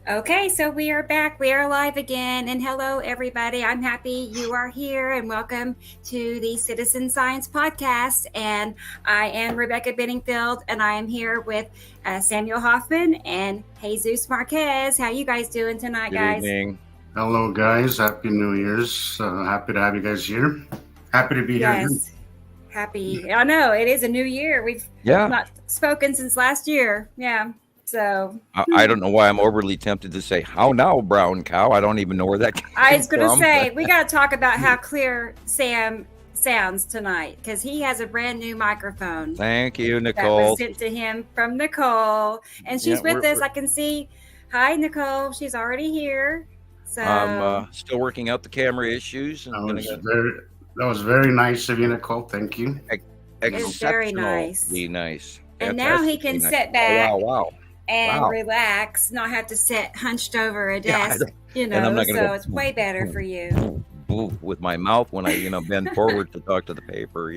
Okay, so we are back. We are live again. And hello, everybody. I'm happy you are here and welcome to the Citizen Science Podcast. And I am Rebecca Benningfield and I am here with Samuel Hofman and Jesus Marquez. How you guys doing tonight, Good guys? evening. Hello, guys. Happy New Year's. Happy to have you guys here. Happy to be here again. Yes. Happy. I know it is a new year. We've Yeah. not spoken since last year. Yeah. So I don't know why I'm overly tempted to say, how now, brown cow? I don't even know where that came I was going to from. say, we got to talk about how clear Sam sounds tonight because he has a brand new microphone. Thank you, That Nicole. was sent to him from Nicole. And she's Yeah, with us. I can see. Hi, Nicole. She's already here. So I'm still working out the camera issues. And That was very nice of you, Nicole. Thank you. It's very nice. nice. And now he can Fantastically sit nice. back Oh, wow. and Wow. relax, not have to sit hunched over a Yeah, I desk, don't- you and I'm know, not gonna so go, it's way better for you. with my mouth when I, bend forward to talk to the paper,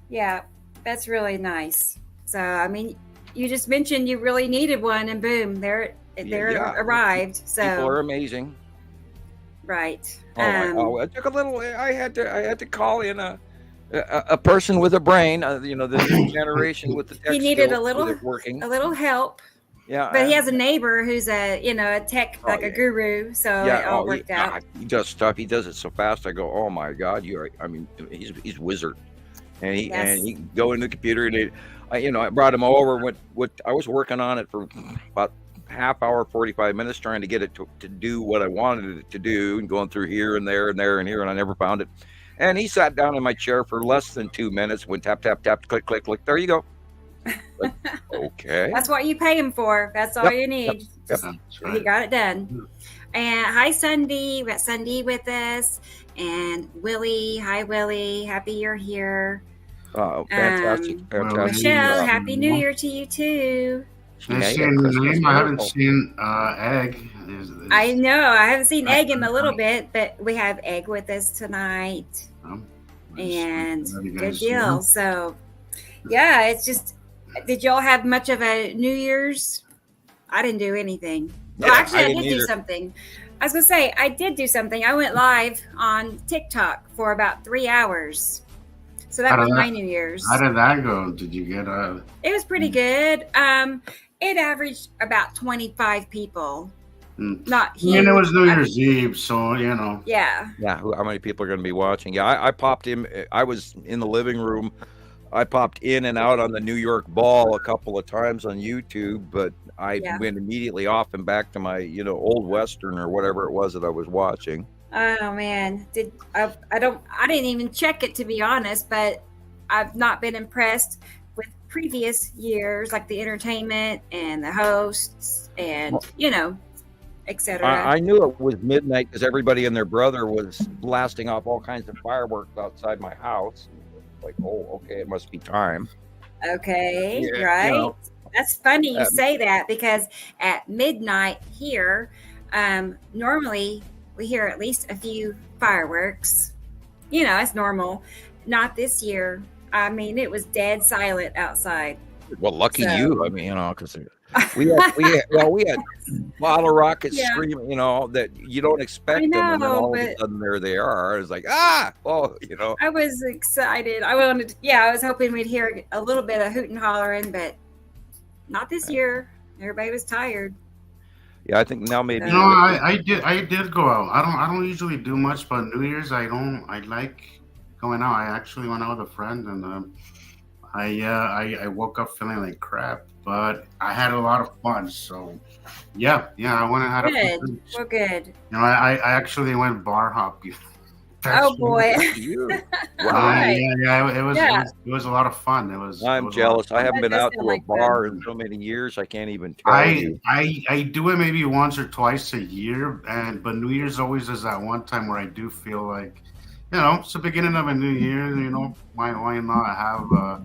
Yeah, that's really nice. So, I mean, you just mentioned you really needed one, and boom, there Yeah. arrived. So, People are amazing. right. I took a little. I had to call in a person with a brain. The new generation with the tech He needed skills a little- with it working. a little help, Yeah, but he has a neighbor who's a tech, Oh, like a yeah. guru. So it all worked out. He does stuff. He does it so fast. I go, oh my god, he's wizard, and he Yes. and he can go in the computer and I brought him over. What I was working on it for about half hour, 45 minutes, trying to get it to do what I wanted it to do, and going through here and there and there and here, and I never found it. And he sat down in my chair for less than 2 minutes. Went tap tap tap, click click click. There you go. Like, okay. That's what you pay him for. That's all Yep, you need. yep. That's He right. got it done. And hi, Sunday. We got Sunday with us, and Willie. Hi, Willie. Happy you're here. Fantastic, fantastic. Michelle, Yeah. happy New Year to you too. Yeah, I've yeah, seen Christmas name. I haven't miracle. seen Egg. I know I haven't seen Egg in a little bit, but we have Egg with us tonight, and good deal. So, yeah, it's just. Did y'all have much of a New Year's? I didn't do anything. Well, Yeah, actually, I didn't did do either. something. I was gonna say I did do something. I went live on TikTok for about 3 hours. So that How was did my that- New Year's. How did that go? Did you get a? It was pretty good. It averaged about 25 people. Not huge. And it was New Year's Eve, so Yeah. Yeah, how many people are going to be watching? Yeah, I popped in. I was in the living room. I popped in and out on the New York Ball a couple of times on YouTube, but I Yeah. went immediately off and back to my, old Western or whatever it was that I was watching. Oh man, I didn't even check it, to be honest, but I've not been impressed with previous years, like the entertainment and the hosts and etc. I knew it was midnight because everybody and their brother was blasting off all kinds of fireworks outside my house. Like, oh, okay, it must be time. Okay, Yeah, right. That's funny you Um, say that because at midnight here, normally we hear at least a few fireworks. It's normal. Not this year. I mean, it was dead silent outside. Well, lucky So- you. I mean, because we had bottle rockets Yeah. screaming, that you don't expect them, and then know, all of a but- sudden there they are. It's like, I was excited. I was hoping we'd hear a little bit of hoot and hollering, but not this year. Everybody was tired. yeah. I think now maybe. I did go out. I don't usually do much, but New Year's I like going out. I actually went out with a friend, and I woke up feeling like crap, but I had a lot of fun. So yeah, I went and had a Good. fun. Well, good. I actually went bar hopping. Oh boy. You. Right. It was a lot of fun. It was. I'm it was jealous. a lot I of haven't That been does out to sound a like fun. bar in so many years. I can't even tell fun. you. I do it maybe once or twice a year, but New Year's always is that one time where I do feel like, it's the beginning of a new year. Why not have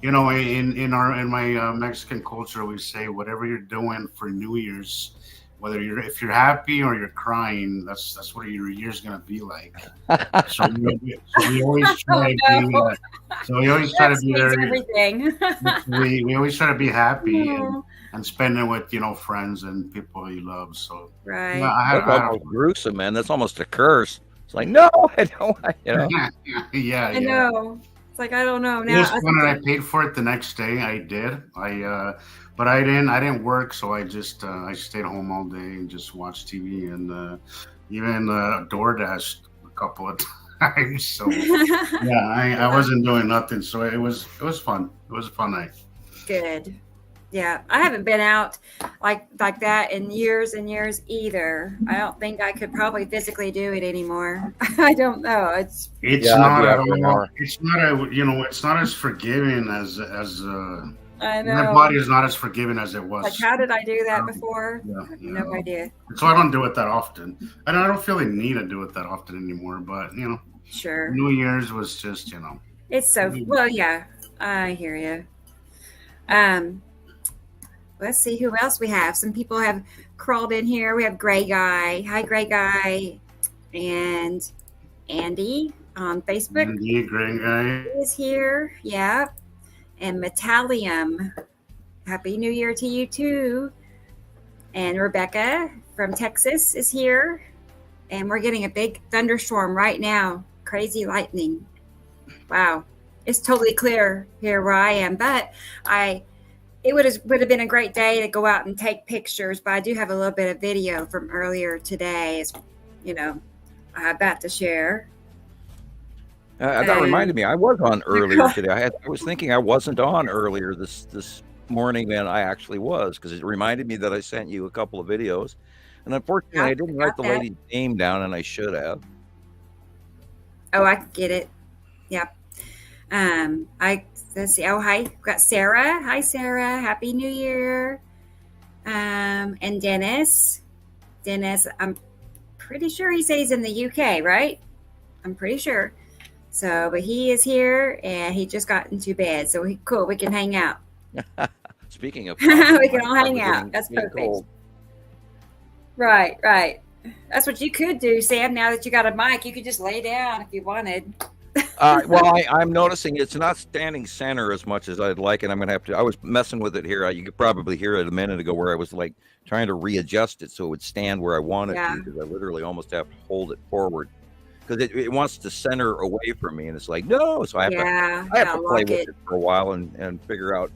in my Mexican culture we say whatever you're doing for New Year's, if you're happy or you're crying, that's what your year's gonna be like. So we always try to be. So we always try That to be explains there. everything. We always try to be happy Oh, and spend it with friends and people you love. So right. yeah, That's almost gruesome, man. That's almost a curse. It's like, no, I don't. yeah. I know. It's like I don't know It now. was fun, and I paid for it the next day. I did. But I didn't work, so I just I stayed home all day and just watched TV and even DoorDash a couple of times. So yeah, I wasn't doing nothing. So it was fun. It was a fun night. Good. Yeah, I haven't been out like that in years and years either. I don't think I could probably physically do it anymore. I don't know. It's not at all. It's not it's not as forgiving as I know. my body is not as forgiving as it was. Like, how did I do that before? Yeah, No idea. So I don't do it that often. I don't feel the need to do it that often anymore. But Sure. New Year's was just It's so well. Yeah, I hear you. Let's see who else we have. Some people have crawled in here. We have Gray Guy. Hi, Gray Guy. And Andy on Facebook. Andy, Gray Guy is here. Yeah. And Metallium. Happy New Year to you too. And Rebecca from Texas is here. And we're getting a big thunderstorm right now. Crazy lightning. Wow. It's totally clear here where I am. But it would have been a great day to go out and take pictures, but I do have a little bit of video from earlier today. It's, about to share. That reminded me, I was on earlier today. I was thinking I wasn't on earlier this morning, and I actually was, because it reminded me that I sent you a couple of videos, and unfortunately, I didn't write the lady's name down, and I should have. Oh, I get it. Yep. Let's see. Oh, hi. We've got Sarah. Hi, Sarah. Happy New Year. And Dennis. Dennis, I'm pretty sure he said he's in the UK, right? I'm pretty sure. So, but he is here, and he just got into bed. So, cool. We can hang out. Speaking of... we can all hang out. That's perfect. Cold. Right. That's what you could do, Sam. Now that you got a mic, you could just lay down if you wanted. Well, I'm noticing it's not standing center as much as I'd like, and I'm going to have to. I was messing with it here. You could probably hear it a minute ago where I was like trying to readjust it so it would stand where I want it to, because I literally almost have to hold it forward because it wants to center away from me, and it's like no. So I have to play with it for a while and figure out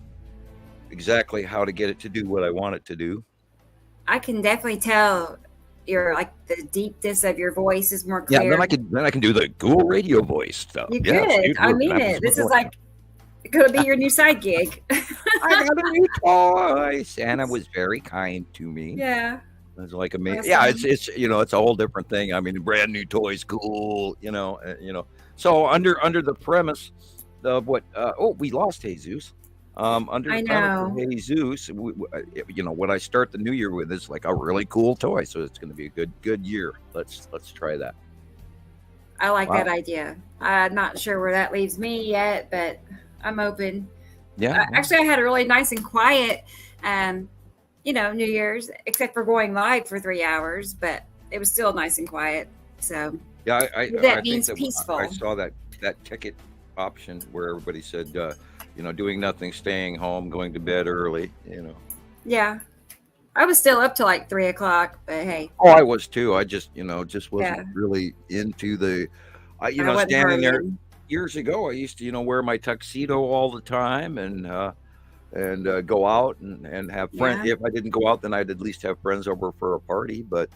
exactly how to get it to do what I want it to do. I can definitely tell. Your the deepness of your voice is more clear. Yeah, then I can do the cool radio voice stuff. You could. I mean it. This is like going to be your new side gig. I got a new toy. Santa was very kind to me. Yeah. It's like amazing. Awesome. Yeah, it's it's a whole different thing. I mean, brand new toys, cool. So under the premise of what? We lost Jesus. Under the premise of Jesus, what I start the new year with is like a really cool toy, so it's going to be a good year. Let's try that. I like that idea. I'm not sure where that leaves me yet, but I'm open. Yeah. Actually, I had a really nice and quiet, New Year's, except for going live for 3 hours, but it was still nice and quiet. So yeah, that means peaceful. I saw that ticket option where everybody said. Doing nothing, staying home, going to bed early, Yeah. I was still up to like 3 o'clock, but hey. Oh, I was too. I just wasn't really into the, standing there. Years ago, I used to, wear my tuxedo all the time and go out and have friends. If I didn't go out, then I'd at least have friends over for a party. But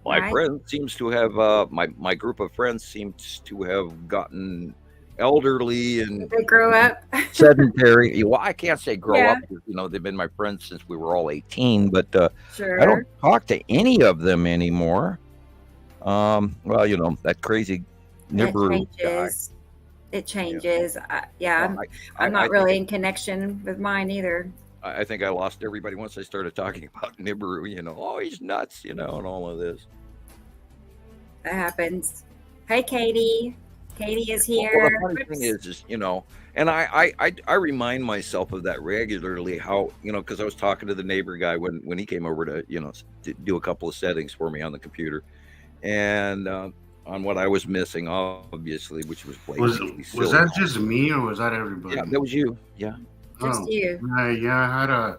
my friend seems to have, my group of friends seems to have gotten elderly and they grow up sedentary. Well, I can't say grow up because, they've been my friends since we were all 18, but sure. I don't talk to any of them anymore. That crazy Nibiru guy. It changes. I'm not really in connection with mine either. I think I lost everybody once I started talking about Nibiru, he's nuts, and all of this. That happens. Hey, Katie. Katie is Well, here. the funny thing is, and I remind myself of that regularly. How because I was talking to the neighbor guy when he came over to to do a couple of settings for me on the computer, and on what I was missing, obviously, which was blatantly silly. Was that just me or was that everybody? Yeah, that was you. Yeah, just you. Yeah,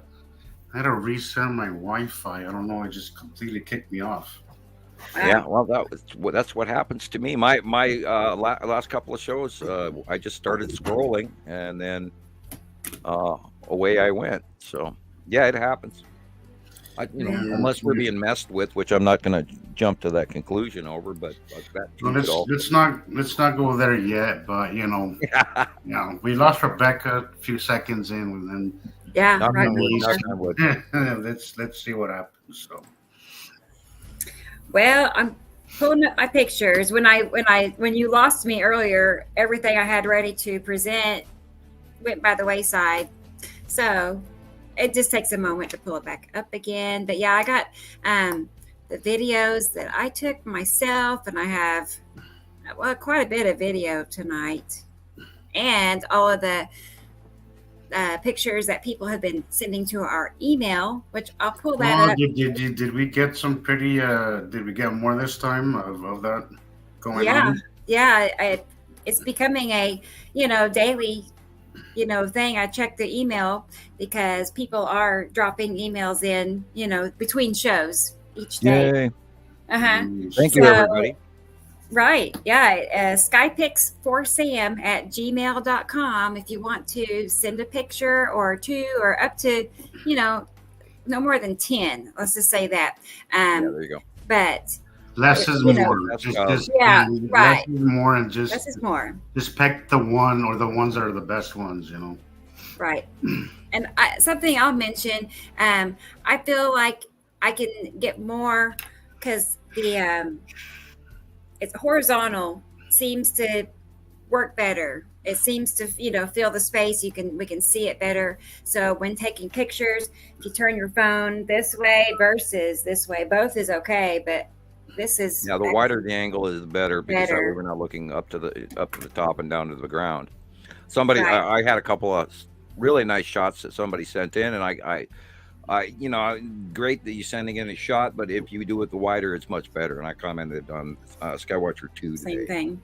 I had to reset my Wi-Fi. I don't know. It just completely kicked me off. Yeah, well, that's what happens to me. My last couple of shows, I just started scrolling, and then away I went. So yeah, it happens. Unless we're being messed with, which I'm not going to jump to that conclusion over. But let's not go there yet. But we lost Rebecca a few seconds in, and then let's see what happens. So. Well, I'm pulling up my pictures. When you lost me earlier, everything I had ready to present went by the wayside. So it just takes a moment to pull it back up again. But yeah, I got the videos that I took myself, and I have quite a bit of video tonight, and all of the pictures that people have been sending to our email, which I'll pull that up. Did we get some pretty? Did we get more this time of that going on? Yeah. It's becoming a daily thing. I check the email because people are dropping emails in between shows each day. Thank you, everybody. Right. Yeah. Skypix4sam@gmail.com if you want to send a picture or two or up to, no more than 10. Let's just say that. There you go. But less is more. Right. Less is more, and less is more. Just pick the one or the ones that are the best ones, Right. And something I'll mention, I feel like I can get more because it's horizontal seems to work better. It seems to fill the space. We can see it better. So when taking pictures, if you turn your phone this way versus this way, both is okay, but this is the wider the angle is better because that way we're not looking up to the top and down to the ground. Somebody I had a couple of really nice shots that somebody sent in, and I great that you're sending in a shot, but if you do it the wider, it's much better. And I commented on Skywatcher 2 today. Same thing.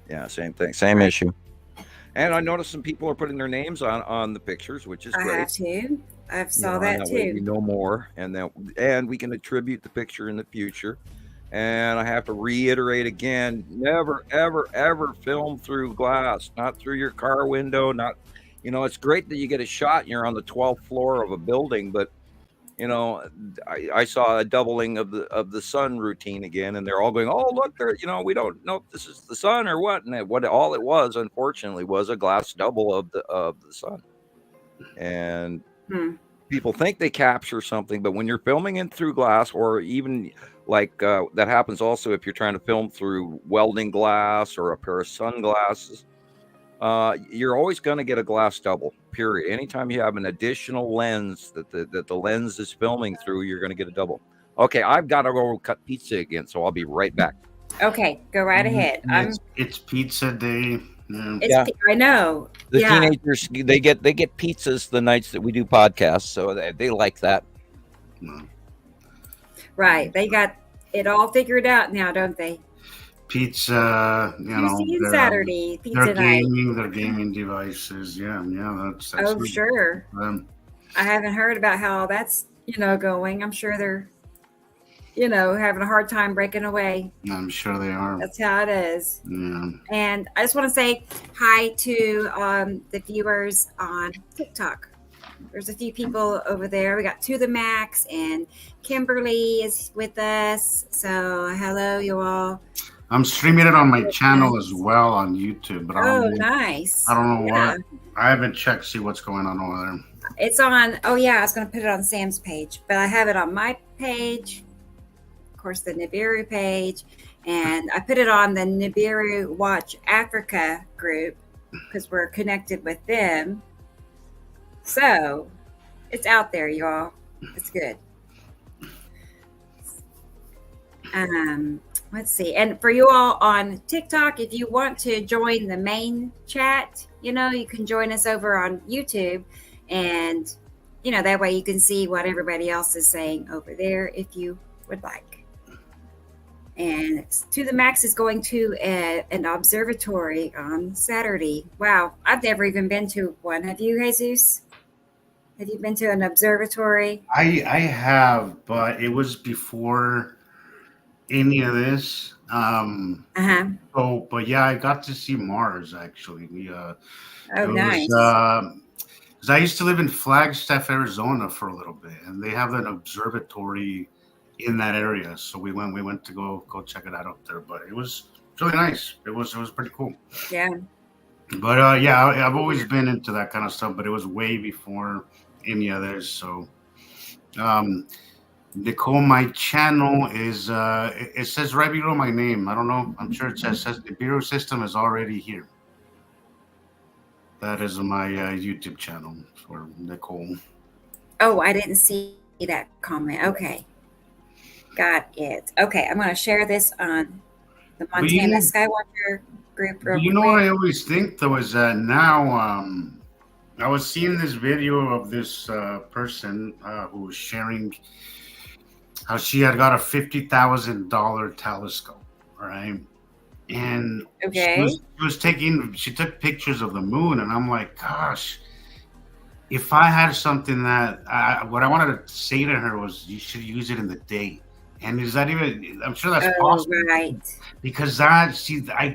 Yeah, same thing, same issue. And I noticed some people are putting their names on the pictures, which is great. I have too. I've saw that too. We know more, and we can attribute the picture in the future. And I have to reiterate again: never, ever, ever film through glass, not through your car window. Not, it's great that you get a shot and you're on the 12th floor of a building, but I saw a doubling of the sun routine again, and they're all going, "Oh, look, there! We don't know if this is the sun or what." And what all it was, unfortunately, was a glass double of the sun. And people think they capture something, but when you're filming in through glass, or even like that happens also if you're trying to film through welding glass or a pair of sunglasses. You're always going to get a glass double, period. Anytime you have an additional lens that the lens is filming through, you're going to get a double. Okay, I've got to go cut pizza again, so I'll be right back. Okay, go right ahead. It's pizza day. I know. The teenagers, they get pizzas the nights that we do podcasts, so they like that. Right, they got it all figured out now, don't they? Pizza, Saturday, pizza night. Their gaming devices. That's sure. I haven't heard about how that's going. I'm sure they're having a hard time breaking away. I'm sure they are. That's how it is. Yeah. And I just want to say hi to the viewers on TikTok. There's a few people over there. We got To the Max, and Kimberly is with us. So hello, you all. I'm streaming it on my channel as well on YouTube. But nice. I don't know what. I haven't checked to see what's going on over there. It's on. Oh yeah, I was going to put it on Sam's page, but I have it on my page. Of course, the Nibiru page, and I put it on the Nibiru Watch Africa group because we're connected with them. So it's out there, y'all. It's good. let's see. And for you all on TikTok, if you want to join the main chat, you can join us over on YouTube, and that way you can see what everybody else is saying over there if you would like. And To the Max is going to an observatory on Saturday. Wow, I've never even been to one. Have you, Jesus? Have you been to an observatory? I have, but it was before any of this. So, but yeah, I got to see Mars actually. Nice. Because I used to live in Flagstaff, Arizona for a little bit, and they have an observatory in that area. So we went to go check it out up there. But it was really nice. It was pretty cool. Yeah. But yeah, I've always been into that kind of stuff, but it was way before any others. So Nicole, my channel is it says right below my name. I don't know. I'm sure it says Nibiru system is already here. That is my YouTube channel for Nicole. Oh, I didn't see that comment. Okay. Got it. Okay, I'm going to share this on the Montana Skywatcher group. You know what I always think though is that now I was seeing this video of this person who was sharing how she had got a $50,000 telescope, right? And she took pictures of the moon, and I'm like, gosh, if I had something that what I wanted to say to her was, you should use it in the day. And is that even? I'm sure that's possible, right? Because I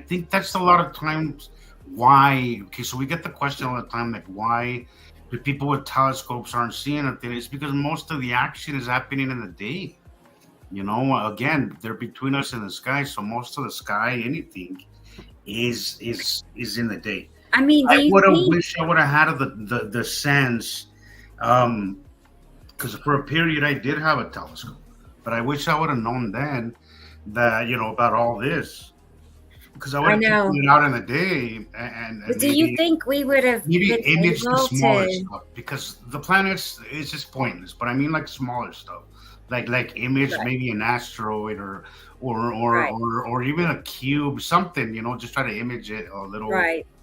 think that's a lot of times why. Okay, so we get the question all the time, like, why do people with telescopes aren't seeing it? It's because most of the action is happening in the day. Again, they're between us and the sky, so most of the sky, anything, is in the day. I mean, I would have wished I would have had the sense, because for a period I did have a telescope, but I wish I would have known then that about all this, because I would have taken it out in the day. And do you think we would have maybe imaged the smaller stuff? Because the planets is just pointless. But I mean, like smaller stuff. Like image maybe an asteroid or even a cube, something, just try to image it a little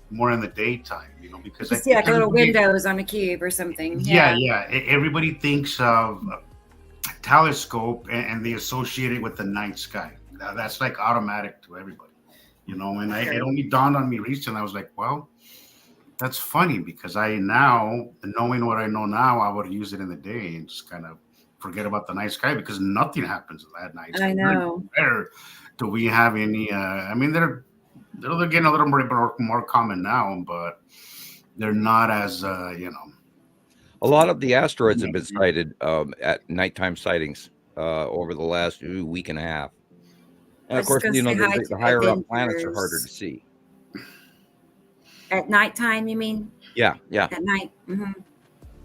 more in the daytime, because I see like little windows on a cube or something. Yeah. Everybody thinks of a telescope and they associate it with the night sky. That's like automatic to everybody, and it only dawned on me recently. I was like, well, that's funny, because knowing what I know now, I would use it in the day and just kind of forget about the night sky, because nothing happens at night. I know. Where do we have any? I mean, they're getting a little more common now, but they're not as A lot of the asteroids have been sighted at nighttime sightings over the last week and a half. And of course, the higher up planets are harder to see. At nighttime, you mean? Yeah. At night. Mm-hmm.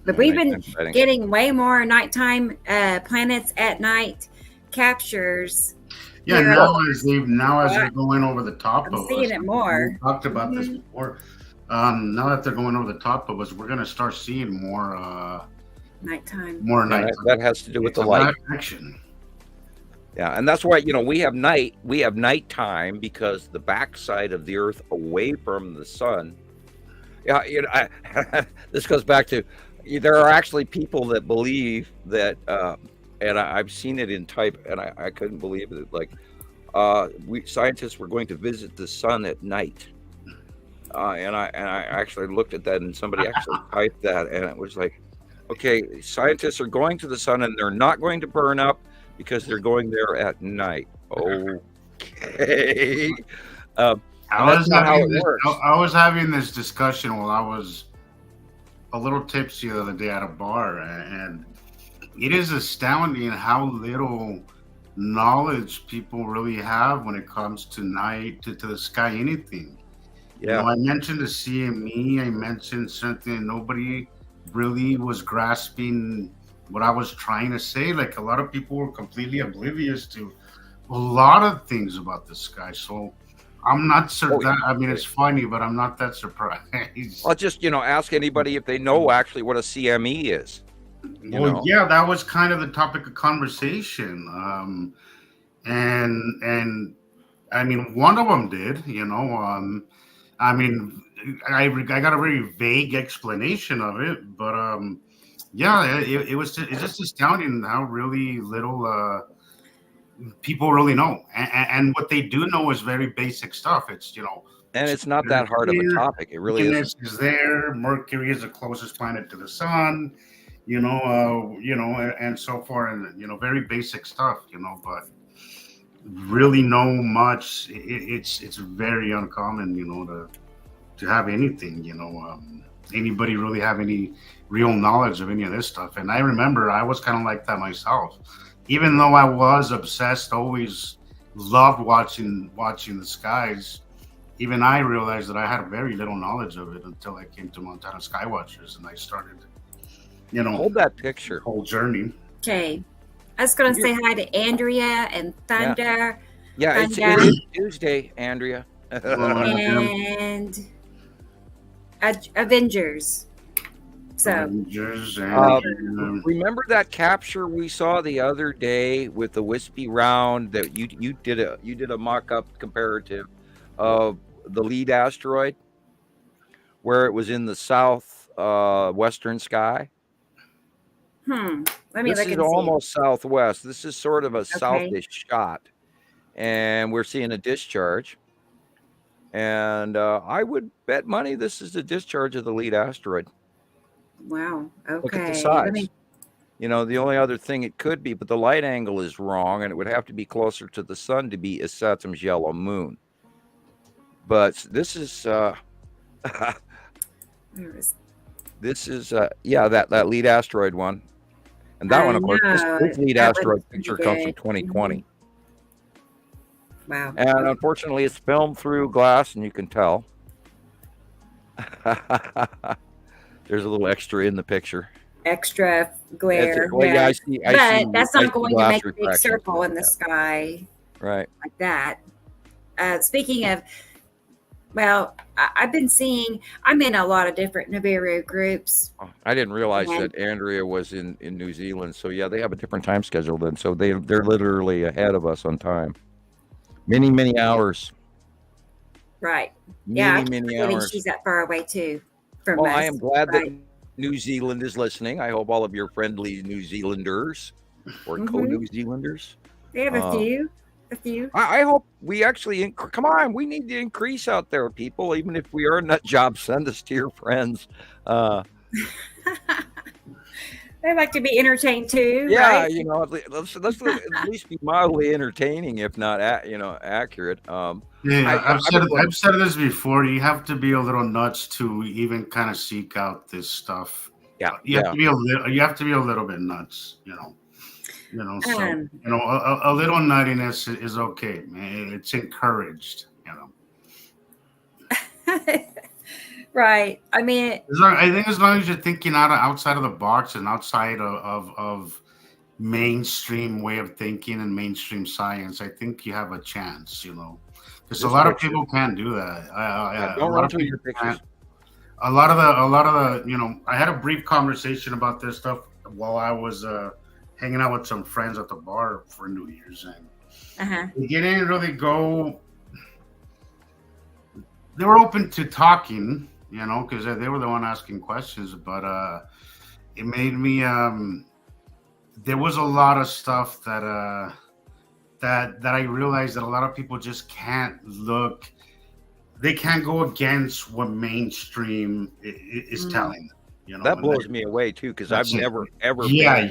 But we've been getting way more nighttime planets at night captures. Yeah, now as they're going over the top of us. I'm seeing it more. We talked about this before. Now that they're going over the top of us, we're going to start seeing more nighttime. That has to do with the light action. Yeah, and that's why we have nighttime, because the backside of the Earth away from the sun. Yeah, this goes back to. There are actually people that believe that, and I've seen it in type, and I couldn't believe it. Like, scientists were going to visit the sun at night, and I actually looked at that, and somebody actually typed that, and it was like, okay, scientists are going to the sun, and they're not going to burn up because they're going there at night. Okay, I was having this discussion while I was a little tipsy the other day at a bar, and it is astounding how little knowledge people really have when it comes to night, to the sky, anything. Yeah. I mentioned the CME, I mentioned something, nobody really was grasping what I was trying to say. Like, a lot of people were completely oblivious to a lot of things about the sky. So I'm not certain. I mean, it's funny, but I'm not that surprised. Well, just ask anybody if they know actually what a CME is. Yeah, that was kind of the topic of conversation, and I mean, one of them did. I mean, I got a very vague explanation of it, but yeah, it's just astounding how really little people really know, and what they do know is very basic stuff. It's And it's not that hard of a topic. It really isn't. Venus is there. Mercury is the closest planet to the sun. And so forth, and very basic stuff. But really know much. It's very uncommon. To have anything. Anybody really have any real knowledge of any of this stuff. And I remember I was kind of like that myself, even though I was obsessed, always loved watching the skies. Even I realized that I had very little knowledge of it until I came to Montana Skywatchers, and I started, Hold that picture. whole journey. Okay. I was going to say hi to Andrea and Thunder. Yeah, it is Tuesday, Andrea. And Avengers. So Avengers and, remember that capture we saw the other day with the wispy round that you did a mock-up comparative of the lead asteroid where it was in the south western sky. Let me This look is and almost southwest. This is sort of a southish shot, and we're seeing a discharge. And I would bet money this is the discharge of the lead asteroid. Wow. Okay. Look at the size. The only other thing it could be, but the light angle is wrong, and it would have to be closer to the sun to be Saturn's yellow moon. But this is that lead asteroid one. And that one, of course, this lead asteroid picture comes from 2020. Wow. And unfortunately, it's filmed through glass, and you can tell. There's a little extra in the picture. Extra glare. I see. But that's not going to make a big circle in the sky. Right. Like that. Speaking of, I've been seeing, I'm in a lot of different Nibiru groups. I didn't realize that Andrea was in New Zealand. So, yeah, they have a different time schedule then. So they're literally ahead of us on time. Many, many hours. Right. Many hours. She's that far away, too, from us. I am glad that New Zealand is listening. I hope all of your friendly New Zealanders or co-New Zealanders. They have a few. I hope we actually come on. We need to increase out there, people. Even if we are nut jobs, send us to your friends. They like to be entertained too. Yeah, right? Let's at least be mildly entertaining, if not accurate. I've said this before. You have to be a little nuts to even kind of seek out this stuff. Yeah, you have to be a little bit nuts. So a little nuttiness is okay, man. It's encouraged. Right. I mean, I think as long as you're thinking outside of the box and outside of mainstream way of thinking and mainstream science, I think you have a chance. Because a lot of people can't do that. Don't run to your pictures. A lot of the I had a brief conversation about this stuff while I was hanging out with some friends at the bar for New Year's, and we didn't really go. They were open to talking, because they were the one asking questions. But it made me. There was a lot of stuff that I realized that a lot of people just can't look. They can't go against what mainstream is telling. That blows me away too, because I've never ever. Yeah.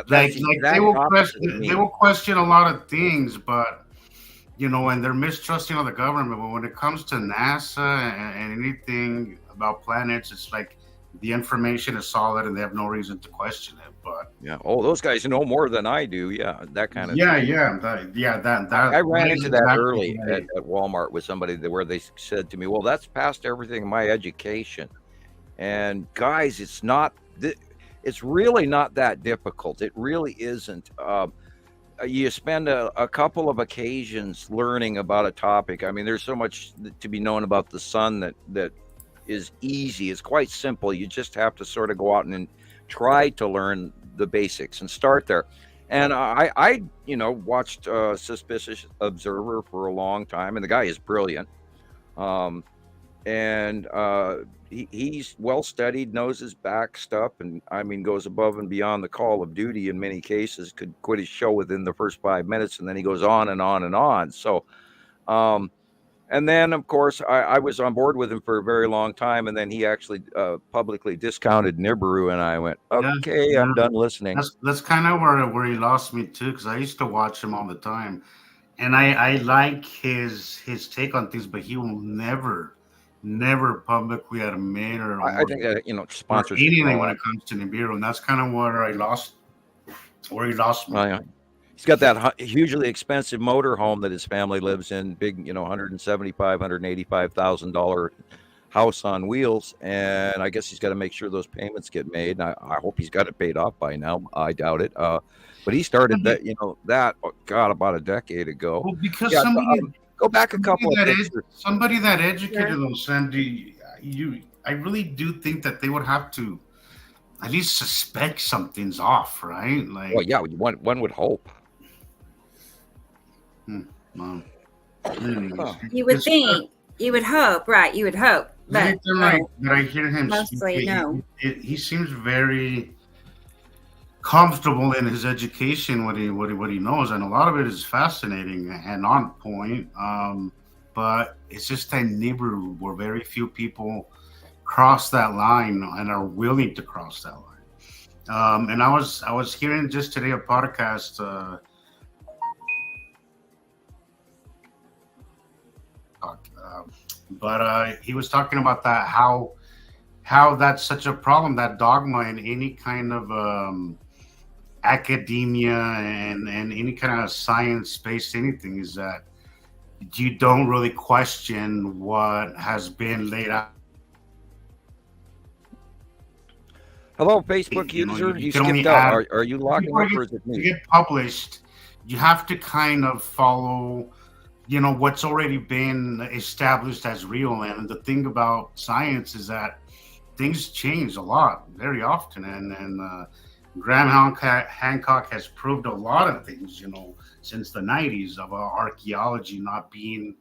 They will question a lot of things, but and they're mistrusting of the government. But when it comes to NASA and anything about planets, it's like the information is solid and they have no reason to question it. But those guys know more than I do. Yeah, that kind of thing. I ran into that early at Walmart with somebody where they said to me, "Well, that's past everything in my education." And guys, it's really not that difficult. It really isn't. You spend a couple of occasions learning about a topic. I mean, there's so much to be known about the sun that is easy. It's quite simple. You just have to sort of go out and try to learn the basics and start there. And I watched Suspicious Observer for a long time, and the guy is brilliant. Um, and he's well studied, knows his back stuff, and I mean goes above and beyond the call of duty in many cases. Could quit his show within the first 5 minutes, and then he goes on and on and on. So, and then of course I was on board with him for a very long time, and then he actually publicly discounted Nibiru, and I went, Yeah, okay, yeah. I'm done listening. That's kind of where he lost me too, because I used to watch him all the time, and I like his take on things, but he will never publicly admit I think that or sponsorship and anything all when that. it comes to Nibiru, and that's kind of where he lost me. Well, yeah. He's got that hugely expensive motor home that his family lives in, big, $175,000, $185,000 house on wheels, and I guess he's got to make sure those payments get made. And I hope he's got it paid off by now. I doubt it. But he started that, about a decade ago. Well, because Yeah, go back a couple of pictures. somebody that educated them, Sandy, I really do think that they would have to at least suspect something's off, right? Like, Well, yeah, one would hope. well, You would think, you would hope, right? You would hope, but every time that I hear him mostly speak, no. he seems very comfortable in his education, what he knows, and a lot of it is fascinating and on point. But it's just that Nibiru, where very few people cross that line and are willing to cross that line. And I was hearing just today a podcast. But he was talking about that how that's such a problem, that dogma in any kind of academia and any kind of science-based anything, is that you don't really question what has been laid out. Hello, Facebook user. You skipped out. Are you logging up, or is it me? To get published, you have to kind of follow, what's already been established as real. And the thing about science is that things change a lot, very often. And Graham Hancock has proved a lot of things, since the 90s, of archaeology not being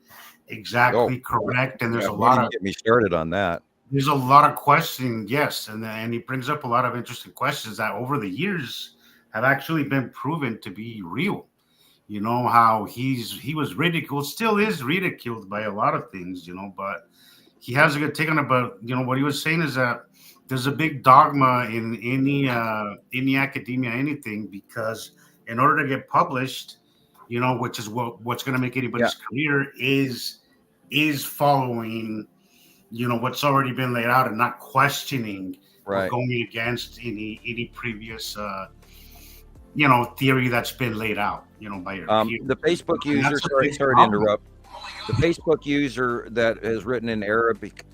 exactly correct. And there's a lot of, get me started on that. There's a lot of questioning, yes, and he brings up a lot of interesting questions that over the years have actually been proven to be real. How he was ridiculed, still is ridiculed by a lot of things, but he has a good take on it. But what he was saying is that there's a big dogma in any academia, anything, because in order to get published, which is what's going to make anybody's career, is following what's already been laid out and not questioning or going against any previous theory that's been laid out by your peers. The Facebook user, sorry to interrupt. The Facebook user that has written in Arabic,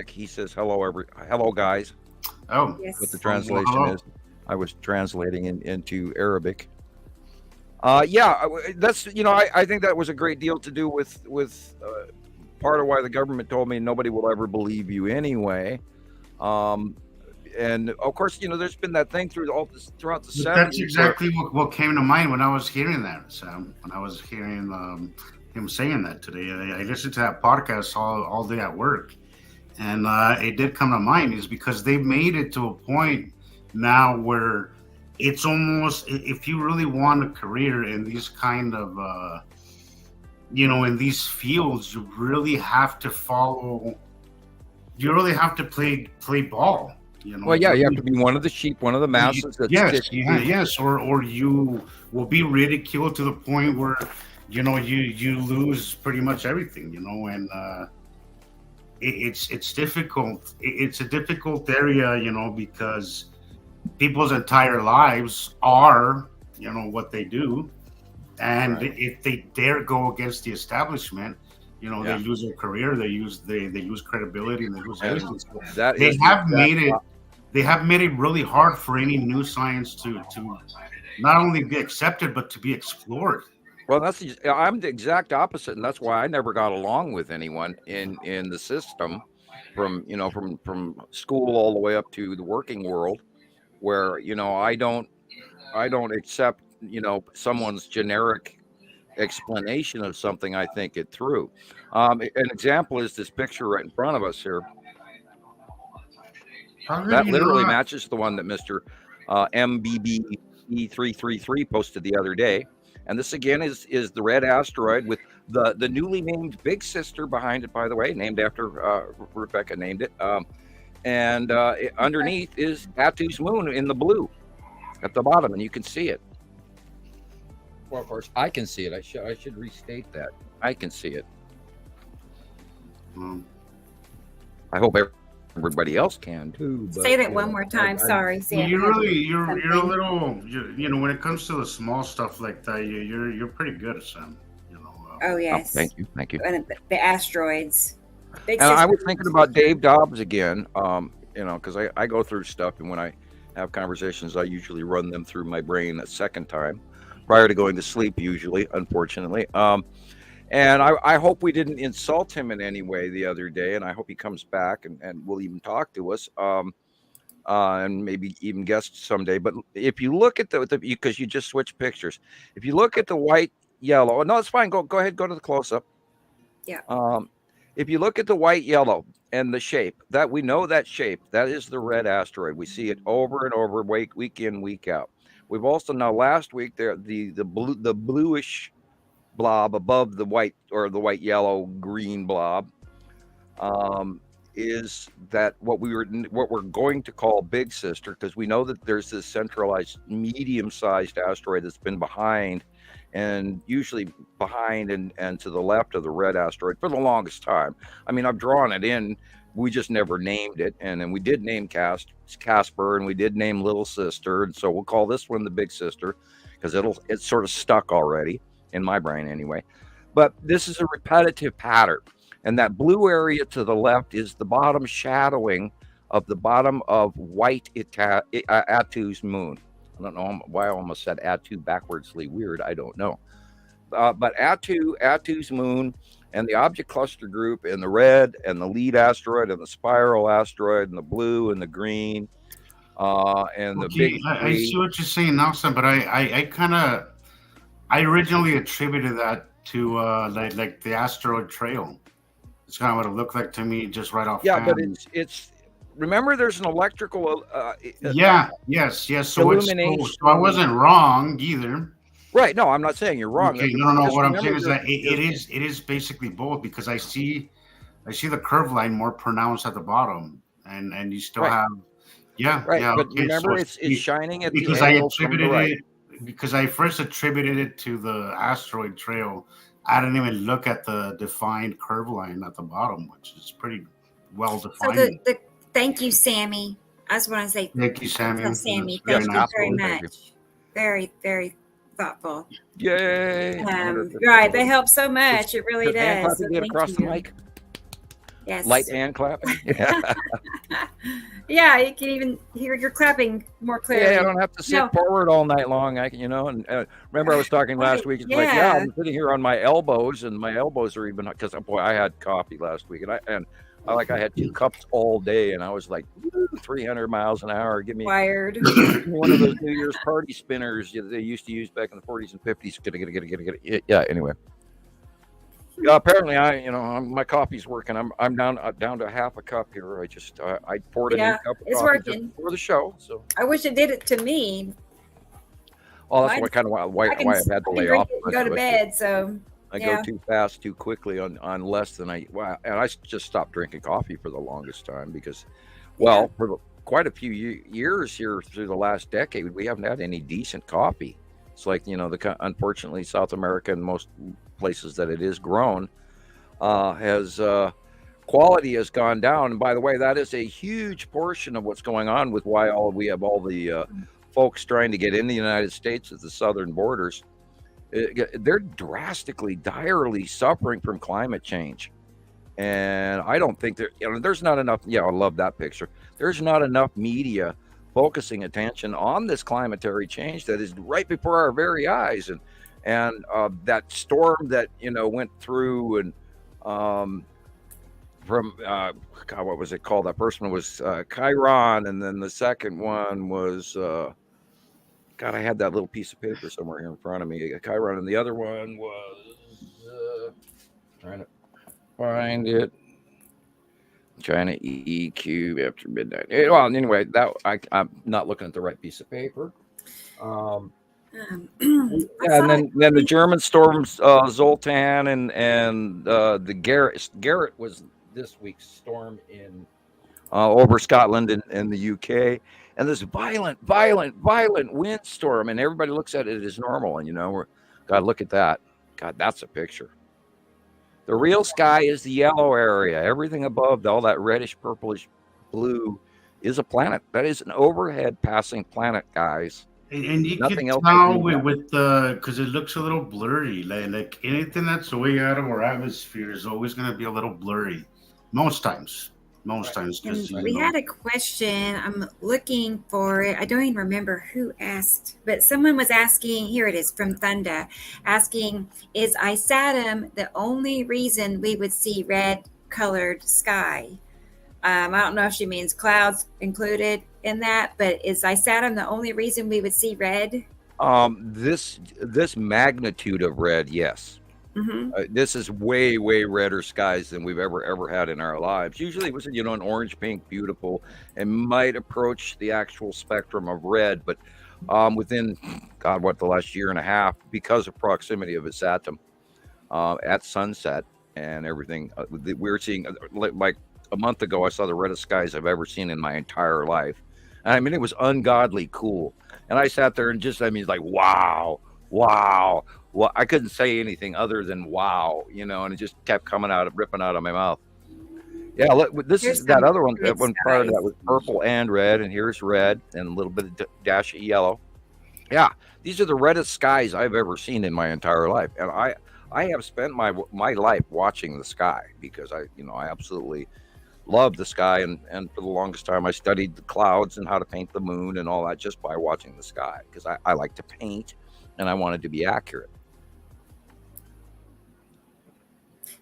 he says hello guys. Oh, yes. What the translation is. I was translating into Arabic. That's I think that was a great deal to do with part of why the government told me nobody will ever believe you anyway. And of course, there's been that thing throughout the 70s. That's exactly what came to mind when I was hearing that, Sam. When I was hearing him saying that today, I listened to that podcast all day at work, and it did come to mind, is because they've made it to a point now where it's almost, if you really want a career in these kind of in these fields, you really have to play ball. Well, yeah, you have to be one of the sheep, one of the masses. Yes, or you will be ridiculed to the point where you lose pretty much everything. And it's difficult. It's a difficult area, because people's entire lives are what they do, and if they dare go against the establishment, they lose their career, they lose credibility, and they lose everything. They have made it really hard for any new science to not only be accepted but to be explored. Well, I'm the exact opposite, and that's why I never got along with anyone in the system, from school all the way up to the working world, where I don't I don't accept, someone's generic explanation of something. I think it through. An example is this picture right in front of us here. How good That you literally know? matches the one that Mr. MBBE333 posted the other day. And this again is the red asteroid with the newly named big sister behind it, by the way, named after Rebecca named it. And underneath is Atu's moon in the blue at the bottom, and you can see it. Well, of course, I can see it. I should restate that. I can see it. I hope everybody else can too. But, Say that one more time. Sorry, Sam. You're a little, when it comes to the small stuff like that, you're pretty good, Sam. Oh yes. Thank you. And the asteroids. And I was thinking about Dave Dobbs again, because I go through stuff, and when I have conversations, I usually run them through my brain a second time prior to going to sleep, usually, unfortunately. And I hope we didn't insult him in any way the other day, and I hope he comes back and will even talk to us, and maybe even guest someday. But if you look at because you just switched pictures, if you look at the white, yellow, no, it's fine. Go ahead, go to the close-up. Yeah. If you look at the white, yellow, and the shape, that we know that shape, that is the red asteroid. We see it over and over, week in, week out. We've also now last week there the bluish blob above the white, or the white, yellow, green blob, is that what we're going to call big sister, because we know that there's this centralized medium-sized asteroid that's been behind, and usually behind and to the left of the red asteroid for the longest time. I mean, I've drawn it in. We just never named it. And then we did name Casper, and we did name Little Sister. And so we'll call this one the big sister, because it's sort of stuck already in my brain anyway. But this is a repetitive pattern. And that blue area to the left is the bottom shadowing of the bottom of white Atu's moon. I don't know why I almost said Atu backwardsly weird. I don't know. But Atu's moon, and the object cluster group in the red, and the lead asteroid, and the spiral asteroid, and the blue, and the green, and the big. I see what you're saying now, Sam, but I originally attributed that to like the asteroid trail. It's kind of what it looked like to me, just right off. Yeah, but it's. Remember, there's an electrical. Yes. So illumination. So I wasn't wrong either. Right. No, I'm not saying you're wrong. Okay, no. What I'm saying is that it is basically both, because I see the curve line more pronounced at the bottom, and you still have. Yeah. Right. Yeah. But okay, remember, so it's shining at because the I angle from the right. Because I first attributed it to the asteroid trail. I didn't even look at the defined curve line at the bottom, which is pretty well defined. So thank you, Sammy. I just want to say thank you, Sammy. Sammy, thank you very much. Very, very thoughtful. Yay! Right, that helps so much. It really does. So across the mic. Yes. Light and clapping. Yeah, you can even hear your clapping more clearly. Yeah, I don't have to sit forward all night long. I can, and remember I was talking last week. It's like, I'm sitting here on my elbows, and my elbows are even, because boy, I had coffee last week, and I had 2 cups all day, and I was like 300 miles an hour. Give me wired. One of those New Year's party spinners they used to use back in the 40s and 50s. Get. Yeah. Anyway. Apparently, my coffee's working. I'm down to half a cup here. I poured a new cup of it's coffee working for the show. So I wish it did it to me. Oh, that's why I've had to lay off. And go to bed. So I go too fast, too quickly on less than and I just stopped drinking coffee for the longest time because, for quite a few years here through the last decade, we haven't had any decent coffee. It's like, unfortunately, South America and most places that it is grown has quality has gone down. And by the way, that is a huge portion of what's going on with why we have all the folks trying to get in the United States at the southern borders. They're drastically, direly suffering from climate change. And I don't think there's not enough. Yeah, I love that picture. There's not enough media focusing attention on this climatary change that is right before our very eyes. And that storm that, went through and from, what was it called? That first one was Chiron. And then the second one was, God, I had that little piece of paper somewhere here in front of me. Chiron, and the other one was trying to find it. China EQ after midnight. Well, anyway, I'm not looking at the right piece of paper. Yeah, and then the German storms, Zoltan and the Garrett was this week's storm in over Scotland and the UK, and this violent windstorm, and everybody looks at it as normal, and God, look at that. God, that's a picture. The real sky is the yellow area. Everything above, all that reddish, purplish blue, is a planet. That is an overhead passing planet, guys. And you Nothing can else tell will do that. with the because it looks a little blurry. Like anything that's way out of our atmosphere is always going to be a little blurry. Most times. Because And we had a question. I'm looking for it. I don't even remember who asked, but someone was asking. Here it is from Thunda, asking, "Is Isatum the only reason we would see red-colored sky?" I don't know if she means clouds included in that, but is Isatum the only reason we would see red? This magnitude of red, yes. Mm-hmm. This is way redder skies than we've ever had in our lives. Usually it was an orange, pink, beautiful, and might approach the actual spectrum of red, but within the last year and a half, because of proximity of its atom at sunset and everything, we're seeing like a month ago I saw the reddest skies I've ever seen in my entire life. And I mean, it was ungodly cool, and I sat there and like, wow. Well, I couldn't say anything other than wow, and it just kept ripping out of my mouth. Yeah, look, this is that other one. That one prior to that was purple and red, and here's red and a little bit of dash of yellow. Yeah, these are the reddest skies I've ever seen in my entire life, and I have spent my life watching the sky because I absolutely love the sky, and for the longest time I studied the clouds and how to paint the moon and all that just by watching the sky because I like to paint and I wanted to be accurate.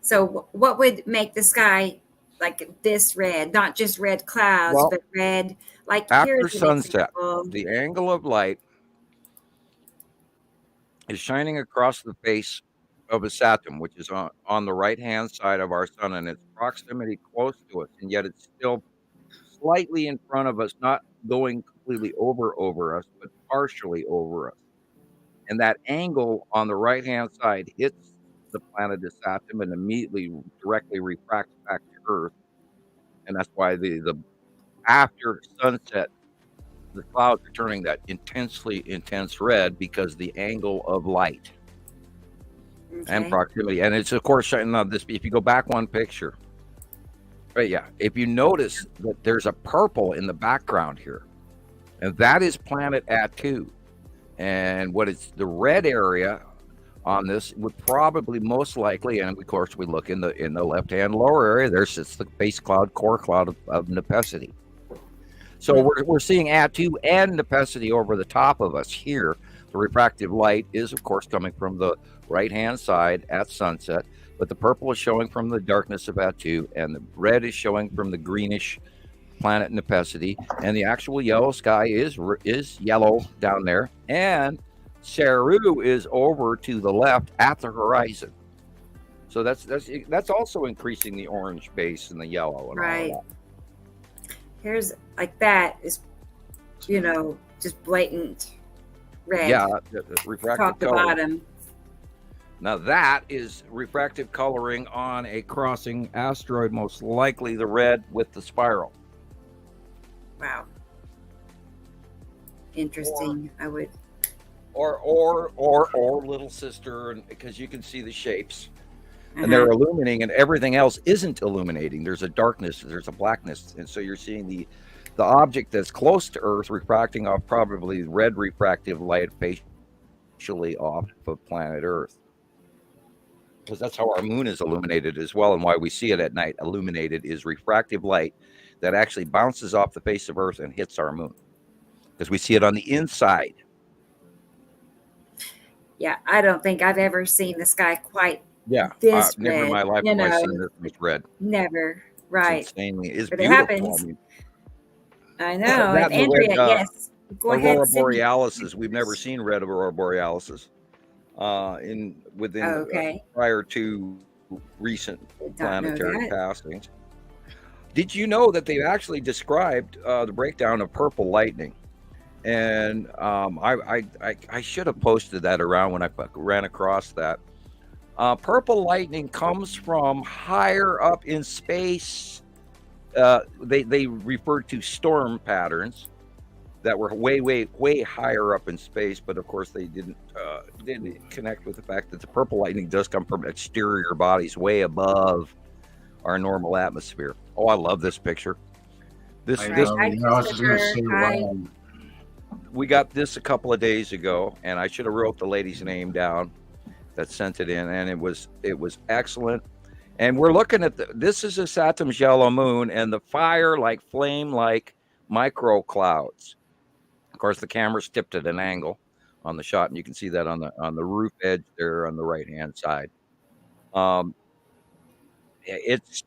So what would make the sky like this red, not just red clouds, but red, like after sunset, the angle of light is shining across the face of a atom, which is on the right-hand side of our sun, and its proximity close to us, and yet it's still slightly in front of us, not going completely over us, but partially over us. And that angle on the right-hand side hits the planet atom and immediately directly refracts back to Earth. And that's why the after sunset, the clouds are turning that intensely intense red because the angle of light and proximity. And it's, of course, shining on this. If you go back one picture, right? Yeah. If you notice that there's a purple in the background here, and that is planet Atu. And what is the red area on this would probably most likely, and of course we look in the left-hand lower area, there sits the base cloud, core cloud of Nepacity. So we're seeing Atu and Nepacity over the top of us here. The refractive light is, of course, coming from the right-hand side at sunset, but the purple is showing from the darkness of Atu, and the red is showing from the greenish planet Nepacity, and the actual yellow sky is yellow down there, and Saru is over to the left at the horizon. So that's also increasing the orange base and the yellow and right. all that. Here's like that is, just blatant red. Yeah, refractive top to color. bottom. Now that is refractive coloring on a crossing asteroid, most likely the red with the spiral. Wow. Interesting. Or little sister, and because you can see the shapes, and they're illuminating, and everything else isn't illuminating. There's a darkness, there's a blackness, and so you're seeing the object that's close to Earth refracting off probably red refractive light facially off of planet Earth, because that's how our moon is illuminated as well, and why we see it at night illuminated is refractive light that actually bounces off the face of Earth and hits our moon, because we see it on the inside. Yeah, I don't think I've ever seen the sky quite this red. Never in my life have I seen this much red. Never, right? It's insanely, it's but beautiful. It happens. I know. And Andrea, Go Aurora ahead, send me borealises. We've never pictures. seen red aurora borealises within Okay. prior to recent Don't know planetary that. passings. Did you know that they've actually described the breakdown of purple lightning? And I should have posted that around when I ran across that. Purple lightning comes from higher up in space. They referred to storm patterns that were way higher up in space, but of course they didn't connect with the fact that the purple lightning does come from exterior bodies way above our normal atmosphere. Oh, I love this picture. This I Right. know. Hi, I was just gonna Christopher. say, Hi. wow. we got this a couple of days ago, and I should have wrote the lady's name down that sent it in, and it was excellent. And we're looking at this is a Saturn's yellow moon, and the fire like flame like micro clouds. Of course, the camera's tipped at an angle on the shot, and you can see that on the roof edge there on the right hand side. It's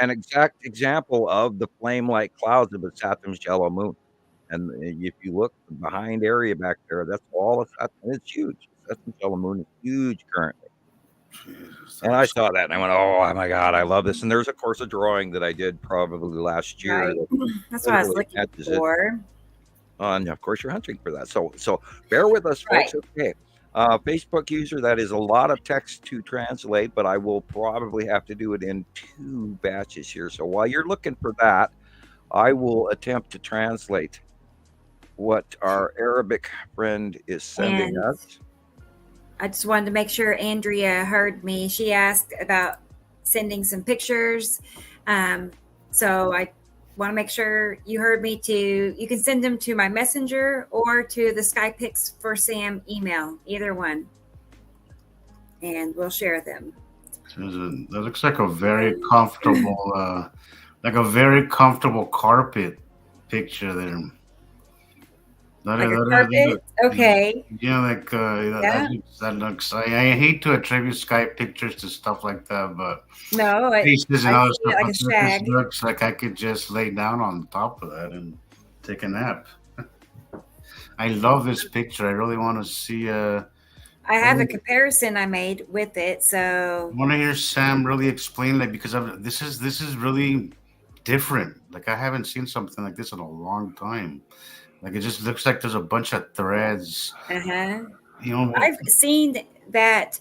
an exact example of the flame like clouds of a Saturn's yellow moon. And if you look behind area back there, that's all of Saturn. It's huge. Saturn's yellow moon is huge currently. Jesus, And I saw that and I went, oh my God, I love this. And there's, of course, a drawing that I did probably last year. Right. That That's what I was literally looking matches it. for. And of course, you're hunting for that. So bear with us, folks. Right. Okay. Facebook user, that is a lot of text to translate, but I will probably have to do it in 2 batches here. So while you're looking for that, I will attempt to translate what our Arabic friend is sending And us. I just wanted to make sure Andrea heard me. She asked about sending some pictures. So I want to make sure you heard me too. You can send them to my messenger or to the SkyPics for Sam email, either one. And we'll share them. that looks like a very comfortable, carpet picture there. Like a carpet? Okay. Yeah, like Yeah. that looks. I hate to attribute Skype pictures to stuff like that, but No, faces and I other see it stuff like a like that, shag. this looks like I could just lay down on top of that and take a nap. I love this picture. I really want to see. I have a comparison I made with it, so I want to hear Sam really explain, like, because this is really different. Like, I haven't seen something like this in a long time. Like, it just looks like there's a bunch of threads. uh-huh. You know, I've seen that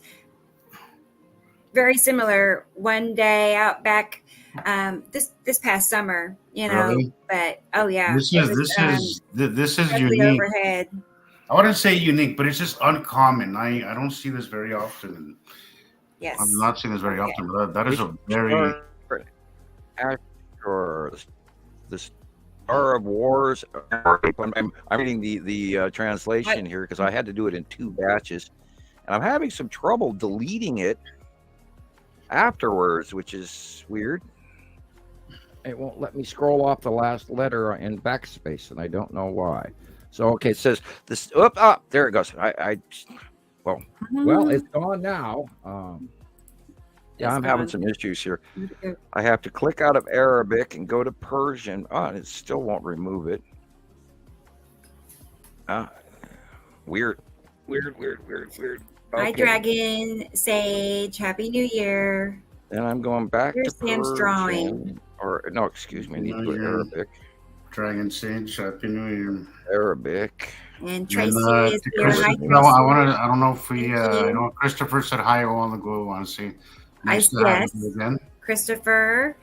very similar one day out back this past summer, you know. Really? But oh yeah, this it is directly unique. overhead. I wouldn't say unique, but it's just uncommon. I don't see this very often. Yes. I'm not seeing this very Okay. often, but that is a very. The Star of Wars. I'm reading the translation here because I had to do it in 2 batches, and I'm having some trouble deleting it afterwards, which is weird. It won't let me scroll off the last letter in backspace, and I don't know why. So okay, it says this. There it goes. Well, it's gone now. Yeah, I'm having some issues here. I have to click out of Arabic and go to Persian. And it still won't remove it. Weird. Hi, Okay. Dragon Sage. Happy New Year. Then I'm going back Here's to Sam's Persian. drawing. Or no, excuse me. I need to go to Arabic. Dragon Sage, Happy New Year. Arabic. And Tracy And, is here. Hi, Tracy. no, I don't know if we. Thank you. I know Christopher said hi a while ago. I want to see. Nice to have Yes. you again. Christopher.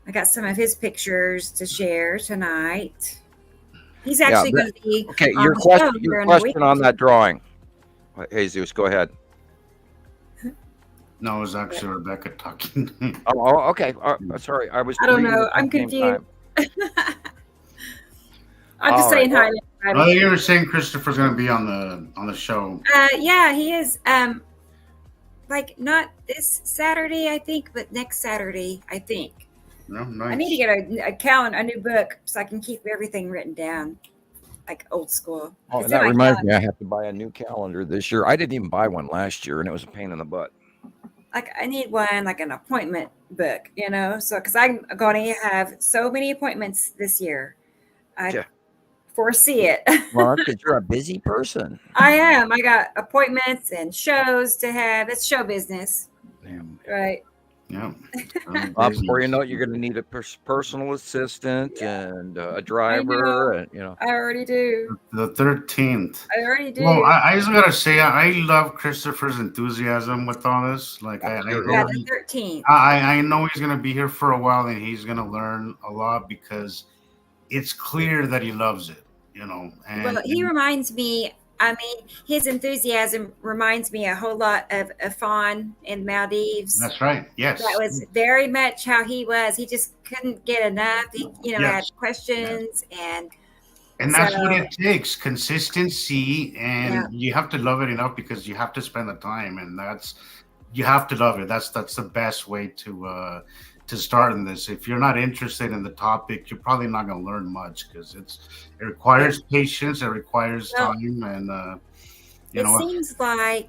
I got some of his pictures to share tonight. He's actually going to be Okay, on your the question. show Your during the question on that drawing. Jesus, go ahead. No, it was actually Rebecca talking. Oh, okay. Sorry, I was. I don't reading know. at the I'm same confused. time. I'm just All saying right, hi. Oh, you were saying Christopher's going to be on the show. Yeah, he is. Like not this Saturday, I think, but next Saturday, I think. No, nice. I need to get a calendar, a new book, so I can keep everything written down, like old school. Oh, It's that in my reminds me, calendar. I have to buy a new calendar this year. I didn't even buy one last year, and it was a pain in the butt. Like I need one, like an appointment book, you know. So because I'm going to have so many appointments this year, Yeah. foresee it. Well, because you're a busy person. I am. I got appointments and shows to have. It's show business. Damn. Right. Yeah. Before you know it, you're going to need a personal assistant and a driver. And, you know, I already do. The 13th. I already do. Well, I just gotta say, I love Christopher's enthusiasm with all this. Like, I yeah, know the 13th. I know he's gonna be here for a while, and he's gonna learn a lot because it's clear that he loves it. You know, and Well, he reminds me. I mean, his enthusiasm reminds me a whole lot of Afan in Maldives. that's right. Yes, That was very much how he was. He just couldn't get enough. He, had Yes. questions and that's what it takes: consistency, and Yeah. you have to love it enough because you have to spend the time, and you have to love it. That's the best way to start in this. If you're not interested in the topic, you're probably not going to learn much because it requires patience, it requires time, and it seems like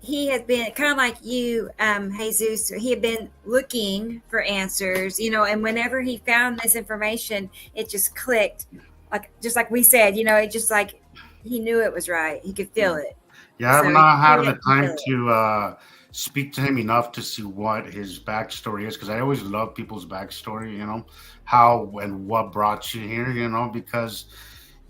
he had been kind of like you, Jesus. He had been looking for answers, and whenever he found this information, it just clicked, just like we said, it just like he knew it was right. He could feel it. Yeah, I've So not had he the had to time feel it. to speak to him enough to see what his backstory is because I always love people's backstory. How and what brought you here. Because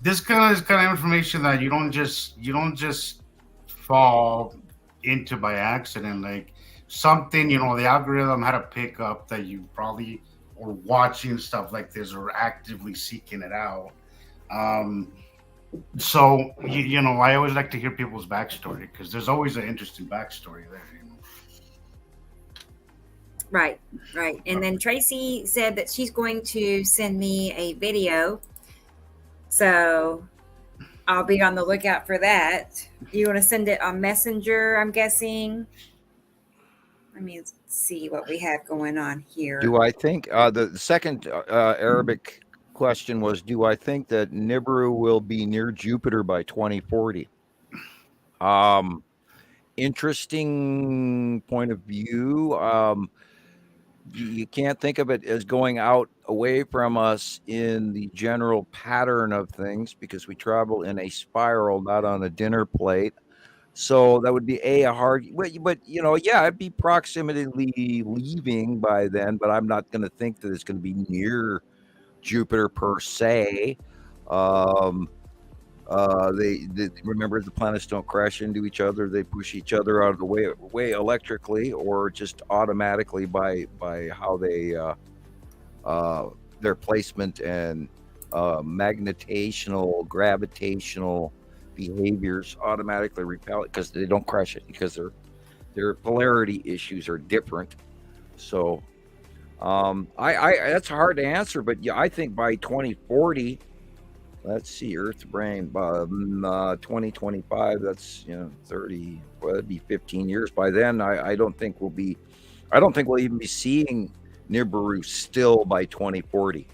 this kind of information that you don't just fall into by accident. Like something, the algorithm had to pick up that you probably are watching stuff like this or actively seeking it out. So I always like to hear people's backstory because there's always an interesting backstory there. Right. And then Tracy said that she's going to send me a video, so I'll be on the lookout for that. You want to send it on Messenger, I'm guessing? Let me see what we have going on here. do I think the second Arabic question was, do I think that Nibiru will be near Jupiter by 2040? Interesting point of view. You can't think of it as going out away from us in the general pattern of things because we travel in a spiral, not on a dinner plate. So that would be a hard, but it'd be proximately leaving by then, but I'm not going to think that it's going to be near Jupiter per se. They remember the planets don't crash into each other; they push each other out of the way electrically, or just automatically by how they their placement and magnetational, gravitational behaviors automatically repel it because they don't crush it because their polarity issues are different. So I that's hard to answer, but yeah, I think by 2040. Let's see, Earth's brain by 2025. That's 30. Well, that'd be 15 years by then. I don't think we'll even be seeing Nibiru still by 2040.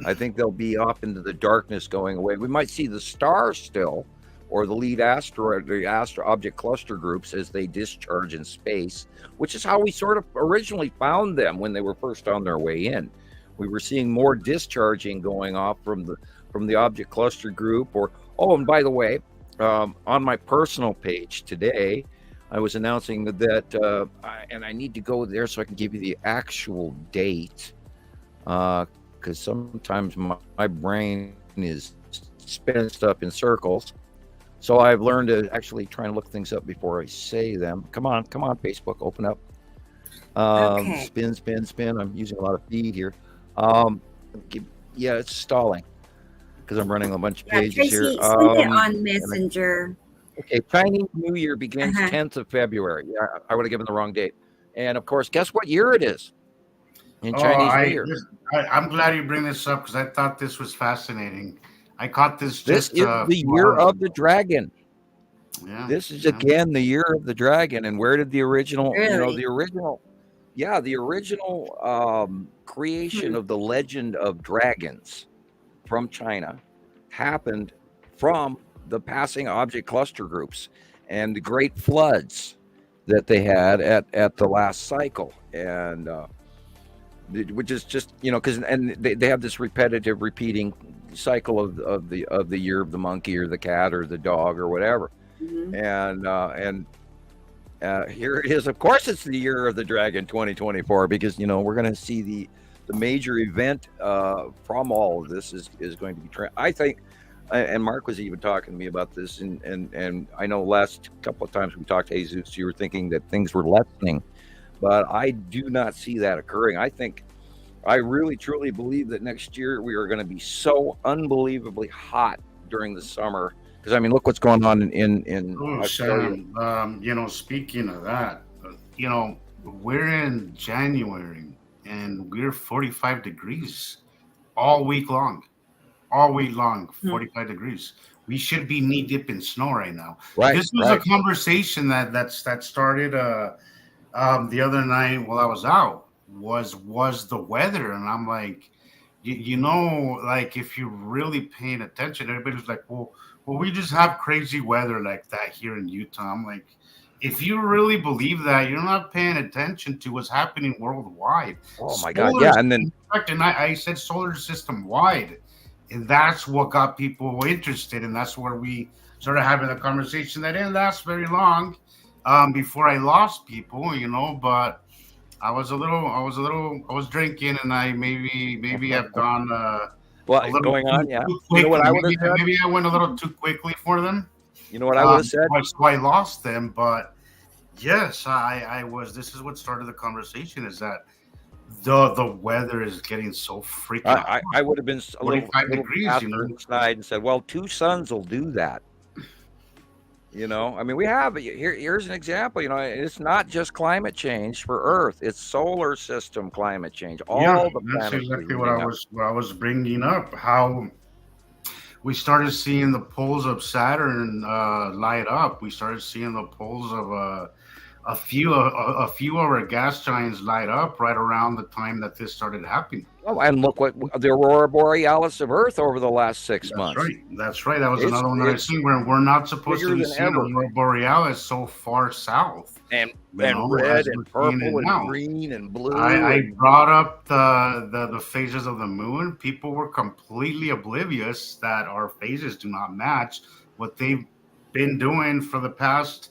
I think they'll be off into the darkness, going away. We might see the stars still, or the lead asteroid, the object cluster groups as they discharge in space, which is how we sort of originally found them when they were first on their way in. We were seeing more discharging going off from the object cluster group. And by the way, on my personal page today, I was announcing that, and I need to go there so I can give you the actual date, because sometimes my brain is spinning stuff in circles. So I've learned to actually try and look things up before I say them. Come on, Facebook, open up. Okay. Spin. I'm using a lot of feed here. It's stalling because I'm running a bunch of pages Tracy, here. send it on Messenger. Okay, Chinese New Year begins 10th of February. Yeah, I would have given the wrong date. And of course, guess what year it is in Chinese New Year? I'm glad you bring this up because I thought this was fascinating. I caught this This is the year of the dragon. Yeah, this is again the year of the dragon. And where did the original, Really? the original creation of the legend of dragons from China happened from the passing object cluster groups and the great floods that they had at the last cycle. And which is just, because they have this repetitive repeating cycle of the year of the monkey or the cat or the dog or whatever. And here it is. Of course, it's the year of the dragon, 2024, because we're going to see the major event from all of this is going to be. I think, and Mark was even talking to me about this, and I know last couple of times we talked to Jesus, you were thinking that things were lessening, but I do not see that occurring. I really truly believe that next year we are going to be so unbelievably hot during the summer. Because look what's going on in Australia. Sam, speaking of that, we're in January and we're 45 degrees all week long, 45 degrees. We should be knee deep in snow right now. Right. This was a conversation that started the other night while I was out. Was the weather, and I'm like, like if you're really paying attention, everybody's like, well, we just have crazy weather like that here in Utah. I'm like, if you really believe that, you're not paying attention to what's happening worldwide. Oh my God, yeah. And then I said solar system wide, and that's what got people interested, and that's where we started having a conversation that didn't last very long before I lost people, but I was drinking, and I maybe have gone going on, yeah. What I would have said? Maybe I went a little too quickly for them. You know what I would have said? So I lost them, but yes, I was. This is what started the conversation: is that the weather is getting so freaking. I would have been a little degrees, inside and said, "Well, 2 suns will do that." We have here's an example. It's not just climate change for Earth; it's solar system climate change. All the planets. That's exactly what I was bringing up. How we started seeing the poles of Saturn light up. We started seeing the poles of a few of our gas giants light up right around the time that this started happening. Oh, and look what the aurora borealis of Earth over the last 6 months. That's right. That was another one that I seen where we're not supposed to be seeing aurora borealis so far south. And red and purple and green and blue. I brought up the phases of the moon. People were completely oblivious that our phases do not match what they've been doing for the past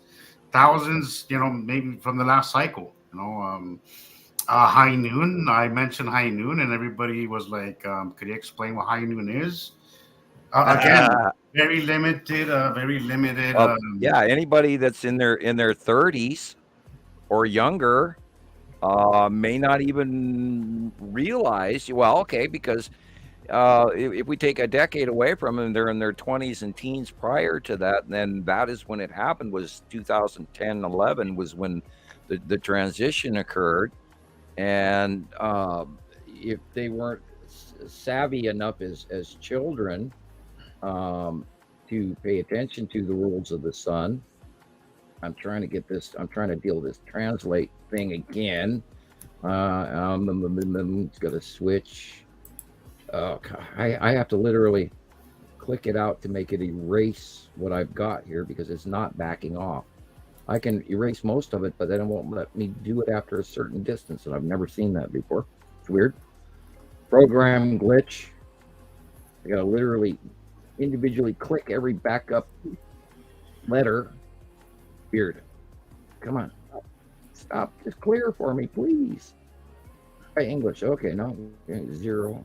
thousands, maybe from the last cycle. High noon. I mentioned high noon, and everybody was like, "Could you explain what high noon is?" Again, very limited. Anybody that's in their 30s or younger may not even realize. Well, okay, because if we take a decade away from them, they're in their 20s and teens prior to that, then that is when it happened. Was 2010-11 was when the transition occurred. And if they weren't savvy enough as children to pay attention to the rules of the sun, I'm trying to deal with this translate thing again. It's got to switch. I have to literally click it out to make it erase what I've got here because it's not backing off. I can erase most of it, but then it won't let me do it after a certain distance, and I've never seen that before. It's weird. Program glitch. I gotta literally individually click every backup letter. Weird. Come on. Stop. Just clear for me, please. Hey, English. Okay, no. 0.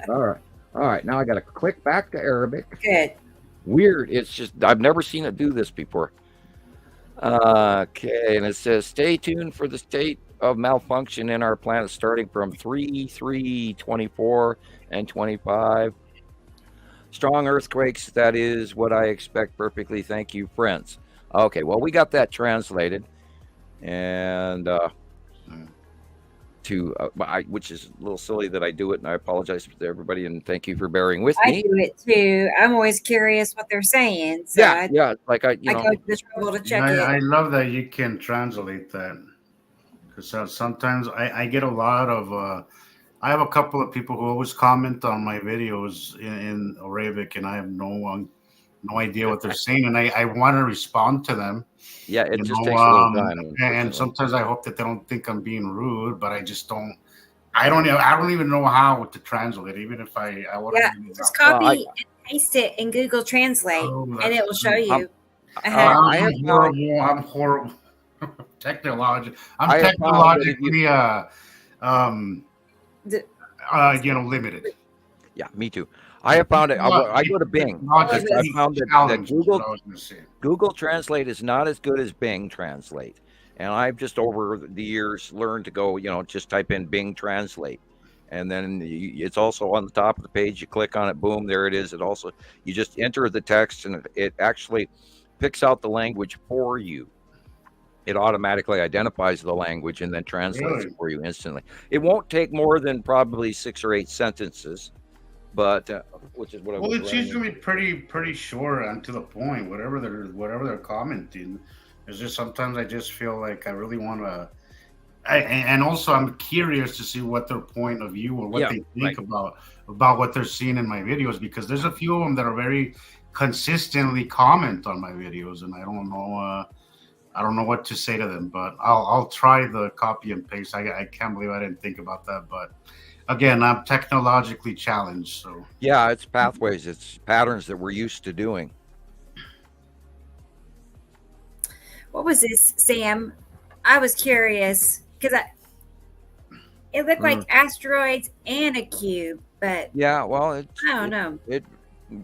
All right. Now I gotta click back to Arabic. Good. Weird. It's just I've never seen it do this before. Okay, and it says, stay tuned for the state of malfunction in our planet starting from 3/3/24 and 25. Strong earthquakes, that is what I expect perfectly. Thank you, friends. Okay, well, we got that translated. And which is a little silly that I do it, and I apologize to everybody, and thank you for bearing with me. I do it too. I'm always curious what they're saying. So yeah. Like I go to the trouble to check it. I love that you can translate that, because sometimes I get a lot of. I have a couple of people who always comment on my videos in Arabic, and I have no idea what they're saying, and I want to respond to them. Yeah, it just takes a little time. And sometimes I hope that they don't think I'm being rude, but I just don't I don't even know how to translate. Even if I would. Yeah, just copy and paste it in Google Translate, and it will show you. I'm horrible. I'm horrible. Technologically, limited. Yeah, me too. I have found it. I go to Bing. I found that Google Translate is not as good as Bing Translate. And I've just over the years learned to go, just type in Bing Translate. And then it's also on the top of the page. You click on it, boom, there it is. You just enter the text and it actually picks out the language for you. It automatically identifies the language and then translates it for you instantly. It won't take more than probably 6 or 8 sentences, but which is what it's usually pretty short and to the point. Whatever they're commenting, it's just sometimes I just feel like I really want to. And also I'm curious to see what their point of view or what they think about what they're seeing in my videos, because there's a few of them that are very consistently comment on my videos, and I don't know what to say to them, but I'll try the copy and paste. I can't believe I didn't think about that, but again, I'm technologically challenged, so yeah, it's pathways, it's patterns that we're used to doing. What was this, Sam? I was curious because it looked like asteroids and a cube, but yeah, well, I don't know.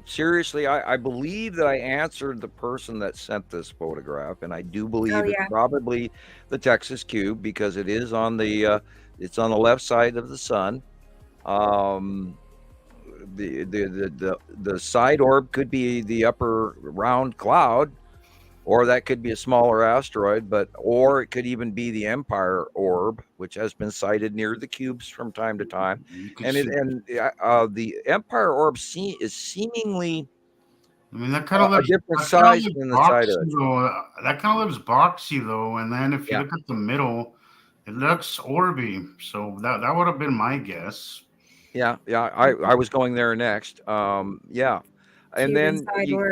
Seriously, I believe that I answered the person that sent this photograph, and I do believe it's probably the Texas cube, because it is on the it's on the left side of the sun. The side orb could be the upper round cloud, or that could be a smaller asteroid, or it could even be the Empire orb, which has been sighted near the cubes from time to time. The Empire orb is seemingly, that kind of looks a different size than the side of it. That kind of looks boxy though, and then if you look at the middle, it looks orby. So that would have been my guess. Yeah. I was going there next. And then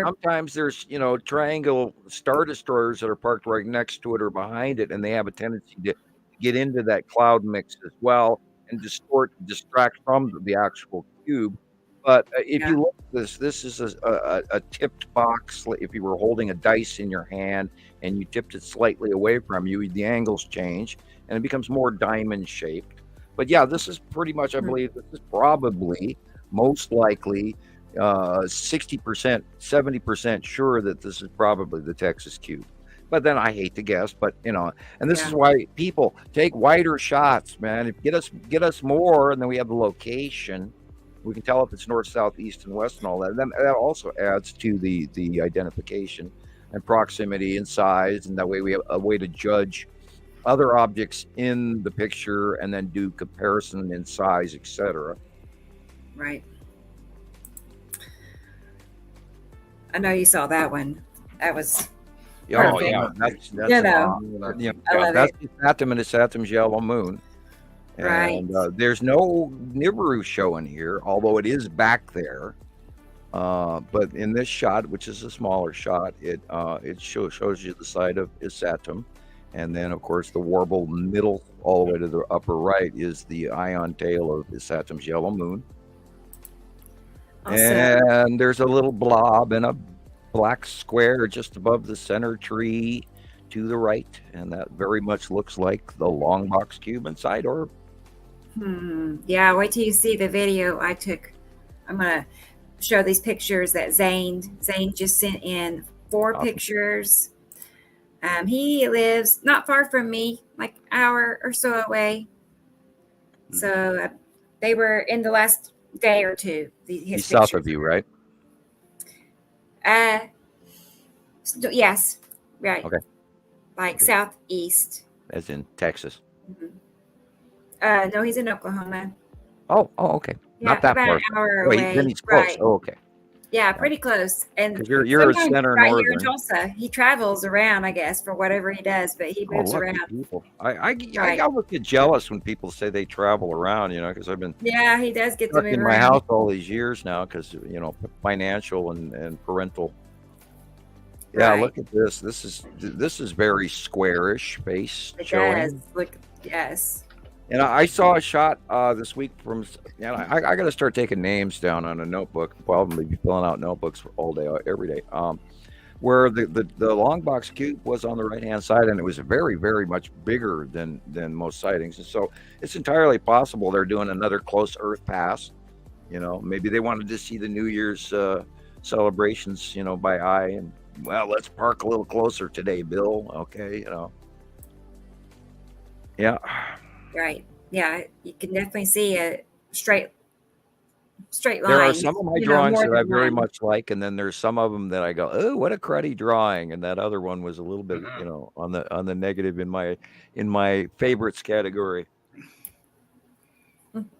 sometimes there's, triangle star destroyers that are parked right next to it or behind it, and they have a tendency to get into that cloud mix as well and distract from the actual cube. But if you look at this is a tipped box. If you were holding a dice in your hand and you tipped it slightly away from you, the angles change and it becomes more diamond shaped. But yeah, this is pretty much, I believe, this is probably most likely 60%, 70% sure that this is probably the Texas cube. But then I hate to guess, but and this is why people take wider shots, man. Get us more, and then we have the location. We can tell if it's north, south, east, and west, and all that. And then that also adds to the identification and proximity and size, and that way we have a way to judge other objects in the picture and then do comparison in size, etc. Right. I know you saw that one. That was that's that's the Saturn and the Saturn's yellow moon. And there's no Nibiru showing here, although it is back there. But in this shot, which is a smaller shot, it shows you the side of Saturn. And then, of course, the warble middle all the way to the upper right is the ion tail of the Saturn's yellow moon. Awesome. And there's a little blob and a black square just above the center tree to the right. And that very much looks like the long box cube and side orb. Yeah, wait till you see the video I took. I'm going to show these pictures that Zane just sent in 4 pictures. He lives not far from me, like an hour or so away. So they were in the last day or two. He's south of you, right? Yes, right. Okay. Like southeast. As in Texas. No, he's in Oklahoma. Oh, okay. Yeah, not that about far. An hour away. Then he's close. Right. Oh, okay. Yeah, pretty close. And you're a center right northern. Here in Tulsa. He travels around, I guess, for whatever he does, but he moves around. People. I always get jealous when people say they travel around, because I've been he does get to move in my house all these years now because financial and parental. Yeah, look at this. This is very squarish face showing. Does. Look, yes. And I saw a shot this week from. I got to start taking names down on a notebook. Probably be filling out notebooks all day, every day. Where the long box cube was on the right hand side, and it was very, very much bigger than most sightings. And so it's entirely possible they're doing another close Earth pass. Maybe they wanted to see the New Year's celebrations, by eye, and well, let's park a little closer today, Bill. Okay, yeah. Right. Yeah, you can definitely see a straight line. There are some of my drawings that I than very one. much like, and then there's some of them that I go, "Oh, what a cruddy drawing!" And that other one was a little bit, on the negative in my favorites category.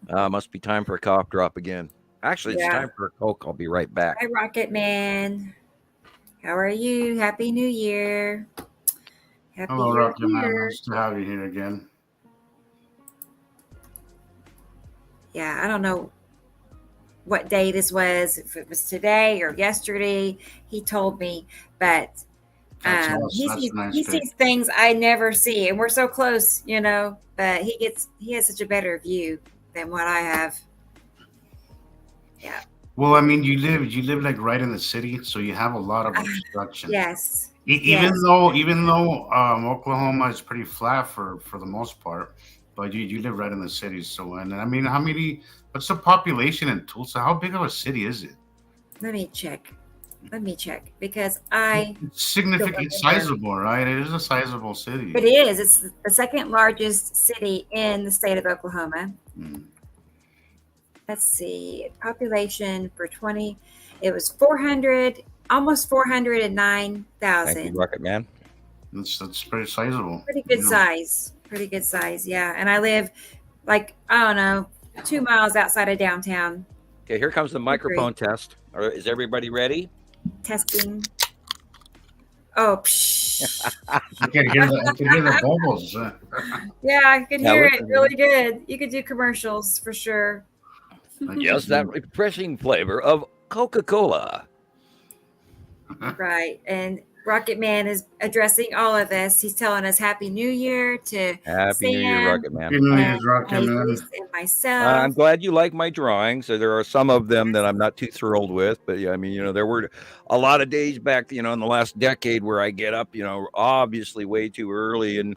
Must be time for a cough drop again. Actually, it's Yeah. time for a Coke. I'll be right back. Hi, Rocket Man. How are you? Happy New Year. Happy Hello, you're Rocky Man. here. Nice to have you here again. Yeah, I don't know what day this was, if it was today or yesterday. He told me, but That's he a nice he day. sees things I never see, and we're so close, but he has such a better view than what I have. Yeah. Well, I mean, you live like right in the city, so you have a lot of obstruction. Yes. Even Yes. though Oklahoma is pretty flat for the most part, but you live right in the city. So, and I mean, what's the population in Tulsa? How big of a city is it? Let me check because I It's significantly Don't remember. sizable, right? It is a sizable city. it is. It's the second largest city in the state of Oklahoma. Mm. Let's see, population for 20, it was 400, almost Thank you, 409,000. Rocket Man. That's pretty sizable. Pretty good size. Yeah. And I live I don't know, 2 miles outside of downtown. Okay, here comes the microphone test. Is everybody ready? Testing. Oh, psh. I can hear the bubbles. Yeah, I could Yeah, hear listen. it really good. You could do commercials for sure. Yes, that refreshing flavor of Coca-Cola. Right. And Rocket Man is addressing all of us. He's telling us Happy New Year to Happy New Year, Sam Rocket Man. Happy New Year's, Rocky Man. Jesus and myself. I'm glad you like my drawings. So there are some of them that I'm not too thrilled with, but yeah, I mean, there were a lot of days back, in the last decade where I get up, obviously way too early, and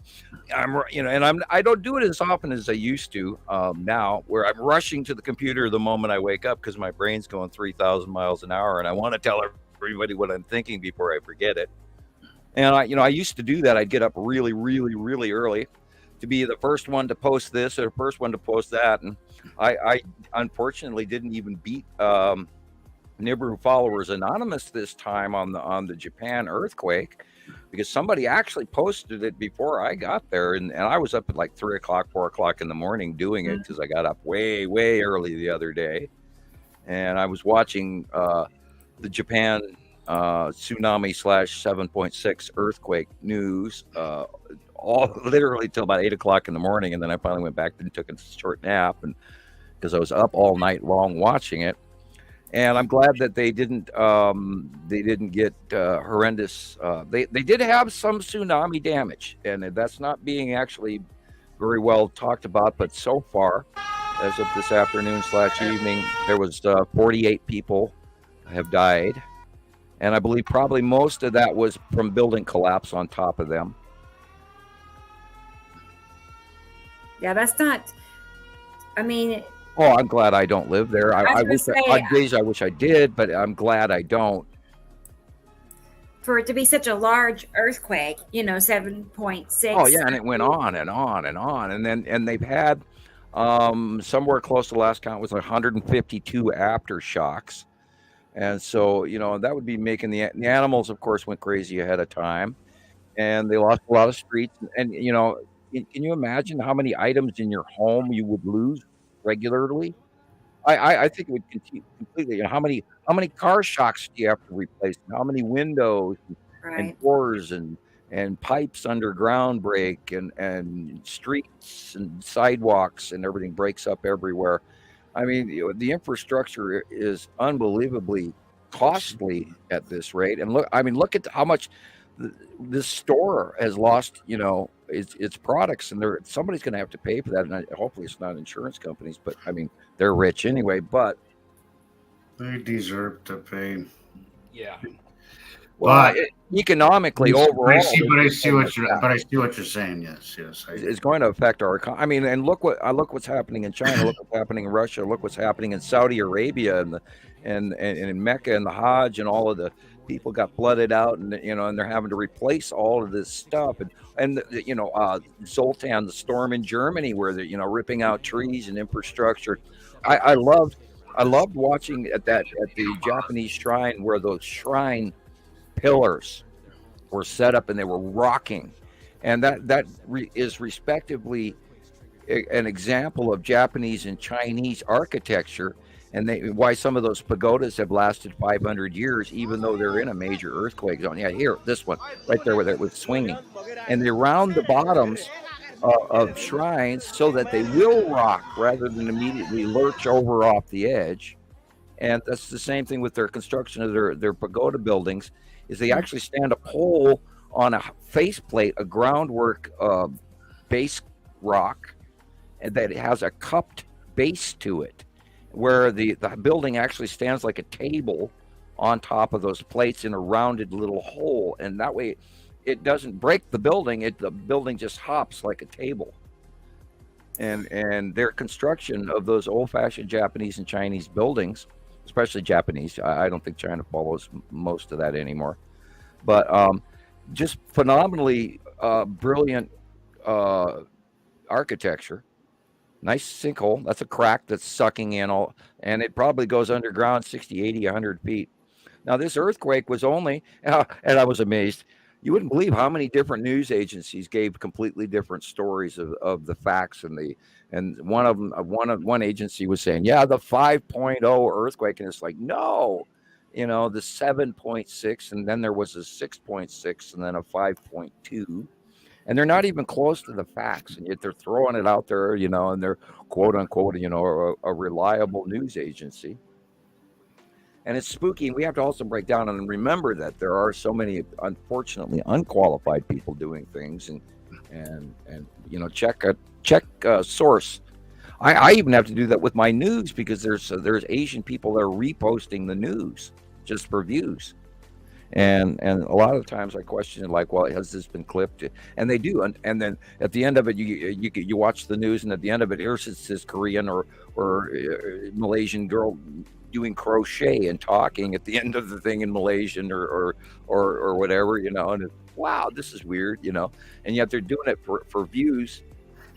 I don't do it as often as I used to now, where I'm rushing to the computer the moment I wake up because my brain's going 3,000 miles an hour, and I want to tell everybody what I'm thinking before I forget it. And I used to do that. I'd get up really, really, really early to be the first one to post this or the first one to post that. And I unfortunately didn't even beat Nibiru Followers Anonymous this time on the Japan earthquake, because somebody actually posted it before I got there. And I was up at like 3 o'clock, 4 o'clock in the morning doing it because I got up way, way early the other day. And I was watching the Japan tsunami / 7.6 earthquake news all literally till about 8 o'clock in the morning, and then I finally went back and took a short nap, and because I was up all night long watching it. And I'm glad that they didn't get horrendous. They did have some tsunami damage, and that's not being actually very well talked about. But so far, as of this afternoon / evening, there was 48 people have died. And I believe probably most of that was from building collapse on top of them. Yeah, that's not, I mean. Oh, I'm glad I don't live there. I wish on days I wish I did, but I'm glad I don't. For it to be such a large earthquake, 7.6. Oh yeah, and it went on and on and on, and they've had somewhere close to last count was 152 aftershocks. And so, that would be making the animals, of course, went crazy ahead of time, and they lost a lot of streets. And, can you imagine how many items in your home you would lose regularly? I think it would continue completely. How many car shocks do you have to replace? How many windows and doors and pipes underground break, and streets and sidewalks and everything breaks up everywhere. I mean, the infrastructure is unbelievably costly at this rate. And look at how much this store has lost, its products, and somebody's going to have to pay for that. And hopefully, it's not insurance companies, but I mean, they're rich anyway. But they deserve to pay. Yeah. Well, economically, overall, I see what you're saying. Yes, it's going to affect our economy. I mean, and look what's happening in China. Look what's happening in Russia. Look what's happening in Saudi Arabia and in Mecca and the Hajj, and all of the people got flooded out, and and they're having to replace all of this stuff. And Zoltan, the storm in Germany, where they're ripping out trees and infrastructure. I loved watching at the Japanese shrine, where those shrine pillars were set up and they were rocking, and that is respectively an example of Japanese and Chinese architecture, and why some of those pagodas have lasted 500 years, even though they're in a major earthquake zone. Yeah, here, this one right there where it was swinging, and they round the bottoms of shrines so that they will rock rather than immediately lurch over off the edge. And that's the same thing with their construction of their pagoda buildings, is they actually stand a pole on a faceplate, a groundwork base rock, and that has a cupped base to it, where the building actually stands like a table on top of those plates in a rounded little hole, and that way it doesn't break the building. The building just hops like a table. And their construction of those old-fashioned Japanese and Chinese buildings, especially Japanese, I don't think China follows most of that anymore, but just phenomenally brilliant architecture. Nice sinkhole. That's a crack that's sucking in all, and it probably goes underground 60, 80, 100 feet. Now, this earthquake was only, and I was amazed, you wouldn't believe how many different news agencies gave completely different stories of the facts, and one agency was saying, yeah, the 5.0 earthquake, and it's like, no, the 7.6, and then there was a 6.6, and then a 5.2, and they're not even close to the facts, and yet they're throwing it out there, and they're quote unquote, a reliable news agency. And it's spooky, and we have to also break down and remember that there are so many, unfortunately, unqualified people doing things, and check source. I even have to do that with my news, because there's Asian people that are reposting the news just for views, and a lot of times I question it, like, well, has this been clipped? And they do, and then at the end of it, you watch the news, and at the end of it, here's this Korean or Malaysian girl doing crochet and talking at the end of the thing in Malaysian or whatever, and wow, this is weird, and yet they're doing it for views,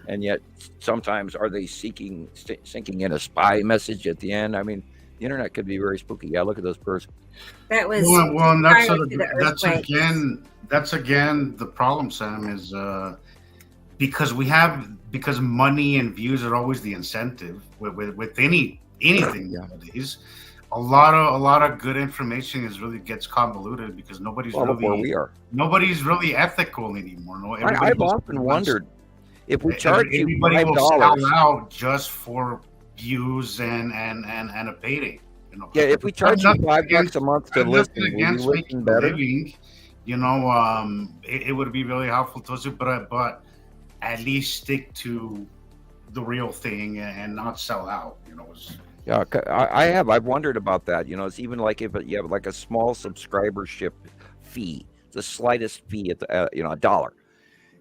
and yet sometimes are they sinking in a spy message at the end? I mean, the internet could be very spooky. Yeah, look at those birds. That was well, and that's again the problem, Sam, is because money and views are always the incentive with anything nowadays. A lot of good information gets convoluted, because nobody's really ethical anymore. I've often wondered if we charge you $5 out just for views and a payday. Yeah, if we charge you $5 a month to listen, will you listen better? Living, it would be really helpful to us, but at least stick to the real thing and not sell out. Yeah, I've wondered about that. It's even like if you have like a small subscribership fee, the slightest fee at $1.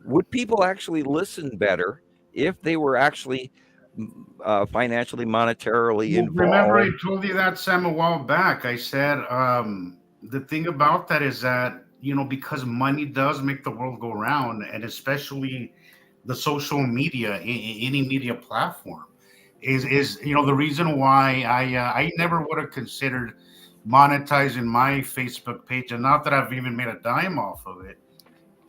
Would people actually listen better if they were actually financially, monetarily involved? Remember, I told you that, Sam, a while back. I said the thing about that is that because money does make the world go round, and especially the social media, any media platform, is the reason why I never would have considered monetizing my Facebook page, and not that I've even made a dime off of it,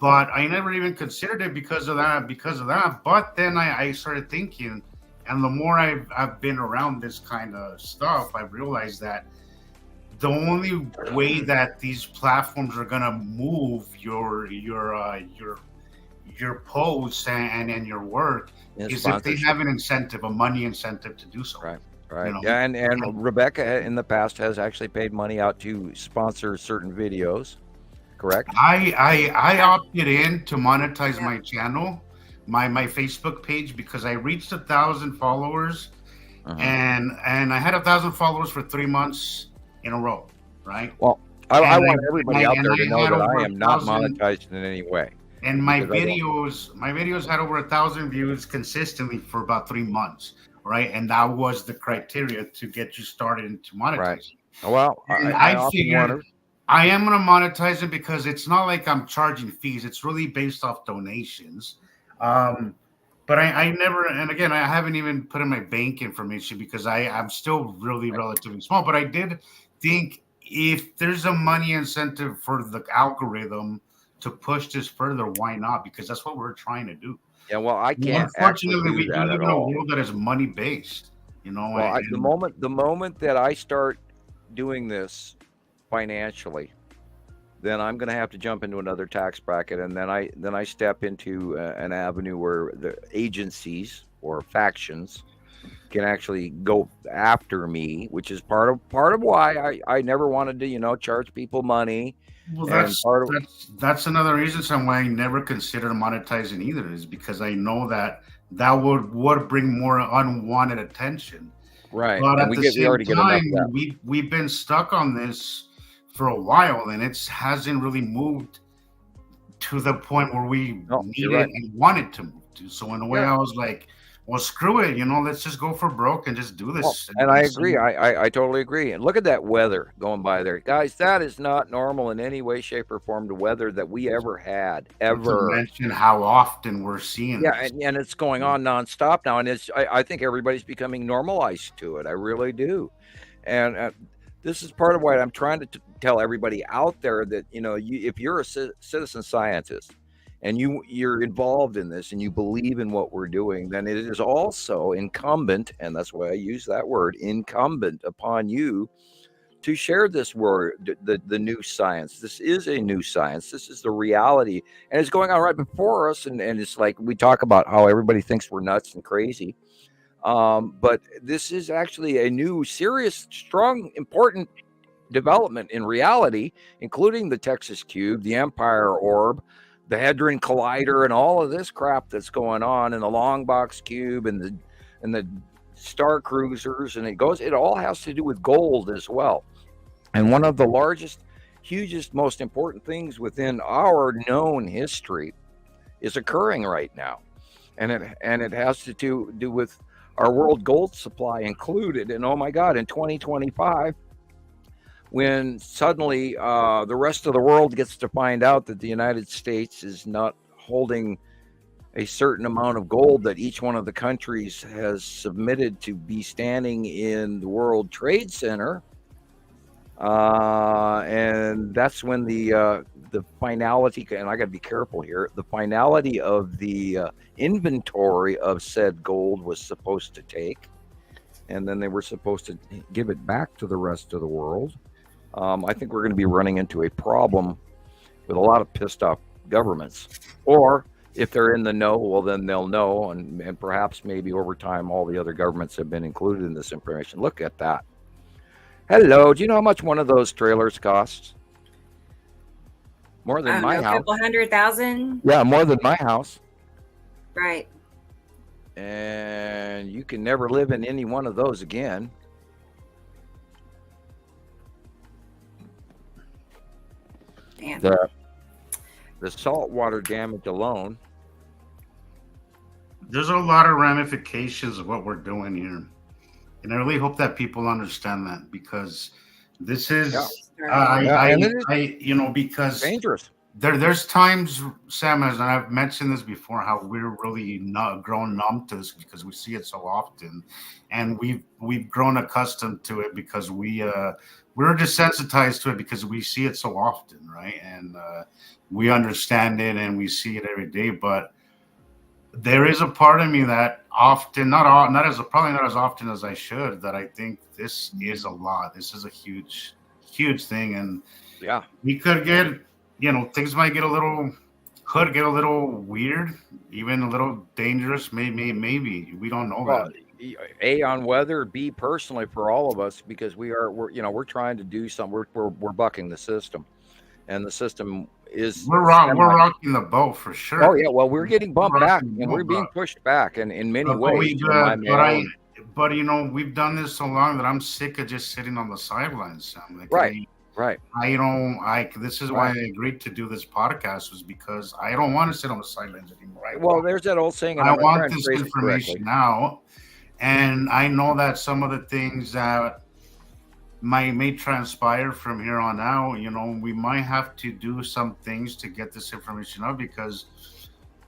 but I never even considered it because of that. But then I started thinking, and the more I've been around this kind of stuff, I've realized that the only way that these platforms are gonna move your posts and your work is if they have an incentive, a money incentive to do so. Right. Yeah, and Rebecca in the past has actually paid money out to sponsor certain videos, correct? I opted in to monetize my channel, my Facebook page, because I reached 1,000 followers, Uh-huh. and I had 1,000 followers for 3 months in a row, right? Well, I And want everybody out there to I know had that over I a am not thousand, monetized in any way and because I don't. my videos had over 1,000 views consistently for about 3 months, right? And that was the criteria to get you started into Right. monetizing. Well, And I I often figured wonder. I am going to monetize it because it's not like I'm charging fees. It's really based off donations. Um, but I never, and again, I haven't even put in my bank information because I'm still really Right. relatively small. But I did think if there's a money incentive for the algorithm to push this further, why not? Because that's what we're trying to do. Yeah, well, I can't actually Unfortunately, do we do that live at in a all. world that is money based, Well, and the moment that I start doing this financially, then I'm going to have to jump into another tax bracket, and then I step into an avenue where the agencies or factions can actually go after me, which is part of why I never wanted to charge people money, well, and part of that's another reason some why I never considered monetizing either is because I know that that would bring more unwanted attention. right, But and at the we same already get enough time, of that. we've been stuck on this for a while, and it hasn't really moved to the point where we No, you're need it right. and want it to move to. So in a way, Yeah. I was like, well, screw it, let's just go for broke and just do Well, this and I and agree. see. I totally agree. And look at that weather going by there, guys. That is not normal in any way, shape, or form. The weather that we ever had, Not to ever. mention how often we're seeing Yeah, this. and it's going on nonstop now, and I think everybody's becoming normalized to it. I really do, and this is part of what I'm trying to tell everybody out there that if you're a citizen scientist and you're involved in this and you believe in what we're doing, then it is also incumbent, and that's why I use that word, incumbent upon you to share this word, the new science. This is a new science. This is the reality, and it's going on right before us. And it's like we talk about how everybody thinks we're nuts and crazy, but this is actually a new, serious, strong, important development in reality, including the Texas Cube, the Empire Orb, the Hadron Collider, and all of this crap that's going on, and the Long Box Cube, and the star cruisers, and it all has to do with gold as well. And one of the largest, hugest, most important things within our known history is occurring right now. And it has to do with our world gold supply included. And oh my God, in 2025, when suddenly the rest of the world gets to find out that the United States is not holding a certain amount of gold that each one of the countries has submitted to be standing in the World Trade Center, and that's when the finality, and I got to be careful here, the finality of the inventory of said gold was supposed to take, and then they were supposed to give it back to the rest of the world. I think we're going to be running into a problem with a lot of pissed off governments, or if they're in the know, well, then they'll know, and perhaps maybe over time all the other governments have been included in this information. Look at that. Hello, do you know how much one of those trailers costs? More I than don't know, my a house. couple 100,000. Yeah, more than my house. Right. And you can never live in any one of those again. Damn. The saltwater damage alone. There's a lot of ramifications of what we're doing here. And I really hope that people understand that because this is, because dangerous. There's times, Sam, as I've mentioned this before, how we're really not grown numb to this because we see it so often, and we've grown accustomed to it because we're desensitized to it because we see it so often, right? And we understand it and we see it every day, but there is a part of me that often, probably not as often as I should, that I think this is a lot. This is a huge, huge thing, and we could get, things might get a little weird, even a little dangerous. Maybe we don't know that. A, on weather, B, personally for all of us, because we're trying to do something. We're bucking the system, and the system is We're rocking the boat for sure. Oh yeah, well, we're getting bumped back, rocking the and we're boat, being pushed back, and in many but ways, my mail. but we've done this so long that I'm sick of just sitting on the sidelines, Sam. Like, Right, right. This is why I agreed to do this podcast, was because I don't want to sit on the sidelines anymore. Well, there's that old saying, and I I'm want trying to this phrase it information correctly. out, and I know that some of the things that may transpire from here on out, we might have to do some things to get this information out, because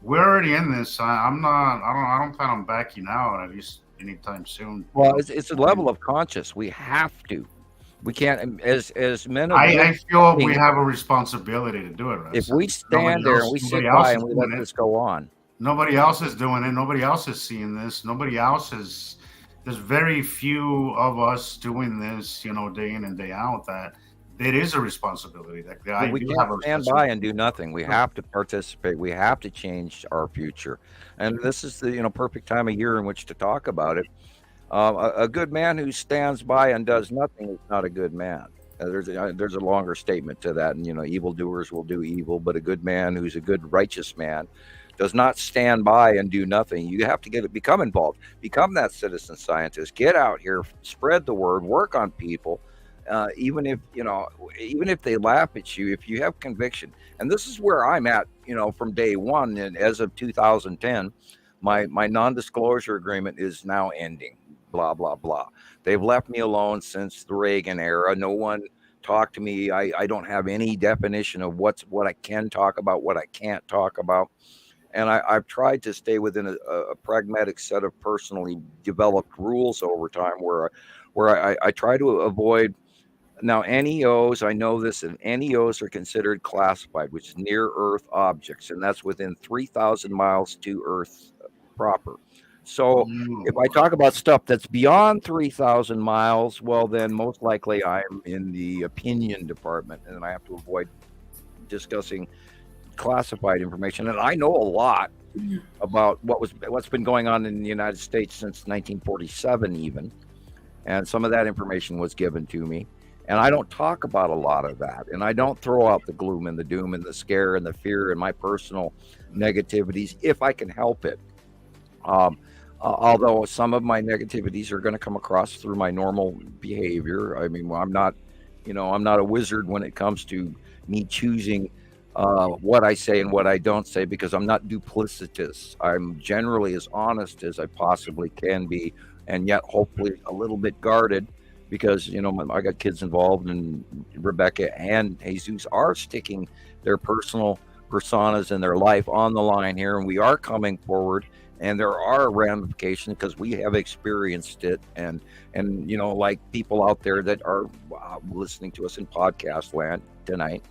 we're already in this. I don't plan on backing out, at least anytime soon. Well, it's a level of conscious. We have to. We can't, as men of I feel we have a responsibility to do it, Russ. If we stand there and we sit by and we let this go on. Nobody else is doing it. Nobody else is seeing this. Nobody else is. There's very few of us doing this, day in and day out, that it is a responsibility. That we can't stand by and do nothing. We have to participate. We have to change our future. And this is the perfect time of year in which to talk about it. A good man who stands by and does nothing is not a good man. There's a longer statement to that. And, evildoers will do evil, but a good man who's a good, righteous man does not stand by and do nothing. You have to become involved, become that citizen scientist, get out here, spread the word, work on people. Even if they laugh at you, if you have conviction. And this is where I'm at, from day one. And as of 2010, my non-disclosure agreement is now ending. Blah, blah, blah. They've left me alone since the Reagan era. No one talked to me. I don't have any definition of what I can talk about, what I can't talk about. And I've tried to stay within a pragmatic set of personally developed rules over time, where I try to avoid. Now, NEOs, I know this, and NEOs are considered classified, which is near Earth objects, and that's within 3,000 miles to Earth proper. So if I talk about stuff that's beyond 3,000 miles, well, then most likely I'm in the opinion department, and I have to avoid discussing classified information. And I know a lot about what's been going on in the United States since 1947 even, and some of that information was given to me. And I don't talk about a lot of that. And I don't throw out the gloom and the doom and the scare and the fear and my personal negativities if I can help it. Although some of my negativities are going to come across through my normal behavior. I mean, I'm not a wizard when it comes to me choosing what I say and what I don't say, because I'm not duplicitous. I'm generally as honest as I possibly can be, and yet hopefully a little bit guarded. Because, I got kids involved, and Rebecca and Jesus are sticking their personal personas and their life on the line here. And we are coming forward, and there are ramifications because we have experienced it. And like people out there that are listening to us in podcast land tonight,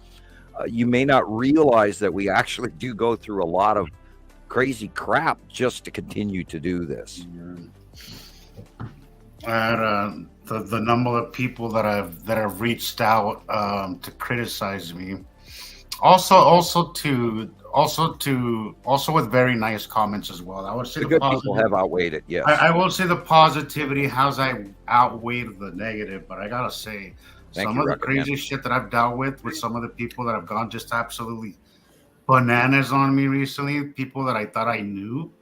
you may not realize that we actually do go through a lot of crazy crap just to continue to do this. The number of people that have reached out to criticize me, also with very nice comments as well. I would say the good people have outweighed it. Yes, I will say the positivity has outweighed the negative, but I gotta say, some of the crazy shit that I've dealt with some of the people that have gone just absolutely bananas on me recently, people that I thought I knew,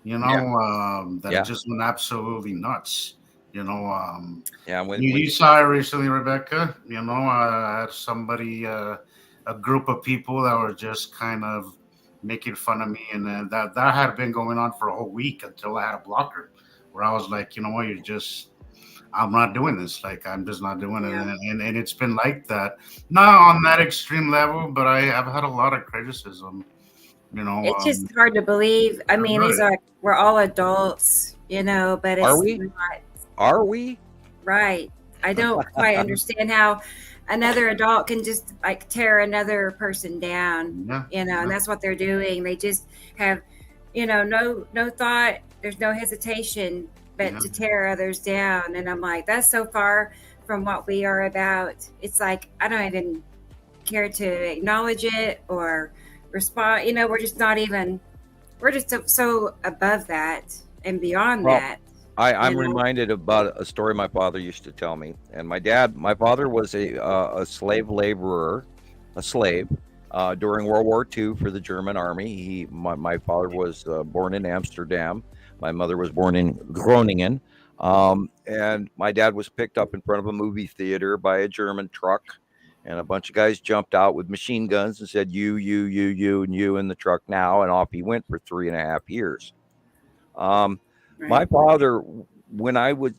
that just went absolutely nuts. You saw it recently, Rebecca. I had somebody, a group of people that were just kind of making fun of me, and then that had been going on for a whole week until I had a blocker, where I was like, I'm not doing this. Like, I'm just not doing it, and it's been like that. Not on that extreme level, but I've had a lot of criticism. It's just hard to believe. I mean, we're all adults, but it's Are we? Right. I don't quite understand how another adult can just like tear another person down, and that's what they're doing. They just have, no thought. There's no hesitation, but to tear others down. And I'm like, that's so far from what we are about. It's like, I don't even care to acknowledge it or respond. We're just so above that and beyond that. I'm reminded about a story my father used to tell me. And my father was a slave laborer a slave during World War II for the German army. My father was born in Amsterdam. My mother was born in Groningen. And my dad was picked up in front of a movie theater by a German truck. And a bunch of guys jumped out with machine guns and said, you, and you in the truck now. And off he went for 3.5 years. My father, when I would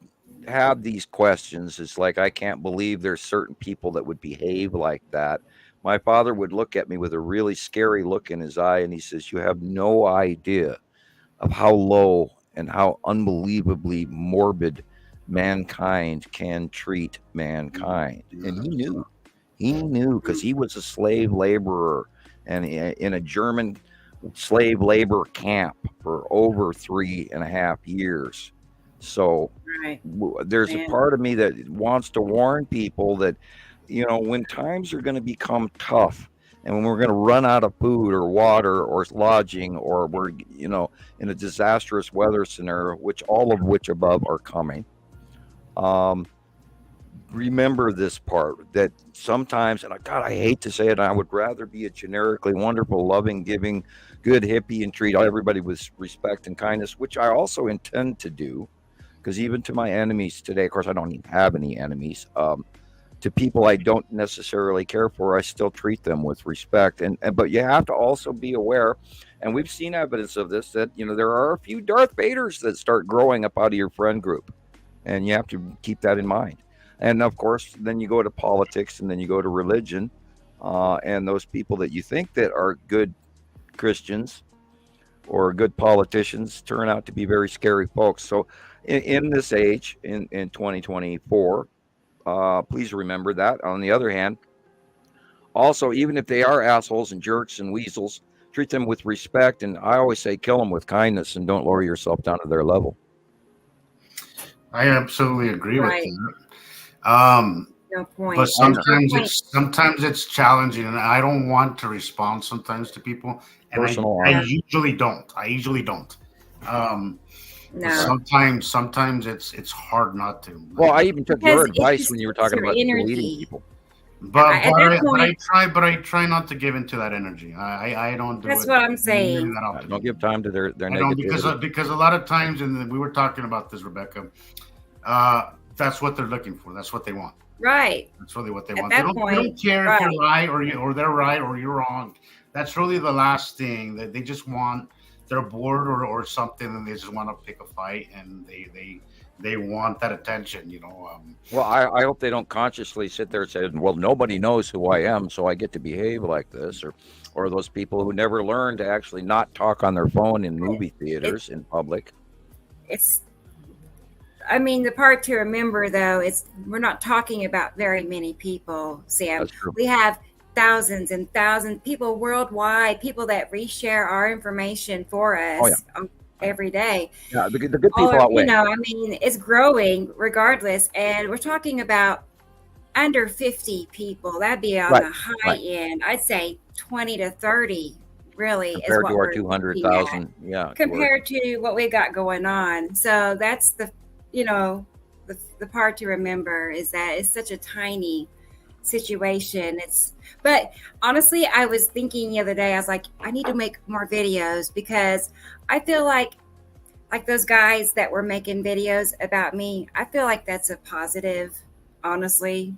have these questions, it's like, I can't believe there's certain people that would behave like that. My father would look at me with a really scary look in his eye, and he says, you have no idea of how low and how unbelievably morbid mankind can treat mankind. And he knew because he was a slave laborer and in a German slave labor camp for over 3.5 years. So there's a part of me that wants to warn people that, when times are going to become tough and when we're going to run out of food or water or lodging, or we're, in a disastrous weather scenario, all of which above are coming. Remember this part, that sometimes, and God, I hate to say it, I would rather be a generically wonderful, loving, giving, good hippie and treat everybody with respect and kindness, which I also intend to do, because even to my enemies today, of course, I don't even have any enemies, to people I don't necessarily care for, I still treat them with respect. But you have to also be aware, and we've seen evidence of this, that, there are a few Darth Vaders that start growing up out of your friend group, and you have to keep that in mind. And of course, then you go to politics, and then you go to religion, and those people that you think that are good Christians or good politicians turn out to be very scary folks. So in this age, in 2024, please remember that. On the other hand, also, even if they are assholes and jerks and weasels, treat them with respect. And I always say, kill them with kindness and don't lower yourself down to their level. I absolutely agree with you. No point. But sometimes it's challenging, and I don't want to respond sometimes to people, and I usually don't. No. Sometimes it's hard not to. Well, I even took your advice when you were talking about deleting people. But I try not to give into that energy. I don't do it. That's what I'm saying. Don't give time to their negativity. Because a lot of times, and we were talking about this, Rebecca, that's what they're looking for. That's what they want. Right. That's really what they want. They don't care if you're right or they're right or you're wrong. That's really the last thing. That they just want. They're bored or something, and they just want to pick a fight, and they want that attention. Well, I hope they don't consciously sit there and say, "Well, nobody knows who I am, so I get to behave like this," or those people who never learn to actually not talk on their phone in movie theaters in public. The part to remember, though, we're not talking about very many people, Sam. That's true. We have thousands and thousands of people worldwide, people that reshare our information for us every day. Yeah, the good people outweigh. It's growing regardless. And we're talking about under 50 people. That'd be on the high end. I'd say 20 to 30. Really, compared is what to our 200,000, compared to what we got going on. So that's the part to remember, is that it's such a tiny situation. But honestly, I was thinking the other day, I was like, I need to make more videos, because I feel like those guys that were making videos about me, I feel like that's a positive, honestly.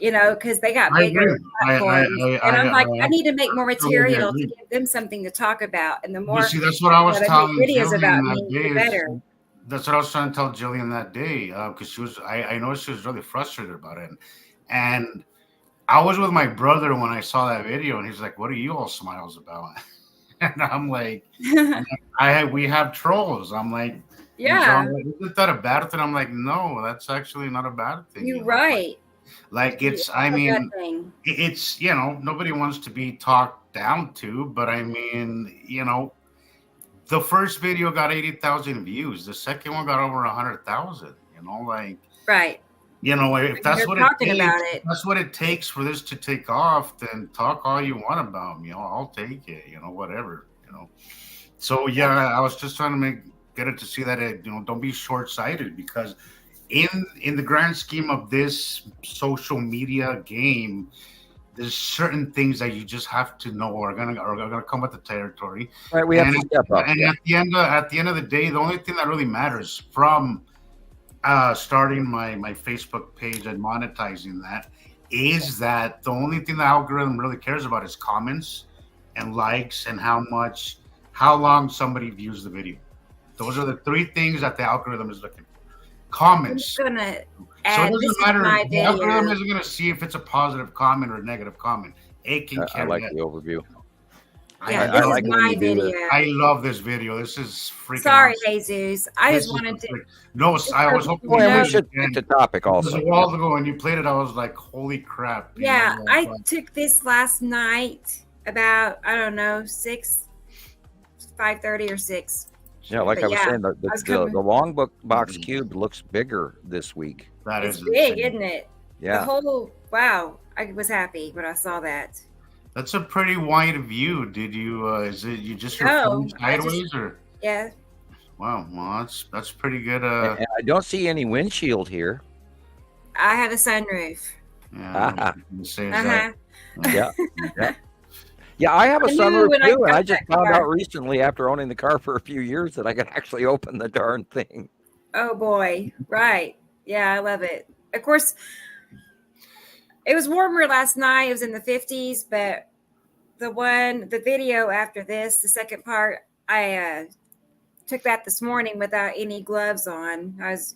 Because they got bigger platforms, and I'm like, I need to make more material to give them something to talk about. And the more that's what I was telling videos Gillian about me, the better. That's what I was trying to tell Gillian that day, because I know she was really frustrated about it, and I was with my brother when I saw that video, and he's like, "What are you all smiles about?" And I'm like, we have trolls. I'm like, yeah, isn't that a bad thing? I'm like, no, that's actually not a bad thing. You're right. Like it's nobody wants to be talked down to, but the first video got 80,000 views. The second one got over 100,000. Right. If that's what that's what it takes for this to take off, then talk all you want about me. I'll take it. Whatever. So I was just trying to get it to see that don't be short-sighted, because in the grand scheme of this social media game, there's certain things that you just have to know are gonna come with the territory. Right, we have to step up. And at the end of the day, the only thing that really matters from starting my Facebook page and monetizing that is that the only thing the algorithm really cares about is comments and likes and how long somebody views the video. Those are the three things that the algorithm is looking for. Comments. I'm gonna So it add this doesn't is matter. my The video. algorithm isn't going to see if it's a positive comment or a negative comment. It can I care like less. the overview. Yeah, I this like is it when my you do this. video. I love this video. This is freaking Sorry, awesome. Jesus. I This just is wanted to. freak- No, I was hoping you Well, No. we did should again. pick the topic It was also. a while ago when you played it. I was like, "Holy crap!" you Yeah, know, I but- took this last night about, I don't know, 5:30 or 6. Yeah, like But I was yeah, saying, I was coming- the long box cube looks bigger this week. that It's is big, insane. isn't it? The Yeah, whole, wow. I was happy when I saw that. That's a pretty wide view. Did you? Is it you just your No, phone I just- sideways or? Yeah. Wow, well that's pretty good. and I don't see any windshield here. I have a sunroof. Yeah, I was gonna say, is Uh-huh. Yeah, yeah. I have a I knew sunroof when I too, and got I just that found car. out recently, after owning the car for a few years, that I could actually open the darn thing. Oh boy. Right. Yeah, I love it. Of course, it was warmer last night. It was in the 50s, but the video after this, the second part, I took that this morning without any gloves on. I was,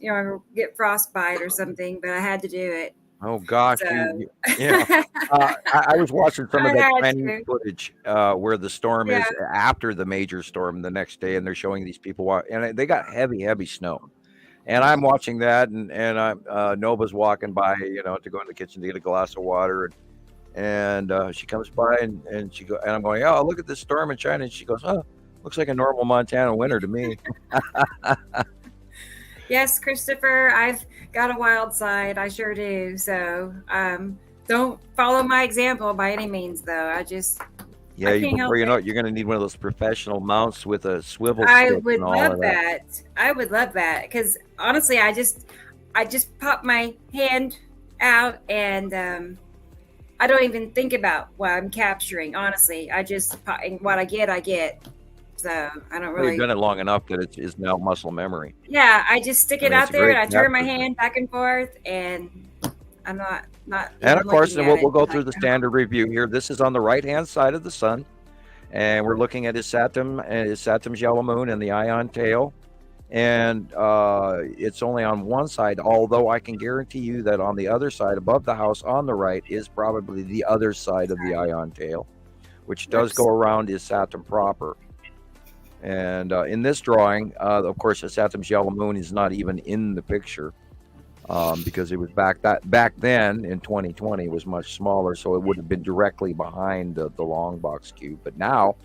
get frostbite or something, but I had to do it. Oh gosh, So- yeah. I was watching some of I that had training to. footage where the storm is after the major storm the next day, and they're showing these people and they got heavy snow. And I'm watching that, and I'm Nova's walking by, to go in the kitchen to get a glass of water, and she comes by and I'm going, oh, look at this storm in China, and she goes, oh, looks like a normal Montana winter to me. Yes, Christopher, I've got a wild side. I sure do. So don't follow my example by any means, though. Yeah, I can't before you help know it, you're going to need one of those professional mounts with a swivel I stick would and all love of that. that. I would love that because honestly, I just pop my hand out and I don't even think about what I'm capturing. Honestly, what I get. So I don't really. You've done it long enough that it is now muscle memory. Yeah, I just stick it And it's out a there great and I turn my capture. hand back and forth, and I'm not. And even of course, looking then at we'll it. go through the standard review here. This is on the right-hand side of the sun, and we're looking at his Saturn's yellow moon and the ion tail. And it's only on one side, although I can guarantee you that on the other side, above the house on the right, is probably the other side of the ion tail, which does go around his Saturn proper. And in this drawing, of course, the Saturn's yellow moon is not even in the picture because it was back then in 2020 it was much smaller, so it would have been directly behind the long box cube. But now,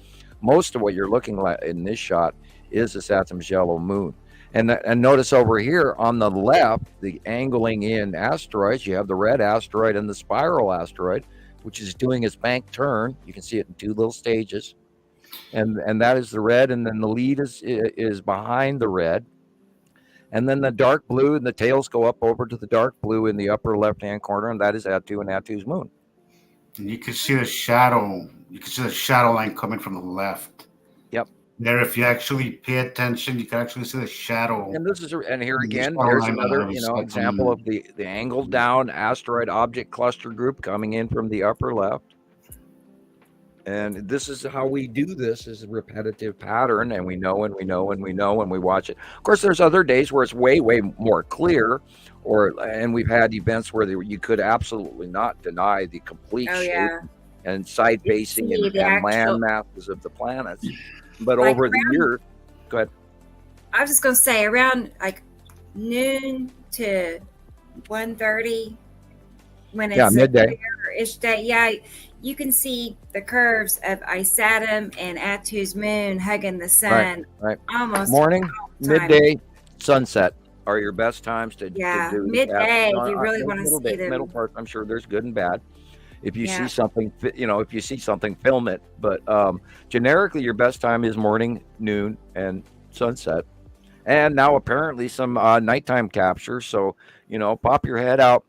most of what you're looking at in this shot is the Saturn's yellow moon. And notice over here on the left, the angling in asteroids, you have the red asteroid and the spiral asteroid, which is doing its bank turn. You can see it in two little stages. And that is the red, and then the lead is behind the red, and then the dark blue and the tails go up over to the dark blue in the upper left-hand corner, and that is Attu and Attu's moon. And you can see the shadow. You can see the shadow line coming from the left. Yep. There, if you actually pay attention, you can actually see the shadow. And here again, Shadow there's line another of example of the angled down asteroid object cluster group coming in from the upper left. And this is how we do this, is a repetitive pattern, and we know and we watch it. Of course, there's other days where it's way more clear, and we've had events where you could absolutely not deny the complete shape and side facing and land masses of the planets. But like over the years, go ahead. I was just gonna say around like noon to 1:30 when it's midday ish day. You can see the curves of Isatum and Attu's moon hugging the sun. Right. Almost morning, midday, sunset are your best times to do midday. If you really want to see them. Middle part, I'm sure there's good and bad. If you see something, film it. But generically, your best time is morning, noon, and sunset. And now apparently some nighttime capture. So pop your head out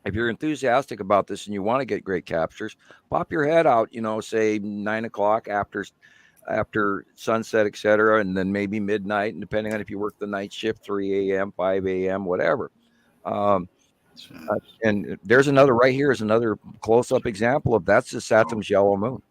if you're enthusiastic about this and you want to get great captures, pop your head out, say 9 o'clock after sunset, etc., and then maybe midnight, and depending on if you work the night shift, 3 a.m., 5 a.m., whatever. And there's another right here is another close-up example of that's the Saturn's yellow moon.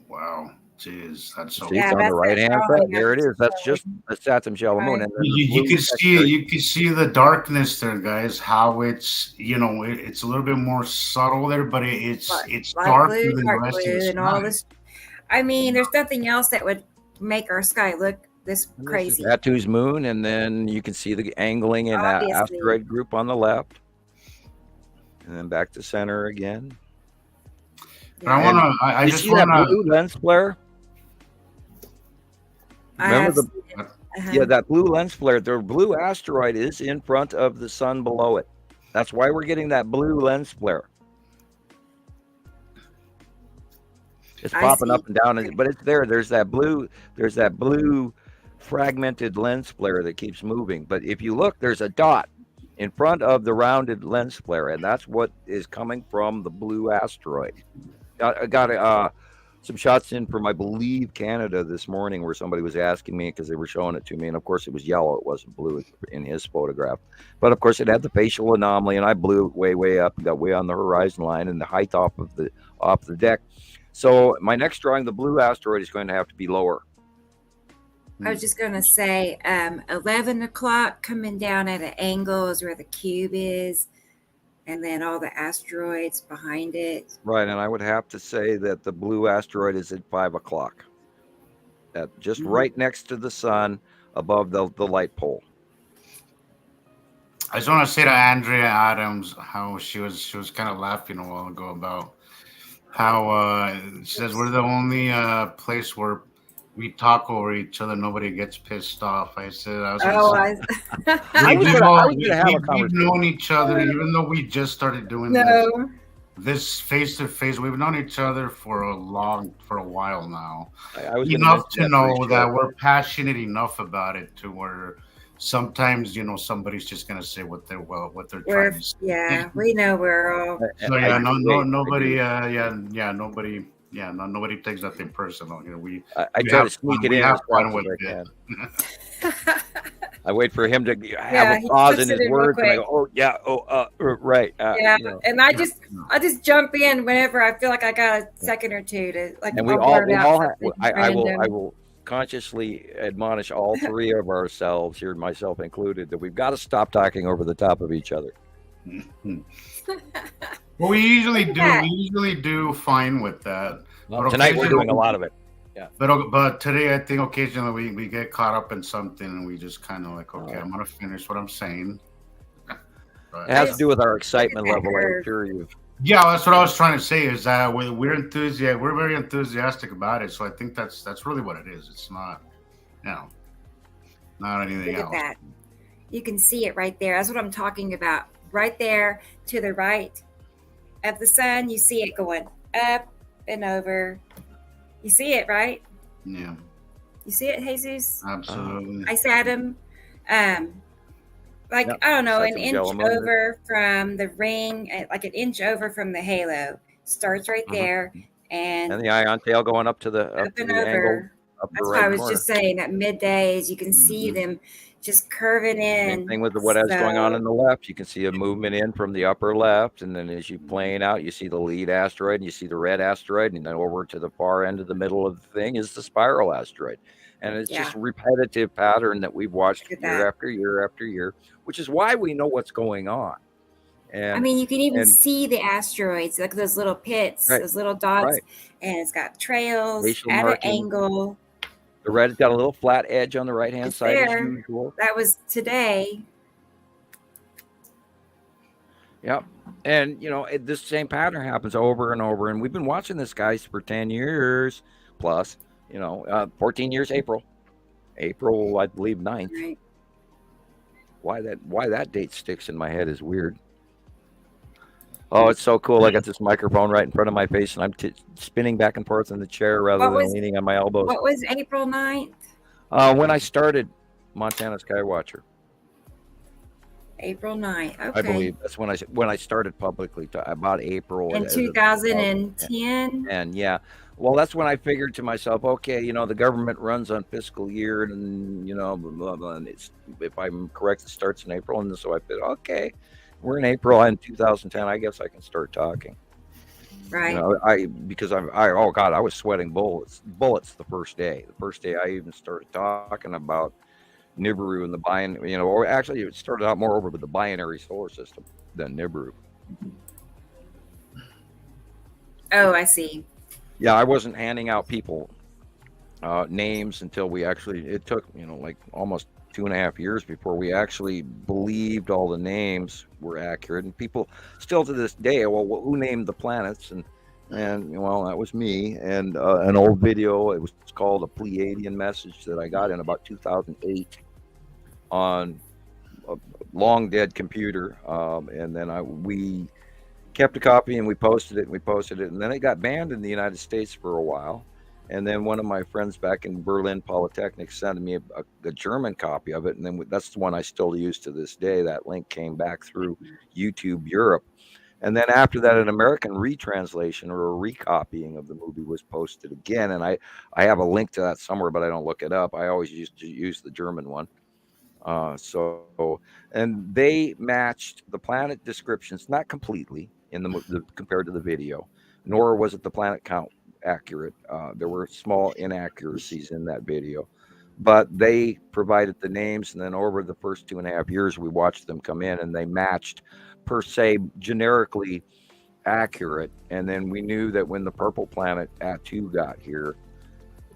Wow. Jeez, that's so. See, it's on the right hand side. There it is. That's just the Saturn's yellow moon. And you can see the darkness there, guys. How it's it's a little bit more subtle there, but it's darker than the rest of the sky. And all this. I mean, there's nothing else that would make our sky look this crazy. Batu's moon, and then you can see the angling in that asteroid group on the left, and then back to center again. Yeah. I just want that blue lens flare. Remember that blue lens flare? The blue asteroid is in front of the sun below it. That's why we're getting that blue lens flare. It's popping up and down, but it's there. There's that blue fragmented lens flare that keeps moving. But if you look, there's a dot in front of the rounded lens flare, and that's what is coming from the blue asteroid. I got some shots in from, I believe, Canada this morning, where somebody was asking me because they were showing it to me, and of course it was yellow, it wasn't blue in his photograph, but of course it had the facial anomaly, and I blew it way up and got way on the horizon line and the height off the deck. So my next drawing, the blue asteroid, is going to have to be lower. I was just going to say 11 o'clock coming down at an angle is where the cube is, and then all the asteroids behind it. Right, and I would have to say that the blue asteroid is at 5 o'clock. Just right next to the sun, above the light pole. I just want to say to Andrea Adams how she was kind of laughing a while ago about how she says we're the only place where we talk over each other, nobody gets pissed off. I said, we've known each other, even though we just started doing this face to face. We've known each other for a while now. Enough to know that we're passionate enough about it to where sometimes somebody's just gonna say what they're trying to say. Yeah, we know we're all. So nobody takes that thing personal. I try to sneak it in as far as I can. I wait for him to have a pause in his words, and I go, right. And I just jump in whenever I feel like I got a second or two to like. And I will consciously admonish all three of ourselves here, myself included, that we've got to stop talking over the top of each other. Well, we usually do fine with that. Well, tonight we're doing a lot of it. Yeah. But today I think occasionally we get caught up in something and we just kind of like, okay, I'm gonna finish what I'm saying. It has to do with our excitement level. I assure you. Yeah, that's what I was trying to say. Is that we're enthusiastic. We're very enthusiastic about it. So I think that's really what it is. It's not, not anything else. Look at that. You can see it right there. That's what I'm talking about. Right there to the right of the sun, you see it going up and over. You see it, right? Yeah. You see it, Jesus? Absolutely. I sat him, I don't know, an inch over from the ring, like an inch over from the halo. Starts right there, and the ion tail going up to the angle. That's why I was just saying at middays you can see them just curving in. Same thing with what is going on the left. You can see a movement in from the upper left, and then as you plane out, you see the lead asteroid, and you see the red asteroid, and then over to the far end of the middle of the thing is the spiral asteroid. And it's just a repetitive pattern that we've watched year after year after year, which is why we know what's going on. And, I mean, you can even see the asteroids, like those little pits, those little dots, and it's got trails at an angle. The red's got a little flat edge on the right-hand side as usual. That was today. Yep. And, this same pattern happens over and over. And we've been watching this, guys, for 10 years plus, 14 years April, I believe, 9th. Right. Why that date sticks in my head is weird. Oh, it's so cool. I got this microphone right in front of my face, and I'm spinning back and forth in the chair rather than leaning on my elbows. What was April 9th? When I started Montana Skywatcher. April 9th. I Okay. believe that's when I started publicly about April In as of 2010. and yeah. Well, that's when I figured to myself, okay, the government runs on fiscal year, and blah, blah, blah, and it's, if I'm correct, it starts in April, and so I said, okay, we're in April in 2010. I guess I can start talking. Right. Because oh God, I was sweating bullets the first day. The first day I even started talking about Nibiru and the binary, or actually it started out more over with the binary solar system than Nibiru. Oh, I see. Yeah, I wasn't handing out people names until it took, like almost 2.5 years before we actually believed all the names were accurate. And people still to this day, well, who named the planets? And well, that was me. And an old video, it was called a Pleiadian message that I got in about 2008 on a long dead computer. And then we kept a copy and we posted it, and then it got banned in the United States for a while. And then one of my friends back in Berlin Polytechnic sent me a German copy of it, and then that's the one I still use to this day. That link came back through YouTube Europe. And then after that, an American retranslation or a recopying of the movie was posted again, and I have a link to that somewhere, but I don't look it up. I always used to use the German one. And they matched the planet descriptions, not completely compared to the video, nor was it the planet count accurate. There were small inaccuracies in that video, but they provided the names. And then over the first 2.5 years, we watched them come in, and they matched per se generically accurate. And then we knew that when the purple planet Atu got here,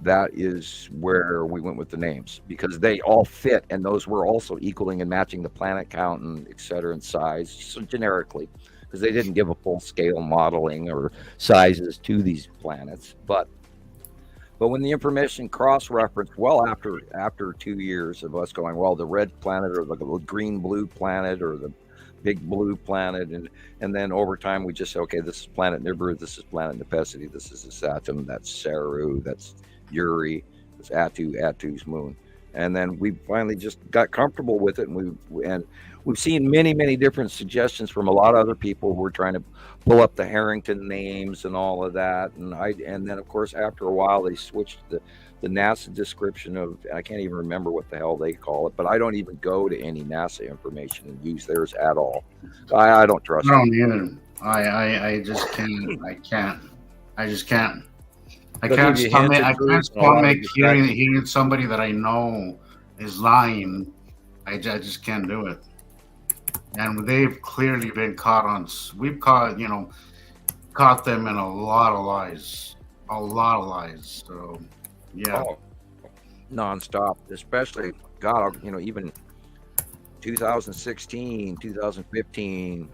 that is where we went with the names, because they all fit, and those were also equaling and matching the planet count and et cetera and size, so generically, because they didn't give a full scale modeling or sizes to these planets. But when the information cross-referenced, well, after 2 years of us going, well, the red planet or the green blue planet or the big blue planet, and then over time we just say, okay, this is planet Nibiru, this is planet Nepesity, this is Saturn, that's Saru, that's Uri, it's Atu's moon. And then we finally just got comfortable with it, and we've seen many different suggestions from a lot of other people who were trying to pull up the Harrington names and all of that. And then of course after a while they switched the NASA description of, I can't even remember what the hell they call it, but I don't even go to any NASA information and use theirs at all. I don't trust I don't either. I just can't. I just can't. I can't stomach hearing somebody that I know is lying. I just can't do it. And they've clearly been we've caught them in a lot of lies. So, yeah. Oh, nonstop, especially, God, even 2016, 2015,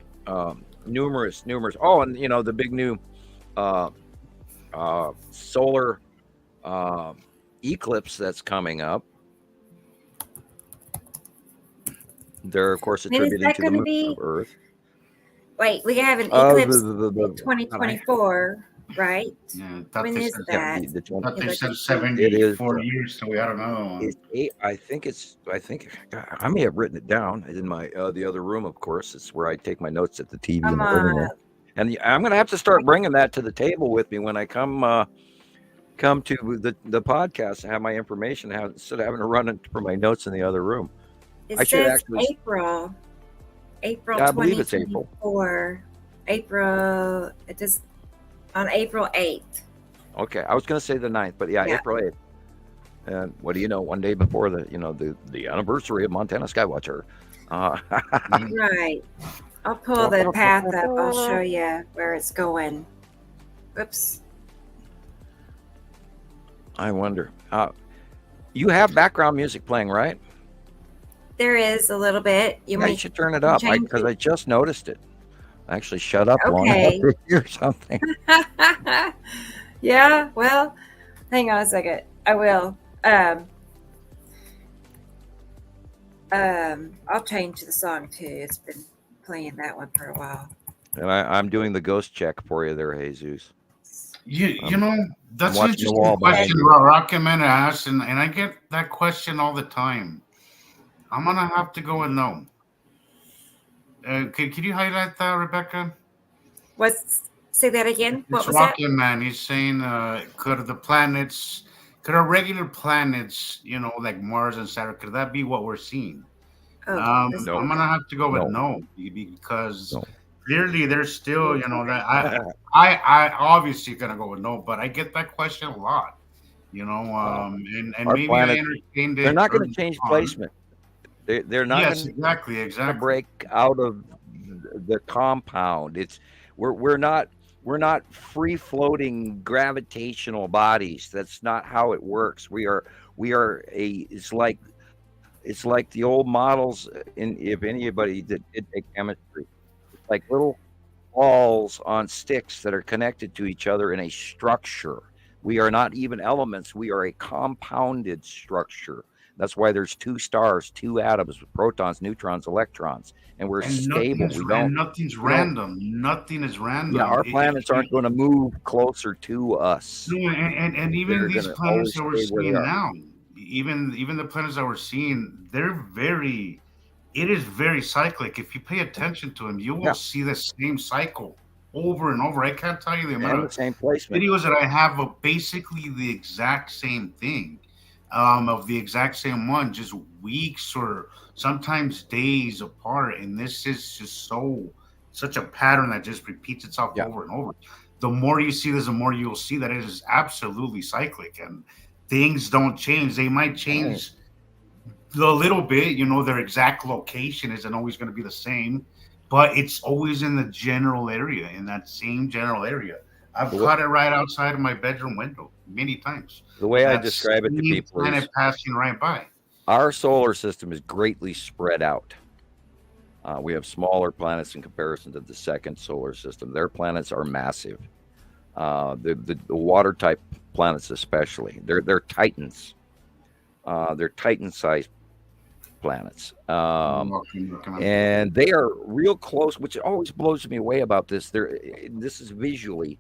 numerous. Oh, and, the big new solar eclipse that's coming up. They're, of course, attributing to the moon of Earth. Wait, we have an eclipse in 2024, right? Yeah, when is that? They said 74 years, so we had another one. I think I may have written it down in my the other room. Of course, it's where I take my notes at the TV in the living room. And I'm going to have to start bringing that to the table with me when I come to the podcast and have my information instead of having to run for my notes in the other room. It says April. Yeah, I believe it's April. It is on April 8th. Okay, I was going to say the 9th, but yeah, April 8th. And what do you know? One day before the anniversary of Montana Skywatcher. Right. I'll pull the path up. I'll show you where it's going. Whoops. I wonder. You have background music playing, right? There is a little bit. You should turn it up because I just noticed it. I actually shut up long enough to hear something. Yeah, well, hang on a second. I will. I'll change the song too. It's been playing that one for a while. And I'm doing the ghost check for you there, Jesus. That's an interesting question Rocketman asked, and I get that question all the time. I'm gonna have to go with no. Could you highlight that, Rebecca? Say that again. What It's was that? Rockin' Man. He's saying, could our regular planets, like Mars and Saturn, could that be what we're seeing? Oh, this, No, I'm gonna have to go with no, no, because no. clearly there's still, that I obviously gonna go with no, but I get that question a lot, Well, and our maybe I planets, entertained they're it not going to early change on. placement. They're not Yes, going exactly, to exactly. break out of the compound. We're not free floating gravitational bodies. That's not how it works. We are a it's like the old models in if anybody that did take chemistry. It's like little balls on sticks that are connected to each other in a structure. We are not even elements. We are a compounded structure. That's why there's two stars, two atoms with protons, neutrons, electrons, and we're And stable. nothing's We don't, random. Nothing is yeah, random. our planets aren't going to move closer to us. No, and even They're these going to planets always that we're stay where they seeing are. now, even the planets that we're seeing, it is very cyclic. If you pay attention to them, you will Yeah, see the same cycle over and over. I can't tell you the amount and the of same placement. videos that I have of basically the exact same thing, of the exact same one, just weeks or sometimes days apart. And this is just such a pattern that just repeats itself Yeah, over and over. The more you see this, the more you'll see that it is absolutely cyclic and things don't change. They might right. change a little bit, their exact location isn't always going to be the same, but it's always in the general area, in that same general area. I've The way, caught it right outside of my bedroom window many times. the way I That describe it to same people planet is passing right by. our solar system is greatly spread out. We have smaller planets in comparison to the second solar system. Their planets are massive. The water type planets, especially, they're titans. They're Titan-sized planets, and they are real close. Which always blows me away about this. This is visually.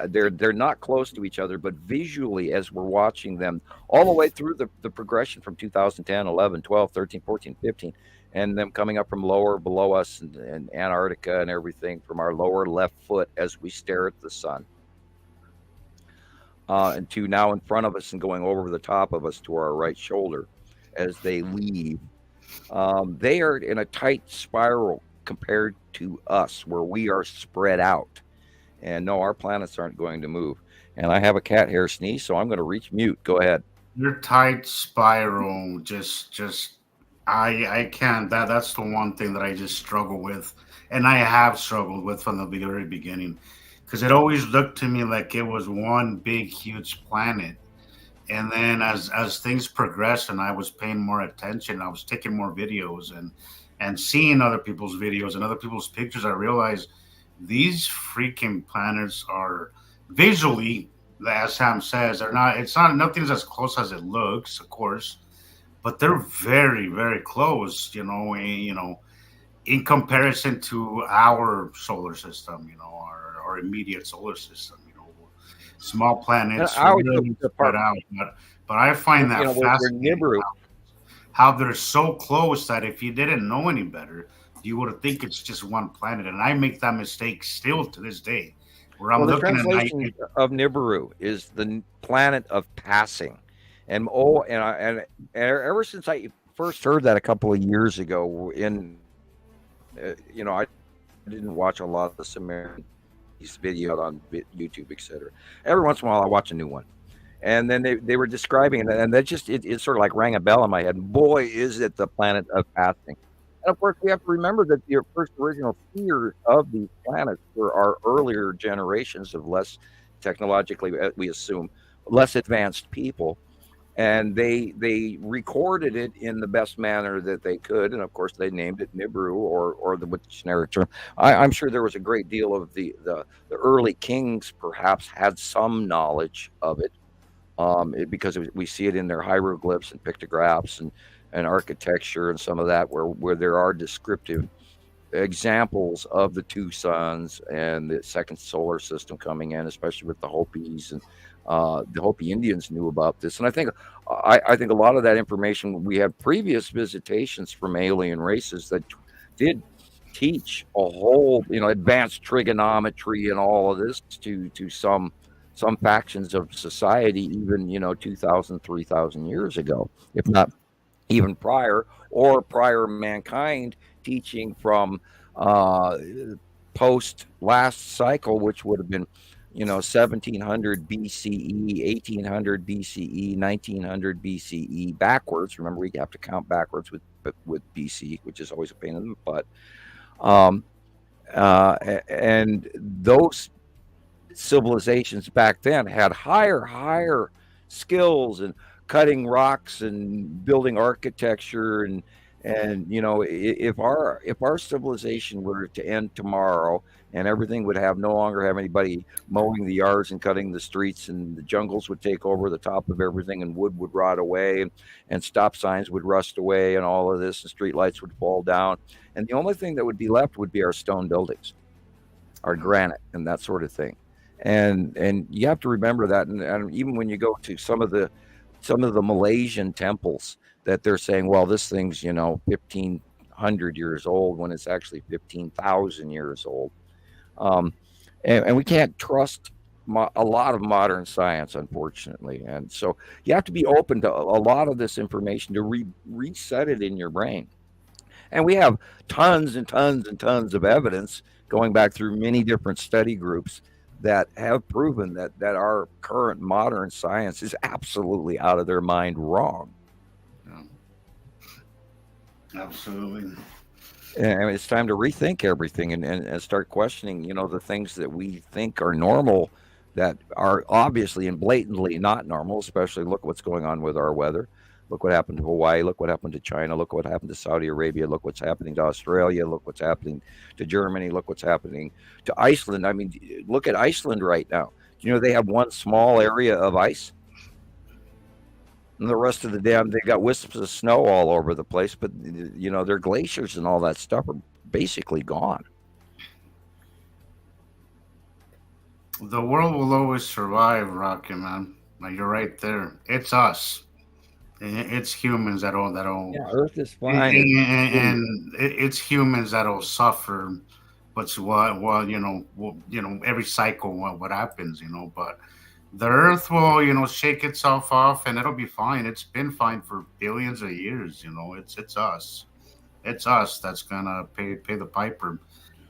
They're not close to each other, but visually, as we're watching them all the way through the progression from 2010, 11, 12, 13, 14, 15, and them coming up from lower below us and Antarctica and everything from our lower left foot as we stare at the sun, and to now in front of us and going over the top of us to our right shoulder as they leave. They are in a tight spiral compared to us, where we are spread out. And no, our planets aren't going to move. And I have a cat hair sneeze, so I'm going to reach mute. Go ahead. Your tight spiral, just I can't. That's the one thing that I just struggle with, and I have struggled with from the very beginning, because it always looked to me like it was one big huge planet. And then as things progressed and I was paying more attention, I was taking more videos and seeing other people's videos and other people's pictures, I realized these freaking planets are visually, as Sam says, they're not. It's not. Nothing's as close as it looks, of course, but they're very, very close. In comparison to our solar system, our immediate solar system. Small And planets I always put really the spread part, out, but I find that we're fascinating Nibiru. how they're so close that if you didn't know any better, you would think it's just one planet. And I make that mistake still to this day, where I'm Well, the looking at night. translation of Nibiru is the planet of passing. And ever since I first heard that a couple of years ago, I didn't watch a lot of the Sumerian videos on YouTube, etc. Every once in a while, I watch a new one. And then they were describing it, and that just it sort of like rang a bell in my head. Boy, is it the planet of passing! And of course, we have to remember that the first original seers of these planets were our earlier generations of less technologically, we assume, less advanced people, and they recorded it in the best manner that they could, and of course, they named it Nibiru or the with generic term. I'm sure there was a great deal of the early kings perhaps had some knowledge of it, because we see it in their hieroglyphs and pictographs and architecture and some of that where there are descriptive examples of the two suns and the second solar system coming in, especially with the Hopis and the Hopi Indians knew about this. And I think a lot of that information, we had previous visitations from alien races that did teach a whole, advanced trigonometry and all of this to some factions of society, even 2,000, 3,000 years ago, if not even prior, or prior mankind teaching from uh, post last cycle, which would have been 1700 BCE, 1800 BCE, 1900 BCE backwards. Remember, we have to count backwards with BC, which is always a pain in the butt. Um, and those civilizations back then had higher skills and cutting rocks and building architecture, and if our civilization were to end tomorrow and everything would have no longer have anybody mowing the yards and cutting the streets, and the jungles would take over the top of everything, and wood would rot away, and stop signs would rust away, and all of this, and street lights would fall down, and the only thing that would be left would be our stone buildings, our granite, and that sort of thing. And you have to remember that, and even when you go to some of the Malaysian temples, that they're saying, well, this thing's 1,500 years old, when it's actually 15,000 years old. And we can't trust a lot of modern science, unfortunately, and so you have to be open to a lot of this information to reset it in your brain. And we have tons and tons and tons of evidence going back through many different study groups that have proven that our current modern science is absolutely out of their mind wrong. Yeah. Absolutely. And it's time to rethink everything, and start questioning, the things that we think are normal that are obviously and blatantly not normal, especially look what's going on with our weather. Look what happened to Hawaii. Look what happened to China. Look what happened to Saudi Arabia. Look what's happening to Australia. Look what's happening to Germany. Look what's happening to Iceland. I mean, look at Iceland right now. They have one small area of ice, and the rest of the they got wisps of snow all over the place. But their glaciers and all that stuff are basically gone. The world will always survive, Rocky, man. Like, you're right there. It's us. It's humans that'll Yeah, Earth is fine. and it's humans that'll suffer. But well, every cycle, what happens, but the Earth will, shake itself off, and it'll be fine. It's been fine for billions of years. It's us. It's us that's gonna pay the piper.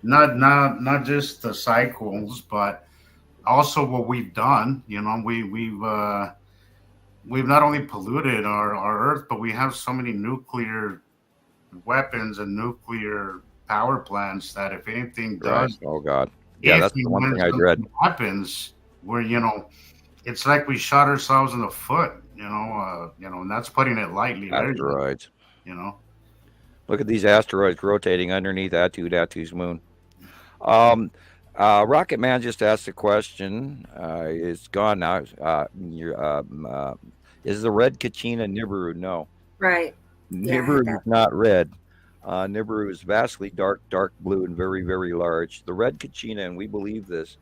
Not just the cycles, but also what we've done. We've not only polluted our Earth, but we have so many nuclear weapons and nuclear power plants that if anything does, right. Oh God, yeah, that's the one thing I dread. Happens where it's like we shot ourselves in the foot, and that's putting it lightly. Asteroids. Look at these asteroids rotating underneath Atu's moon. Rocket Man just asked a question. It's gone now. Is the red Kachina Nibiru? No. Right. Nibiru is not red. Nibiru is vastly dark blue, and very, very large. The red Kachina, and we believe this,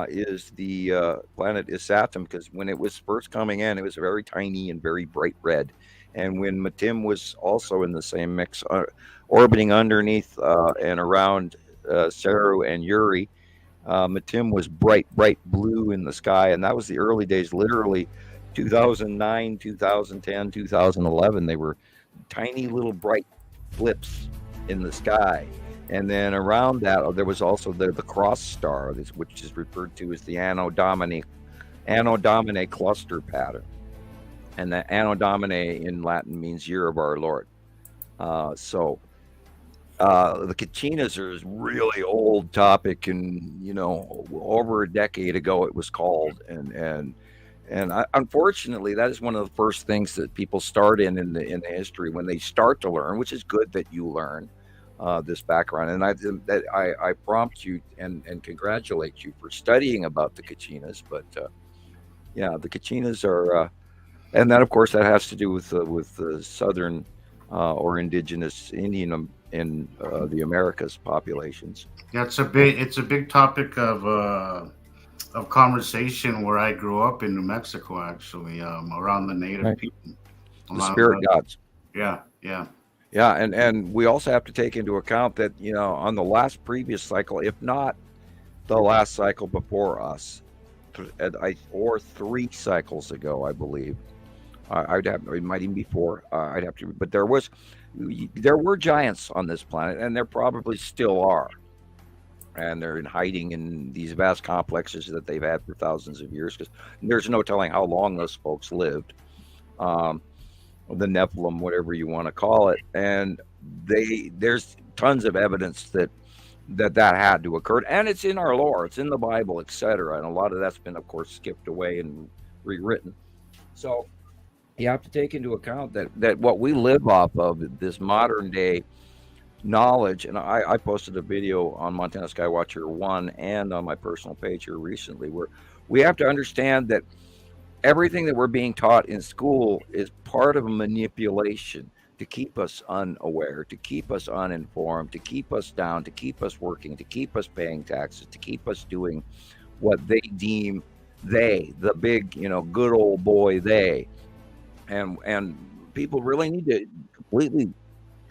is the planet Isatum, because when it was first coming in, it was very tiny and very bright red. And when Matim was also in the same mix, orbiting underneath and around Saru and Uri, Matim was bright blue in the sky, and that was the early days, literally 2009, 2010, 2011. They were tiny little bright flips in the sky. And then around that, there was also the cross star, which is referred to as the Anno Domini cluster pattern. And the Anno Domini in Latin means year of our Lord. The Kachinas are a really old topic, and over a decade ago it was called, and unfortunately that is one of the first things that people start in the history when they start to learn, which is good that you learn this background. And I prompt you and congratulate you for studying about the Kachinas. But the Kachinas are, and that of course that has to do with the southern or indigenous Indian in the Americas populations. Yeah, it's a big topic of conversation where I grew up in New Mexico, actually, around the native people. The spirit gods. Yeah. Yeah, and we also have to take into account that, on the last previous cycle, if not the last cycle before us, or 3 cycles ago, I believe. I'd have, it might even be 4. I'd have to, but there were giants on this planet, and there probably still are, and they're in hiding in these vast complexes that they've had for thousands of years. Because there's no telling how long those folks lived. Um, the Nephilim, whatever you want to call it, and there's tons of evidence that had to occur, and it's in our lore, it's in the Bible, etc. And a lot of that's been, of course, skipped away and rewritten. So you have to take into account that what we live off of, this modern day knowledge, and I posted a video on Montana Skywatcher 1 and on my personal page here recently, where we have to understand that everything that we're being taught in school is part of a manipulation to keep us unaware, to keep us uninformed, to keep us down, to keep us working, to keep us paying taxes, to keep us doing what they deem the big, good old boy they. And people really need to completely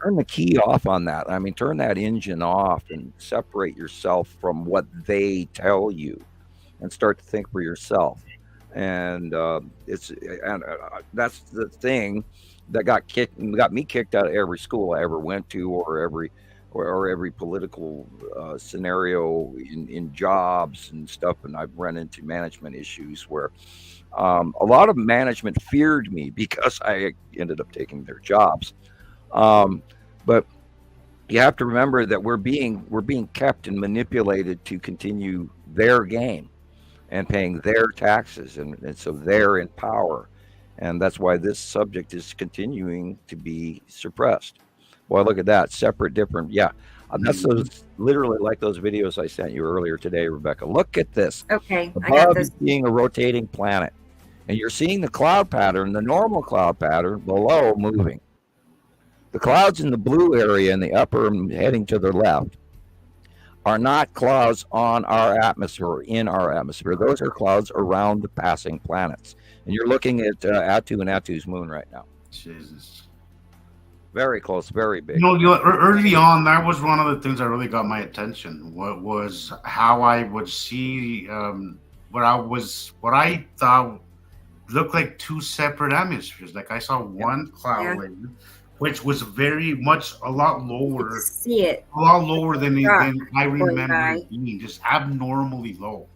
turn the key off on that. I mean, turn that engine off and separate yourself from what they tell you and start to think for yourself. And that's the thing that got me kicked out of every school I ever went to, or every political scenario in jobs and stuff. And I've run into management issues where a lot of management feared me because I ended up taking their jobs. But you have to remember that we're being kept and manipulated to continue their game and paying their taxes, and so they're in power, and that's why this subject is continuing to be suppressed. Well, look at that, separate, different. Yeah, that's literally like those videos I sent you earlier today, Rebecca. Look at this. Okay, I got Above this. is being a rotating planet, and you're seeing the cloud pattern, the normal cloud pattern below moving. The clouds in the blue area in the upper heading to the left are not clouds on our atmosphere or in our atmosphere. Those are clouds around the passing planets. And you're looking at Atu and Atu's moon right now. Jesus. Very close, very big. Early on, that was one of the things that really got my attention. What was how I would see what I thought looked like 2 separate hemispheres. Like I saw one cloud layer, which was very much a lot lower. See it. A lot lower than I remember it being, just abnormally low.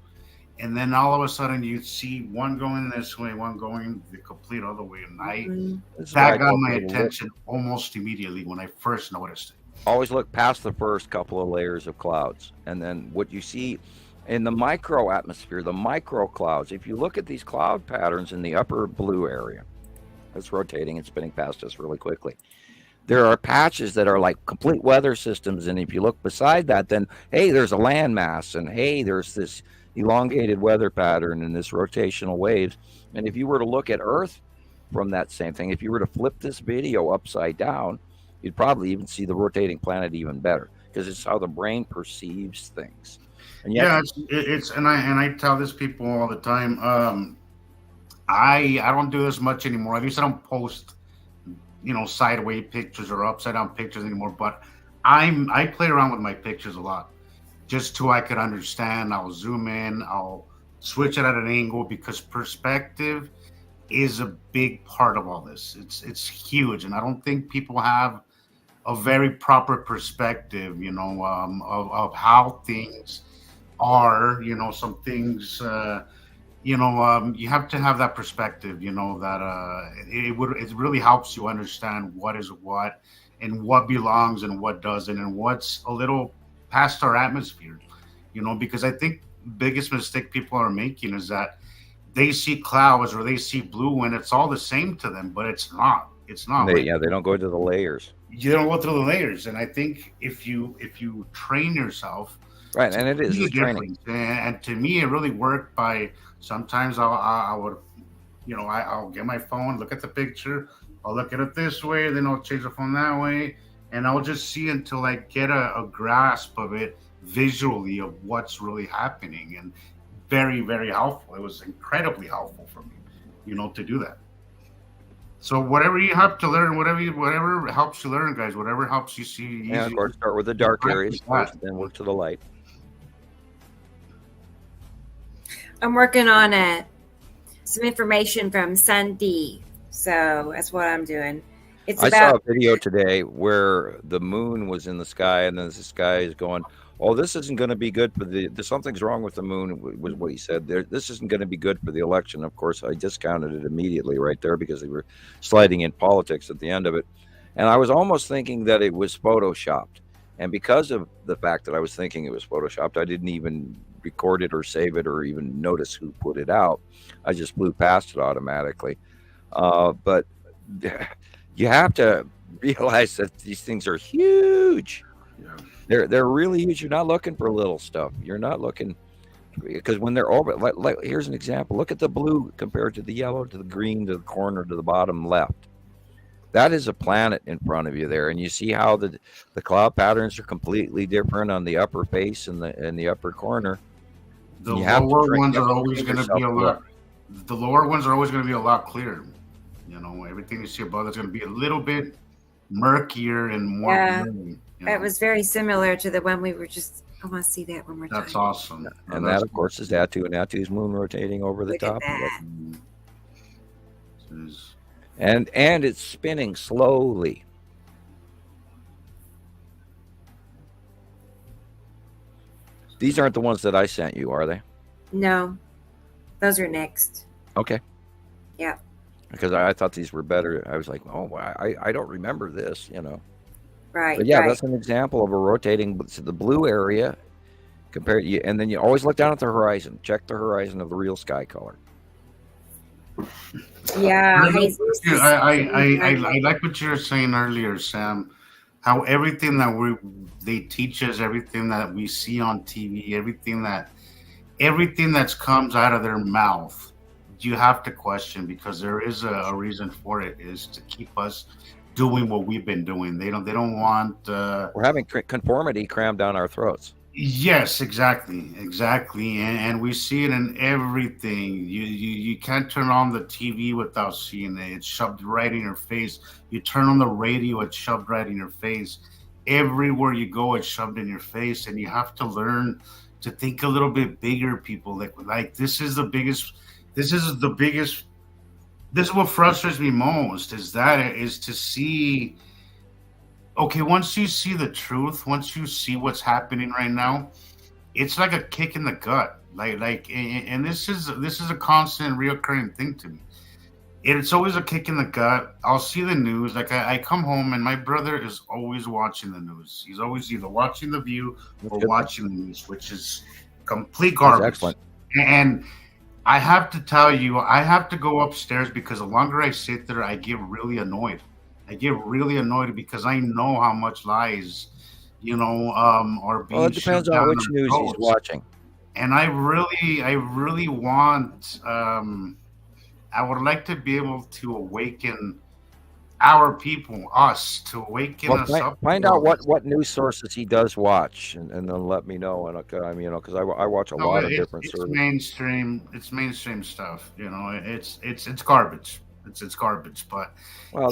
And then all of a sudden you see one going this way, one going the complete other way. And that got my attention almost immediately when I first noticed it. Always look past the first couple of layers of clouds. And then what you see in the micro atmosphere, the micro clouds, if you look at these cloud patterns in the upper blue area, it's rotating and spinning past us really quickly. There are patches that are like complete weather systems. And if you look beside that, then, hey, there's a landmass, and hey, there's this elongated weather pattern and this rotational waves. And if you were to look at Earth from that same thing, if you were to flip this video upside down, you'd probably even see the rotating planet even better, because it's how the brain perceives things. And yeah, it's and I tell this people all the time. I don't do this much anymore. At least I don't post, sideways pictures or upside down pictures anymore. But I play around with my pictures a lot, just so I could understand. I'll zoom in, I'll switch it at an angle, because perspective is a big part of all this. It's huge, and I don't think people have a very proper perspective, of how things are. Some things. You have to have that perspective, that it really helps you understand what is what and what belongs and what doesn't, and what's a little past our atmosphere, because I think the biggest mistake people are making is that they see clouds or they see blue and it's all the same to them, but it's not. It's not. They don't go to the layers. You don't go through the layers, and I think if you train yourself, right, and it is training. And to me, it really worked by. Sometimes I would, I'll get my phone, look at the picture, I'll look at it this way, then I'll change the phone that way, and I'll just see until I get a grasp of it visually of what's really happening. And very, very helpful. It was incredibly helpful for me, to do that. So whatever you have to learn, whatever helps you learn, guys, whatever helps you see easy. And of course, start with the dark areas practice first, then work to the light. I'm working on some information from Sunday, so that's what I'm doing. It's I saw about a video today where the moon was in the sky, and then the sky is going, "Oh, this isn't going to be good for something's wrong with the moon," was what he said. This isn't going to be good for the election. Of course, I discounted it immediately right there because they were sliding in politics at the end of it, and I was almost thinking that it was photoshopped. And because of the fact that I was thinking it was photoshopped, I didn't even record it or save it or even notice who put it out. I just blew past it automatically. But you have to realize that these things are huge. Yeah. They're really huge. You're not looking for little stuff. You're not looking, because when they're over, like here's an example. Look at the blue compared to the yellow, to the green, to the corner, to the bottom left. That is a planet in front of you there, and you see how the cloud patterns are completely different on the upper face and the upper corner. The You have to lower train- ones you have are to always train going to yourself be a to lot. look. The lower ones are always going to be a lot clearer. You know, everything you see above is going to be a little bit murkier and more. Yeah. blurry, you That know. was very similar to the one we were just. I want to see that one more time. That's awesome. And that, of course, is Atu, and Atu's moon rotating over the Look at top of it. that. Is- And it's spinning slowly. These aren't the ones that I sent you, are they? No, those are next. Okay. Yeah. Because I thought these were better. I was like, oh, I don't remember this, Right. But yeah, right. that's an example of a rotating. So the blue area compared, and then you always look down at the horizon. Check the horizon of the real sky color. Yeah. I like what you were saying earlier, Sam. How everything that they teach us, everything that we see on TV, everything that's comes out of their mouth, you have to question, because there is a reason for it, is to keep us doing what we've been doing. They don't want. We're having conformity crammed down our throats. Yes, exactly, and we see it in everything. You can't turn on the TV without seeing it. It's shoved right in your face. You turn on the radio, it's shoved right in your face. Everywhere you go, it's shoved in your face, and you have to learn to think a little bit bigger, people. Like this is the biggest. This is the biggest. This is what frustrates me most. Is to see. Okay, once you see the truth, once you see what's happening right now, it's like a kick in the gut. And this is a constant, reoccurring thing to me. It's always a kick in the gut. I'll see the news. Like I come home and my brother is always watching the news. He's always either watching The View or watching the news, which is complete garbage. That's excellent. And I have to tell you, I have to go upstairs, because the longer I sit there, I get really annoyed. Because I know how much lies, are being. Well, it depends on which news he's watching. And I really want. I would like to be able to awaken our people, us, to awaken us up. Find out what news sources he does watch, and then let me know. And because I watch a lot of different services. It's mainstream stuff. It's garbage. It's garbage, but some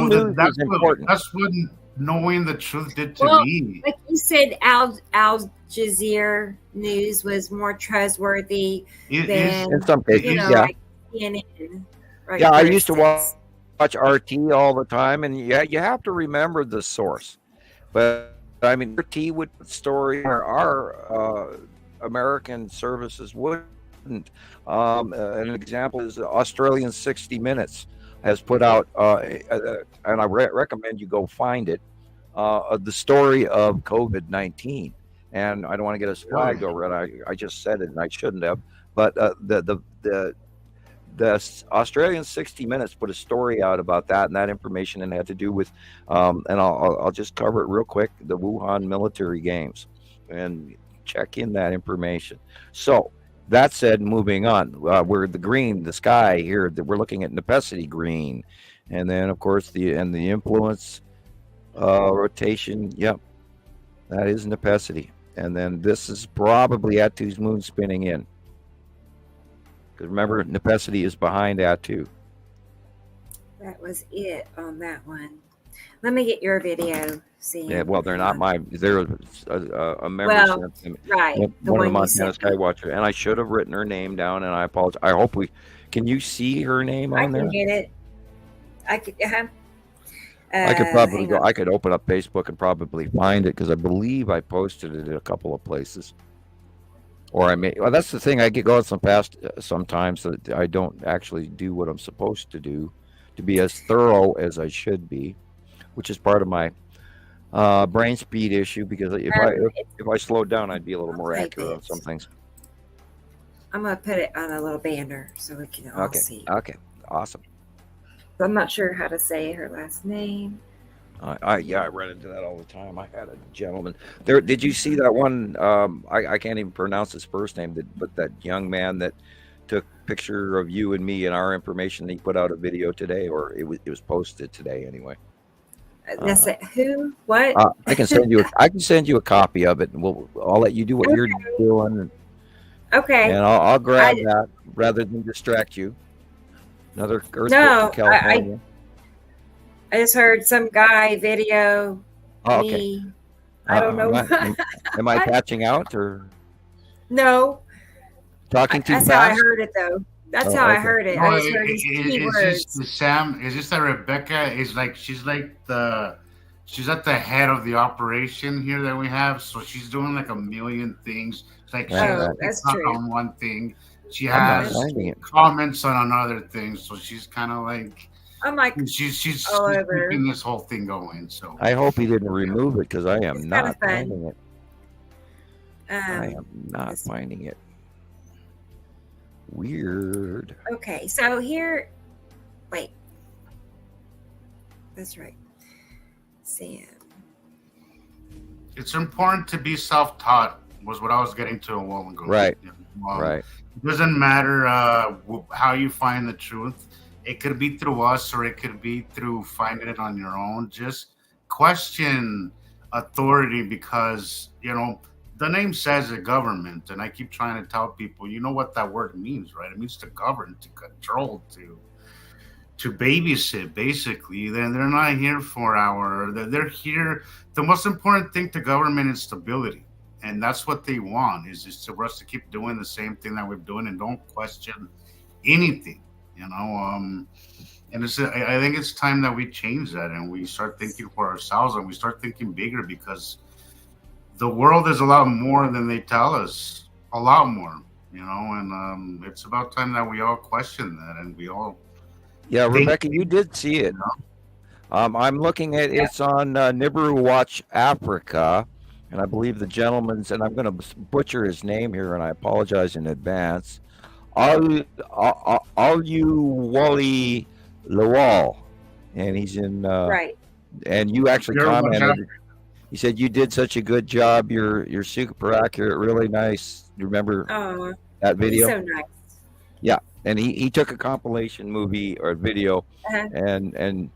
news is important. That's what knowing the truth did to me. Like you said, Al Jazeera news was more trustworthy than in some cases, like CNN. Right, I used to watch RT all the time, and you have to remember the source. But I mean, RT would story our American services wouldn't. An example is Australian 60 Minutes has put out, and I recommend you go find it, the story of COVID-19. And I don't want to get us flagged over it. I just said it, and I shouldn't have. But the Australian 60 Minutes put a story out about that, and that information, and had to do with, and I'll just cover it real quick, the Wuhan military games, and check in that information. So that said, moving on, we're the sky here, we're looking at Nepesity green, and then of course the influence rotation. Yep, that is Nepesity, and then this is probably Atu's moon spinning in. Because remember, Nepesity is behind Atu. That was it on that one. Let me get your video, Sam. Yeah, well, they're not mine. They're a member Well, sent them. right. One The of the one you Montana sent me. Skywatcher, and I should have written her name down, and I apologize. I hope we can. You see her name I on there? can get it. I could. I could probably hang go. on. I could open up Facebook and probably find it because I believe I posted it in a couple of places. Or I may. Well, that's the thing. I get going sometimes that I don't actually do what I'm supposed to do to be as thorough as I should be, which is part of my brain speed issue. Because if I slowed down, I'd be a little more Okay, accurate on this. some things. I'm gonna put it on a little banner so we can all see. Okay. Awesome. I'm not sure how to say her last name. I run into that all the time. I had a gentleman there. Did you see that one? I can't even pronounce his first name, but that young man that took a picture of you and me and our information. He put out a video today, or it was posted today anyway. That's it. Who? What? I can send you a copy of it, and I'll let you do what you're doing. Okay. And I'll grab that rather than distract you. Another earthquake No, in California. I just heard some guy video okay. me. I don't know. Am I patching out or No. talking too fast? That's how I heard it, though. That's how I heard it. No, I just heard his keywords. Sam, is this that Rebecca is like she's at the head of the operation here that we have, so she's doing like a million things. It's like that's true. On one thing, she has comments on another thing, so she's kind of like. I'm like she's over. keeping this whole thing going. So I hope he didn't remove it because I am not finding finding it. I am not finding it. Weird. Okay, so here, wait. That's right, Sam. It's important to be self-taught. Was what I was getting to a while ago. Right. Right. It doesn't matter how you find the truth. It could be through us or it could be through finding it on your own. Just question authority because, the name says a government. And I keep trying to tell people, you know what that word means, right? It means to govern, to control, to babysit, basically. They're not here for they're here. The most important thing to government is stability. And that's what they want is just for us to keep doing the same thing that we're doing and don't question anything. And I think it's time that we change that and we start thinking for ourselves and we start thinking bigger because the world is a lot more than they tell us, a lot more, and it's about time that we all question that and we all. Yeah, Rebecca, you did see it. I'm looking at it's on Nibiru Watch Africa, and I believe the gentleman's, and I'm going to butcher his name here, and I apologize in advance. Wally Lawal, and he's in right. And you actually commented. He said you did such a good job. You're super accurate, really nice. You remember that video? So nice. Yeah, and he took a compilation movie or video and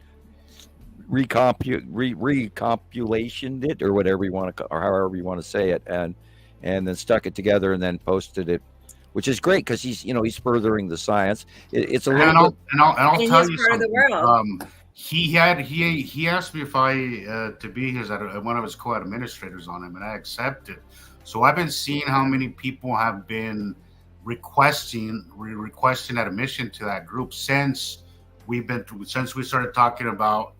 recompilation it or whatever you want to, or however you want to say it, and then stuck it together and then posted it. Which is great because he's furthering the science. It's a little. And I'll tell you part something. Of the world. He asked me if I to be one of his co-administrators on him, and I accepted. So I've been seeing how many people have been requesting admission to that group since we started talking about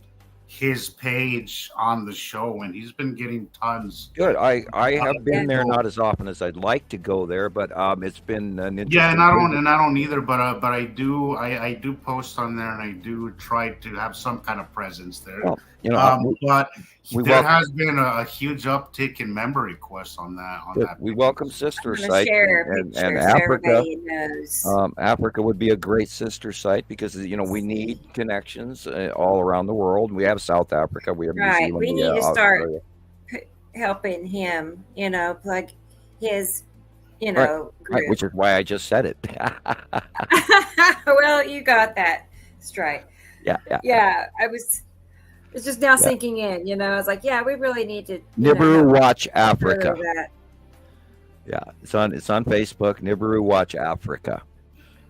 his page on the show, and he's been getting tons. Good. I have been there, not as often as I'd like to go there, but it's been an interesting. Yeah, and I don't either, but I do post on there, and I do try to have some kind of presence there. Well, but there has been a huge uptick in member requests on that. We welcome sister site, and Africa. Africa would be a great sister site because we need connections all around the world. We have South Africa. We have New Zealand. We need to start helping him. Plug his. Group. Right, which is why I just said it. Well, you got that straight. Yeah. It's just now sinking in. I was like, we really need to. Nibiru Watch Africa. Yeah, it's on Facebook. Nibiru Watch Africa,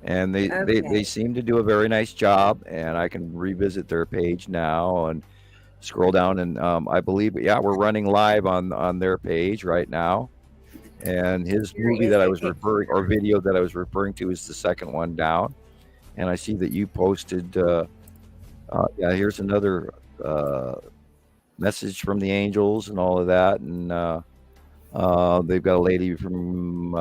and they seem to do a very nice job. And I can revisit their page now and scroll down, and I believe, yeah, we're running live on their page right now. And his Here movie is that I the was picture. referring, or video that I was referring to, is the second one down. And I see that you posted. Yeah, here's another message from the angels and all of that, and they've got a lady from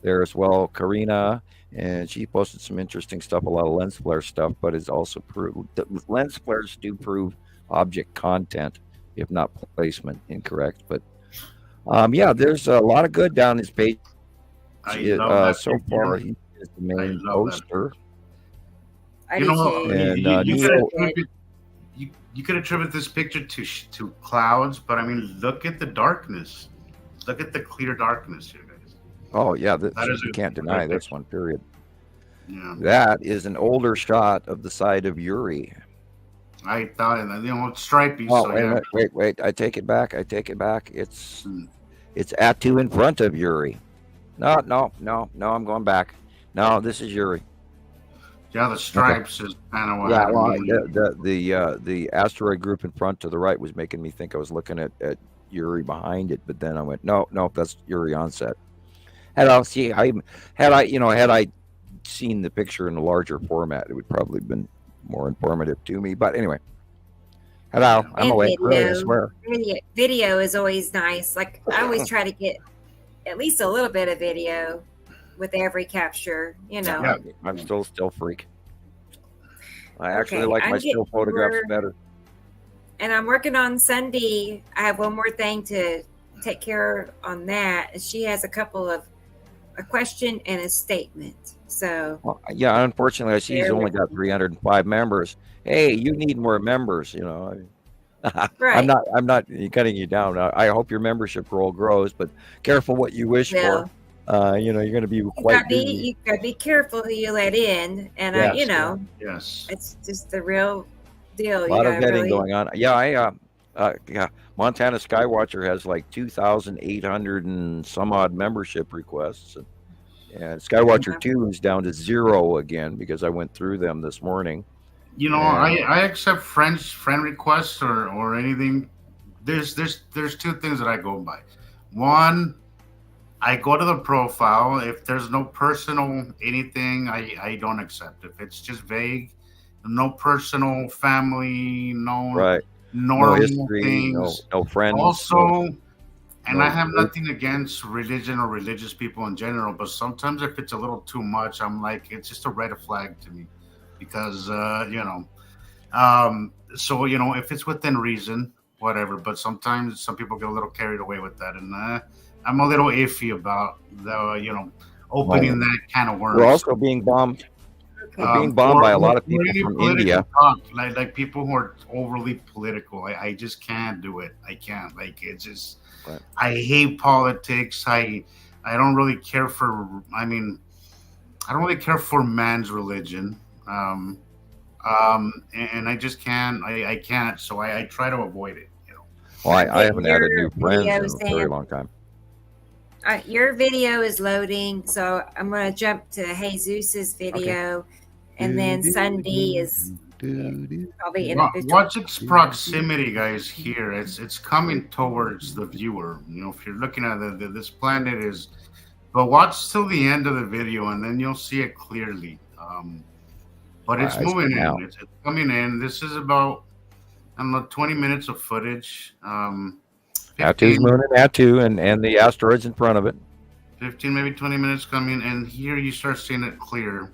there as well, Karina, and she posted some interesting stuff, a lot of lens flare stuff, but it's also proved that lens flares do prove object content, if not placement incorrect. But yeah, there's a lot of good down his page. I love that So picture. far, he is the I main love that. poster. I You do know, too. And you could attribute this picture to clouds, but I mean, look at the darkness. Look at the clear darkness here, guys. Oh yeah, That is you a can't deny great this one. Period. Yeah, That is an older shot of the side of Uri. I thought, it's stripy. Oh, So wait a yeah, minute. Wait. I take it back. It's Hmm. Atu in front of Uri. No. I'm going back. No, this is Uri. yeah, the stripes is kind of what Yeah, had well, me. the asteroid group in front to the right was making me think I was looking at Uri behind it, but then I went, no, that's Uri onset. Had I seen the picture in a larger format, it would probably have been more informative to me. But anyway, hello, I'm And awake. Really, I swear. video is always nice. Like I always try to get at least a little bit of video with every capture. Yeah. I'm still freak. I actually Okay, like I'm my still getting photographs more- better. And I'm working on Sunday. I have one more thing to take care of on that. And she has a question and a statement. So Well, yeah, unfortunately, I see he's Bear only with got me. 305 members. Hey, you need more members. right. I'm not cutting you down. I hope your membership roll grows, but careful what you wish for. Well, You're going to be you quite busy. you gotta be careful who you let in. And Yes, Yes. it's just the real deal. a lot of You gotta vetting really going on. Yeah, yeah, Montana Skywatcher has like 2,800 and some odd membership requests, and Skywatcher Yeah. 2 is down to 0 again because I went through them this morning. I accept friend requests or anything. There's two things that I go by. One, I go to the profile. If there's no personal anything, I don't accept. If it's just vague, no personal, family, no Right. No normal history, things. no friends. Also, and no I have group. nothing against religion or religious people in general, but sometimes if it's a little too much, I'm like, it's just a red flag to me, because so if it's within reason, whatever. But sometimes some people get a little carried away with that, and I'm a little iffy about the opening that can of worms. We're also being bombed. We're being bombed by a lot of people any from political India. talk, like people who are overly political. I just can't do it. I can't. Like, it's just, Right. I hate politics. I don't really care for. I mean, I don't really care for man's religion. And I just can't. I can't. So I try to avoid it. Well, I haven't added Your new friends video, in a very Sam. long time. Your video is loading, so I'm going to jump to Jesus's video, and then Sunday is probably in Watch its proximity, guys. Here, it's coming towards the viewer. If you're looking at this planet is, but watch till the end of the video, and then you'll see it clearly. But it's moving in. It's coming in. This is about 20 minutes of footage. Atu's moon and Atu and the asteroids in front of it. 15, maybe 20 minutes coming, and here you start seeing it clear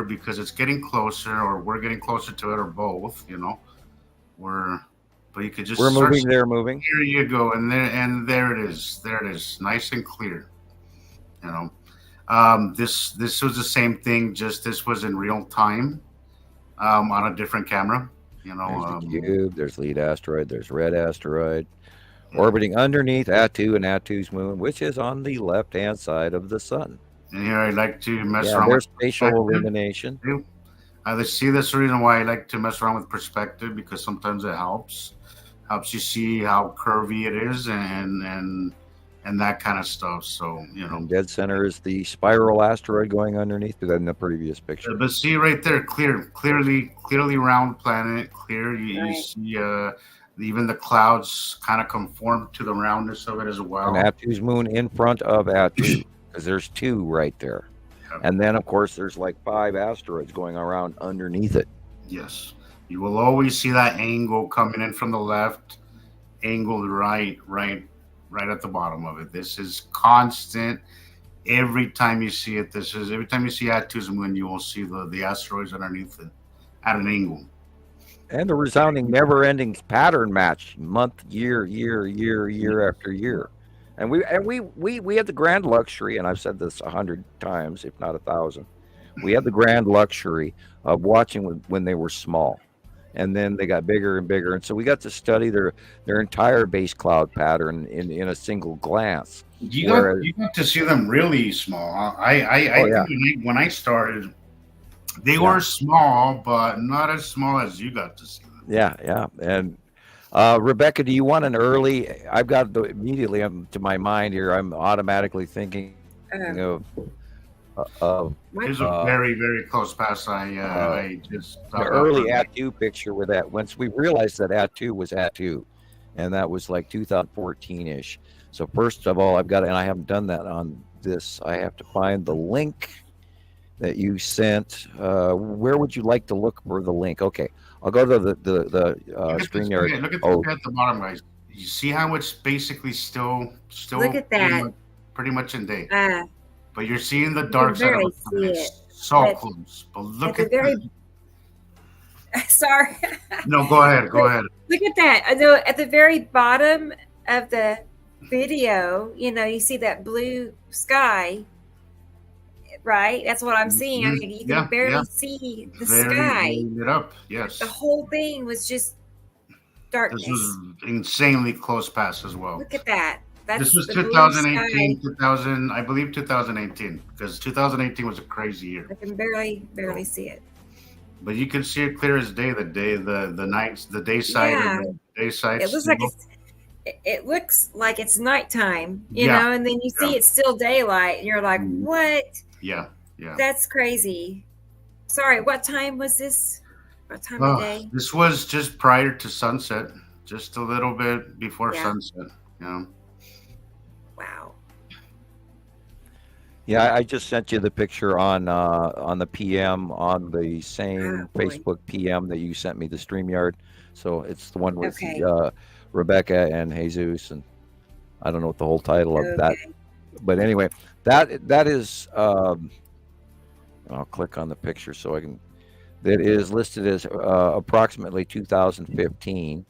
because it's getting closer, or we're getting closer to it, or both. But you could just We're moving. They're moving. Here you go, and there it is. There it is, nice and clear. This was the same thing. Just this was in real time, on a different camera. There's the cube. There's lead asteroid. There's red asteroid orbiting underneath Atu and Atu's moon, which is on the left-hand side of the sun. And here I like to mess around There's with spatial illumination. See, that's the reason why I like to mess around with perspective, because sometimes it helps you see how curvy it is, and and that kind of stuff. So And dead center is the spiral asteroid going underneath it in the previous picture. but see right there, clearly round planet, clear. You Right. see, even the clouds kind of conform to the roundness of it as well. And Atu's moon in front of Atu, because there's two right there. Yeah. And then, of course, there's like 5 asteroids going around underneath it. Yes, you will always see that angle coming in from the left, angled right at the bottom of it. This is constant. Every time you see it, every time you see Atu's moon, you will see the asteroids underneath it at an angle. And the resounding, never-ending pattern match, month, year after year. And we had the grand luxury, and I've said this 100 times, if not 1,000. We had the grand luxury of watching when they were small, and then they got bigger and bigger, and so we got to study their entire base cloud pattern in a single glance. You got to see them really small. I think when I started, they were small, but not as small as you got to see them. Yeah. And Rebecca, do you want an early? I've got immediately to my mind here. I'm automatically thinking of Here's a very, very close pass. I just the early Atu picture with that. Once we realized that Atu was Atu, and that was like 2014-ish. So first of all, I've got, and I haven't done that on this. I have to find the link that you sent. Where would you like to look for the link? Okay, I'll go to the screen there. Look at the bottom, guys. You see how it's basically still Look at that. Pretty much in day. But you're seeing the dark can side of barely it. see it. So But close. But look at at the very sorry. No, go ahead. Look at that. I know at the very bottom of the video, you see that blue sky, right? That's what I'm seeing. I mean, you can barely see the sky. Lit up, yes. The whole thing was just darkness. This was insanely close pass as well. Look at that. This was 2018, 2000, I believe 2018, because 2018 was a crazy year. I can barely see it. But you can see it clear as day. The nights, the day side, Yeah. and the day side. It looks like it looks like it's nighttime, you know, and then you see it's still daylight, and you're like, what? Yeah. That's crazy. Sorry, what time was this? What time of day? This was just prior to sunset, just a little bit before sunset. Yeah. Wow. Yeah, I just sent you the picture on the PM on the same Facebook PM that you sent me the StreamYard. So it's the one with Rebecca and Jesus, and I don't know what the whole title of that. But anyway, that is. I'll click on the picture so I can. That is listed as approximately 2015,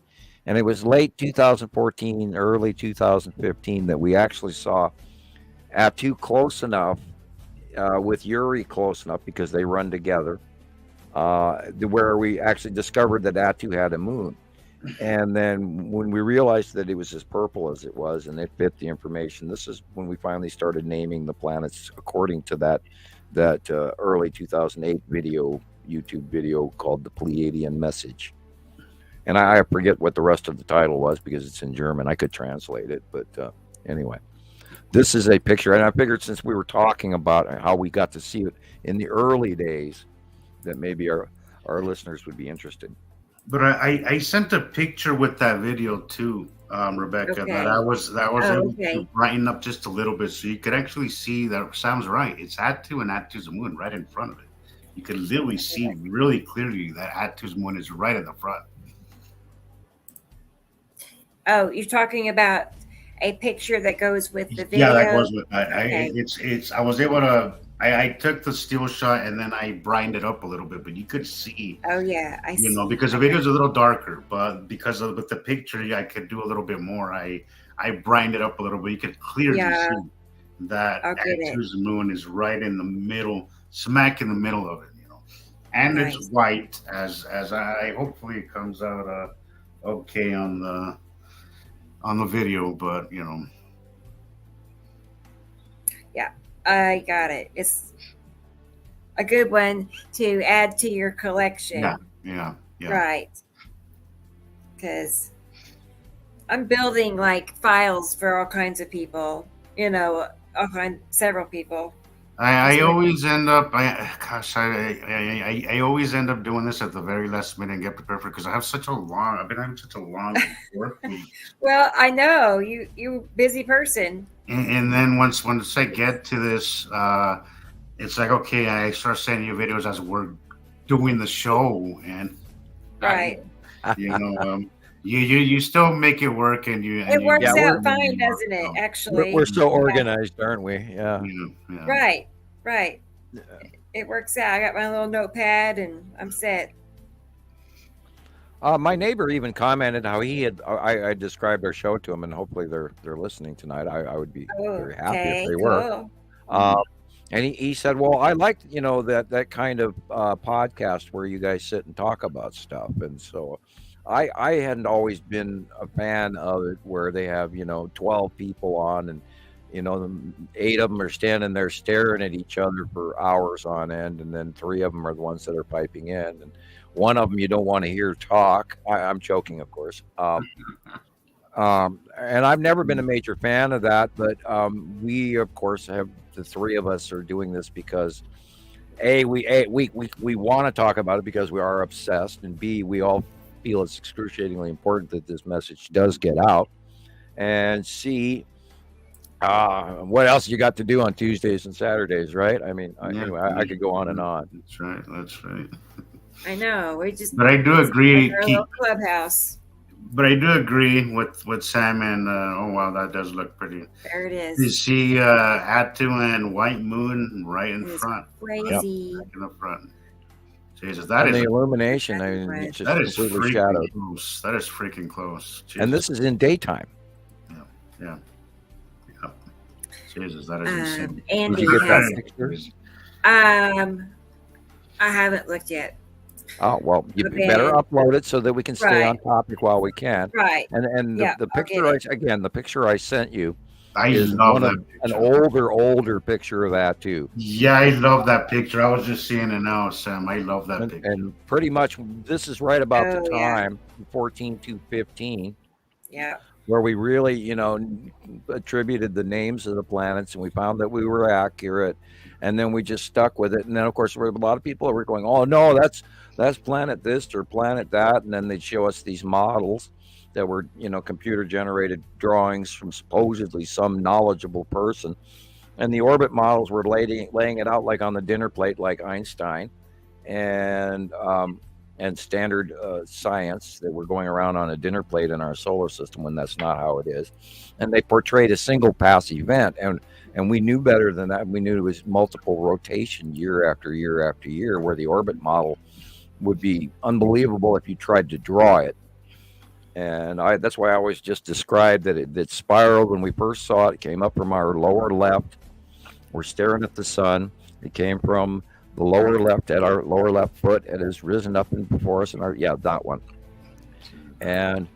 and it was late 2014, early 2015 that we actually saw Atu close enough with Uri close enough because they run together, where we actually discovered that Atu had a moon. And then when we realized that it was as purple as it was and it fit the information, this is when we finally started naming the planets according to that early 2008 YouTube video called The Pleiadian Message. And I forget what the rest of the title was because it's in German. I could translate it, but anyway. This is a picture, and I figured since we were talking about how we got to see it in the early days, that maybe our listeners would be interested. But I sent a picture with that video too, Rebecca. That I was able to brighten up just a little bit, so you could actually see that Sam's right. It's Atu and Atu's moon right in front of it. You could literally see really clearly that Atu's moon is right in the front. Oh, you're talking about a picture that goes with the video? Yeah, that goes with that. I was able to. I took the still shot and then I brightened it up a little bit, but you could see. Oh yeah, I see. Because the video is a little darker, but with the picture, I could do a little bit more. I brightened it up a little bit. You could clearly see that Atu's moon is right in the middle, smack in the middle of it. And it's white, as I hopefully it comes out okay on the video, but Yeah, I got it. It's a good one to add to your collection. Yeah. Right. Because I'm building like files for all kinds of people. Several people. I So always end up, I always end up doing this at the very last minute and get prepared for because I've been having such a long work week. well, I know you busy person. And then once I get to this, it's like, okay, I start sending you videos as we're doing the show. And, Right. you still make it work It works out fine, doesn't it? Actually, we're so organized, aren't we? Yeah. Right. It works out. I got my little notepad and I'm set. My neighbor even commented how he had. I described our show to him, and hopefully they're listening tonight. I would be very happy if they were. And he said, "Well, I like that kind of podcast where you guys sit and talk about stuff." And so, I hadn't always been a fan of it, where they have 12 people on, and 8 of them are standing there staring at each other for hours on end, and then 3 of them are the ones that are piping in, and one of them you don't want to hear talk. I'm joking, of course. And I've never been a major fan of that, but we, of course, have the 3 of us are doing this because we want to talk about it because we are obsessed, and B, we all feel it's excruciatingly important that this message does get out, and C, what else you got to do on Tuesdays and Saturdays, right? I mean, anyway, I could go on and on. That's right. I know. But I do agree. Our little clubhouse. But I do agree with Sam, and oh wow, that does look pretty. There it is. You see Atu and White Moon right in front. Crazy. Right in the front. Jesus, the illumination. I mean, it's just completely shadowed. Close. That is freaking close. Jesus. And this is in daytime. Yeah. Jesus, that is insane. Andy, did you get that picture? I haven't looked yet. Oh, well, you better upload it so that we can stay on topic while we can. Right. And the picture, the picture I sent you is an older picture of that too. Yeah, I love that picture. I was just seeing it now, Sam. I love that picture. And pretty much this is right about the time, 14 to 15. Yeah. Where we really, attributed the names of the planets, and we found that we were accurate, and then we just stuck with it. And then, of course, there were a lot of people that were going, "Oh no, that's planet this or planet that," and then they'd show us these models that were, computer generated drawings from supposedly some knowledgeable person, and the orbit models were laying it out like on the dinner plate, like Einstein, and standard science that were going around on a dinner plate in our solar system, when that's not how it is. And they portrayed a single pass event, and we knew better than that. We knew it was multiple rotation year after year after year, where the orbit model would be unbelievable if you tried to draw it. And that's why I always just described that it spiraled when we first saw it. It came up from our lower left. We're staring at the sun. It came from the lower left at our lower left foot. It has risen up before us, and that one. And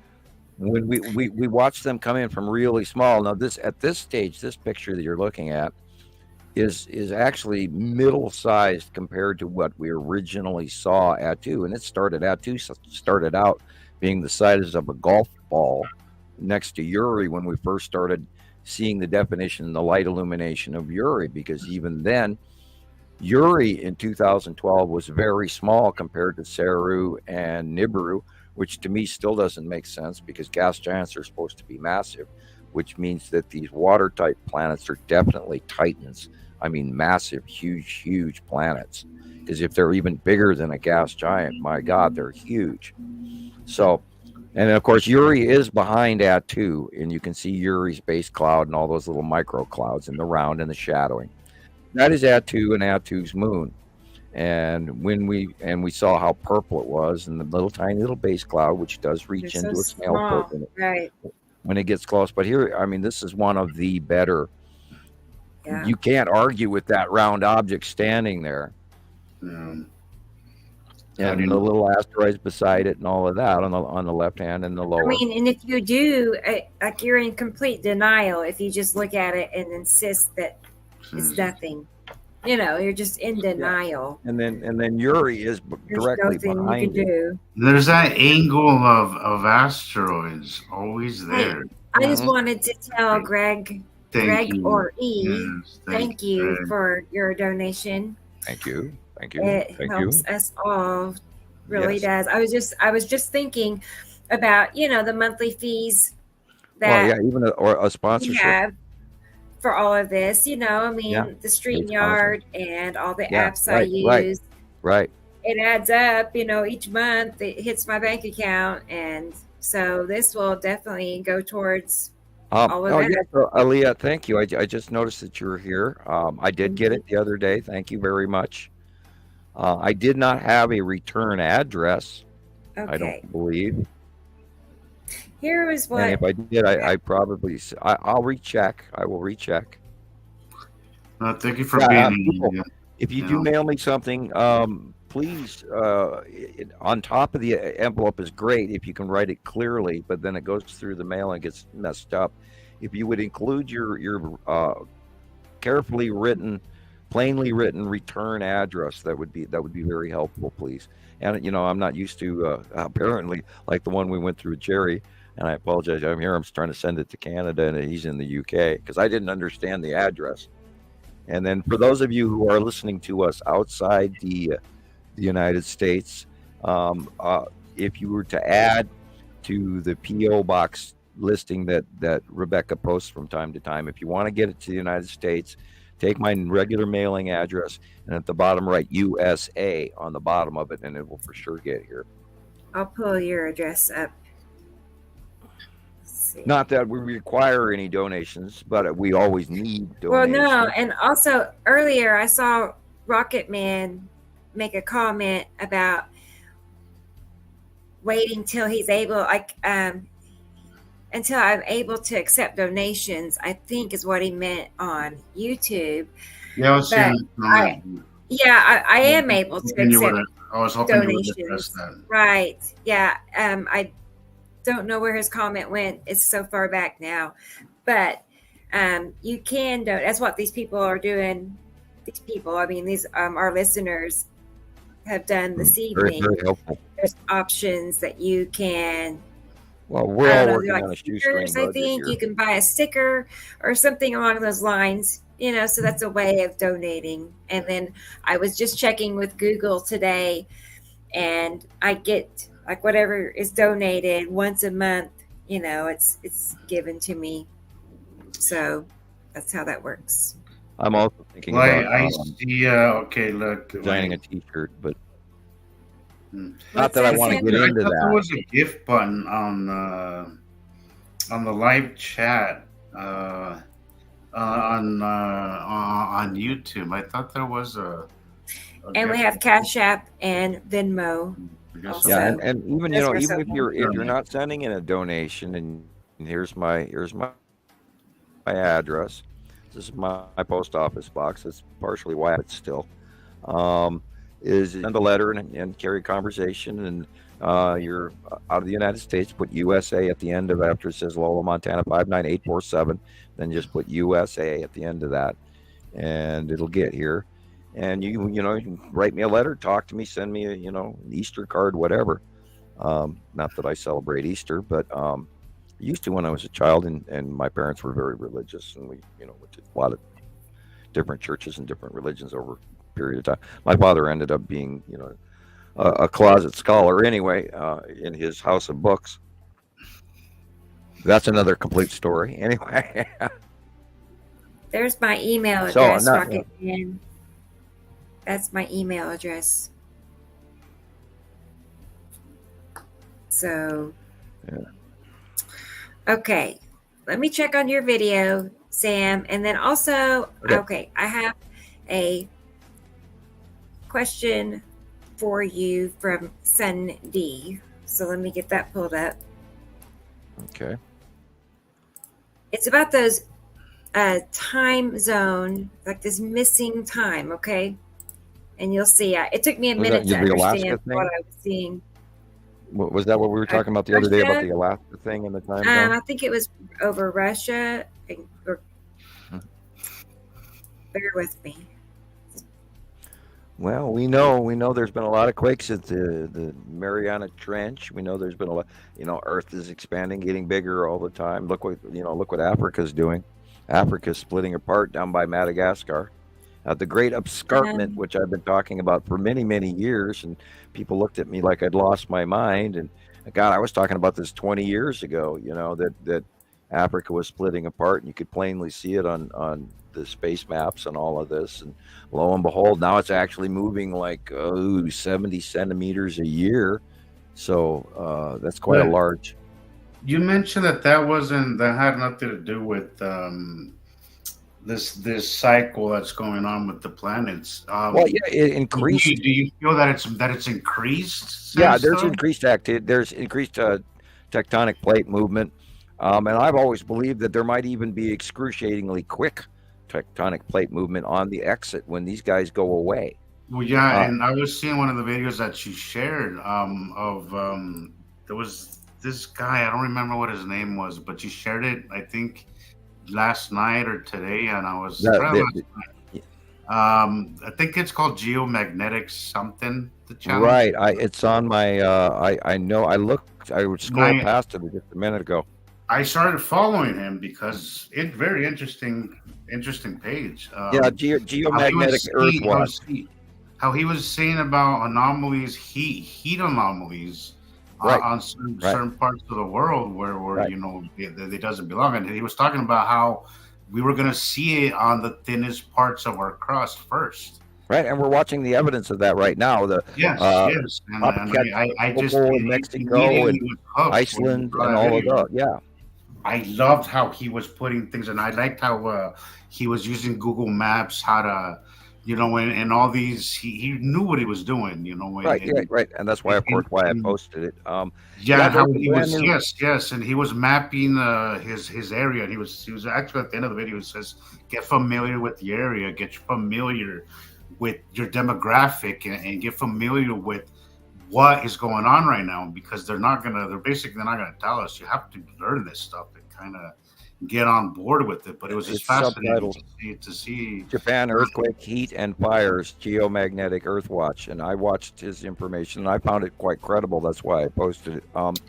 when we watched them come in from really small. Now at this stage, this picture that you're looking at is actually middle sized compared to what we originally saw Atu, and Atu started out being the size of a golf ball next to Uri when we first started seeing the definition and the light illumination of Uri, because even then Uri in 2012 was very small compared to Saru and Nibiru, which to me still doesn't make sense, because gas giants are supposed to be massive, which means that these water type planets are definitely titans. I mean, massive, huge planets, because if they're even bigger than a gas giant, my God, they're huge. So, and of course, Uri is behind Atu, and you can see Uri's base cloud and all those little micro clouds in the round and the shadowing. That is Atu and Atu's moon. And when we saw how purple it was, and the little tiny little base cloud, which does reach into a snail foot in it, right, when it gets close. But here, I mean, this is one of the better. Yeah. You can't argue with that round object standing there. And the little asteroids beside it and all of that on the left hand and the lower. I mean, and if you do, like, you're in complete denial if you just look at it and insist that it's nothing. you're just in denial. And then Yuri is There's directly nothing you behind can it. do. There's that angle of asteroids always Hey, there. I just Mhm. wanted to tell Greg Thank you. or E, Yes, thank you Greg. for your donation. Thank you. It Thank helps you. us all, really Yes. does. I was just thinking about the monthly fees Well, yeah, that even or a we sponsorship. have for all of this. I Yeah. mean, the Paid sponsors. StreamYard and all the Yeah. apps I Right. use. Right. It adds up. Each month it hits my bank account, and so this will definitely go towards all of Oh that. yeah, so, Aaliyah, thank you. I just noticed that you were here. I did get it the other day. Thank you very much. I did not have a return address. I Okay, don't believe. here was And what. if I did, I probably I'll recheck. I will recheck. Thank you for Yeah, being people, here. if you You do know. mail me something, please, on top of the envelope is great if you can write it clearly, but then it goes through the mail and gets messed up. If you would include your carefully written, plainly written return address, that would be very helpful, please. And I'm not used to apparently like the one we went through with Jerry. And I apologize. I'm here. I'm trying to send it to Canada, and he's in the UK because I didn't understand the address. And then for those of you who are listening to us outside the United States, if you were to add to the PO box listing that Rebecca posts from time to time, if you want to get it to the United States, take my regular mailing address, and at the bottom write USA on the bottom of it, and it will for sure get here. I'll pull your address up. Not that we require any donations, but we always need donations. Well, no, and also earlier I saw Rocket Man make a comment about waiting till he's able, until I'm able to accept donations, I think is what he meant on YouTube. Yeah, I was But saying. I am able to accept I was hoping you would address donations. that. Right. Yeah. I don't know where his comment went. It's so far back now. But you can donate. That's what these people are doing. These people, I mean, these our listeners have done this evening. Very helpful. There's options that you can. Well, we're all working like on a shoestring budget I think here. you can buy a sticker or something along those lines. So that's a way of donating. And then I was just checking with Google today, and I get like whatever is donated once a month. It's given to me. So that's how that works. I'm also thinking Well, about I see. Okay, look. designing a T-shirt, but What's not that I want to Sam? get I into thought there that. was a gift button on the live chat on YouTube. I thought there was a And we gift have Cash App and Venmo. I guess also. Yeah, and even That's where even if someone- you're not sending in a donation, and here's my address. This is my post office box. It's partially white still. Is send a letter and carry conversation, and you're out of the United States, put USA at the end of after it says Lola, Montana 59847, then just put USA at the end of that, and it'll get here. And you can write me a letter, talk to me, send me an Easter card, whatever. Not that I celebrate Easter, but I used to when I was a child, and my parents were very religious, and we went to a lot of different churches and different religions over a period of time. My father ended up being a closet scholar anyway, in his house of books. That's another complete story anyway. There's my email So, address, not- Rocket Man. That's my email address. So, Yeah. Okay, let me check on your video, Sam, and then also, okay, I have a question for you from Sun D. So let me get that pulled up. Okay. It's about those time zone, like this missing time, okay? And you'll see, it took me a minute to the Alaska understand thing? what I was seeing. Was that what we were talking about the other day about the Alaska thing and the time zone? I think it was over Russia. Bear with me. Well, we know there's been a lot of quakes at the Mariana Trench. We know there's been a lot, Earth is expanding, getting bigger all the time. Look what Africa's doing. Africa's splitting apart down by Madagascar. The Great Escarpment, Um, which I've been talking about for many, many years, and people looked at me like I'd lost my mind. And God, I was talking about this 20 years ago. That Africa was splitting apart, and you could plainly see it on the space maps and all of this. And lo and behold, now it's actually moving like 70 centimeters a year. So that's quite a But large. you mentioned that had nothing to do with this cycle that's going on with the planets. Well, yeah, it Do you, increased. do you feel that it's increased Yeah, since there's though? increased activity. There's increased tectonic plate movement, and I've always believed that there might even be excruciatingly quick tectonic plate movement on the exit when these guys go away. Well, yeah, Uh, and I was seeing one of the videos that you shared of there was this guy, I don't remember what his name was, but you shared it, I think, last night or today, and I was the, probably the, the, I think it's called geomagnetic something, the channel. right, it's on my. I know. I would And scroll past it just a minute ago. I started following him because it's very interesting page. Yeah, How he geomagnetic was Earth seeing, watch. how he was saying about anomalies, heat anomalies Right, on certain, right, certain parts of the world where right, it doesn't belong, and he was talking about how we were going to see it on the thinnest parts of our crust first. right, and we're watching the evidence of that right now. The Yes, uh, yes, and copycat I just Opal in Mexico immediately and was hooked when you Iceland saw and that all of video. that. Yeah, I loved how he was putting things, and I liked how he was using Google Maps, how to, and all these. He knew what he was doing, right, yeah, right, and that's why, of course, why I and posted it. yeah, Yeah, how there's a he brand was, new. yes, and he was mapping his area, and he was actually at the end of the video. He says, "Get familiar with the area, get familiar with your demographic, and get familiar with what is going on right now, because they're not gonna tell us. You have to learn this stuff and kind of get on board with it." But it was just It's fascinating subtitled to see. Japan earthquake, heat, and fires, geomagnetic Earth watch, and I watched his information and I found it quite credible. That's why I posted it.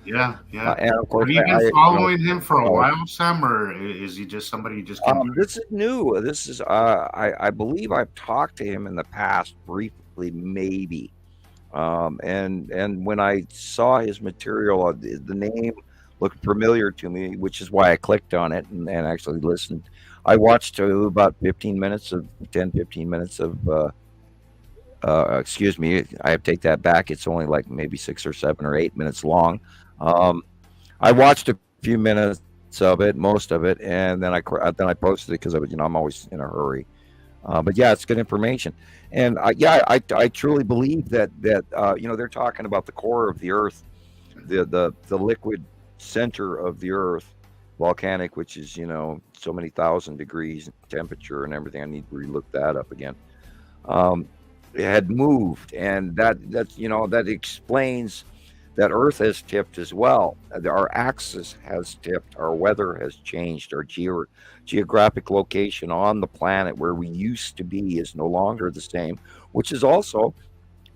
Yeah, yeah. And of Have course, you been I following him for a follow. while, Sam, or is he just somebody who just came back? This is new. This is I believe I've talked to him in the past briefly, maybe. And when I saw his material, the name looked familiar to me, which is why I clicked on it and actually listened. I watched about 15 minutes of 10, 15 minutes of excuse me, I take that back. It's only like maybe 6 or 7 or 8 minutes long. Um, I watched a few minutes of it, most of it, and then I posted it because I'm always in a hurry. But yeah, it's good information, and yeah, I truly believe that they're talking about the core of the Earth, the liquid center of the Earth, volcanic, which is so many thousand degrees temperature and everything. I need to relook that up again. Um, it had moved, and that explains that Earth has tipped as well. Our axis has tipped. Our weather has changed. Our geographic location on the planet where we used to be is no longer the same, which is also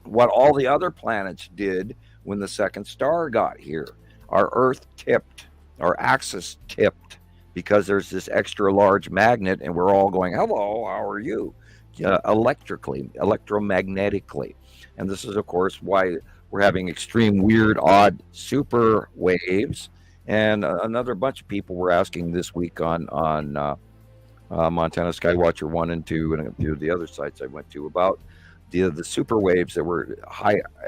what all the other planets did when the second star got here. Our Earth tipped. Our axis tipped because there's this extra large magnet, and we're all going, "Hello, how are you?" Electrically, electromagnetically. And this is, of course, why we're having extreme, weird, odd super waves. And another bunch of people were asking this week on Montana Skywatcher 1 and 2 and a few of the other sites I went to about the super waves that were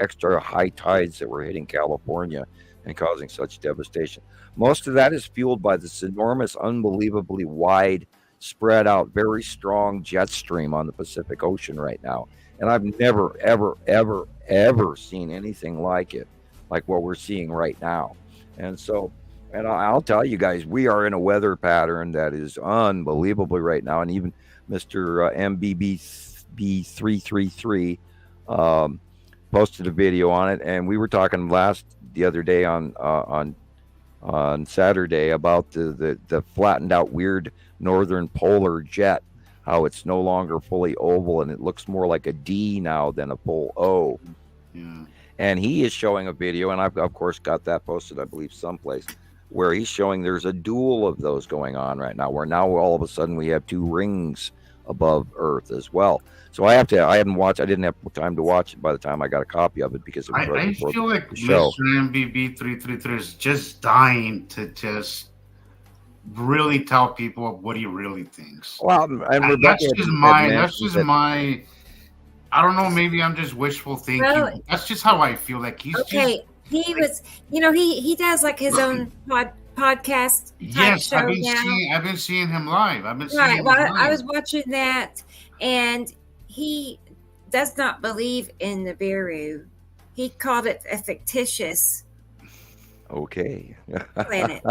extra high tides that were hitting California and causing such devastation. Most of that is fueled by this enormous, unbelievably wide, spread out, very strong jet stream on the Pacific Ocean right now. And I've never, ever, ever, ever seen anything like it, like what we're seeing right now. And so, and I'll tell you guys, we are in a weather pattern that is unbelievably right now. And even Mr. MBB333 posted a video on it, and we were talking the other day on Saturday about the flattened out weird northern polar jet. how it's no longer fully oval and it looks more like a D now than a full O. Yeah. And he is showing a video, and I've of course got that posted, I believe, someplace, where he's showing there's a duel of those going on right now, where now all of a sudden we have two rings above Earth as well. So I didn't have time to watch it by the time I got a copy of it because it was right I before feel like the show. Mr. MBB 333 is just dying to just really tell people what he really thinks. Well, and Rebecca That's just had my. mentioned That's just that- my. I don't know. Maybe I'm just wishful thinking. Well, That's just how I feel. Like he's Okay, he was, he does like his own podcast type Yes, show now. I've been seeing him live. I've been seeing Right. him Well, live. I was watching that, and he does not believe in Nibiru. He called it a fictitious Okay. planet.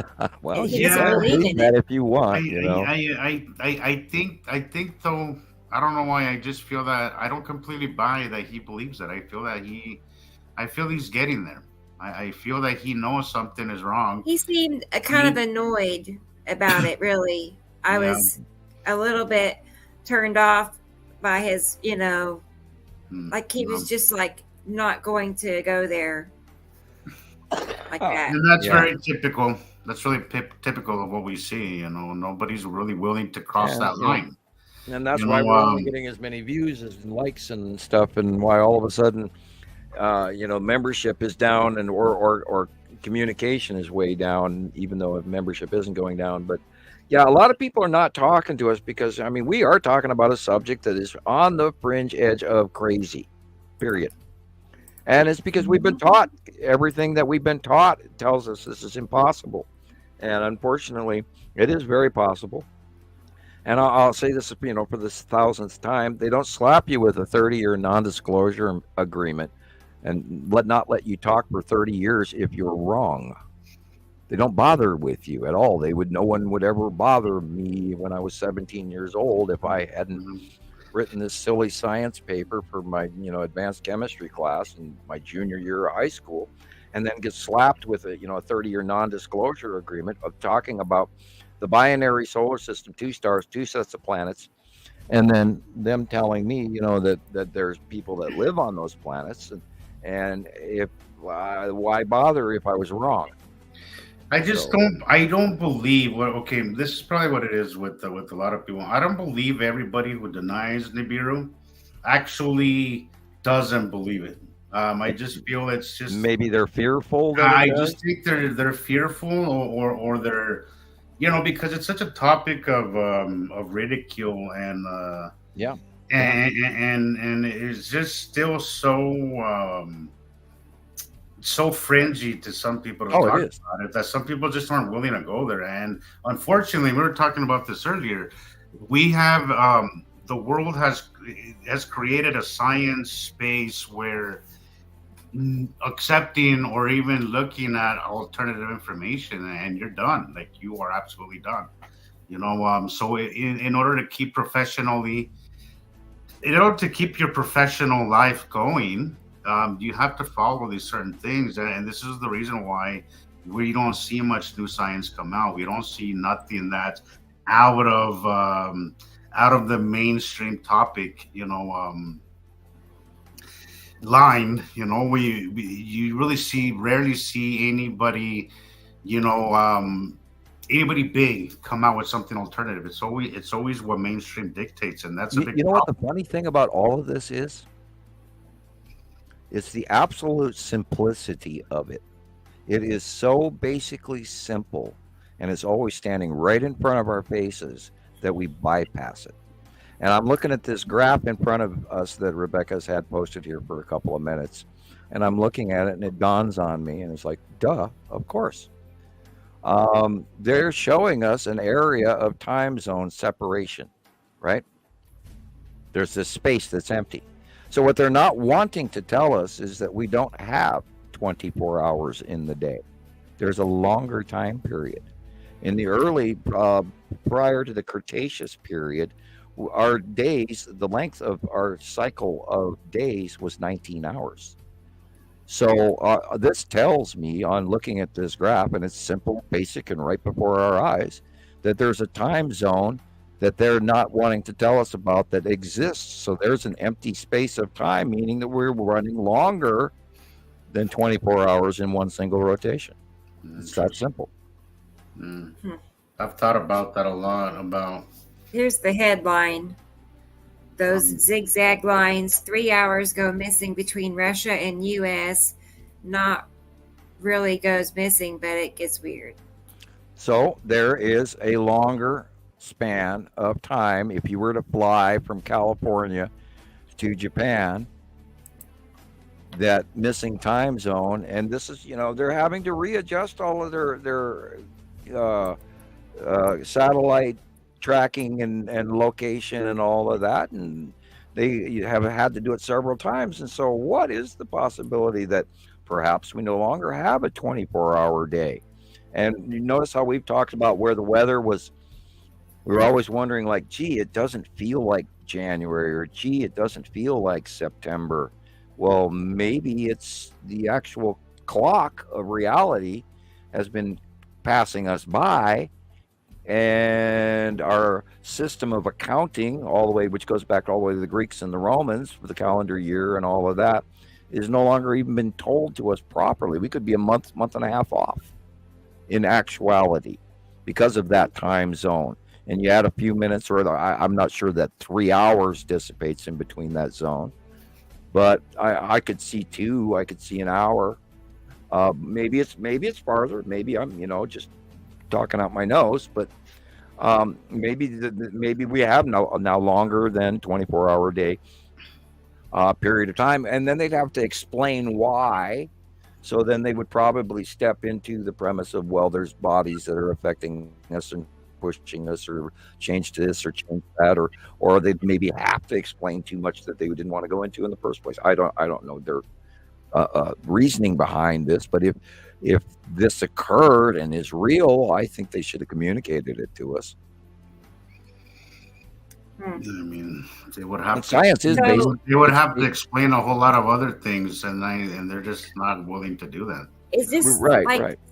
Well, And he you doesn't can believe believe in that it. if you want, you know. I think though. I don't know why. I just feel that I don't completely buy that he believes it. I feel he's getting there. I feel that he knows something is wrong. He seemed kind of annoyed about it, really. I Yeah. was a little bit turned off by his, like he was just like not going to go there like that. And that's Yeah. very typical. That's really typical of what we see. Nobody's really willing to cross And, that line. And that's You why know, we're only getting as many views as likes and stuff, and why all of a sudden, membership is down and or communication is way down, even though membership isn't going down. But yeah, a lot of people are not talking to us because we are talking about a subject that is on the fringe edge of crazy, period. And it's because we've been taught everything that we've been taught tells us this is impossible, and unfortunately, it is very possible. And I'll say this, for the 1,000th time, they don't slap you with a 30-year non-disclosure agreement and not let you talk for 30 years if you're wrong. They don't bother with you at all. No one would ever bother me when I was 17 years old if I hadn't written this silly science paper for my, advanced chemistry class in my junior year of high school, and then get slapped with a 30-year non-disclosure agreement of talking about the binary solar system, 2 stars, 2 sets of planets, and then them telling me, that there's people that live on those planets, and if why bother if I was wrong? I just don't. I don't believe. Okay, this is probably what it is with a lot of people. I don't believe everybody who denies Nibiru actually doesn't believe it. I just feel it's just maybe they're fearful. I just think they're fearful or they're because it's such a topic of ridicule and and it's just still so fringy to some people to talk about it that some people just aren't willing to go there. And unfortunately, we were talking about this earlier. We have the world has created a science space where accepting or even looking at alternative information and you're done. Like you are absolutely done. So in order to keep your professional life going, you have to follow these certain things, and this is the reason why we don't see much new science come out. We don't see nothing that's out of the mainstream topic, line. You really rarely see anybody, anybody big come out with something alternative. It's always what mainstream dictates, and that's a big problem. What the funny thing about all of this is? It's the absolute simplicity of it. It is so basically simple, and it's always standing right in front of our faces that we bypass it. And I'm looking at this graph in front of us that Rebecca's had posted here for a couple of minutes, and I'm looking at it, and it dawns on me, and it's like, duh, of course. They're showing us an area of time zone separation, right? There's this space that's empty. So what they're not wanting to tell us is that we don't have 24 hours in the day. There's a longer time period. In the early, prior to the Cretaceous period, our days, the length of our cycle of days was 19 hours. So this tells me, on looking at this graph, and it's simple, basic, and right before our eyes, that there's a time zone that they're not wanting to tell us about that exists. So there's an empty space of time, meaning that we're running longer than 24 hours in one single rotation. It's that simple. I've thought about that a lot. About Here's the headline. Those zigzag lines, 3 hours go missing between Russia and U.S. Not really goes missing, but it gets weird. So there is a longer span of time if you were to fly from California to Japan, that missing time zone. And this is, they're having to readjust all of their satellite tracking and location and all of that, and they have had to do it several times. And so what is the possibility that perhaps we no longer have a 24-hour day? And you notice how we've talked about where the weather was, we were always wondering, like, gee, it doesn't feel like January, or gee, it doesn't feel like September. Well, maybe it's the actual clock of reality has been passing us by, and our system of accounting, all the way, which goes back all the way to the Greeks and the Romans for the calendar year and all of that, is no longer even been told to us properly. We could be a month and a half off in actuality because of that time zone. And you add a few minutes, or I'm not sure that 3 hours dissipates in between that zone, but I could see 2, I could see an hour. Maybe it's farther. Maybe I'm just talking out my nose, but maybe we have now longer than 24-hour day period of time, and then they'd have to explain why. So then they would probably step into the premise of, well, there's bodies that are affecting us and pushing us, or change this or change that, or they maybe have to explain too much that they didn't want to go into in the first place. I don't know their reasoning behind this, but if this occurred and is real, I think they should have communicated it to us. I mean, they would have science is based. They would have to explain a whole lot of other things, and they're just not willing to do that. Is this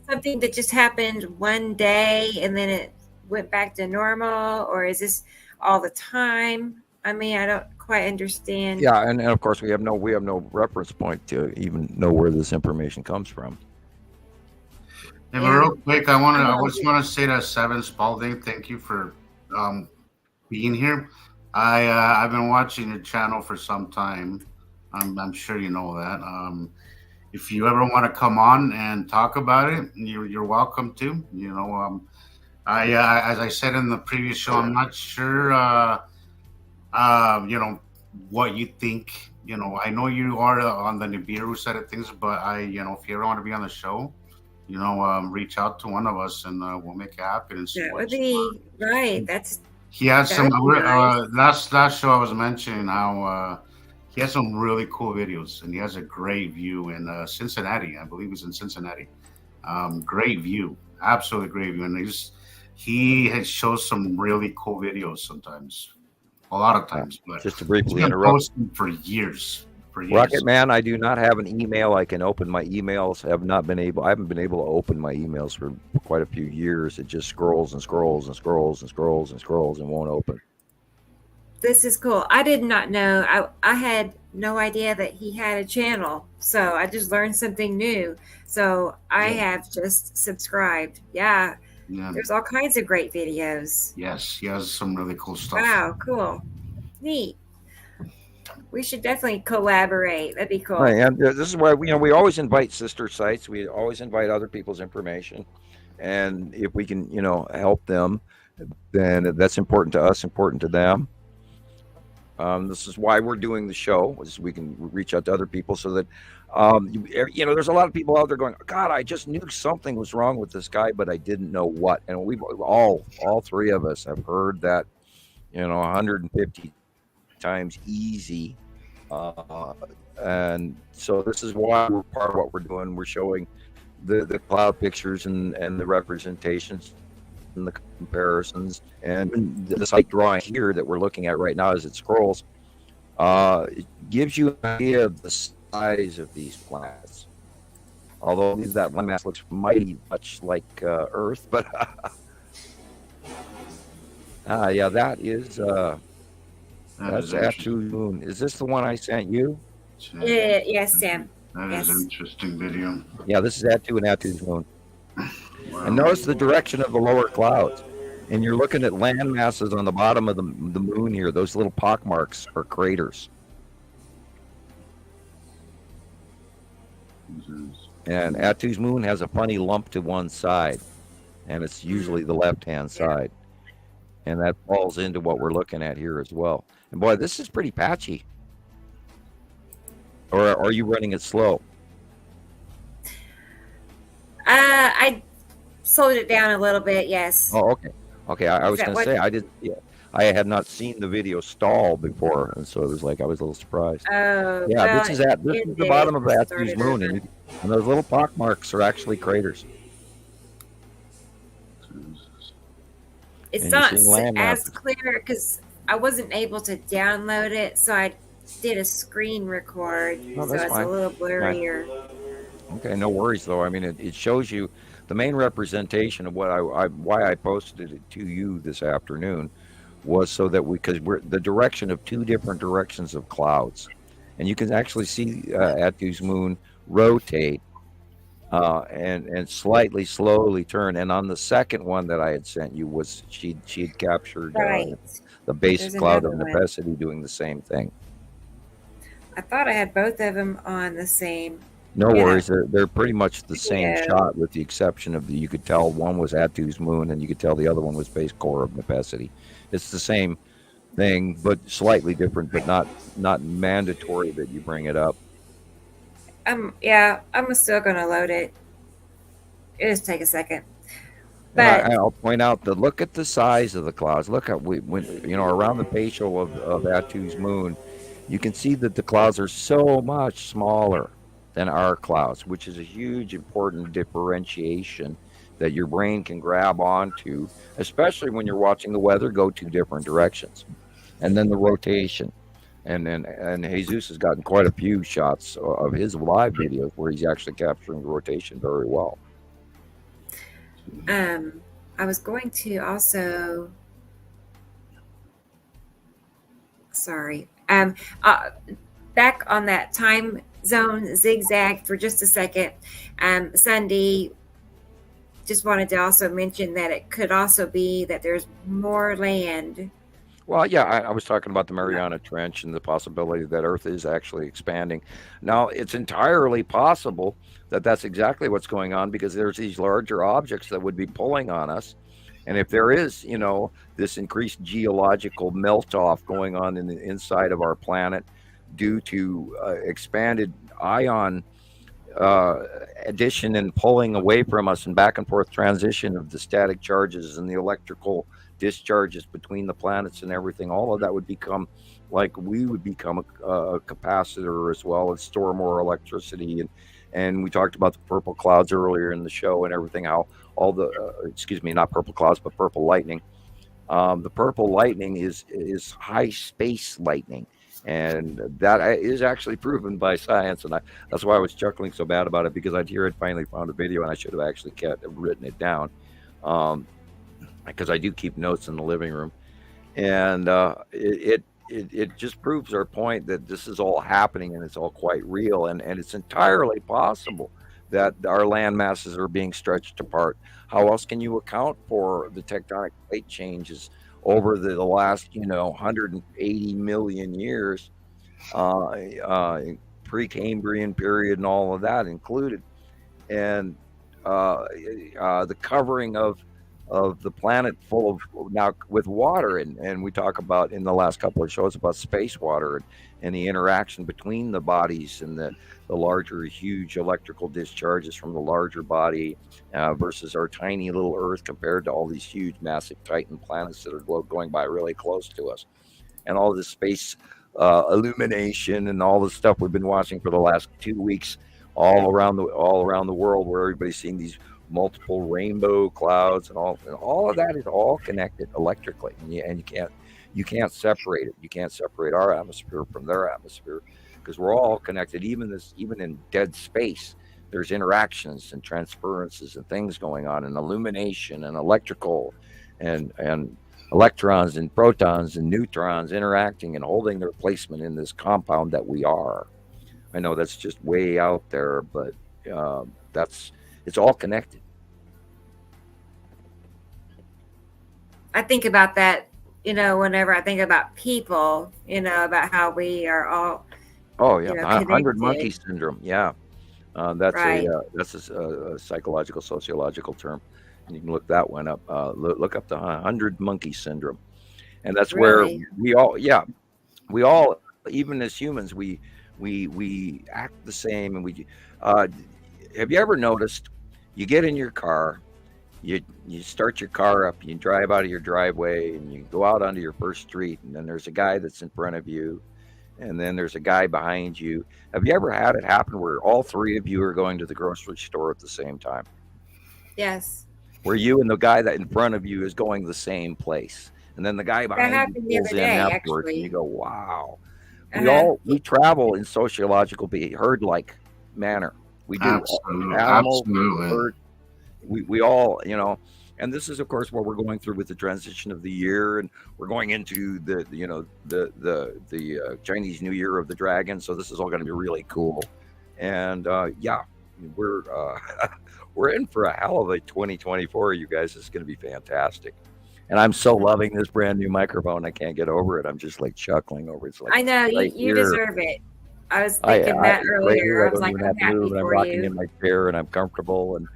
something that just happened one day and then it went back to normal, or is this all the time? I mean, I don't quite understand. Yeah, and of course we have no reference point to even know where this information comes from. But real quick, I just want to say to Seven Spalding, thank you for being here. I've been watching your channel for some time. I'm sure you know that. If you ever want to come on and talk about it, you're welcome to. As I said in the previous show, I'm not sure. What you think. I know you are on the Nibiru side of things, but if you ever want to be on the show, reach out to one of us and we'll make it happen. That would be right. He has some nice. Last show I was mentioning how he has some really cool videos, and he has a great view in Cincinnati. I believe he's in Cincinnati. Great view, absolutely great view, and he shows some really cool videos sometimes, a lot of times. But just to briefly he's been interrupt, posting for years. Rocket Man, I do not have an email. I can open my emails. I haven't been able to open my emails for quite a few years. It just scrolls and scrolls and scrolls and scrolls and scrolls and won't open. This is cool. I did not know. I had no idea that he had a channel. So I just learned something new. So I have just subscribed. Yeah. There's all kinds of great videos. Yes, he has some really cool stuff. Wow, cool. Neat. We should definitely collaborate. That'd be cool. Right, and this is why we always invite sister sites. We always invite other people's information, and if we can help them, then that's important to us, important to them. This is why we're doing the show, is we can reach out to other people, so that there's a lot of people out there going, God, I just knew something was wrong with this guy, but I didn't know what. And we've all three of us have heard that 150 times easy. And so this is why we're part of what we're doing. We're showing the cloud pictures and the representations and the comparisons, and the site drawing here that we're looking at right now as it scrolls, it gives you an idea of the size of these planets. Although that landmass looks mighty much like Earth, but Yeah, that is That is that's interesting. Atu's moon. Is this the one I sent you? Yes, Sam. That is Yes. interesting video. Yeah, this is Atu and Atu's moon. And Wow. notice the direction of the lower clouds. And you're looking at land masses on the bottom of the moon here. Those little pock marks are craters. And Atu's moon has a funny lump to one side, and it's usually the left-hand side. And that falls into what we're looking at here as well. And boy, this is pretty patchy. Or are you running it slow? I slowed it down a little bit. Yes. Oh, okay. Okay, I was that going to what- say, I did. Yeah, I had not seen the video stall before, and so it was like I was a little surprised. Oh, Yeah, well, this is the bottom of Atu's moon, and those little pock marks are actually craters. it's and not you're seeing land as masses. clear because I wasn't able to download it, so I did a screen record, Oh, so that's it's fine. a little blurrier. Okay, no worries though. I mean, it shows you the main representation of what why I posted it to you this afternoon was so that because we're the direction of two different directions of clouds, and you can actually see Atu's moon rotate and slightly slowly turn. And on the second one that I had sent you was she had captured Right. the base There's cloud of another one. necessity doing the same thing. I thought I had both of them on the same. No Yeah. worries. They're pretty much the same Yeah. shot, with the exception of you could tell one was Atu's moon, and you could tell the other one was base core of necessity. It's the same thing, but slightly different, but not mandatory that you bring it up. Yeah, I'm still gonna load it. It'll just take a second. And But I'll point out that look at the size of the clouds. Look at when around the facial of Atu's moon, you can see that the clouds are so much smaller than our clouds, which is a huge important differentiation that your brain can grab onto, especially when you're watching the weather go two different directions, and then the rotation. And Jesus has gotten quite a few shots of his live videos where he's actually capturing the rotation very well. I was going to also. Sorry. Back on that time zone zigzag for just a second. Sunday, just wanted to also mention that it could also be that there's more land. Well, yeah, I was talking about the Mariana Trench and the possibility that Earth is actually expanding. Now, it's entirely possible that that's exactly what's going on because there's these larger objects that would be pulling on us. And if there is, this increased geological melt-off going on in the inside of our planet due to expanded ion addition and pulling away from us and back and forth transition of the static charges and the electrical discharges between the planets and everything, all of that would become like we would become a capacitor as well and store more electricity. And we talked about the purple clouds earlier in the show and everything, how all the not purple clouds but purple lightning. The purple lightning is high space lightning, and that is actually proven by science. And that's why I was chuckling so bad about it, because I'd finally found a video, and I should have actually written it down, because I do keep notes in the living room, and it just proves our point that this is all happening and it's all quite real, and it's entirely possible that our land masses are being stretched apart. How else can you account for the tectonic plate changes over the last 180 million years, Precambrian period and all of that included, and the covering of the planet full of now with water, and we talk about in the last couple of shows about space water and the interaction between the bodies and the larger huge electrical discharges from the larger body versus our tiny little Earth compared to all these huge massive Titan planets that are going by really close to us, and all this space illumination and all the stuff we've been watching for the last 2 weeks all around the world, where everybody's seeing these multiple rainbow clouds and all of that is all connected electrically, and you can't separate it. You can't separate our atmosphere from their atmosphere, because we're all connected. Even in dead space, there's interactions and transferences and things going on, and illumination and electrical and electrons and protons and neutrons interacting and holding their placement in this compound that we are. I know that's just way out there, but that's it's all connected. I think about that, whenever I think about people, about how we are all, Oh yeah, hundred monkey connected. syndrome. Yeah, that's Right. a psychological sociological term. And you can look that one up. Look up the 100 monkey syndrome, and that's where Really. we all, yeah, we all, even as humans, we act the same, and we. Uh, have you ever noticed? You get in your car, you start your car up, you drive out of your driveway, and you go out onto your first street, and then there's a guy that's in front of you, and then there's a guy behind you. Have you ever had it happen where all three of you are going to the grocery store at the same time? Yes. Where you and the guy that in front of you is going the same place, and then the guy That behind you happened the pulls other in day, afterwards, and you actually. go, "Wow!" Uh-huh. We travel in sociological, herd-like manner. We do. Absolutely, Animals, absolutely. birds, we all, and this is of course what we're going through with the transition of the year, and we're going into the Chinese New Year of the Dragon. So this is all going to be really cool, and yeah, we're we're in for a hell of a 2024. You guys, it's going to be fantastic. And I'm so loving this brand new microphone. I can't get over it. I'm just like chuckling over it. It's like I know you, right you here. deserve it. I was I, thinking I that right here. earlier. I I was don't like, even I'm have to move, happy and I'm for rocking in you. my chair, and I'm comfortable. And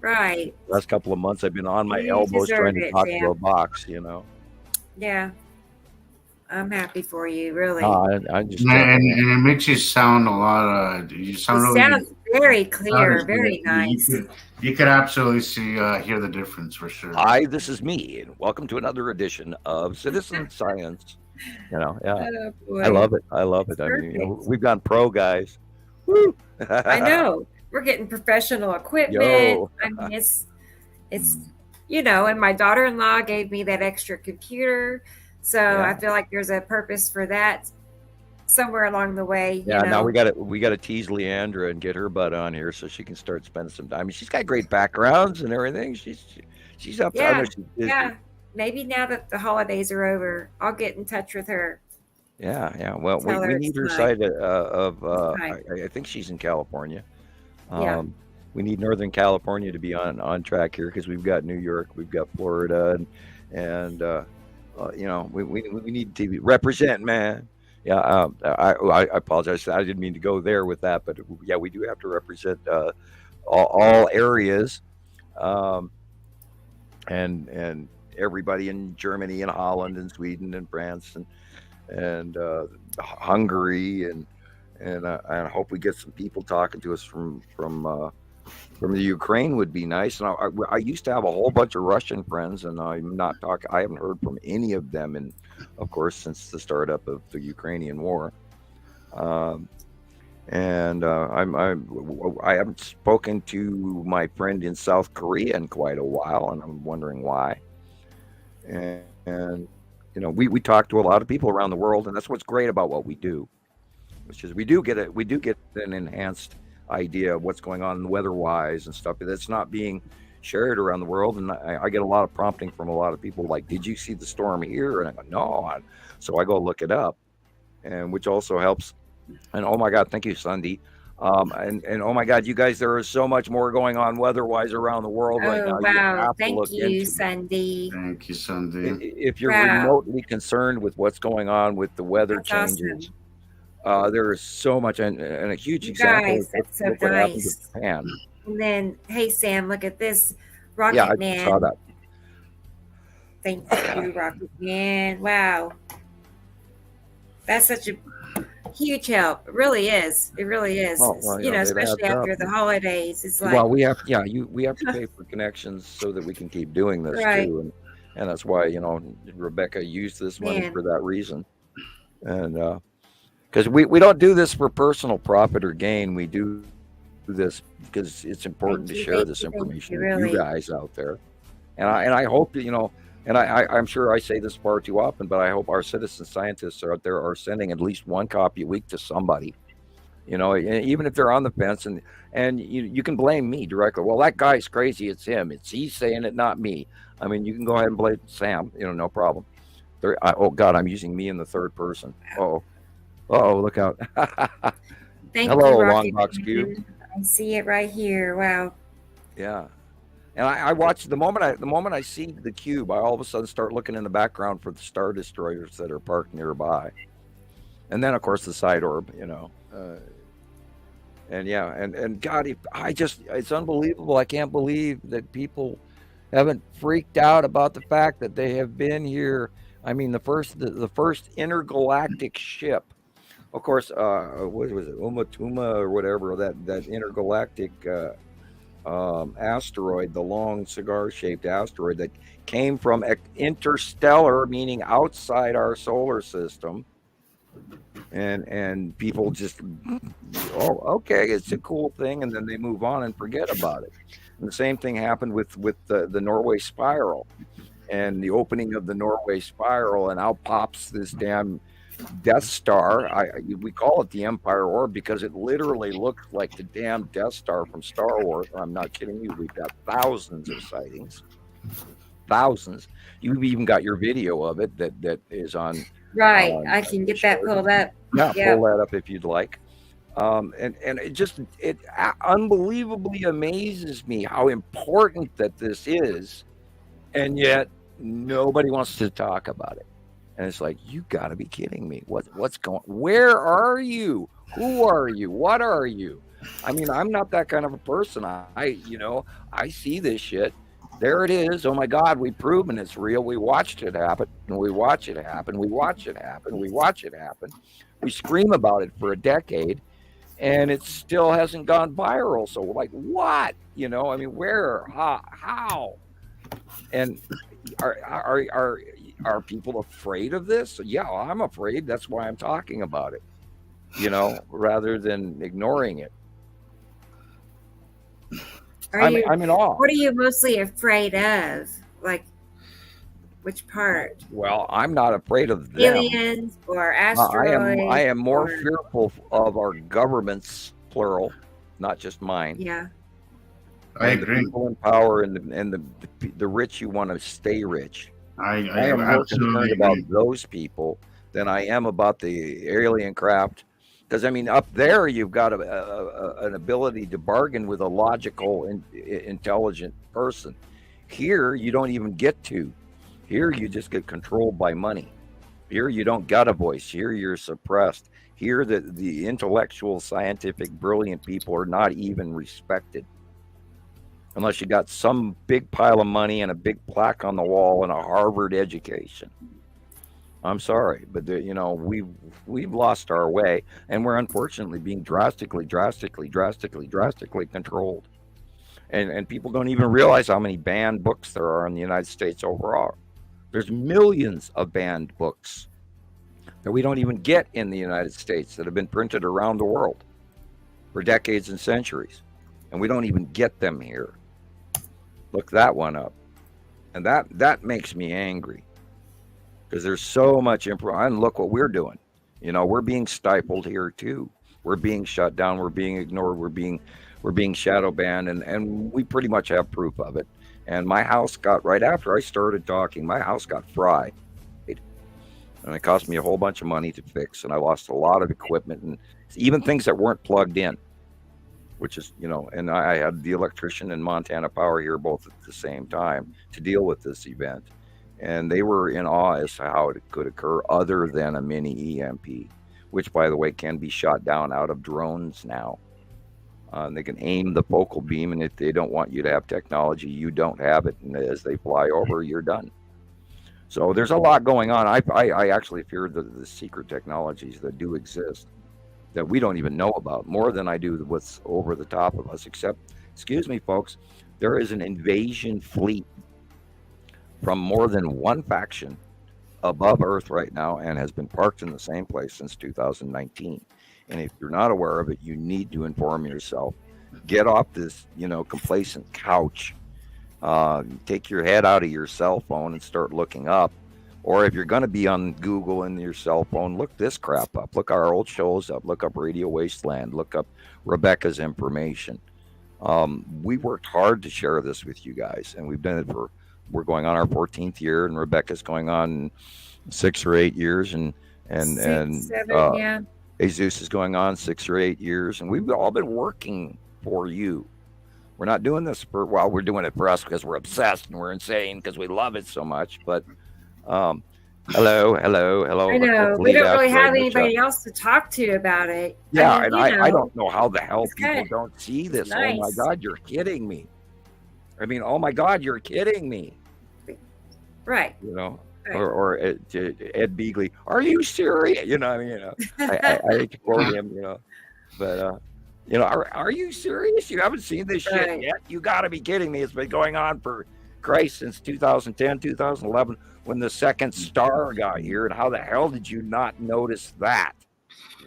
Right. last couple of months I've been on my You elbows trying deserve to it, talk to a Sam. box. Yeah. I'm happy for you, No, really. I'm just And it makes you sound a lot. You It sound really. sounds very Sound clear, is good. very nice. You could absolutely hear the difference for sure. Hi, this is me, and welcome to another edition of Citizen Science. Yeah, Oh I boy. love it. I love It's it. I mean, perfect. we've gone pro, guys. Woo! I know. We're getting professional equipment. Yo. I mean, it's Mm, and my daughter-in-law gave me that extra computer. So yeah, I feel like there's a purpose for that somewhere along the way, yeah. Now we got to tease Leandra and get her butt on here so she can start spending some time. I mean, she's got great backgrounds and everything. She's up to. I know Yeah. she. Yeah. Maybe now that the holidays are over, I'll get in touch with her. Yeah, yeah. Well, Tell we her it's need her time. side of. It's time. I think she's in California. Yeah. We need Northern California to be on track here because we've got New York, we've got Florida, and we need to represent, man. Yeah, I apologize. I didn't mean to go there with that, but yeah, we do have to represent all areas, um, and everybody in Germany and Holland and Sweden and France and Hungary and I hope we get some people talking to us from the Ukraine would be nice. And I used to have a whole bunch of Russian friends, and I'm not talking. I haven't heard from any of them, and of course, since the startup of the Ukrainian war. Um, and I haven't spoken to my friend in South Korea in quite a while, and I'm wondering why. And we talk to a lot of people around the world, and that's what's great about what we do, which is we do get an enhanced idea of what's going on weather-wise and stuff that's not being shared around the world. And I get a lot of prompting from a lot of people like, "Did you see the storm here?" And I go, "No." So I go look it up, and which also helps. And oh my God, thank you, Sunday. And oh my God, you guys, there is so much more going on weather-wise around the world right Oh, now. You wow. have to Thank look you, into it. Sandy. Thank you, Sandy. If you're Wow. remotely concerned with what's going on with the weather That's changes, awesome. there is so much, and a huge You example is guys, that's so look what happened to nice. Japan. And then, hey, Sam, look at this. Yeah, I Rocket saw Man. that. Thank you, Rocket Man. Wow. That's such a huge help. It really is. It really is. Oh well, it Especially adds up. after the holidays. It's like, Well, we have to pay for connections so that we can keep doing this right, too, and that's why Rebecca used this money man. for that reason, and because we don't do this for personal profit or gain, we do this because it's important to share this Thank information you, with you really. guys out there, and I hope that and I'm sure I say this far too often, but I hope our citizen scientists out there are sending at least one copy a week to somebody, You know, even if they're on the fence, and you can blame me directly. Well, that guy's crazy. It's him. He's saying it, not me. I mean, you can go ahead and blame Sam. You know, no problem. Oh God, I'm using me in the third person. Oh, look out. Thank you, Hello, Rocky. long box cube. I see it right here. Wow. Yeah. And I watch the moment I see the cube, I all of a sudden start looking in the background for the star destroyers that are parked nearby, and then of course the side orb, you know, and yeah, and God, it's unbelievable. I can't believe that people haven't freaked out about the fact that they have been here. I mean, the first intergalactic ship, of course. What was it, Umatuma or whatever, that intergalactic. Asteroid, the long cigar-shaped asteroid that came from interstellar, meaning outside our solar system, and people just, oh, okay, it's a cool thing, and then they move on and forget about it. And the same thing happened with the Norway Spiral, and the opening of the Norway Spiral, and out pops this damn Death Star. We call it the Empire Orb because it literally looks like the damn Death Star from Star Wars. I'm not kidding you. We've got thousands of sightings. Thousands. You've even got your video of it that is on. Right. I can get that pulled up. Yeah, pull that up if you'd like. And it unbelievably amazes me how important that this is, and yet nobody wants to talk about it. And it's like, you got to be kidding me. What's going? Where are you? Who are you? What are you? I mean, I'm not that kind of a person. I see this shit. There it is. Oh my God, we've proven it's real. We watched it happen, and we watch it happen. We watch it happen. We watch it happen. We scream about it for a decade, and it still hasn't gone viral. So we're like, what? You know, I mean, where? How? And are people afraid of this? Yeah, I'm afraid. That's why I'm talking about it, you know, rather than ignoring it. I'm in awe. What are you mostly afraid of? Like, which part? Well, I'm not afraid of them. Aliens or asteroids? I am more fearful of our governments, plural, not just mine. Yeah. I agree. The people in power and the rich who want to stay rich. I am more concerned about those people than I am about the alien craft. Because I mean, up there you've got an ability to bargain with a logical, intelligent person. Here you don't even get to. Here you just get controlled by money. Here you don't got a voice. Here you're suppressed. Here the intellectual, scientific, brilliant people are not even respected. Unless you got some big pile of money and a big plaque on the wall and a Harvard education. I'm sorry, but we've lost our way, and we're unfortunately being drastically controlled. And people don't even realize how many banned books there are in the United States overall. There's millions of banned books that we don't even get in the United States that have been printed around the world for decades and centuries, and we don't even get them here. Look that one up. And that makes me angry because there's so much and look what we're doing. You know, we're being stifled here too. We're being shut down. We're being ignored. We're being shadow banned, and we pretty much have proof of it. And my house got, right after I started talking, my house got fried. And it cost me a whole bunch of money to fix, and I lost a lot of equipment and even things that weren't plugged in. Which is, and I had the electrician and Montana Power here both at the same time to deal with this event. And they were in awe as to how it could occur other than a mini EMP, which, by the way, can be shot down out of drones now. They can aim the focal beam, and if they don't want you to have technology, you don't have it. And as they fly over, you're done. So there's a lot going on. I actually fear the secret technologies that do exist that we don't even know about, more than I do what's over the top of us. Except, excuse me, folks, there is an invasion fleet from more than one faction above Earth right now and has been parked in the same place since 2019. And if you're not aware of it, you need to inform yourself. Get off this, complacent couch. Take your head out of your cell phone and start looking up. Or if you're going to be on Google and your cell phone, look this crap up. Look our old shows up. Look up Radio Wasteland. Look up Rebecca's information. We worked hard to share this with you guys, and we've done it we're going on our 14th year, and Rebecca's going on 6 or 8 years, and Six, seven, yeah. Jesus is going on 6 or 8 years, and we've all been working for you. We're not doing this we're doing it for us because we're obsessed and we're insane because we love it so much. But hello. I know we don't really have anybody else to talk to about it. Yeah, I don't know how the hell people don't see this. Nice. Oh my God, you're kidding me. I mean, oh my God, you're kidding me. Right. You know. Right. Or Ed Beagley, are you serious? You know, I mean, I hate to quote him, but are you serious? You haven't seen this shit yet? You got to be kidding me! It's been going on for Christ since 2010, 2011, when the second star got here. And how the hell did you not notice that?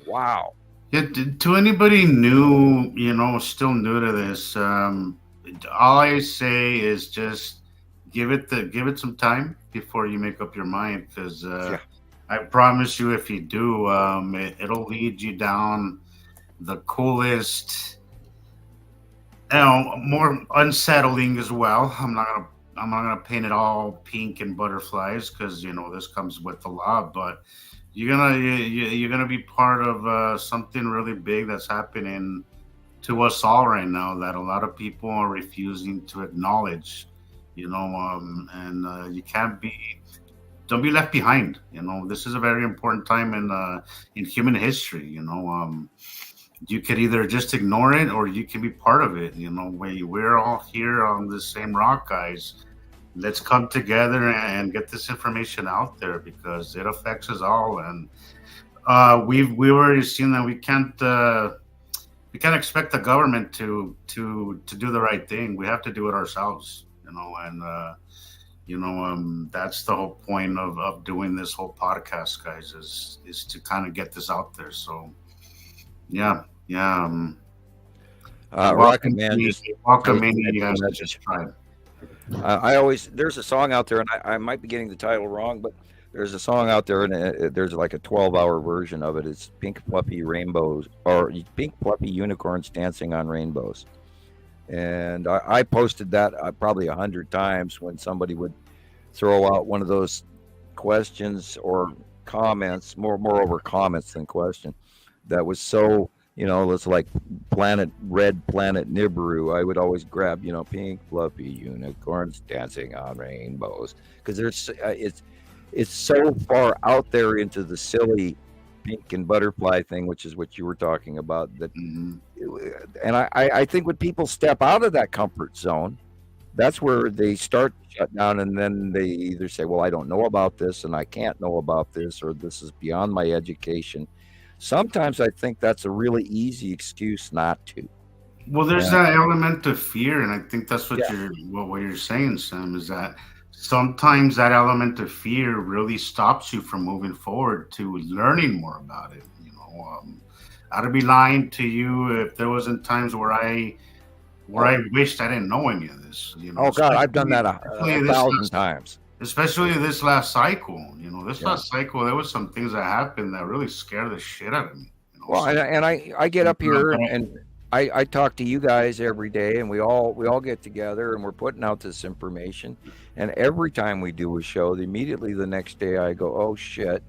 Wow. Yeah, to anybody new, still new to this, all I say is just give it some time before you make up your mind, because I promise you, if you do, it'll lead you down the coolest, more unsettling as well. I'm not gonna paint it all pink and butterflies, because this comes with the law, but you're gonna be part of something really big that's happening to us all right now that a lot of people are refusing to acknowledge. And you don't be left behind. This is a very important time in human history. You could either just ignore it or you can be part of it. We're all here on the same rock, guys. Let's come together and get this information out there, because it affects us all. And we've already seen that we can't expect the government to do the right thing. We have to do it ourselves. That's the whole point of doing this whole podcast, guys, is to kind of get this out there. So, welcome in, you guys. Just try it. There's a song out there, and I might be getting the title wrong, but there's a song out there, and there's like a 12-hour version of it. It's Pink Fluffy Rainbows, or Pink Fluffy Unicorns Dancing on Rainbows. And I posted that probably 100 times when somebody would throw out one of those questions or comments, moreover comments than question, that was so, it's like red planet Nibiru. I would always grab, pink fluffy unicorns dancing on rainbows, because there's it's so far out there into the silly pink and butterfly thing, which is what you were talking about, that and I think when people step out of that comfort zone, that's where they start to shut down, and then they either say, well, I don't know about this, and I can't know about this, or this is beyond my education. Sometimes I think that's a really easy excuse not to. Well, there's that element of fear, and I think that's what you're saying, Sam, is that sometimes that element of fear really stops you from moving forward to learning more about it. I'd be lying to you if there wasn't times where I wished I didn't know any of this. Oh God, I've done that a 1,000 times. Especially this last cycle. Last cycle, there was some things that happened that really scared the shit out of me. Well, and I get up here and I talk to you guys every day, and we all get together and we're putting out this information. And every time we do a show, immediately the next day I go, oh shit,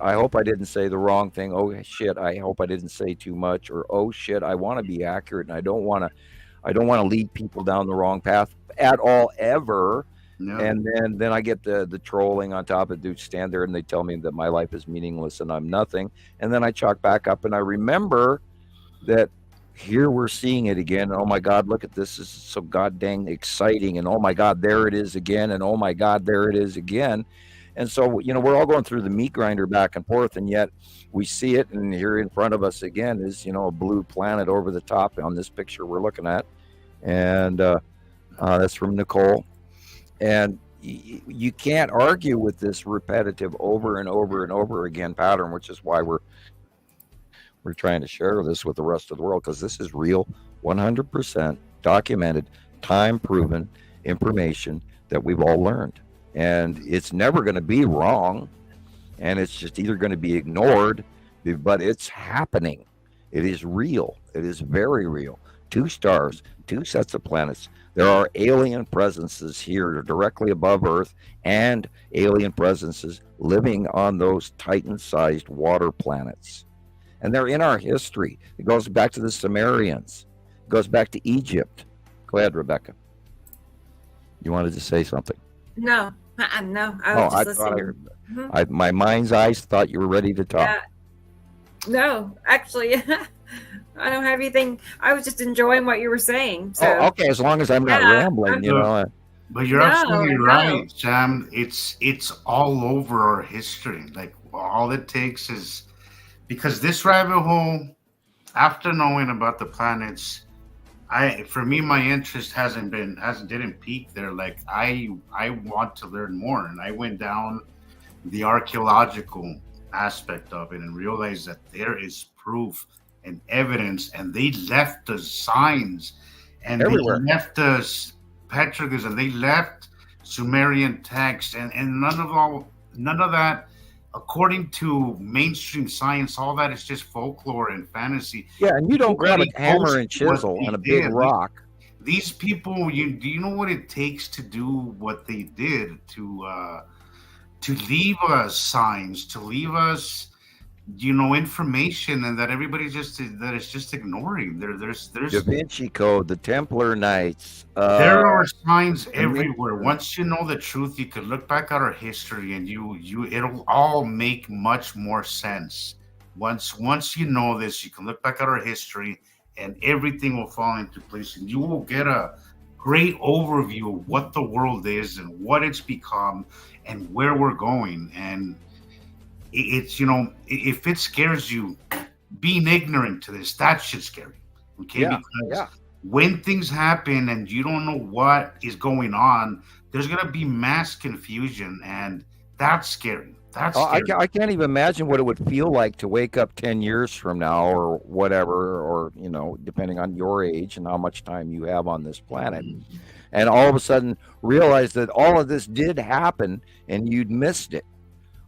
I hope I didn't say the wrong thing. Oh shit, I hope I didn't say too much. Or oh shit, I want to be accurate, and I don't want to lead people down the wrong path at all ever. No. And then I get the trolling on top of dudes stand there and they tell me that my life is meaningless and I'm nothing. And then I chalk back up and I remember that here we're seeing it again. Oh my God, look at this. This is so god dang exciting. And oh my God, there it is again. And oh my God, there it is again. And so, we're all going through the meat grinder back and forth, and yet we see it, and here in front of us again is, a blue planet over the top on this picture we're looking at. And that's from Nicole. And you can't argue with this repetitive over and over and over again pattern, which is why we're trying to share this with the rest of the world, because this is real, 100% documented, time-proven information that we've all learned. and it's never going to be wrong, and it's just either going to be ignored, but it's happening. It is real. It is very real. 2 stars, 2 sets of planets. There are alien presences here directly above Earth, and alien presences living on those Titan-sized water planets. And they're in our history. It goes back to the Sumerians. It goes back to Egypt. Go ahead, Rebecca. You wanted to say something? No, no. I was just listening. My mind's eyes thought you were ready to talk. No, actually, I don't have anything. I was just enjoying what you were saying. So. Oh, okay, as long as I'm not rambling, you know. But you're absolutely right, Sam. It's all over our history. Like, all it takes is, because this rabbit hole, after knowing about the planets, for me, my interest didn't peak there. Like, I want to learn more, and I went down the archaeological aspect of it and realized that there is proof and evidence, and they left us signs, and everywhere. They left us petroglyphs, and they left Sumerian text, and none of that, according to mainstream science, all that is just folklore and fantasy. Yeah, and you don't grab a hammer and chisel and a big rock. These people, do you know what it takes to do what they did, to leave us signs, to leave us, information, and that everybody is just ignoring. There's Da Vinci Code, the Templar Knights. There are signs everywhere. Once you know the truth, you can look back at our history, and it'll all make much more sense. Once you know this, you can look back at our history, and everything will fall into place, and you will get a great overview of what the world is and what it's become and where we're going. And it's, if it scares you, being ignorant to this, that shit's scary. Okay? Yeah, because when things happen and you don't know what is going on, there's going to be mass confusion, and that's scary. That's scary. I can't even imagine what it would feel like to wake up 10 years from now or whatever, or, depending on your age and how much time you have on this planet, and all of a sudden realize that all of this did happen and you'd missed it.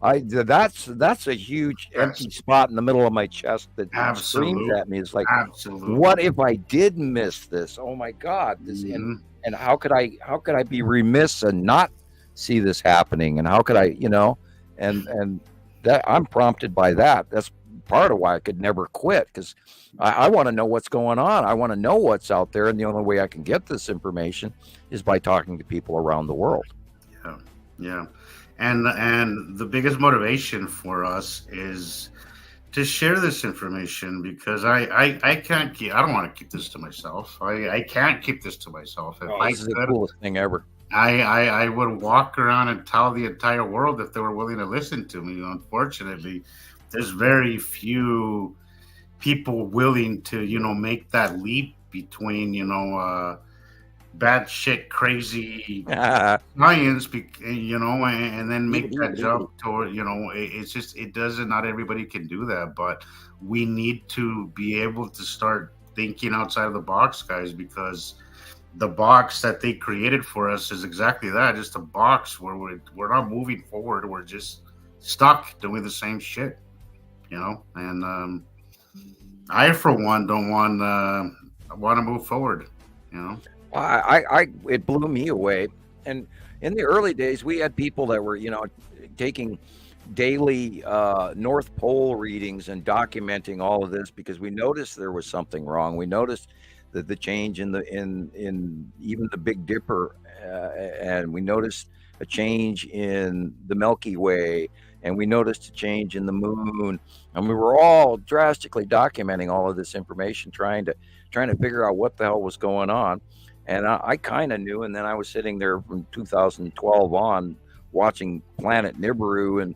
That's a huge empty spot in the middle of my chest that screams at me. It's like, what if I did miss this? Oh my God! And how could I be remiss and not see this happening? And how could I, and that I'm prompted by that. That's part of why I could never quit, because I want to know what's going on. I want to know what's out there, and the only way I can get this information is by talking to people around the world. Yeah. And the biggest motivation for us is to share this information, because I don't want to keep this to myself. I can't keep this to myself. This is the coolest thing ever. I would walk around and tell the entire world if they were willing to listen to me. Unfortunately, there's very few people willing to, make that leap between, batshit crazy science, and then make that jump toward, it's just, not everybody can do that, but we need to be able to start thinking outside of the box, guys, because the box that they created for us is exactly that, just a box where we're not moving forward. We're just stuck doing the same shit, and I, for one, don't want to move forward, It blew me away. And in the early days, we had people that were, taking daily North Pole readings and documenting all of this, because we noticed there was something wrong. We noticed that the change in even the Big Dipper, and we noticed a change in the Milky Way, and we noticed a change in the moon, and we were all drastically documenting all of this information, trying to figure out what the hell was going on. And I kind of knew, and then I was sitting there from 2012 on watching Planet Nibiru and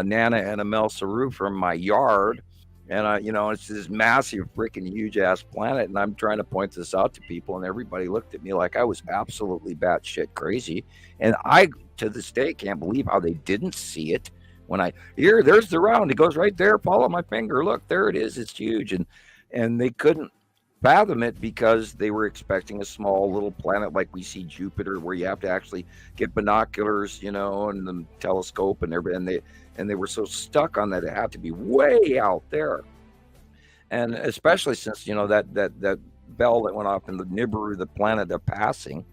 Nana and Amel Saru from my yard, and it's this massive, freaking huge ass planet, and I'm trying to point this out to people, and everybody looked at me like I was absolutely batshit crazy, and I, to this day, can't believe how they didn't see it. When there's the round, it goes right there. Follow my finger. Look, there it is. It's huge, and they couldn't fathom it because they were expecting a small little planet like we see Jupiter, where you have to actually get binoculars, and the telescope and everything. And they were so stuck on that it had to be way out there. And especially since that bell that went off in the Nibiru, the planet of passing,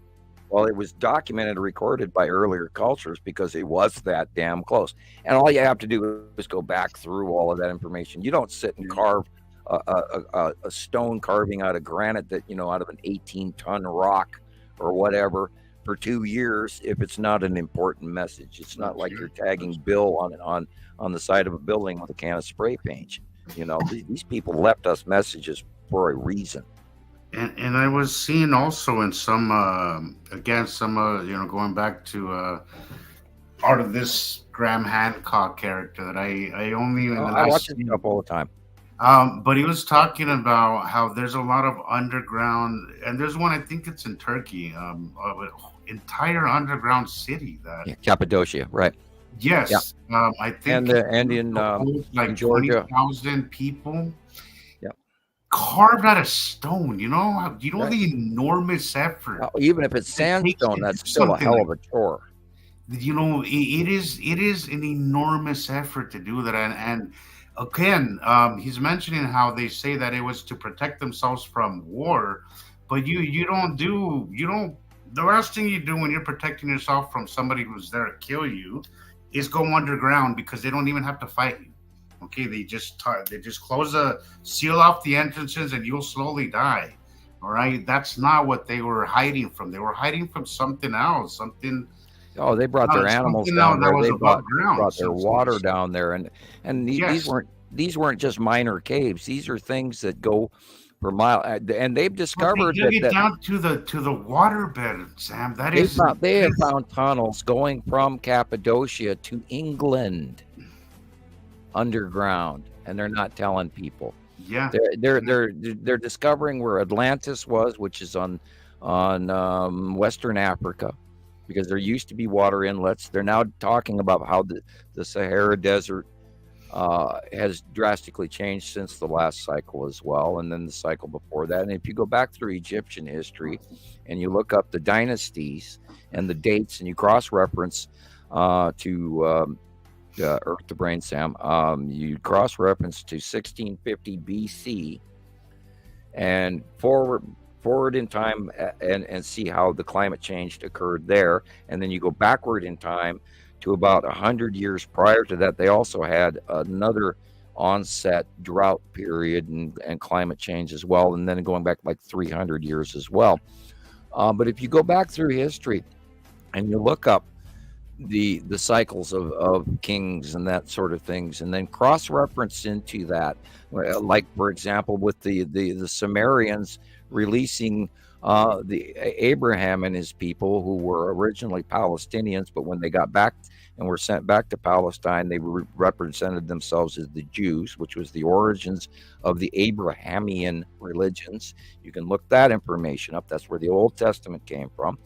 well, it was documented and recorded by earlier cultures because it was that damn close. And all you have to do is go back through all of that information. You don't sit and carve a stone carving out of granite that out of an 18-ton rock or whatever for 2 years if it's not an important message. It's not like you're tagging Bill on the side of a building with a can of spray paint. These people left us messages for a reason. And I was seeing also in some going back to part of this Graham Hancock character that I only I watch it up all the time. But he was talking about how there's a lot of underground, and there's one, I think it's in Turkey, an entire underground city that Cappadocia, right? Yes, yeah. I think, and in like in Georgia, 20,000 people, yeah, carved out of stone. right. The enormous effort. Even if it's sandstone, that's still a hell of a chore. It is an enormous effort to do that, and again, he's mentioning how they say that it was to protect themselves from war, but the last thing you do when you're protecting yourself from somebody who's there to kill you is go underground, because they don't even have to fight you. Okay, they just seal off the entrances and you'll slowly die. All right, that's not what they were hiding from. They were hiding from something else, something. Oh, they brought their animals down there. They brought their water down there, and these weren't just minor caves. These are things that go for miles, and they've discovered that down to the waterbed, Sam. They have found tunnels going from Cappadocia to England underground, and they're not telling people. Yeah, they're discovering where Atlantis was, which is on Western Africa, because there used to be water inlets. They're now talking about how the Sahara Desert has drastically changed since the last cycle as well, and then the cycle before that. And if you go back through Egyptian history and you look up the dynasties and the dates, and you cross-reference to Earth to Brain, Sam, you cross-reference to 1650 BC and forward in time and see how the climate change occurred there. And then you go backward in time to about 100 years prior to that. They also had another onset drought period and climate change as well, and then going back like 300 years as well. But if you go back through history and you look up the cycles of kings and that sort of things, and then cross-reference into that, like for example with the Sumerians releasing the Abraham and his people, who were originally Palestinians, but when they got back and were sent back to Palestine, they represented themselves as the Jews, which was the origins of the Abrahamian religions. You can look that information up. That's where the Old Testament came from.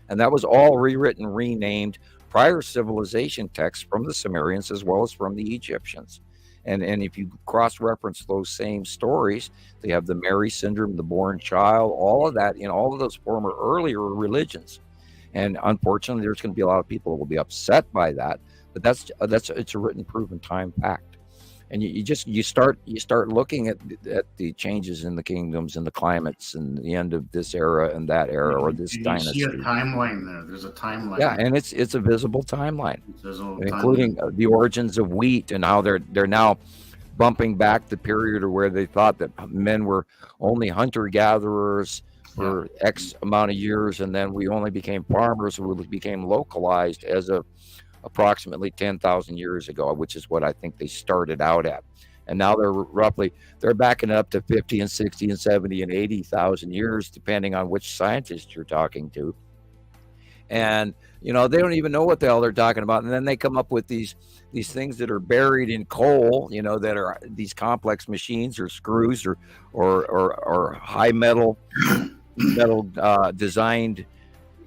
And that was all rewritten, renamed prior civilization texts from the Sumerians as well as from the Egyptians. And if you cross-reference those same stories, they have the Mary syndrome, the born child, all of that in all of those former earlier religions. And unfortunately, there's going to be a lot of people who will be upset by that. But it's a written, proven time fact. And you start looking at the changes in the kingdoms and the climates and the end of this era and that era, or this dynasty. You see a timeline there. There's a timeline. Yeah, and it's a visible timeline, including the origins of wheat and how they're now bumping back the period where they thought that men were only hunter-gatherers for X amount of years, and then we only became farmers who became localized as of approximately 10,000 years ago, which is what I think they started out at. And now they're backing up to 50 and 60 and 70 and 80,000 years, depending on which scientist you're talking to. And, they don't even know what the hell they're talking about. And then they come up with these things that are buried in coal, that are these complex machines or screws or high metal designed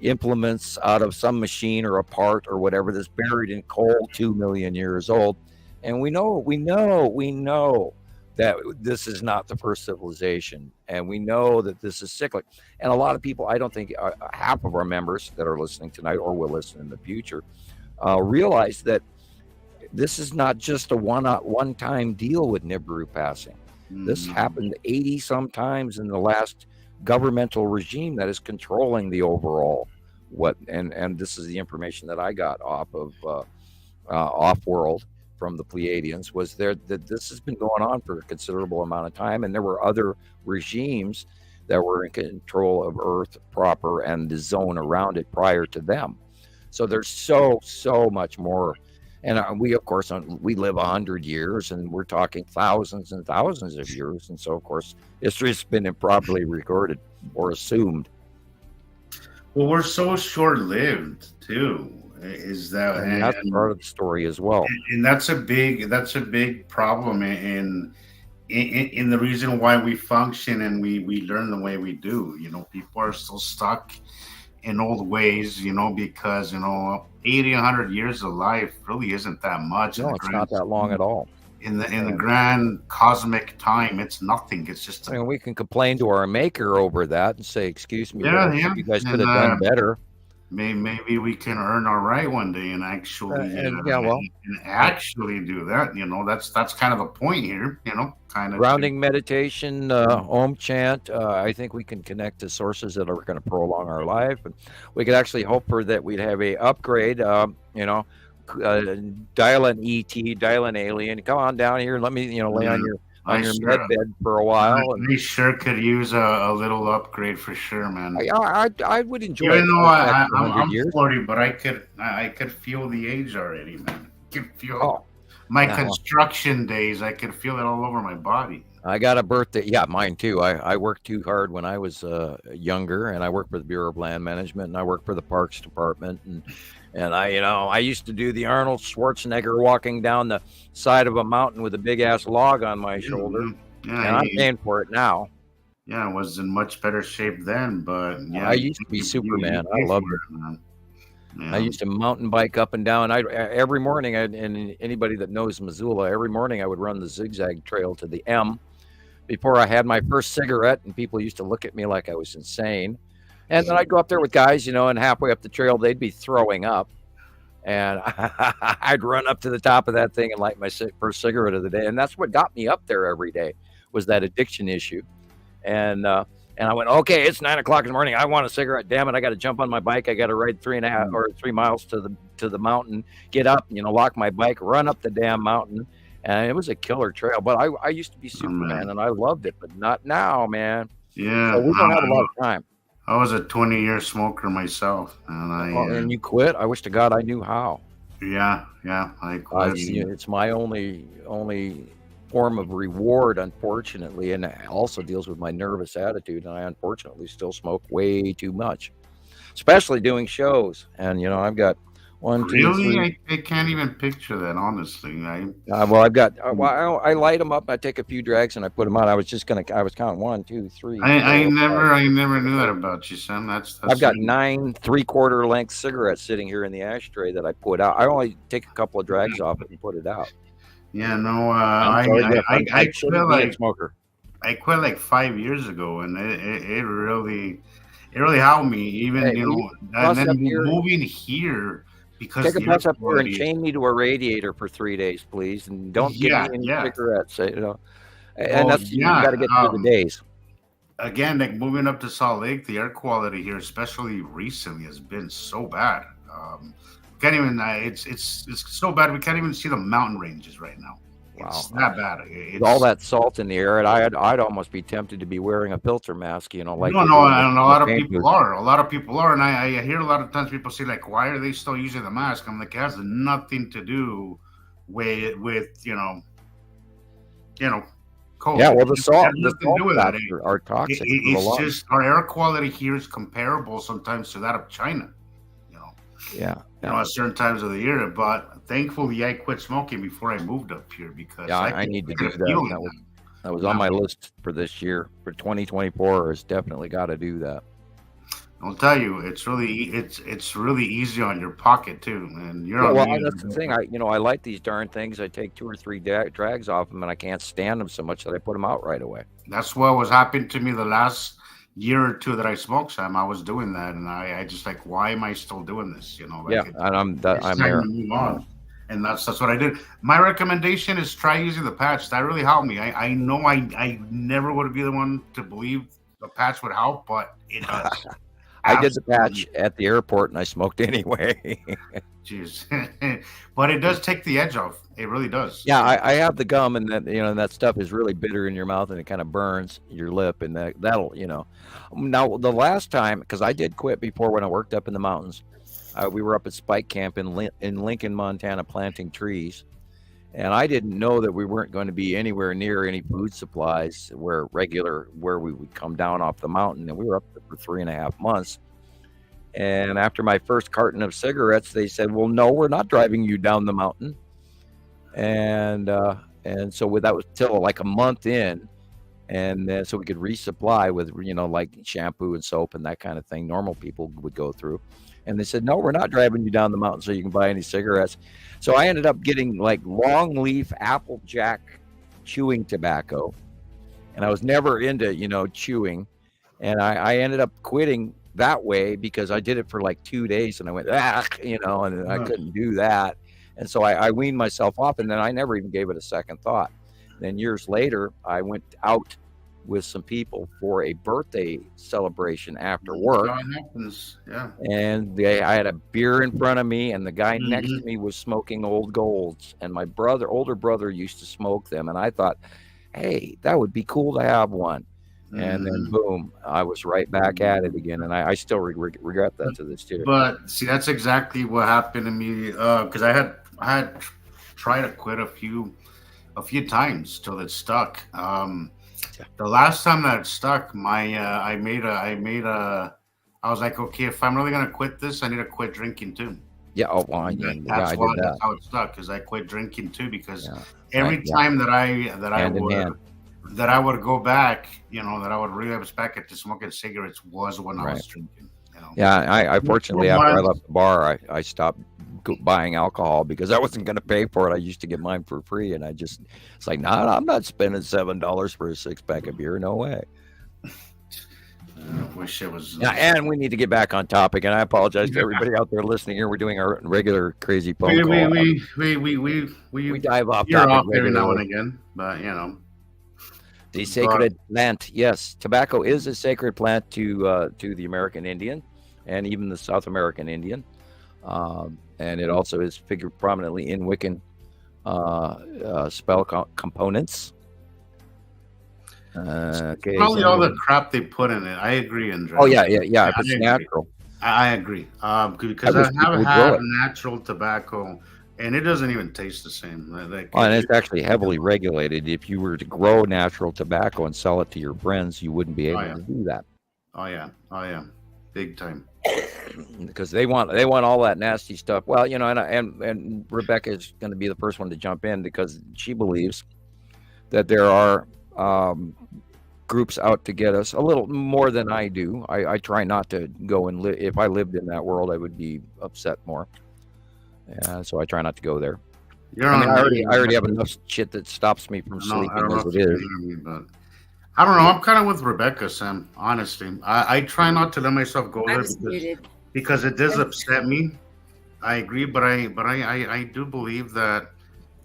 implements out of some machine or a part or whatever that's buried in coal 2 million years old. And we know that this is not the first civilization, and we know that this is cyclic. And a lot of people, I don't think half of our members that are listening tonight or will listen in the future, realize that this is not just a one-time deal with Nibiru passing. This happened 80 some times in the last governmental regime that is controlling the overall and this is the information that I got off of off-world from the Pleiadians, was there that this has been going on for a considerable amount of time, and there were other regimes that were in control of Earth proper and the zone around it prior to them. So there's so much more. And we, of course, we live 100 years, and we're talking thousands and thousands of years. And so, of course, history's been improperly recorded or assumed. Well, we're so short-lived too. Is that and that's part of the story as well? And that's a big problem in the reason why we function and we learn the way we do. You know, people are still stuck in old ways. You know, because 80, 100 years of life really isn't that much. No, it's not that long at all. In the grand cosmic time, it's nothing. It's just. I mean, we can complain to our maker over that and say, "Excuse me, you guys could have done better." Maybe we can earn our right one day and actually actually do that. You know, that's kind of the point here. You know, kind of grounding meditation, Om chant. I think we can connect to sources that are going to prolong our life, and we could actually hope for that we'd have a upgrade. Dial an ET, dial an alien. Come on down here and let me, lay on your med bed for a while. We sure could use a little upgrade for sure, man. I would enjoy. Even though I'm 40, but I could feel the age already, man. I could feel my construction days. I could feel it all over my body. I got a birthday. Yeah, mine too. I worked too hard when I was younger, and I worked for the Bureau of Land Management, and I worked for the Parks Department, and I used to do the Arnold Schwarzenegger walking down the side of a mountain with a big ass log on my shoulder. Yeah, and I'm paying for it now. Yeah, I was in much better shape then, but yeah, I used to be Superman. I loved it, man. Yeah. I used to mountain bike up and down. Every morning, and anybody that knows Missoula, every morning I would run the zigzag trail to the M before I had my first cigarette, and people used to look at me like I was insane. And then I'd go up there with guys, and halfway up the trail, they'd be throwing up. And I'd run up to the top of that thing and light my first cigarette of the day. And that's what got me up there every day, was that addiction issue. And I went, okay, it's 9 o'clock in the morning. I want a cigarette. Damn it. I got to jump on my bike. I got to ride 3 miles to the mountain, get up, lock my bike, run up the damn mountain. And it was a killer trail. But I used to be Superman, and I loved it, but not now, man. Yeah. So we don't have a lot of time. I was a 20-year smoker myself, and and you quit? I wish to God I knew how. Yeah, I quit. It's my only form of reward, unfortunately, and it also deals with my nervous attitude, and I unfortunately still smoke way too much, especially doing shows. And I've got 1, 2, 3. I can't even picture that, honestly. I've got. I light them up. I take a few drags and I put them out. I was counting 1, 2, 3. I never knew that about you, Sam. I've got 9 3/4 length cigarettes sitting here in the ashtray that I put out. I only take a couple of drags off it and put it out. Yeah, no. I quit like smoker. I quit like 5 years ago, and it really helped me. Even and then moving here. Because take a bus up here and chain me to a radiator for 3 days, please, and don't give me any cigarettes. And that's you got to get through the days. Again, like moving up to Salt Lake, the air quality here, especially recently, has been so bad. Can't even. It's so bad we can't even see the mountain ranges right now. Wow. It's that bad. It's all that salt in the air, and I'd almost be tempted to be wearing a filter mask, like. No, and a lot of people are. A lot of people are, and I hear a lot of times people say, like, why are they still using the mask? I'm like, it has nothing to do with COVID. Yeah, well, the salt are toxic. It's just our air quality here is comparable sometimes to that of China. Yeah. At certain times of the year, but thankfully I quit smoking before I moved up here because I need to do that. That was on my list for this year for 2024. It's definitely got to do that. I'll tell you, it's really easy on your pocket too, and you're Yeah, on well, me. that's the thing. I like these darn things. I take 2 or 3 drags off them, and I can't stand them so much that I put them out right away. That's what was happening to me the last year or two that I smoked, Sam. I was doing that, and I just like, why am I still doing this? Yeah, and It's I'm time there. to move on. And that's what I did. My recommendation is try using the patch. That really helped me. I know I never would be the one to believe the patch would help, but it does. I did the Absolutely. patch at the airport, and I smoked anyway. Jeez. But it does take the edge off. It really does. Yeah, I have the gum, and that stuff is really bitter in your mouth, and it kind of burns your lip, and that'll. Now the last time, because I did quit before when I worked up in the mountains, we were up at Spike Camp in Lincoln, Montana, planting trees, and I didn't know that we weren't going to be anywhere near any food supplies where we would come down off the mountain, and we were up there for 3.5 months. And after my first carton of cigarettes, they said, "Well, no, we're not driving you down the mountain." And so that was till like a month in, and then so we could resupply with like shampoo and soap and that kind of thing normal people would go through. And they said, "No, we're not driving you down the mountain so you can buy any cigarettes." So I ended up getting like long leaf Applejack chewing tobacco, and I was never into chewing, and I ended up quitting that way because I did it for like 2 days, and I went and I couldn't do that. And so I weaned myself off, and then I never even gave it a second thought. Then years later, I went out with some people for a birthday celebration after work. How it happens. Yeah. And I had a beer in front of me, and the guy next to me was smoking Old Golds. And my older brother used to smoke them. And I thought, hey, that would be cool to have one. And then boom, I was right back at it again, and I still regret that to this day. But see, that's exactly what happened to me. Because I had tried to quit a few times till it stuck. The last time that it stuck, I was like, okay, if I'm really gonna quit this, I need to quit drinking too. Yeah. Oh, well, I did that. That's how it stuck. Because I quit drinking too. Because Yeah. every time that I would go back, that I would relapse back to smoking cigarettes was when I was drinking. Yeah, I fortunately after I left the bar, I stopped buying alcohol because I wasn't going to pay for it. I used to get mine for free, and it's like, nah, I'm not spending $7 for a 6-pack of beer. No way. I wish it was. Yeah, and we need to get back on topic. And I apologize to everybody out there listening here. We're doing our regular crazy phone call. We dive off you're topic off every regularly. now and again, but The sacred plant, yes, tobacco is a sacred plant to the American Indian and even the South American Indian, and it also is figured prominently in Wiccan spell components. Okay, probably all the crap they put in it. I agree, Andrea. Oh yeah. If it's natural, I agree. Because I have had natural tobacco, and it doesn't even taste the same. And it's actually heavily regulated. If you were to grow natural tobacco and sell it to your friends, you wouldn't be able to do that. Oh yeah, big time. Because they want all that nasty stuff. Well, and Rebecca is going to be the first one to jump in because she believes that there are groups out to get us a little more than I do. I try not to go and live. If I lived in that world, I would be upset more. So I try not to go there. I already have enough shit that stops me from sleeping as it is. But I don't know. I'm kind of with Rebecca, Sam. Honestly, I try not to let myself go there because it does upset me. I agree, but I do believe that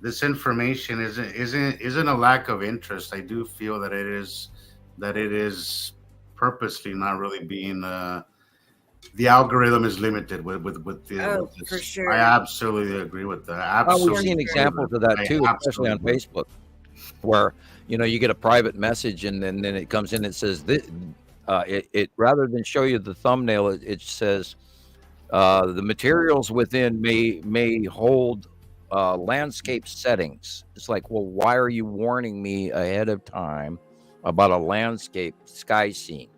this information isn't a lack of interest. I do feel that it is purposely not really being. The algorithm is limited with the. For sure. I absolutely agree with that. Absolutely. We've seen examples of that too, especially on Facebook, where you get a private message and then it comes in. It says this. It rather than show you the thumbnail, it says the materials within may hold landscape settings. It's like, well, why are you warning me ahead of time about a landscape sky scene?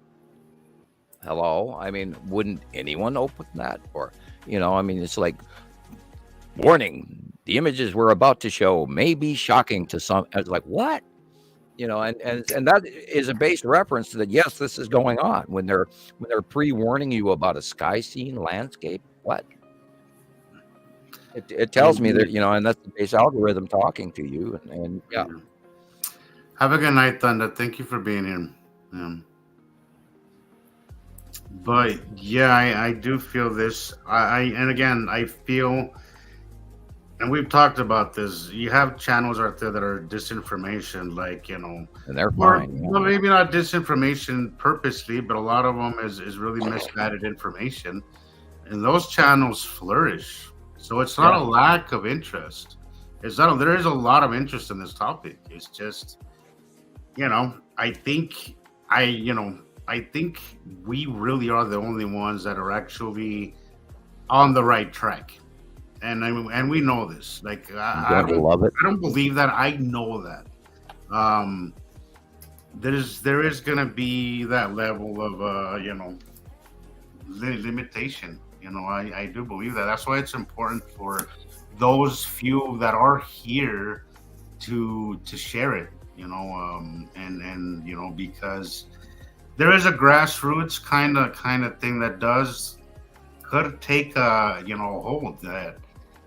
Hello, I mean, wouldn't anyone open that? Or, it's like, warning, the images we're about to show may be shocking to some. I was like, what? and that is a base reference that yes, this is going on when they're pre-warning you about a sky scene landscape. What it tells me that and that's the base algorithm talking to you, and yeah. Have a good night, Thunder. Thank you for being here. But yeah, I do feel this. And again, I feel, and we've talked about this. You have channels out there that are disinformation, like and they're fine. Well, maybe not disinformation purposely, but a lot of them is really misguided information, and those channels flourish. So it's not a lack of interest. It's not. There is a lot of interest in this topic. It's just, I think we really are the only ones that are actually on the right track, and we know this. Like I don't believe that. I know that. There is gonna be that level of limitation. I do believe that. That's why it's important for those few that are here to share it. Because there is a grassroots kind of thing that could take a hold that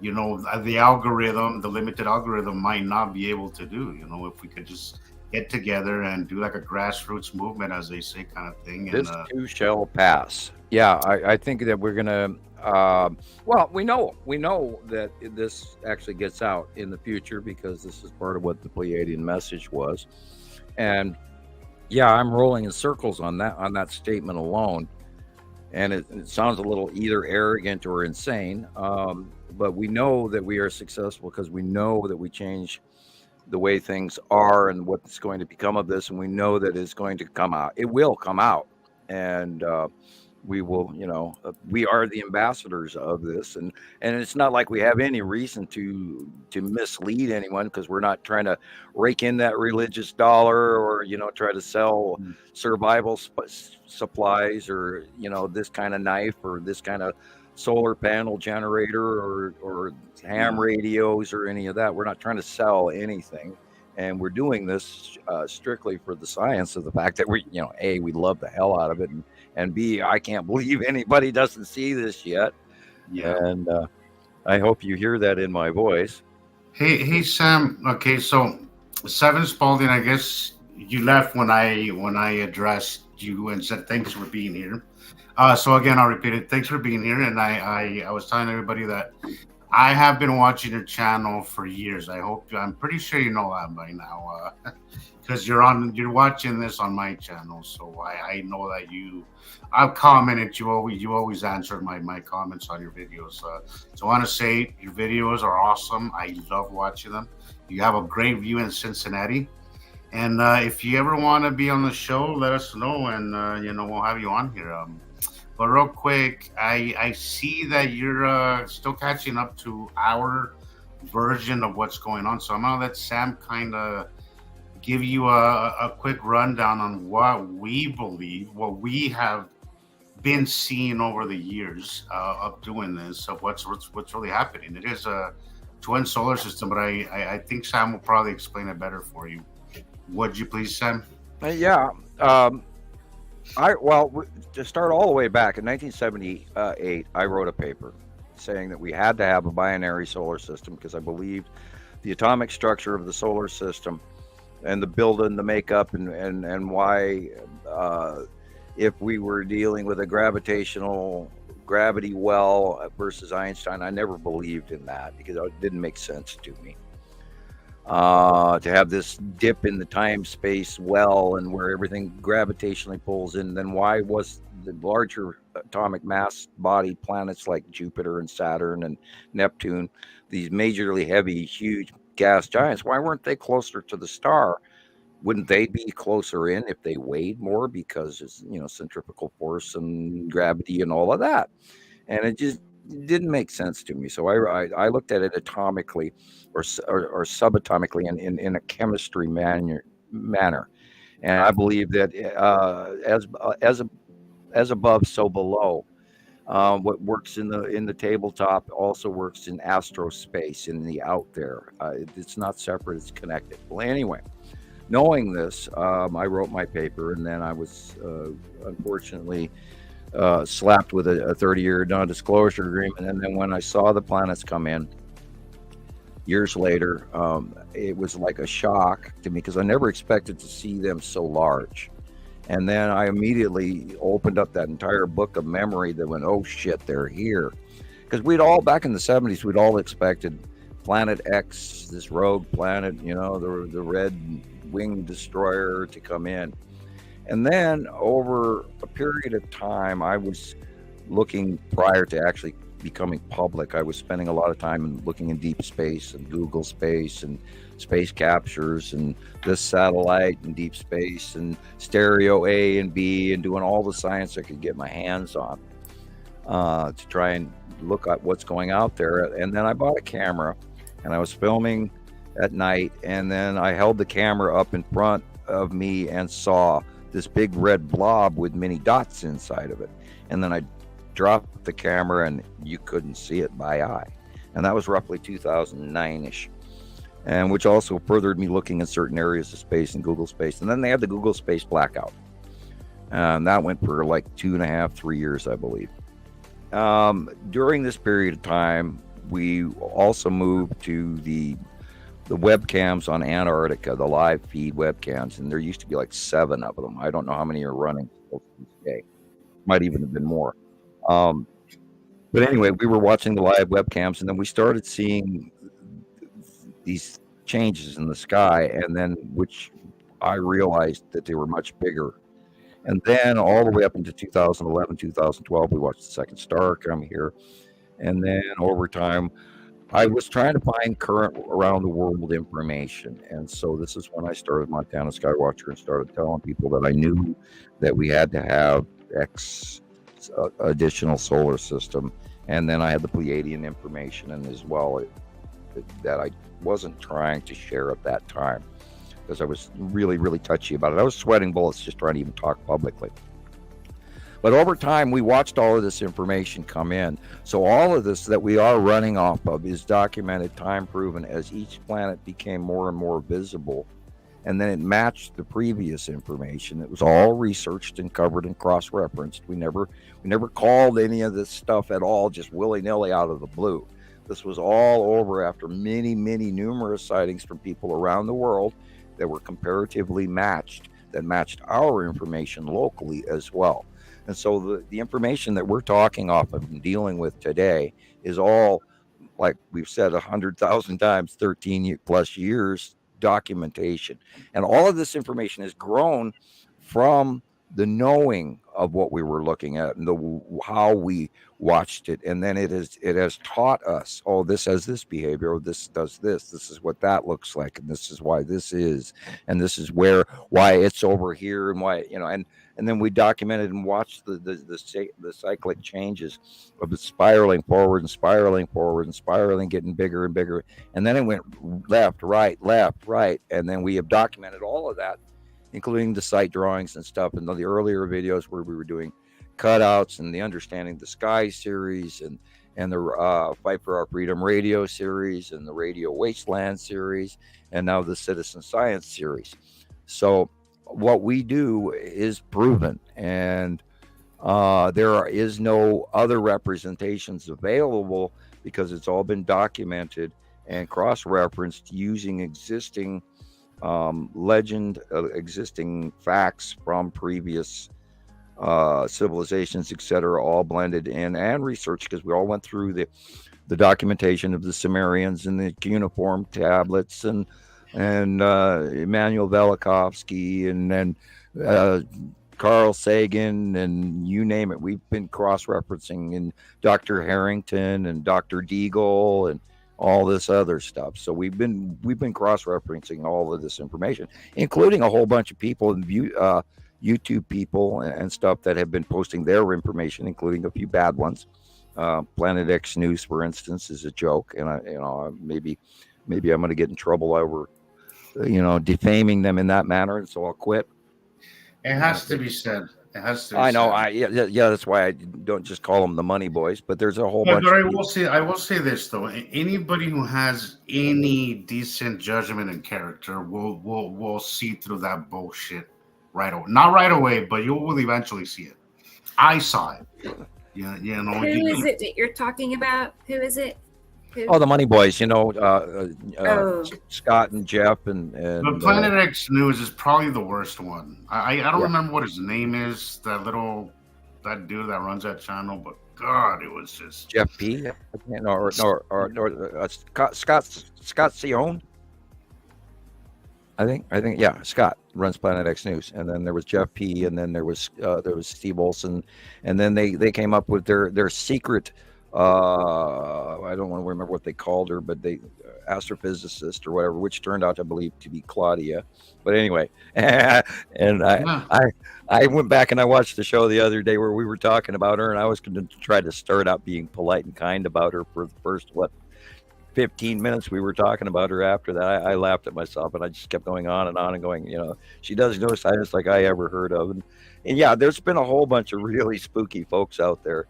the algorithm, the limited algorithm, might not be able to do. If we could just get together and do like a grassroots movement, as they say, kind of thing. This too shall pass. Yeah, I think that we're gonna. Well, we know that this actually gets out in the future because this is part of what the Pleiadian message was, and yeah, I'm rolling in circles on that statement alone, and it sounds a little either arrogant or insane. But we know that we are successful because we know that we change the way things are and what's going to become of this, and we know that it's going to come out. It will come out, and we will, we are the ambassadors of this, and it's not like we have any reason to mislead anyone, because we're not trying to rake in that religious dollar or try to sell survival supplies or this kind of knife or this kind of solar panel generator or ham radios or any of that. We're not trying to sell anything, and we're doing this strictly for the science of the fact that we A, we love the hell out of it, and B, I can't believe anybody doesn't see this yet. And I hope you hear that in my voice. Hey Sam. Okay, so Seven Spalding, I guess you left when I addressed you and said thanks for being here. So again, I'll repeat it. Thanks for being here. And I was telling everybody that I have been watching your channel for years. I'm pretty sure you know that by now, because you're watching this on my channel. So I know that I've commented. You always answer my comments on your videos. So I want to say your videos are awesome. I love watching them. You have a great view in Cincinnati. And if you ever want to be on the show, let us know, and we'll have you on here. But real quick, I see that you're still catching up to our version of what's going on. So I'm gonna let Sam kind of give you a quick rundown on what we believe, what we have been seeing over the years of doing this, of what's really happening. It is a twin solar system, but I think Sam will probably explain it better for you. Would you please, Sam? Yeah. To start all the way back in 1978, I wrote a paper saying that we had to have a binary solar system because I believed the atomic structure of the solar system and the building, the makeup, and why, if we were dealing with a gravity well versus Einstein, I never believed in that because it didn't make sense to me. To have this dip in the time-space well and where everything gravitationally pulls in, then why was the larger atomic mass body planets like Jupiter and Saturn and Neptune, these majorly heavy, huge gas giants, why weren't they closer to the star? Wouldn't they be closer in if they weighed more because it's, centrifugal force and gravity and all of that? And it just didn't make sense to me. So I looked at it atomically or subatomically in a chemistry manner. And I believe that as above, so below. What works in the tabletop also works in astrospace, in the out there. It's not separate, it's connected. Well, anyway, knowing this, I wrote my paper, and then I was unfortunately slapped with a 30-year non-disclosure agreement. And then when I saw the planets come in years later, it was like a shock to me because I never expected to see them so large. And then I immediately opened up that entire book of memory that went, oh shit, they're here. Because we'd all, back in the 70s, we'd all expected Planet X, this rogue planet, the red winged destroyer to come in. And then over a period of time, I was looking, prior to actually becoming public, I was spending a lot of time looking in deep space and Google space and space captures and this satellite and deep space and stereo A and B and doing all the science I could get my hands on to try and look at what's going out there. And then I bought a camera and I was filming at night, and then I held the camera up in front of me and saw this big red blob with many dots inside of it. And then I dropped the camera and you couldn't see it by eye. And that was roughly 2009-ish. And which also furthered me looking in certain areas of space and Google space. And then they had the Google space blackout. And that went for like 2.5, 3 years, I believe. During this period of time, we also moved to the webcams on Antarctica, the live feed webcams, and there used to be like 7 of them. I don't know how many are running today. Might even have been more. But anyway, we were watching the live webcams, and then we started seeing these changes in the sky, and then which I realized that they were much bigger. And then all the way up into 2011, 2012, we watched the second star come here. And then over time, I was trying to find current around the world information. And so this is when I started Montana Skywatcher and started telling people that I knew that we had to have X additional solar system. And then I had the Pleiadian information, and as well that I wasn't trying to share at that time because I was really, really touchy about it. I was sweating bullets just trying to even talk publicly. But over time, we watched all of this information come in. So all of this that we are running off of is documented, time proven, as each planet became more and more visible. And then it matched the previous information. It was all researched and covered and cross-referenced. We never called any of this stuff at all, just willy-nilly out of the blue. This was all over after many, many numerous sightings from people around the world that were comparatively matched, that matched our information locally as well. And so the information that we're talking off of and dealing with today is all, like we've said 100,000 times, 13 plus years documentation. And all of this information has grown from the knowing of what we were looking at and how we watched it. And then it has taught us, oh, this has this behavior, or this does this is what that looks like, and this is why this is, and this is why it's over here, and why, and then we documented and watched the cyclic changes of it spiraling forward and spiraling forward and spiraling, getting bigger and bigger. And then it went left, right, and then we have documented all of that, including the site drawings and stuff, and the earlier videos where we were doing cutouts and the Understanding the Sky series and the Fight for Our Freedom radio series and the Radio Wasteland series, and now the Citizen Science series. So what we do is proven, and there is no other representations available because it's all been documented and cross-referenced using existing legend, existing facts from previous civilizations, etc., all blended in, and research, because we all went through the documentation of the Sumerians and the cuneiform tablets and Immanuel Velikovsky and then Carl Sagan and you name it. We've been cross-referencing, and Dr. Harrington and Dr. Deagle and all this other stuff. So we've been cross-referencing all of this information, including a whole bunch of people and YouTube people and stuff that have been posting their information, including a few bad ones. Planet X News, for instance, is a joke, and maybe I'm going to get in trouble over defaming them in that manner, and so I'll quit. It has to be said. It has to be I know. said. Yeah. That's why I don't just call them the money boys. But there's a whole But bunch of I people. will say, this though: anybody who has any decent judgment and character will see through that bullshit right away. Not right away, but you will eventually see it. I saw it. Yeah, you know. Who is it that you're talking about? Who is it? Who? Oh, the money boys. Oh. Scott and Jeff But Planet X News is probably the worst one. I don't Yeah. remember what his name is. That dude that runs that channel. But God, it was just Jeff P. Or Scott Sion. I think yeah, Scott runs Planet X News, and then there was Jeff P. And then there was Steve Olson, and then they came up with their secret. I don't want to remember what they called her, but they astrophysicist or whatever, which turned out, I believe, to be Claudia. But anyway, and yeah. I went back and I watched the show the other day where we were talking about her, and I was going to try to start out being polite and kind about her for the first 15 minutes we were talking about her. After that, I laughed at myself, and I just kept going on and going, she does no science like I ever heard of. And yeah, there's been a whole bunch of really spooky folks out there,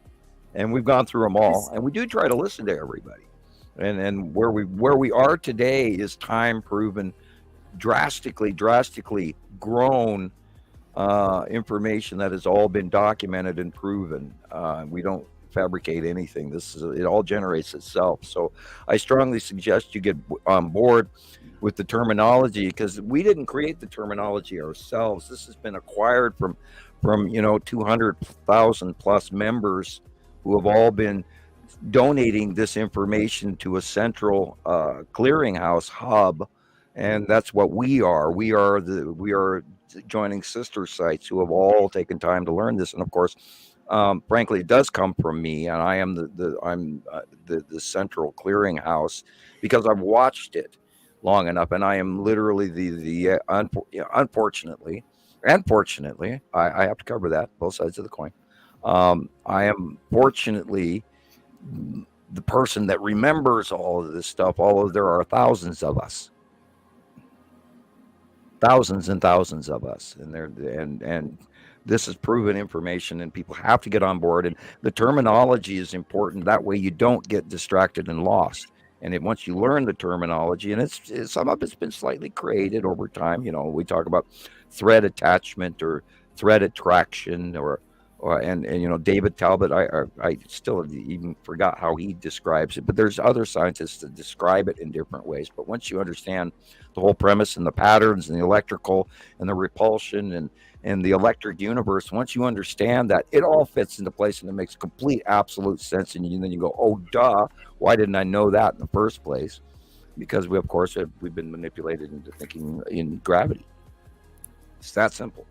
and we've gone through them all, and we do try to listen to everybody. And where we are today is time proven, drastically grown information that has all been documented and proven. We don't fabricate anything. It all generates itself. So I strongly suggest you get on board with the terminology, because we didn't create the terminology ourselves. This has been acquired from 200,000 plus members who have all been donating this information to a central clearinghouse hub, and that's what we are. We are joining sister sites who have all taken time to learn this, and of course, frankly, it does come from me, and I am the central clearinghouse because I've watched it long enough, and I am literally unfortunately, and fortunately, I have to cover that, both sides of the coin. I am fortunately the person that remembers all of this stuff, although there are thousands of us, thousands and thousands of us, and this is proven information, and people have to get on board, and the terminology is important. That way you don't get distracted and lost. And once you learn the terminology, and some of it's been slightly created over time, we talk about thread attachment or thread attraction, and David Talbot, I still even forgot how he describes it, but there's other scientists that describe it in different ways. But once you understand the whole premise and the patterns and the electrical and the repulsion and the electric universe, once you understand that, it all fits into place and it makes complete absolute sense. And then you go, oh duh, why didn't I know that in the first place? Because we've been manipulated into thinking in gravity. It's that simple.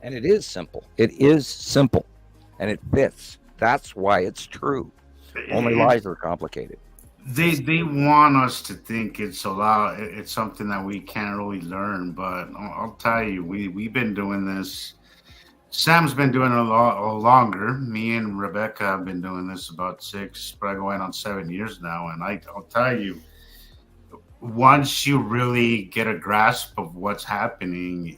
And it is simple. It is simple. And it fits. That's why it's true. Only lies are complicated. They want us to think it's something that we can't really learn, but I'll tell you, we've been doing this. Sam's been doing it a lot longer. Me and Rebecca have been doing this about 6, probably going on 7 years now. And I'll tell you, once you really get a grasp of what's happening,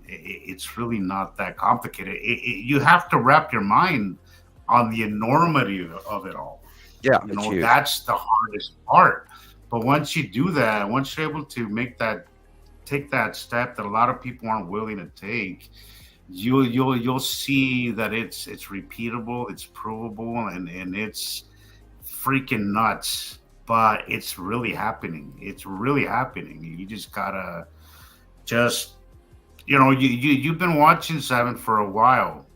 it's really not that complicated. You have to wrap your mind on the enormity of it all. Yeah, that's the hardest part. But once you do that, once you're able to take that step that a lot of people aren't willing to take, you'll see that it's repeatable, it's provable, and it's freaking nuts. But it's really happening. It's really happening. You just gotta you've been watching Seven for a while.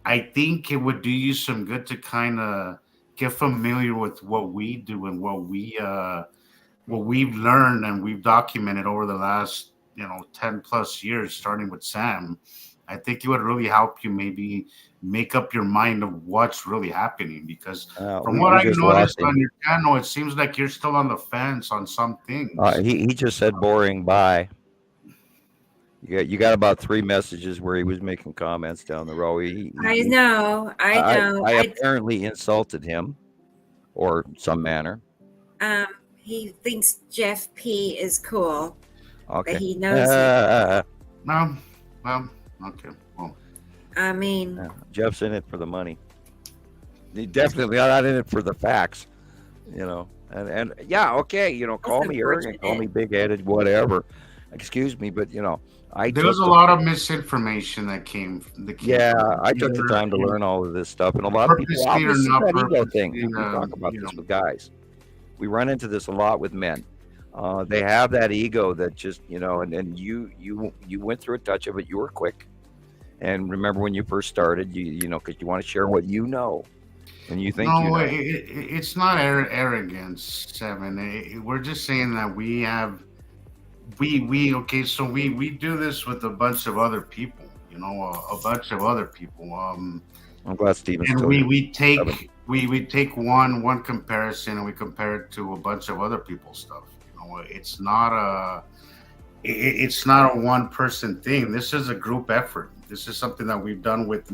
I think it would do you some good to kind of get familiar with what we do and what we've learned and we've documented over the last 10 plus years, starting with Sam. I think it would really help you maybe make up your mind of what's really happening, because from what I noticed on your channel, it seems like you're still on the fence on some things. He just said boring. Bye. You got about 3 messages where he was making comments down the row. I know. I apparently insulted him, or some manner. He thinks Jeff P is cool. Okay. But he knows No. Okay. Well, I mean, Yeah. Jeff's in it for the money. He definitely not in it for the facts. And yeah, okay, that's call me arrogant, call me unfortunate. big-headed, whatever. Excuse me, but I There was took a the lot of misinformation that came yeah, from I took the either time to learn all of this stuff, and a lot of people, purposely or this is not that ego purposely. thing. We talk about this with guys. We run into this a lot with men. They have that ego that just, and you went through a touch of it. You were quick, and remember when you first started, because you want to share what you know, and you think you No, know. it's not arrogance, Seven. We're just saying that we okay. So we do this with a bunch of other people. A bunch of other people. I'm glad Steven's And still here. we Seven. take we take one comparison and we compare it to a bunch of other people's stuff. It's not a one person thing. This is a group effort. This is something that we've done with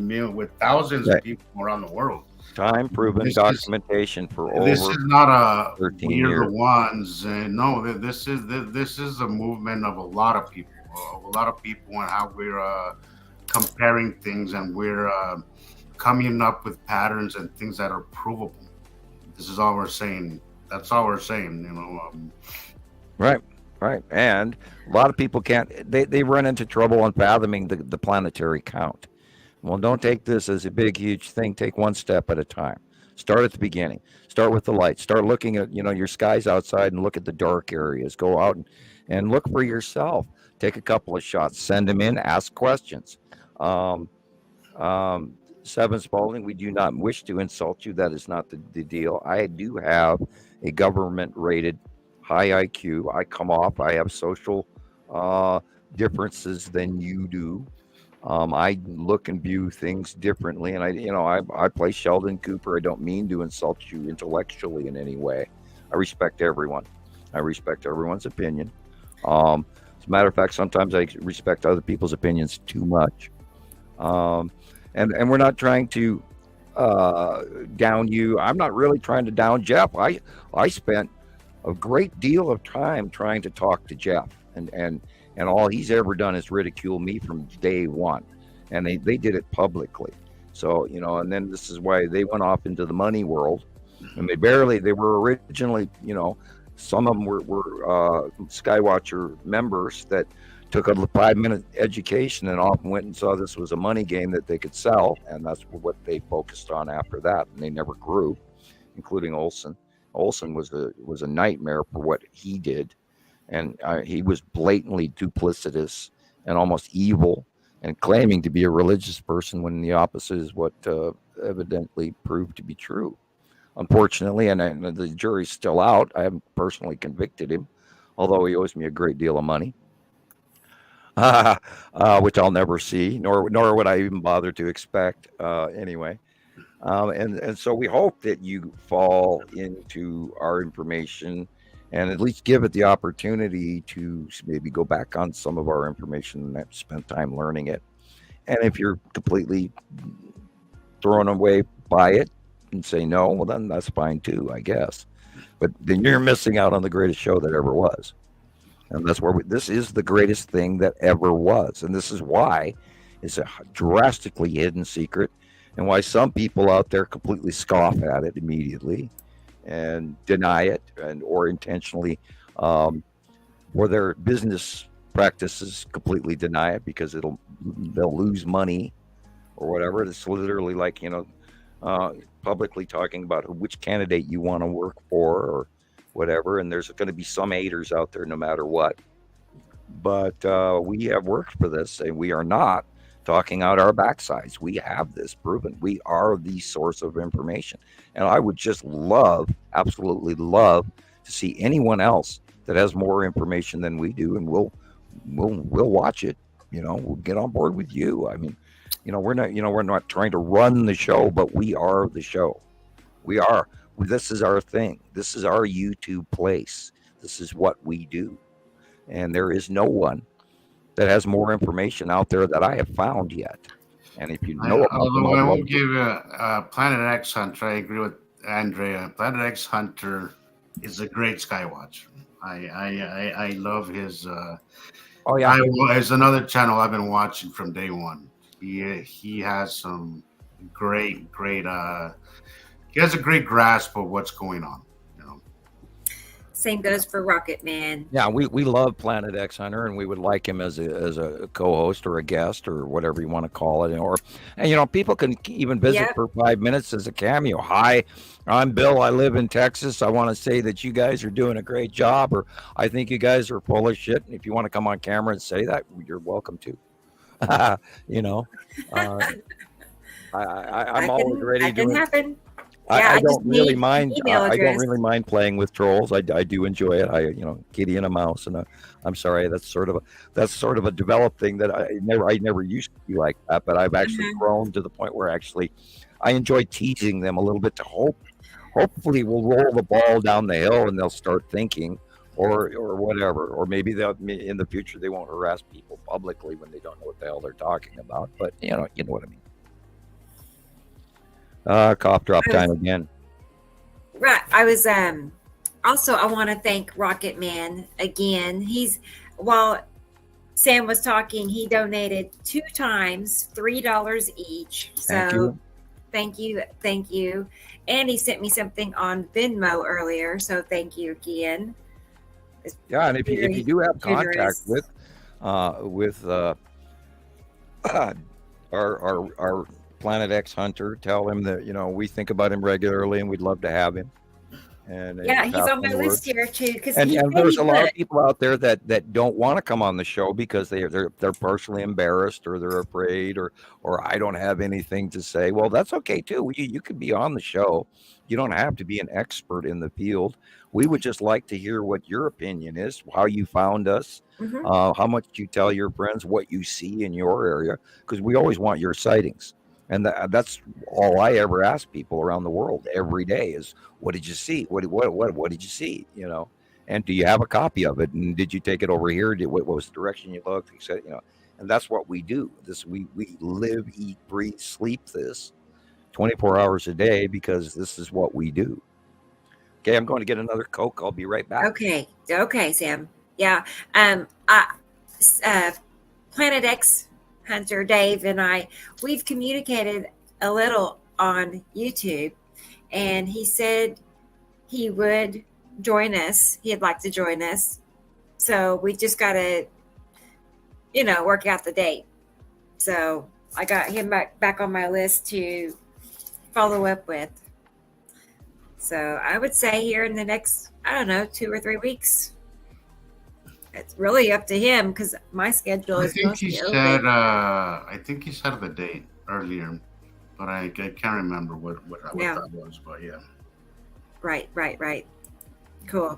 thousands of Right. people around the world. Time proven This is documentation for this over is not a 13 we're the years. ones. No, this is a movement of a lot of people, and how we're comparing things, and we're coming up with patterns and things that are provable. This is all we're saying. That's all we're saying. Right, right. And a lot of people can't, they run into trouble on fathoming the planetary count. Well, don't take this as a big, huge thing. Take one step at a time. Start at the beginning. Start with the light. Start looking at, your skies outside and look at the dark areas. Go out and look for yourself. Take a couple of shots. Send them in. Ask questions. Um, Seven Spalding, we do not wish to insult you. That is not the deal. I do have a government rated high IQ. I come off, I have social uh, differences than you do. I look and view things differently, and I play Sheldon Cooper. I don't mean to insult you intellectually in any way. I respect everyone. I respect everyone's opinion. As a matter of fact, sometimes I respect other people's opinions too much. Um, and we're not trying to down you. I'm not really trying to down Jeff. I spent a great deal of time trying to talk to Jeff, and all he's ever done is ridicule me from day one, and they did it publicly. So and then this is why they went off into the money world, and they were originally, some of them were Skywatcher members that took a 5-minute education and off and went and saw this was a money game that they could sell, and that's what they focused on after that, and they never grew, including Olson. Olson was a nightmare for what he did, and he was blatantly duplicitous and almost evil, and claiming to be a religious person when the opposite is what evidently proved to be true. Unfortunately, and the jury's still out. I haven't personally convicted him, although he owes me a great deal of money, which I'll never see, nor would I even bother to expect anyway. And so we hope that you fall into our information and at least give it the opportunity to maybe go back on some of our information and spend time learning it. And if you're completely thrown away by it and say no, well, then that's fine too, I guess. But then you're missing out on the greatest show that ever was. And that's where this is the greatest thing that ever was. And this is why it's a drastically hidden secret, and why some people out there completely scoff at it immediately and deny it, and or intentionally, for their business practices, completely deny it because they'll lose money or whatever. It's literally like uh, publicly talking about which candidate you want to work for or whatever. And there's going to be some haters out there no matter what. But we have worked for this, and we are not talking out our backsides. We have this proven. We are the source of information. And I would just love, absolutely love, to see anyone else that has more information than we do, and we'll watch it. We'll get on board with you. I mean, we're not trying to run the show, but we are the show. We are. This is our thing. This is our YouTube place. This is what we do. And there is no one that has more information out there that I have found yet. And if you know about them, Although I'd I love won't to. give Planet X Hunter, I agree with Andrea. Planet X Hunter is a great skywatcher. I love his. Oh yeah, It's another channel I've been watching from day one. he has some great he has a great grasp of what's going on. Same goes for Rocket Man. Yeah, we love Planet X Hunter, and we would like him as a co-host or a guest or whatever you want to call it. And people can even visit for 5 minutes as a cameo. Hi, I'm Bill. I live in Texas. I want to say that you guys are doing a great job, or I think you guys are full of shit. And if you want to come on camera and say that, you're welcome to. I'm always ready to. That can happen. I don't really mind. I don't really mind playing with trolls. I do enjoy it. Kitty and a mouse, and I'm sorry. That's sort of a developed thing that I never used to be like that. But I've actually grown to the point where I enjoy teasing them a little bit to hopefully we'll roll the ball down the hill and they'll start thinking, or whatever, or maybe in the future they won't harass people publicly when they don't know what the hell they're talking about. But you know what I mean. Cough drop time again. Right. I was also I want to thank Rocket Man again. While Sam was talking, he donated 2 times, $3 each. So thank you. And he sent me something on Venmo earlier, so thank you again. Yeah, and if you do have contact with our Planet X Hunter, tell him that we think about him regularly and we'd love to have him. And he's on my list here too. And there's a lot of people out there that don't want to come on the show because they're partially embarrassed, or they're afraid, or I don't have anything to say. Well, that's okay too. You could be on the show. You don't have to be an expert in the field. We would just like to hear what your opinion is, how you found us, how much you tell your friends, what you see in your area, because we always want your sightings. And that's all I ever ask people around the world every day is, what did you see? What did you see? And do you have a copy of it? And did you take it over here? What was the direction you looked? And that's what we do. We live, eat, breathe, sleep this 24 hours a day because this is what we do. Okay, I'm going to get another Coke. I'll be right back. Okay, Sam. Yeah. Planet X Hunter, Dave, and we've communicated a little on YouTube, and he said he would join us. He'd like to join us. So we just got to, work out the date. So I got him back on my list to follow up with. So I would say here in the next, 2 or 3 weeks. It's really up to him because my schedule is mostly open. I think he said the date earlier, but I can't remember what that was. But yeah. Right. Cool.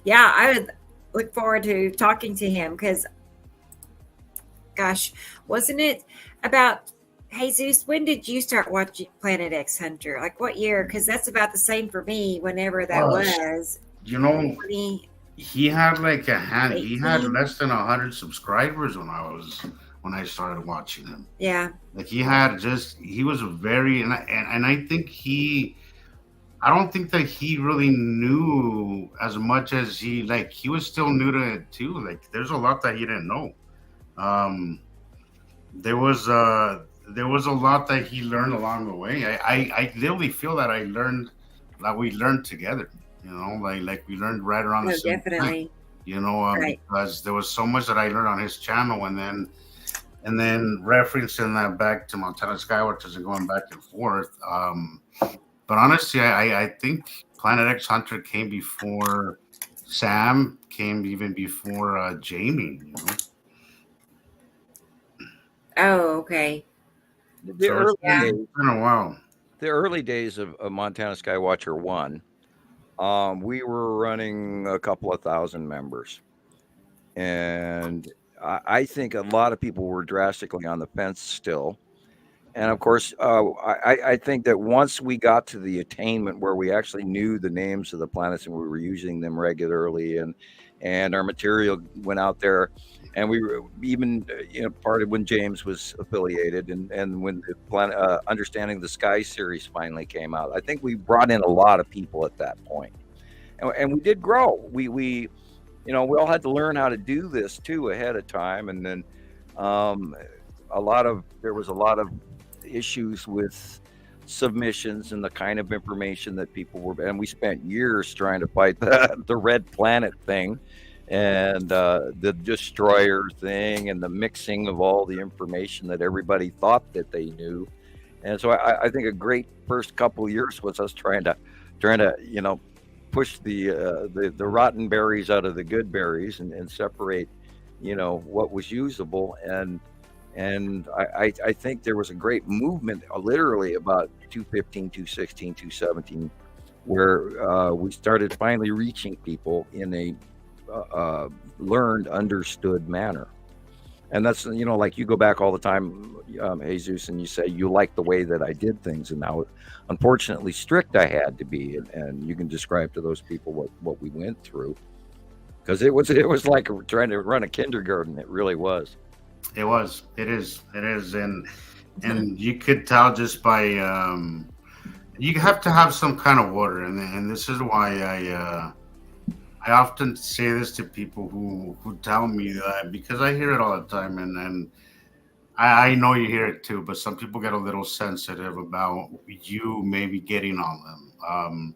Yeah, I would look forward to talking to him because, gosh, wasn't it about Jesus? When did you start watching Planet X Hunter? Like what year? Because that's about the same for me. Whenever that was. He had he had less than 100 subscribers when I started watching him. Yeah. He was very, and I think I don't think that he really knew as much as he was still new to it too. There's a lot that he didn't know. There was a lot that he learned along the way. I literally feel that we learned together. We learned right around the same definitely. time. Because there was so much that I learned on his channel, and then referencing that back to Montana Skywatchers and going back and forth. But honestly, I think Planet X Hunter came before Sam, came even before Jamie. Oh, okay. It's been a while. The early days of Montana Skywatcher 1. We were running a couple of thousand members, and I think a lot of people were drastically on the fence still. And of course, I think that once we got to the attainment where we actually knew the names of the planets and we were using them regularly, and our material went out there, and we were even part of when James was affiliated, and when the planet Understanding the Sky series finally came out. I think we brought in a lot of people at that point, and we did grow. We all had to learn how to do this too ahead of time, and then there was a lot of issues with submissions and the kind of information that people were, and we spent years trying to fight the red planet thing and the destroyer thing and the mixing of all the information that everybody thought that they knew. And so I think a great first couple of years was us trying to push the rotten berries out of the good berries and separate what was usable. And I think there was a great movement literally about 215, 216, 217, where we started finally reaching people in a learned, understood manner. And that's, like you go back all the time, Jesus, and you say you like the way that I did things and how unfortunately strict I had to be. And you can describe to those people what we went through. Because it was like trying to run a kindergarten. It really was. It was. It is. And you could tell just by you have to have some kind of order, and this is why I often say this to people who tell me that, because I hear it all the time, and I know you hear it too, but some people get a little sensitive about you maybe getting on them.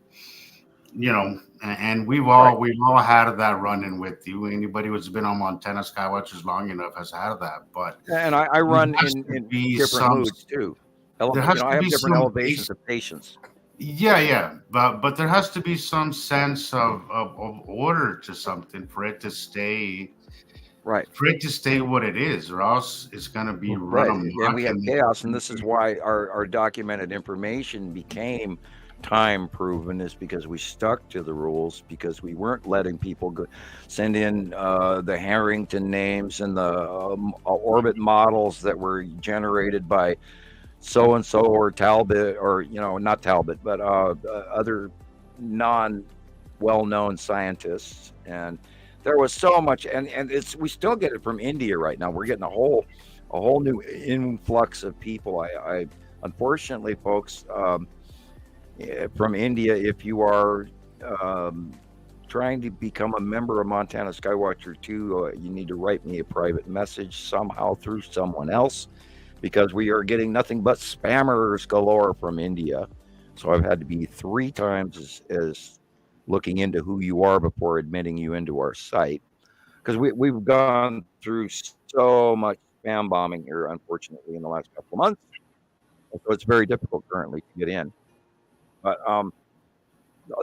And we've all had that run-in with you. Anybody who's been on Montana Skywatchers long enough has had that. But and I run in different moods too. I have different elevations of patience. Yeah, but there has to be some sense of order to something for it to stay right. For it to stay what it is, or else it's going to be right. And we have chaos, and this is why our documented information became time proven, is because we stuck to the rules, because we weren't letting people send in the Harrington names and the orbit models that were generated by so and so or Talbot, or not Talbot, but other non well-known scientists. And there was so much, and we still get it from India right now. We're getting a whole new influx of people. I unfortunately, folks, from India, if you are trying to become a member of Montana Skywatcher 2, you need to write me a private message somehow through someone else, because we are getting nothing but spammers galore from India. So I've had to be 3 times as looking into who you are before admitting you into our site, because we've gone through so much spam bombing here, unfortunately, in the last couple of months. And so it's very difficult currently to get in. But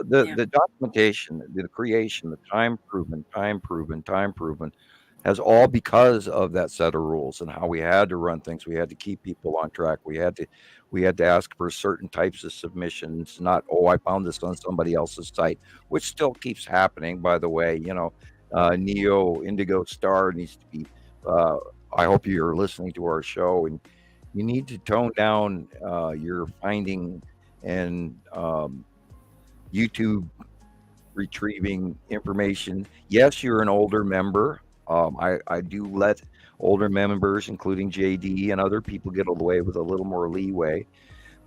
the documentation, the creation, the time proven, has all because of that set of rules and how we had to run things. We had to keep people on track. We had to ask for certain types of submissions, not, I found this on somebody else's site, which still keeps happening, by the way. Neo Indigo Star needs to be, I hope you're listening to our show, and you need to tone down your finding and YouTube retrieving information. Yes, you're an older member. I do let older members, including JD and other people, get away with a little more leeway,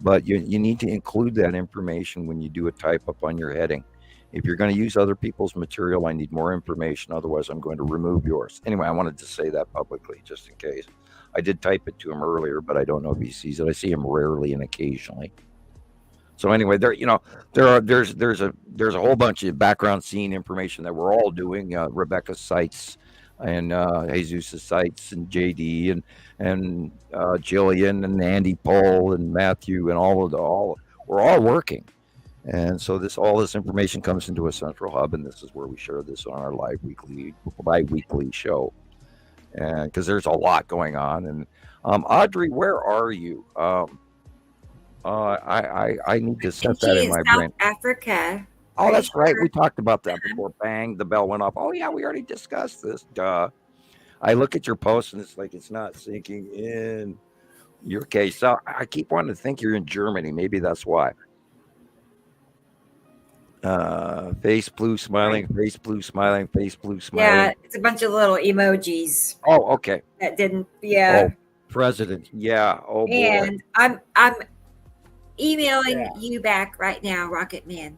but you need to include that information when you do a type up on your heading. If you're going to use other people's material, I need more information. Otherwise, I'm going to remove yours. Anyway, I wanted to say that publicly, just in case. I did type it to him earlier, but I don't know if he sees it. I see him rarely and occasionally. So anyway, there's a whole bunch of background scene information that we're all doing. Rebecca's sites and Jesus' sites and JD and Gillian and Andy Pohl and Matthew and we're all working. And so all this information comes into a central hub, and this is where we share this on our bi-weekly show. And because there's a lot going on. And Audrey, where are you? I need to set that in my brain. South Africa. Oh, that's right. We talked about that before. Bang, the bell went off. Oh, yeah, we already discussed this. Duh. I look at your post, and it's like it's not sinking in your case. So I keep wanting to think you're in Germany. Maybe that's why. Face blue smiling, face blue smiling, face blue smiling. Yeah, it's a bunch of little emojis. Oh, okay. That didn't. Yeah. Oh, president. Yeah. Oh, boy. And I'm emailing you back right now, Rocket Man.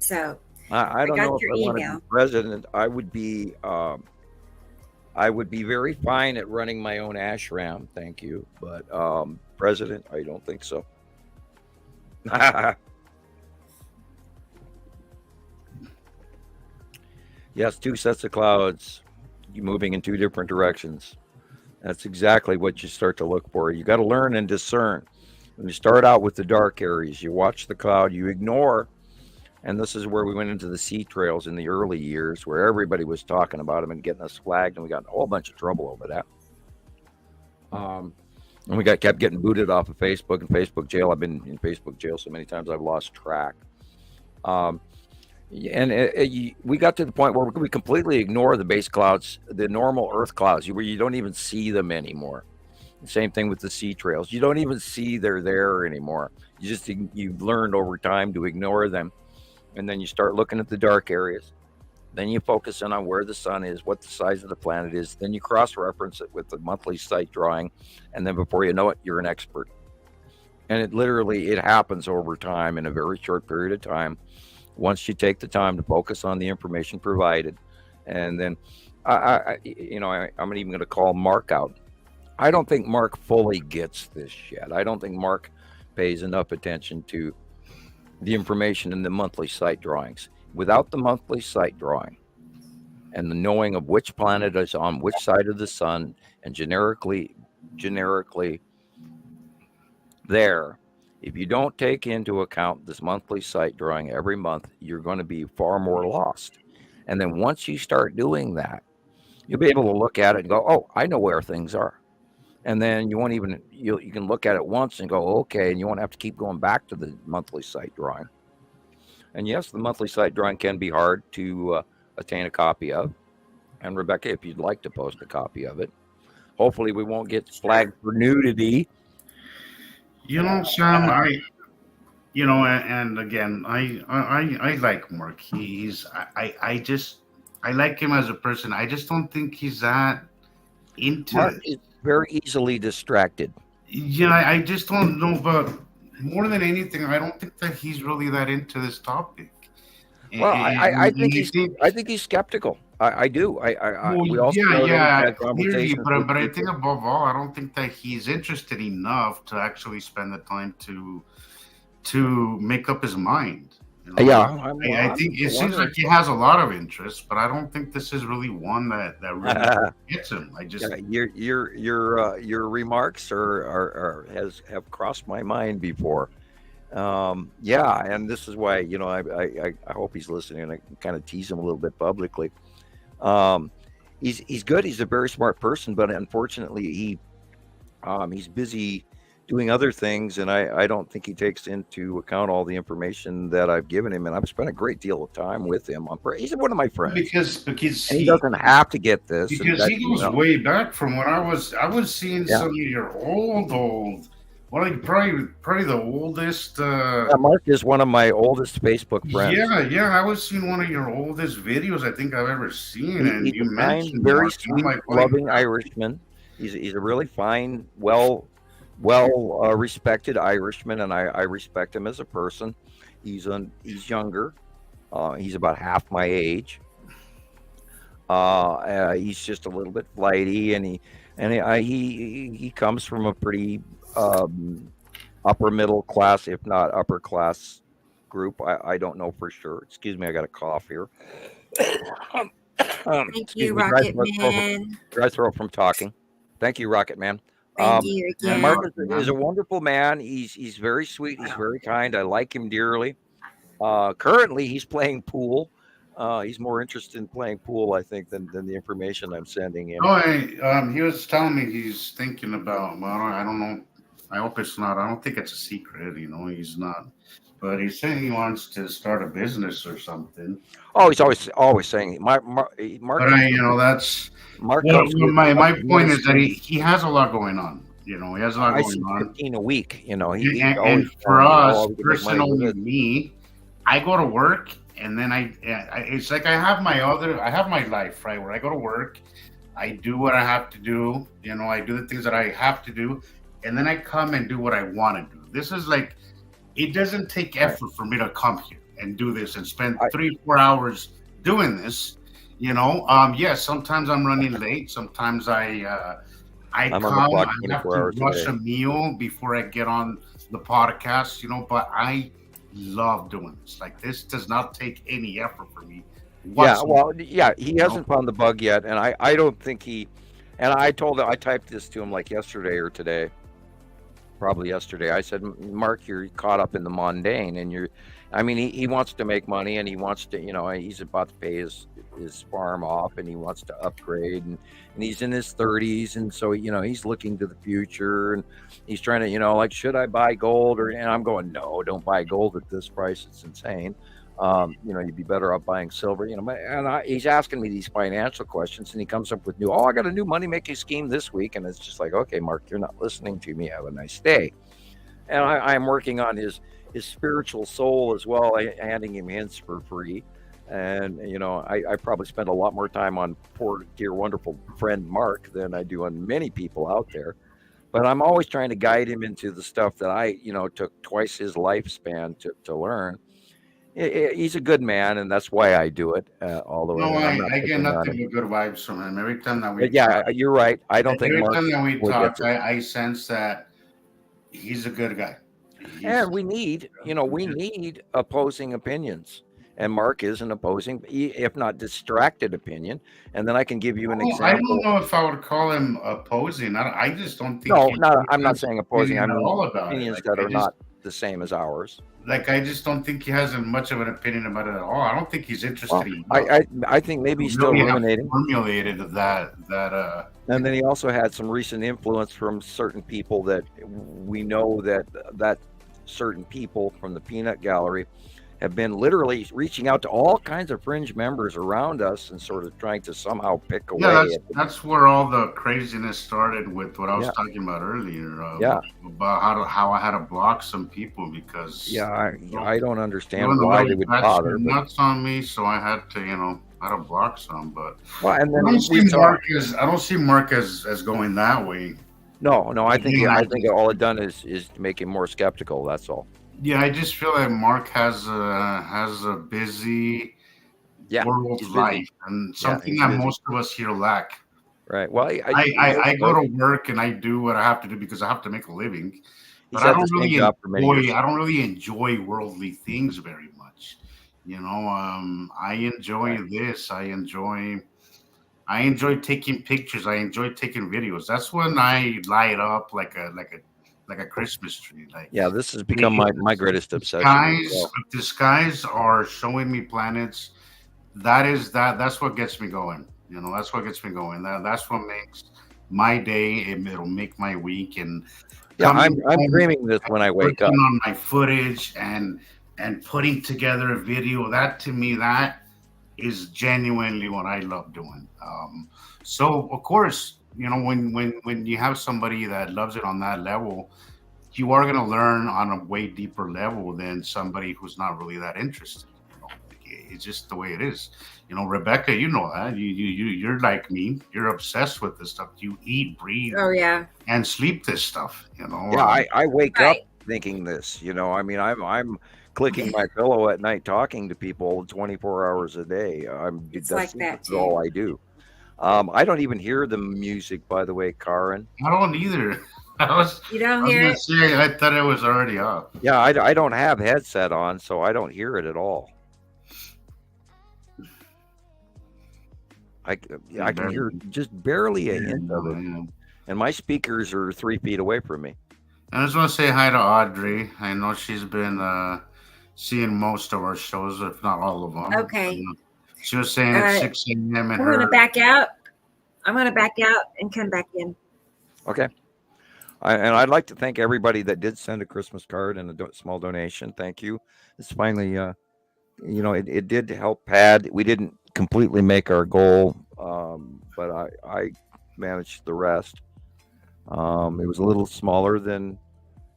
So I don't know if I want to be president. I would be I would be very fine at running my own ashram, thank you. But president, I don't think so. Yes, two sets of clouds, you moving in two different directions. That's exactly what you start to look for. You got to learn and discern. When you start out with the dark areas, you watch the cloud, you ignore, and this is where we went into the sea trails in the early years, where everybody was talking about them and getting us flagged, and we got in a whole bunch of trouble over that. And we kept getting booted off of Facebook and Facebook jail. I've been in Facebook jail so many times I've lost track. We got to the point where we completely ignore the base clouds, the normal Earth clouds, where you don't even see them anymore. The same thing with the sea trails. You don't even see they're there anymore. You've learned over time to ignore them. And then you start looking at the dark areas. Then you focus in on where the sun is, what the size of the planet is. Then you cross-reference it with the monthly sight drawing. And then before you know it, you're an expert. And it happens over time in a very short period of time. Once you take the time to focus on the information provided. And then, I'm not even going to call Mark out. I don't think Mark fully gets this yet. I don't think Mark pays enough attention to the information in the monthly sight drawings. Without the monthly sight drawing and the knowing of which planet is on which side of the sun and generically there, if you don't take into account this monthly sight drawing every month, you're going to be far more lost. And then once you start doing that, you'll be able to look at it and go, oh, I know where things are. And then you can look at it once and go, okay, and you won't have to keep going back to the monthly sight drawing. And yes, the monthly sight drawing can be hard to attain a copy of. And Rebecca, if you'd like to post a copy of it, hopefully we won't get flagged for nudity. Sam, and again, I like Mark. I like him as a person. I just don't think he's that into Mark is very easily distracted. Yeah, I just don't know, but more than anything, I don't think that he's really that into this topic. Well, I think he's skeptical. I do. We also clearly, but I think above all, I don't think that he's interested enough to actually spend the time to make up his mind. I think it seems like he has a lot of interest, but I don't think this is really one that really gets him. Your remarks have crossed my mind before. And this is why I hope he's listening, and I can kind of tease him a little bit publicly. He's good. He's a very smart person, but unfortunately he's busy doing other things, and I don't think he takes into account all the information that I've given him, and I've spent a great deal of time with him. He's one of my friends because he doesn't have to get this because he goes way back from when I was seeing some of your old. Well, probably the oldest. Mark is one of my oldest Facebook friends. Yeah. I was seeing one of your oldest videos I think I've ever seen, and you mentioned very sweet, loving Irishman. He's a really fine, well respected Irishman, and I respect him as a person. He's younger. He's about half my age. He's just a little bit flighty, and he comes from a pretty upper middle class, if not upper class group. I don't know for sure. Excuse me, I got a cough here. Thank you, Rocket Man. Dry throat from talking. Thank you, Rocket Man. Thank you again. Mark is a wonderful man. He's very sweet. He's very kind. I like him dearly. Currently, he's playing pool. He's more interested in playing pool, I think, than the information I'm sending him. He was telling me he's thinking about. Well, I don't know. I hope it's not. I don't think it's a secret. He's not. But he's saying he wants to start a business or something. Oh, he's always saying Mark. But that's Mark. My point is that he has a lot going on. He has a lot going on. 15 a week. And for us, personally, me, I go to work, and then it's like I have my life, right? Where I go to work, I do what I have to do. I do the things that I have to do, and then I come and do what I want to do. This is like, it doesn't take effort for me to come here and do this and spend 3-4 hours doing this. Yes, sometimes I'm running late. Sometimes I I'm on the come, clock I have 24 to hours a rush day. a meal before I get on the podcast, but I love doing this. Like, this does not take any effort for me Yeah, whatsoever. well, yeah, he You know? hasn't found the bug yet, and I don't think he. And I told him, I typed this to him like yesterday or today, probably yesterday. I said, Mark, you're caught up in the mundane, and I mean, he wants to make money, and he wants to, he's about to pay his farm off, and he wants to upgrade, and he's in his 30s, and so he's looking to the future, and he's trying to, like, should I buy gold, and I'm going, no, don't buy gold at this price, it's insane. You'd be better off buying silver, he's asking me these financial questions, and he comes up with I got a new money making scheme this week. And it's just like, okay, Mark, you're not listening to me. Have a nice day. And I'm working on his spiritual soul as well, handing him hints for free. And, I probably spend a lot more time on poor, dear, wonderful friend Mark than I do on many people out there. But I'm always trying to guide him into the stuff that I, took twice his lifespan to learn. He's a good man, and that's why I do it. Although, No, and I'm I, not I get picking on nothing him. but good vibes from him. Every time that we But talk, yeah, you're right. I don't think every Mark time that we fully talk, gets it. I sense that he's a good guy. And He's we need opposing opinions. And Mark is an opposing, if not distracted opinion. And then I can give you an I don't example. know if I would call him opposing. I just don't think No, he not. I'm not has saying an opposing. I opinion at mean all about it. opinions that are not the same as ours. I just don't think he has much of an opinion about it at all. I don't think he's interested Well, in I think maybe he's still really have ruminating. formulated that. And then he also had some recent influence from certain people that we know that certain people from the peanut gallery have been literally reaching out to all kinds of fringe members around us and sort of trying to somehow pick Yeah, away at that's where all the craziness started with what I was yeah, talking about earlier, yeah, about how I had to block some people because yeah. I don't understand doing a why they little would that's bother, but nuts on me, so I had to I had to block some. But well, and I don't then see we saw I don't see Mark as going that way. no. Again, I think all it done is to make him more skeptical. That's all. yeah, I just feel like Mark has a busy Yeah, world he's busy. life and Yeah, something he's that busy. most of us here lack. Right. Well, he goes I to go work. to work and I do what I have to do because I have to make a living, but He's had the same job for many years. I don't really enjoy worldly things very much. I enjoy Right. this. I enjoy taking pictures. I enjoy taking videos. That's when I light up like a Christmas tree. Like Yeah, this has become the, my greatest the obsession as skies, well. if the skies are showing me planets. That's what gets me going. That's what gets me going. That's what makes my day. It'll make my week. And Yeah, coming I'm home dreaming this when I wake working up. on my footage and putting together a video, that to me, that is genuinely what I love doing. So of course, when you have somebody that loves it on that level, you are going to learn on a way deeper level than somebody who's not really that interested. It's just the way it is. Rebecca, you know that you're like me. You're obsessed with this stuff. You eat, breathe, Oh yeah. and sleep this stuff. Yeah, I wake up Right. thinking this. I mean, I'm clicking my pillow at night, talking to people 24 hours a day. It's That's like that all too. I do. I don't even hear the music, by the way, Karen. I don't either. You I don't was hear gonna it? say I thought it was already off. Yeah, I don't have headset on, so I don't hear it at all. I Yeah, I can hear just barely a hint of it, yeah. and my speakers are 3 feet away from me. I just want to say hi to Audrey. I know she's been seeing most of our shows, if not all of them. Okay. She was saying it's Uh, 6 a.m. in I'm gonna her. back out. I'm gonna back out and come back in. Okay. And I'd like to thank everybody that did send a Christmas card and a small donation. Thank you. It's finally, it did help pad. We didn't completely make our goal, but I managed the rest. It was a little smaller than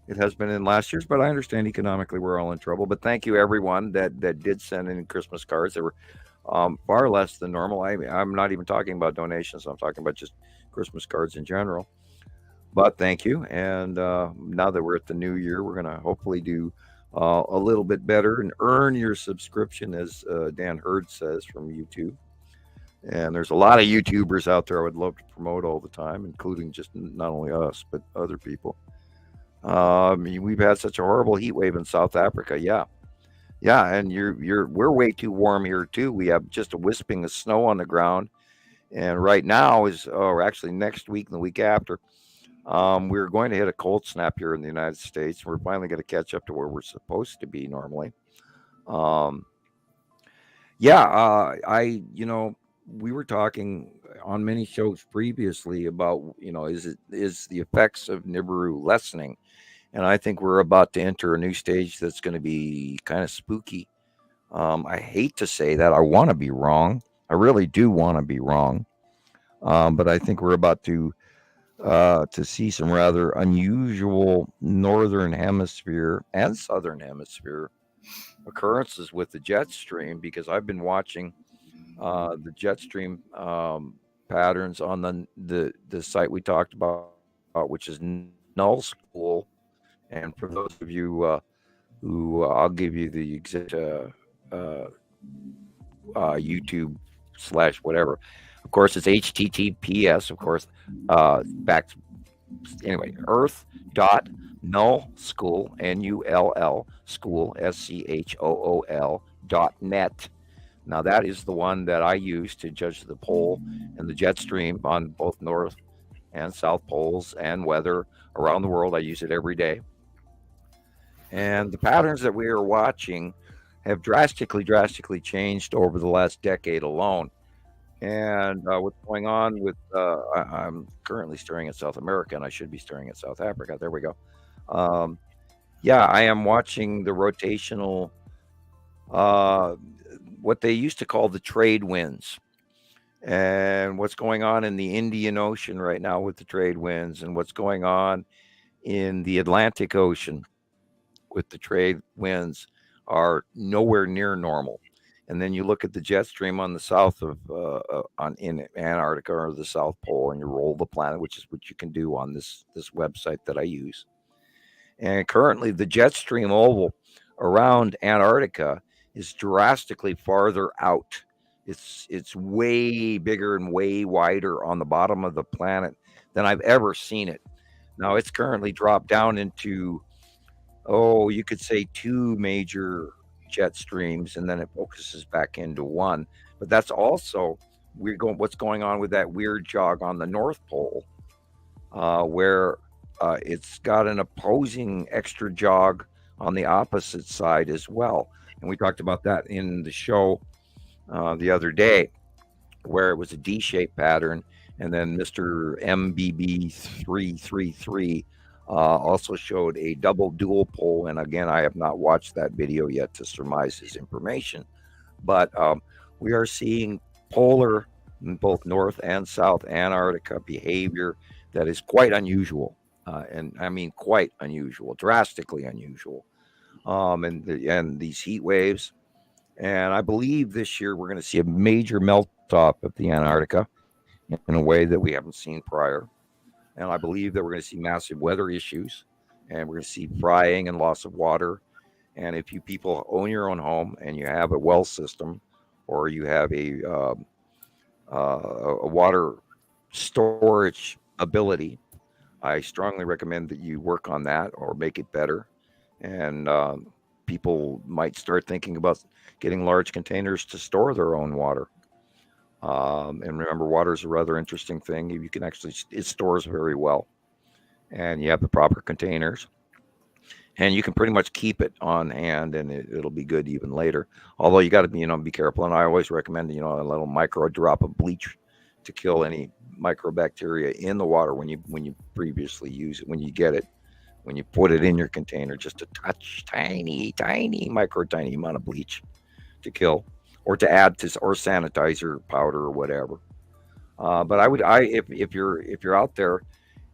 it has been in last year's, but I understand economically we're all in trouble. But thank you everyone that did send in Christmas cards. They were far less than normal. I'm not even talking about donations. I'm talking about just Christmas cards in general. But thank you. And now that we're at the new year, we're going to hopefully do a little bit better and earn your subscription, as Dan Hurd says from YouTube. And there's a lot of YouTubers out there I would love to promote all the time, including just not only us, but other people. We've had such a horrible heat wave in South Africa. Yeah. Yeah. And we're way too warm here too. We have just a wisping of snow on the ground. And right now or actually next week and the week after, we're going to hit a cold snap here in the United States. We're finally going to catch up to where we're supposed to be normally. Um, yeah, we were talking on many shows previously about, is the effects of Nibiru lessening? And I think we're about to enter a new stage that's going to be kind of spooky. I hate to say that. I want to be wrong. I really do want to be wrong. But I think we're about to see some rather unusual northern hemisphere and southern hemisphere occurrences with the jet stream, because I've been watching the jet stream patterns on the site we talked about, which is Null School. And for those of you who I'll give you the exact YouTube / whatever. Of course, it's HTTPS. Of course, back anyway. Earth dot null school NULL school SCHOOL .net. Now that is the one that I use to judge the pole and the jet stream on both north and south poles and weather around the world. I use it every day. And the patterns that we are watching have drastically changed over the last decade alone. And what's going on with, I'm currently staring at South America, and I should be staring at South Africa. There we go. Um, yeah, I am watching the rotational, uh, what they used to call the trade winds, and what's going on in the Indian Ocean right now with the trade winds, and what's going on in the Atlantic Ocean with the trade winds are nowhere near normal. And then you look at the jet stream on the south of on in Antarctica or the South Pole, and you roll the planet, which is what you can do on this website that I use. And currently, the jet stream oval around Antarctica is drastically farther out. It's way bigger and way wider on the bottom of the planet than I've ever seen it. Now it's currently dropped down into, you could say two major jet streams, and then it focuses back into one. But that's also what's going on with that weird jog on the North Pole, where it's got an opposing extra jog on the opposite side as well. And we talked about that in the show the other day, where it was a D-shaped pattern, and then Mr. MBB333 also showed a double dual pole. And again, I have not watched that video yet to surmise his information, but we are seeing polar in both North and South Antarctica behavior that is quite unusual. And I mean quite unusual, drastically unusual. And these heat waves. And I believe this year we're going to see a major melt off of the Antarctica in a way that we haven't seen prior. And I believe that we're going to see massive weather issues, and we're going to see frying and loss of water. And if you people own your own home and you have a well system, or you have a water storage ability, I strongly recommend that you work on that or make it better. And people might start thinking about getting large containers to store their own water. And remember, water is a rather interesting thing. You can actually, it stores very well, and you have the proper containers, and you can pretty much keep it on hand, and it'll be good even later. Although you got to be careful. And I always recommend, a little micro drop of bleach to kill any microbacteria in the water when you previously use it, when you get it, when you put it in your container, just a touch, tiny amount of bleach to kill, or to add to, or sanitizer powder or whatever. But if you're out there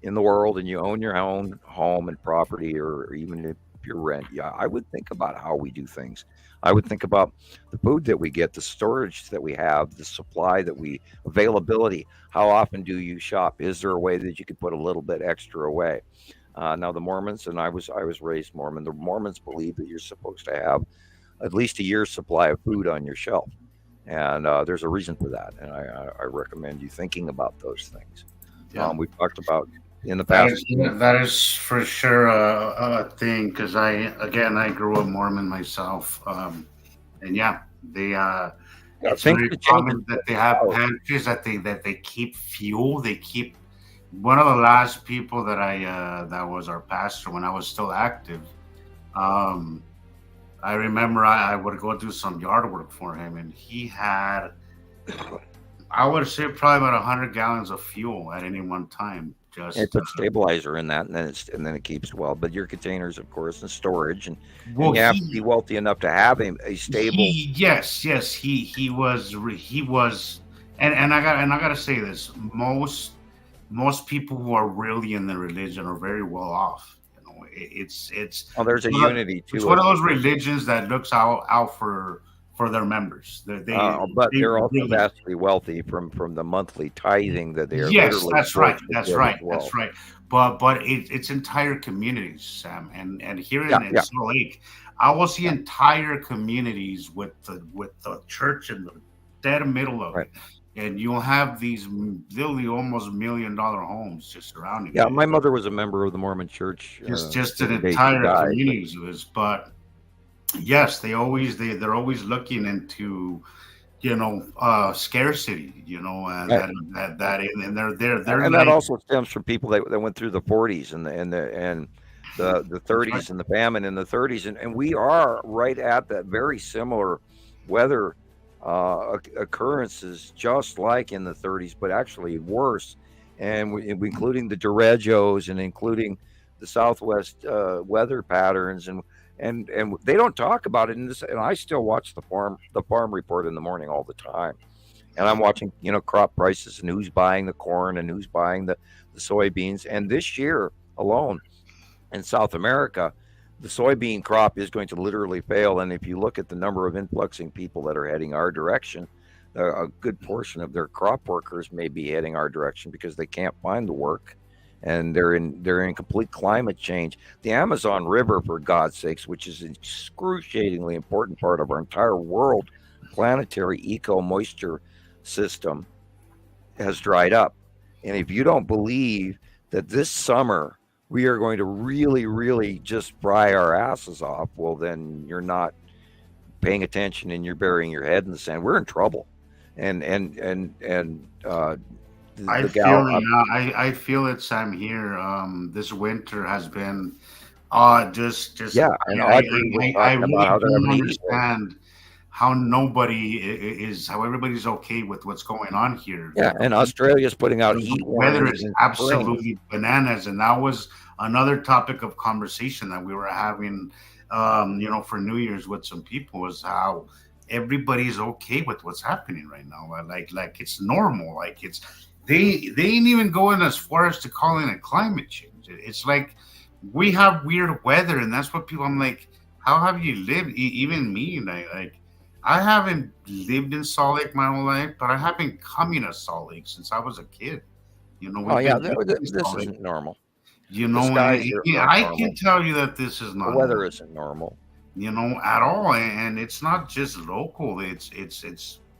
in the world and you own your own home and property, or even if you're rent, I would think about how we do things. I would think about the food that we get, the storage that we have, the supply availability. How often do you shop? Is there a way that you could put a little bit extra away? Now the Mormons, and I was raised Mormon. The Mormons believe that you're supposed to have at least a year's supply of food on your shelf. And there's a reason for that, and I recommend you thinking about those things. Yeah. We've talked about in the That past. is that is for sure a thing because I grew up Mormon myself, and yeah, they it's Things very could change in common that they have 24 hours. pantries that they keep fuel. They keep one of the last people that that was our pastor when I was still active. Um, I remember I would go do some yard work for him, and he had, I would say, probably about 100 gallons of fuel at any one time. And Just put stabilizer in that, and then it keeps well. But your containers, of course, and storage, and well, you have to be wealthy enough to have a stable. yes, he was, and I gotta say this: most people who are really in the religion are very well off. You know, Oh, there's a unity it's to one it. of those religions that looks out for their members. But They they're also really. vastly wealthy from the monthly tithing that they are Yes, literally that's right. forced to That's give as right. well. That's right. But it's entire communities, Sam, and here Yeah, in yeah, Salt Lake, I will see yeah. entire communities with the church in the dead middle of Right. it, and you'll have these literally almost $1 million homes just surrounding Yeah, it. my mother was a member of the Mormon Church Just till an the day she entire died. But communities of this, but yes, they're always looking into scarcity, and right. and they're And that like also stems from people that went through the 40s and the that's right. 30s and the famine in the 30s, and we are right at that very similar weather occurrences, just like in the 30s, but actually worse, and including the derechos and including the Southwest weather patterns, and they don't talk about it in this. And I still watch the farm report in the morning all the time, and I'm watching, crop prices and who's buying the corn and who's buying the soybeans. And this year alone in South America, the soybean crop is going to literally fail. And if you look at the number of influxing people that are heading our direction, a good portion of their crop workers may be heading our direction because they can't find the work. And they're in complete climate change. The Amazon River, for God's sakes, which is an excruciatingly important part of our entire world planetary eco moisture system, has dried up. And if you don't believe that this summer we are going to really, really just fry our asses off, well, then you're not paying attention and you're burying your head in the sand. We're in trouble. And I the feel gal, I feel it, Sam. Here, this winter has been just yeah, and Audrey was I talking about really how they're don't having a heat wave. understand how everybody's okay with what's going on here. Yeah, and Australia's putting out The heat weather warnings is in spring. absolutely bananas, and that was another topic of conversation that we were having, for New Year's with some people, was how everybody's okay with what's happening right now. Like it's normal. Like they ain't even going as far as to calling it climate change. It's like we have weird weather, and that's what people. I'm like, how have you lived? Even me, like I haven't lived in Salt Lake my whole life, but I have been coming to Salt Lake since I was a kid. Oh We've yeah, been living in this Salt Lake. isn't normal. The And skies yeah, aren't I can normal. tell you that this is The not weather normal, isn't normal. at all. And it's not just local. It's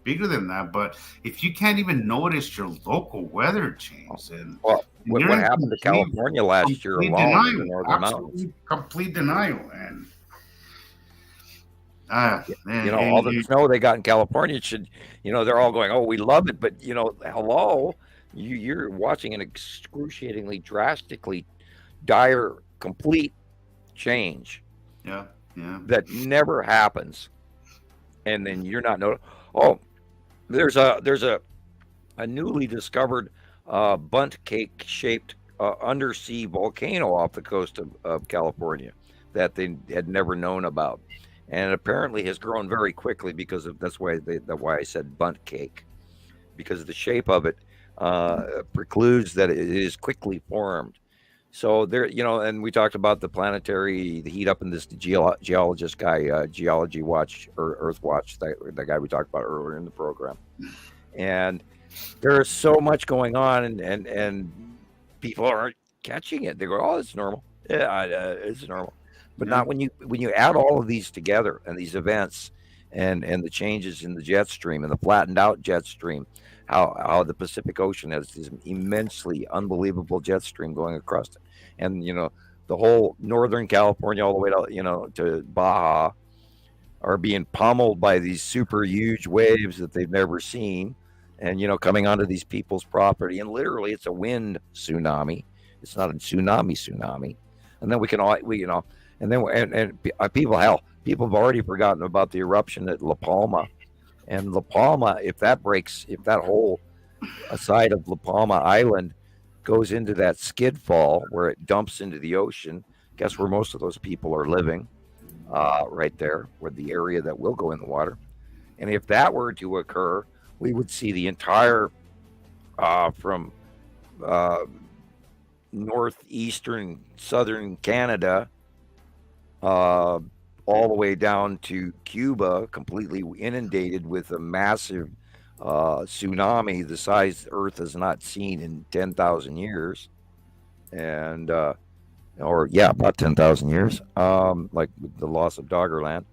bigger than that. But if you can't even notice your local weather change, then Well, you're what in happened to California last year complete alone in the denial, northern mountains? absolutely complete denial. And uh, All the snow they got in California should, they're all going, oh, we love it. But, hello, you're watching an excruciatingly, drastically dire, complete change yeah, yeah. that never happens. And then you're not noticing. Oh, there's a newly discovered bunt cake shaped undersea volcano off the coast of California that they had never known about, and it apparently has grown very quickly because of that's why I said bunt cake, because the shape of it precludes that it is quickly formed. So there, and we talked about the heat up in this geologist guy, Geology Watch or Earth Watch, that guy we talked about earlier in the program, and there is so much going on, and people aren't catching it. They go, "Oh, it's normal. Yeah, it's normal," but Yeah. not when you add all of these together and these events, and the changes in the jet stream and the flattened out jet stream, how the Pacific Ocean has this immensely unbelievable jet stream going across it, and the whole northern California all the way to to Baja are being pummeled by these super huge waves that they've never seen, and coming onto these people's property, and literally it's a wind tsunami. It's not a tsunami, and then and then people, hell, people have already forgotten about the eruption at La Palma, and La Palma, if that whole side of La Palma Island goes into that skid fall where it dumps into the ocean, guess where most of those people are living? Right there, where the area that will go in the water. And if that were to occur, we would see the entire from northeastern southern Canada all the way down to Cuba completely inundated with a massive tsunami the size Earth has not seen in 10,000 years. And about 10,000 years, like with the loss of Doggerland.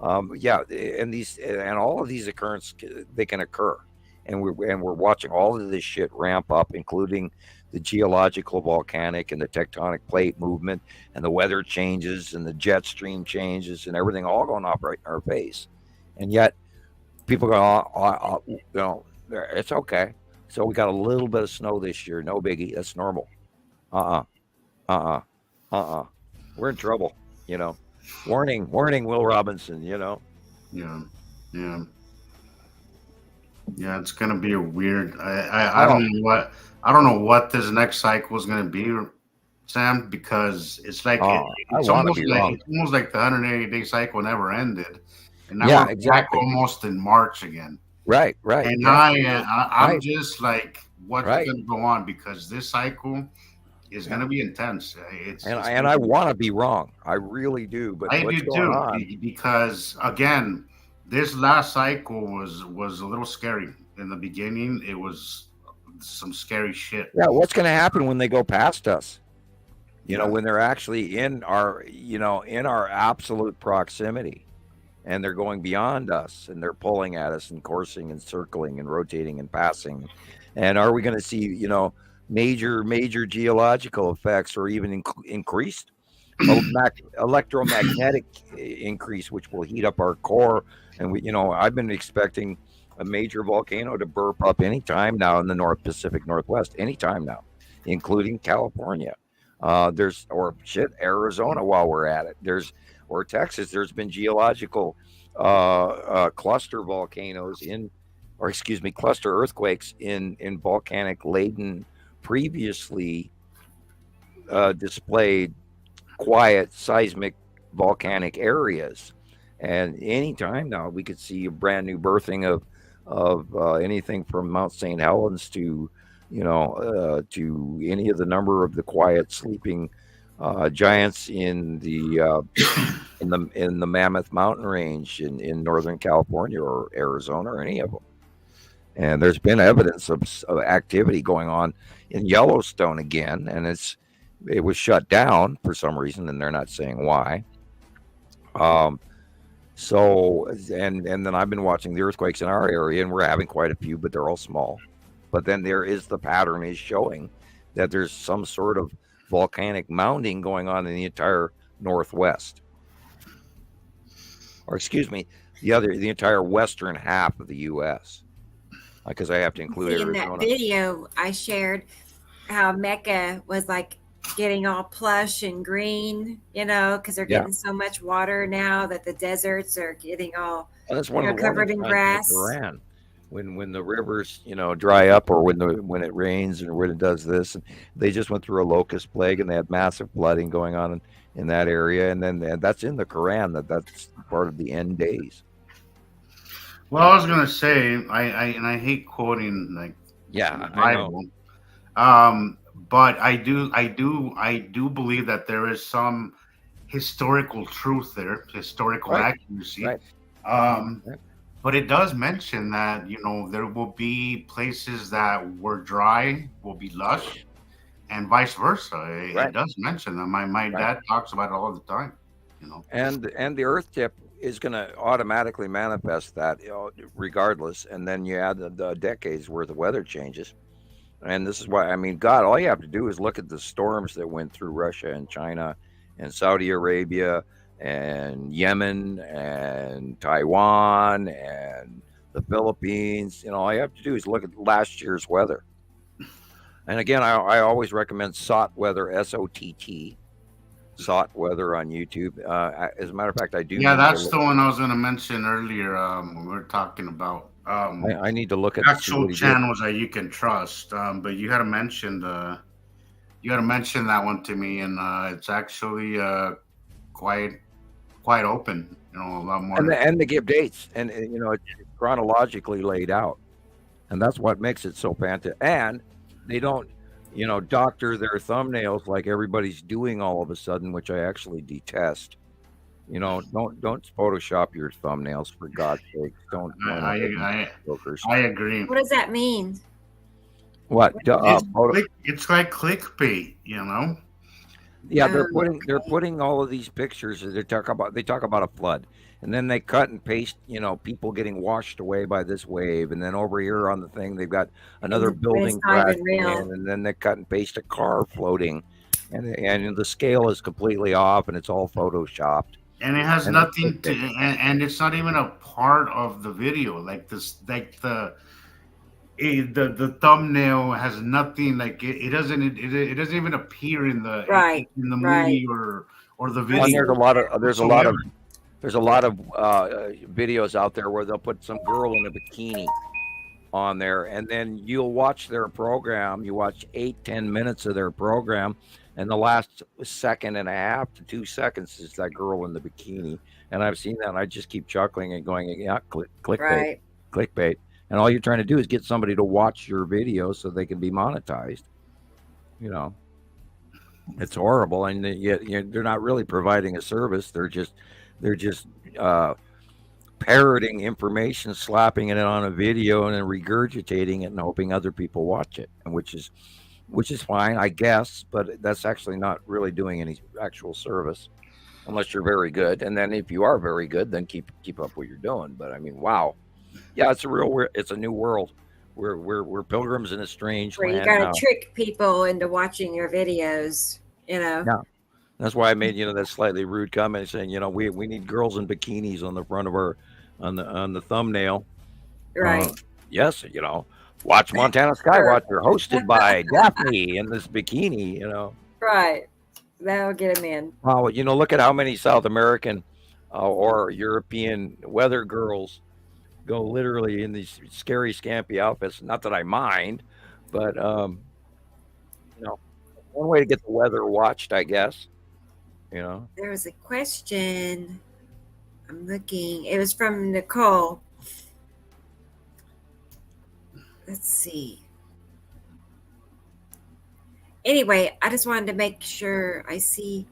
And all of these occurrences, they can occur, and we're watching all of this shit ramp up, including the geological, volcanic, and the tectonic plate movement, and the weather changes, and the jet stream changes, and everything all going off right in our face, and yet people go, it's okay. So we got a little bit of snow this year, no biggie, that's normal. We're in trouble, Warning, Will Robinson, Yeah. It's gonna be a weird. I don't know what this next cycle is gonna be, Sam, because it's like it's almost like the 180-day cycle never ended, and now we're back almost in March again. Right. And I'm just like, what's gonna go on, because this cycle is going to be intense. I want to be wrong. I really do. But I do too, because again, this last cycle was a little scary. In the beginning, it was some scary shit. Yeah, what's going to happen when they go past us? When they're actually in our absolute proximity, and they're going beyond us, and they're pulling at us and coursing and circling and rotating and passing. And are we going to see, major geological effects, or even increased electromagnetic increase, which will heat up our core? And I've been expecting a major volcano to burp up anytime now in the North Pacific Northwest, anytime now, including California. Arizona, while we're at it, or Texas. There's been geological cluster volcanoes cluster earthquakes in volcanic laden, previously displayed quiet seismic volcanic areas. And anytime now we could see a brand new birthing of anything from Mount St. Helens to to any of the number of the quiet sleeping giants in the Mammoth Mountain Range in Northern California or Arizona, or any of them. And there's been evidence of activity going on in Yellowstone again, and it was shut down for some reason, and they're not saying why. So then I've been watching the earthquakes in our area, and we're having quite a few, but they're all small. But then the pattern is showing that there's some sort of volcanic mounding going on in the entire Northwest, or the entire western half of the U.S. Because I have to include Arizona. In that video I shared, how Mecca was like getting all plush and green, because they're getting so much water now that the deserts are getting all covered in grass. When the rivers dry up, or when it rains, and when it does this, and they just went through a locust plague, and they had massive flooding going on in that area, and that's in the Quran, that's part of the end days. Well, I was gonna say, I hate quoting the Bible, but I do believe that there is some historical truth there, historical accuracy. Right. But it does mention that there will be places that were dry will be lush, and vice versa. It does mention that. My dad talks about it all the time. And the Earth tip is going to automatically manifest that, regardless. And then you add the decades worth of weather changes. And this is why, I mean, God, all you have to do is look at the storms that went through Russia and China and Saudi Arabia and Yemen and Taiwan and the Philippines. All you have to do is look at last year's weather. And again, I always recommend SOT weather, SOTT, SOT weather on YouTube. As a matter of fact, I do. Yeah, that's the one I was going to mention earlier. When we were talking about I need to look at actual channels that you can trust. But you had to mention that one to me, and it's actually quite open. A lot more. And they give dates, and it's chronologically laid out, and that's what makes it so fantastic. And they don't, doctor their thumbnails like everybody's doing all of a sudden, which I actually detest. Don't Photoshop your thumbnails, for God's sake. Don't. I agree. What does that mean? What? It's like clickbait, Yeah, they're putting all of these pictures. They talk about a flood, and then they cut and paste, people getting washed away by this wave, and then over here on the thing they've got another building crashing in, and then they cut and paste a car floating, and the scale is completely off, and it's all photoshopped. And it has nothing to, and it's not even a part of the video. Like this, like the thumbnail has nothing. Like it doesn't even appear in the movie or the video. And there's a lot of videos out there where they'll put some girl in a bikini on there, and then you'll watch their program. You watch 8-10 minutes of their program, and the last second and a half to 2 seconds is that girl in the bikini. And I've seen that, and I just keep chuckling and going, yeah, clickbait, clickbait. And all you're trying to do is get somebody to watch your video so they can be monetized. It's horrible, and yet they're not really providing a service. They're just parroting information, slapping it on a video, and then regurgitating it and hoping other people watch it, and which is fine, I guess, but that's actually not really doing any actual service unless you're very good. And then if you are very good, then keep up what you're doing. But I mean, wow. Yeah, it's a new world. We're pilgrims in a strange land. You got to trick people into watching your videos, Yeah. That's why I made, that slightly rude comment saying, we need girls in bikinis on the front of on the thumbnail. Right. Yes, watch Montana Skywatcher, hosted by Daphne in this bikini, Right. That'll get them in. Wow, look at how many South American or European weather girls go literally in these scary, scampy outfits. Not that I mind, but one way to get the weather watched, I guess. There was a question. I'm looking. It was from Nicole. Let's see. Anyway, I just wanted to make sure I see.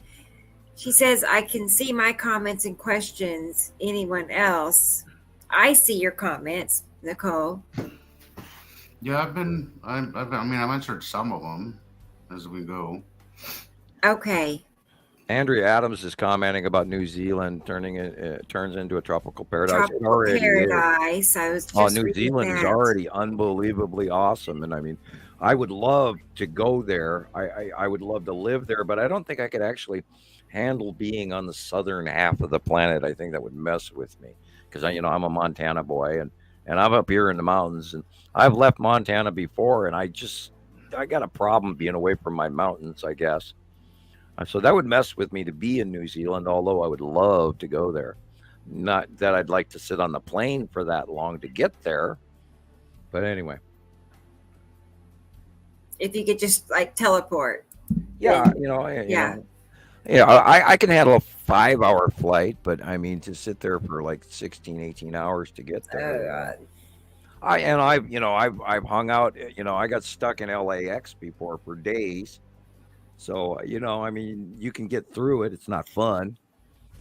She says, I can see my comments and questions. Anyone else? I see your comments, Nicole. Yeah, I've answered some of them as we go. Okay. Andrea Adams is commenting about New Zealand turns into a tropical paradise. Paradise. I was just New Zealand is already unbelievably awesome, and I mean, I would love to go there. I would love to live there, but I don't think I could actually handle being on the southern half of the planet. I think that would mess with me because I'm a Montana boy, and I'm up here in the mountains, and I've left Montana before, and I got a problem being away from my mountains, I guess. So that would mess with me to be in New Zealand, although I would love to go there. Not that I'd like to sit on the plane for that long to get there. But anyway. If you could just teleport. Yeah, I can handle a 5-hour flight, but I mean to sit there for 16, 18 hours to get there. I've hung out, I got stuck in LAX before for days. So, you can get through it. It's not fun.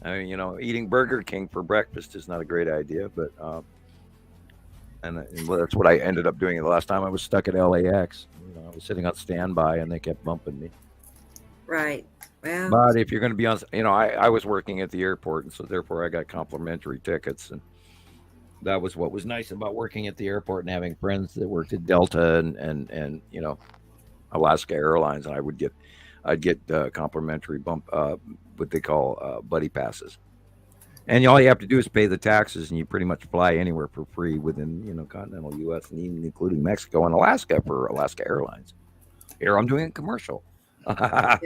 I mean, eating Burger King for breakfast is not a great idea, but and that's what I ended up doing the last time I was stuck at LAX. I was sitting on standby and they kept bumping me. Right. Well, But if you're going to be on, I was working at the airport, and so therefore I got complimentary tickets, and that was what was nice about working at the airport and having friends that worked at Delta and Alaska Airlines, and I'd get complimentary what they call buddy passes. And all you have to do is pay the taxes, and you pretty much fly anywhere for free within continental U.S. and even including Mexico and Alaska for Alaska Airlines. Here I'm doing a commercial. yeah,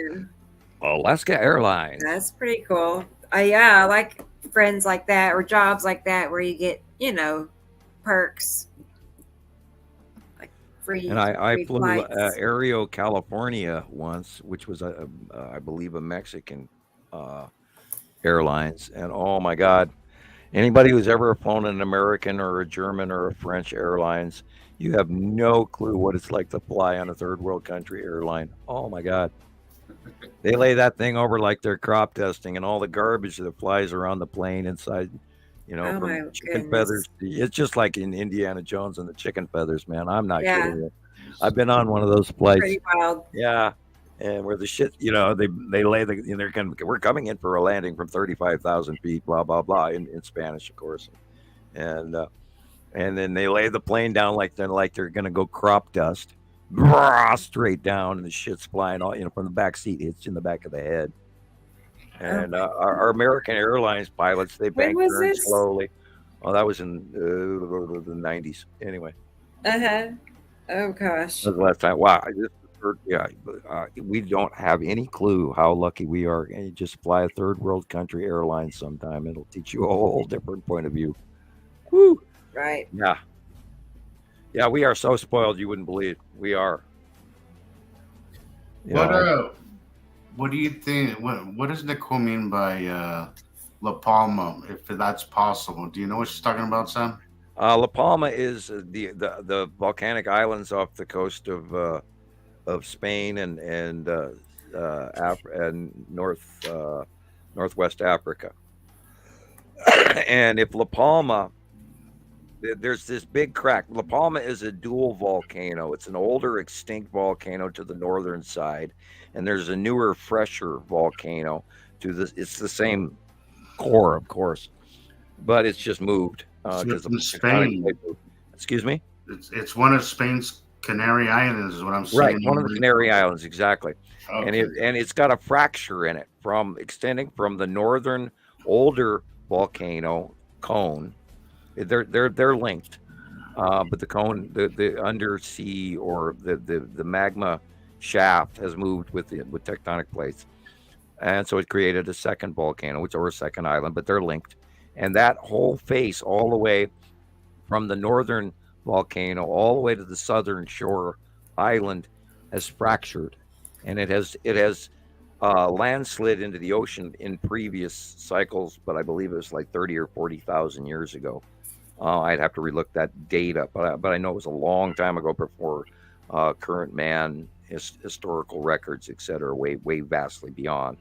Alaska Airlines. that's pretty cool. Yeah, I like friends like that or jobs like that where you get, perks like free. And I free flew flights. Aero California once, which was I believe a Mexican airlines, and oh my God, anybody who's ever flown an American or a German or a French airlines, you have no clue what it's like to fly on a third world country airline. Oh my God. They lay that thing over like they're crop dusting, and all the garbage that flies around the plane inside, Oh from my chicken goodness. feathers. It's just like in Indiana Jones and the chicken feathers, man. I'm not Yeah. kidding you. I've been on one of those flights. Pretty wild. Yeah. And where the shit, they lay we're coming in for a landing from 35,000 feet, blah, blah, blah, in Spanish, of course. And then they lay the plane down like they're going to go crop dust, straight down, and the shit's flying all, from the back seat, hits in the back of the head. And our American Airlines pilots, they When bank was turn this? slowly. Oh, that was in the 90s. Anyway, Oh gosh. that was the last time. Wow. We don't have any clue how lucky we are. And you just fly a third world country airline sometime. It'll teach you a whole different point of view. Woo. Right. Yeah. Yeah, we are so spoiled you wouldn't believe. We are. What do you think? What does Nicole mean by La Palma, if that's possible? Do you know what she's talking about, Sam? La Palma is the volcanic islands off the coast of Spain and northwest Africa. And if La Palma, there's this big crack. La Palma is a dual volcano. It's an older extinct volcano to the northern side, and there's a newer, fresher volcano to this. It's the same core, of course, but it's just moved because of Spain. Excuse me. It's one of Spain's Canary Islands, is what I'm saying. Right, one of the Canary Islands, exactly. Okay. And it's got a fracture in it from extending from the northern older volcano cone. They're linked, but the cone, the undersea or the magma shaft has moved with tectonic plates, and so it created a second volcano, or a second island, but they're linked, and that whole face all the way from the northern volcano all the way to the southern shore island has fractured, and it has landslid into the ocean in previous cycles, but I believe it was like 30 or 40,000 years ago. I'd have to relook that date up, but I know it was a long time ago before current man, historical records, etc., way vastly beyond.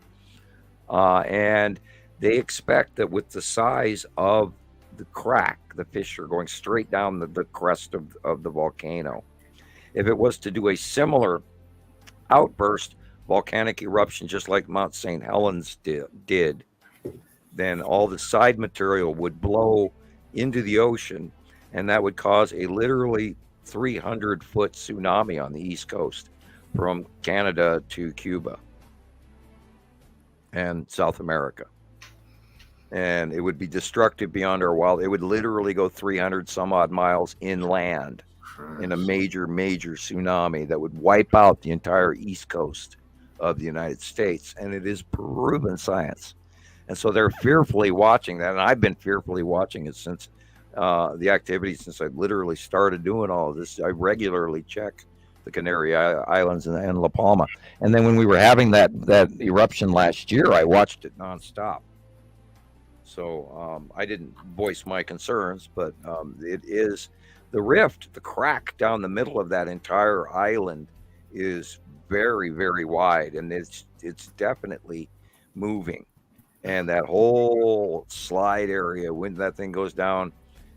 And they expect that with the size of the crack, the fissure going straight down the crest of the volcano, if it was to do a similar outburst volcanic eruption, just like Mount St. Helens did, then all the side material would blow into the ocean, and that would cause a literally 300-foot tsunami on the East Coast from Canada to Cuba and South America. And it would be destructive beyond our wild. It would literally go 300 some odd miles inland in a major tsunami that would wipe out the entire East Coast of the United States. And it is proven science. And so they're fearfully watching that. And I've been fearfully watching it since the activity, since I literally started doing all of this. I regularly check the Canary Islands and La Palma. And then when we were having that eruption last year, I watched it nonstop. So I didn't voice my concerns, but it is the rift, the crack down the middle of that entire island is very, very wide, and it's definitely moving. And that whole slide area, when that thing goes down,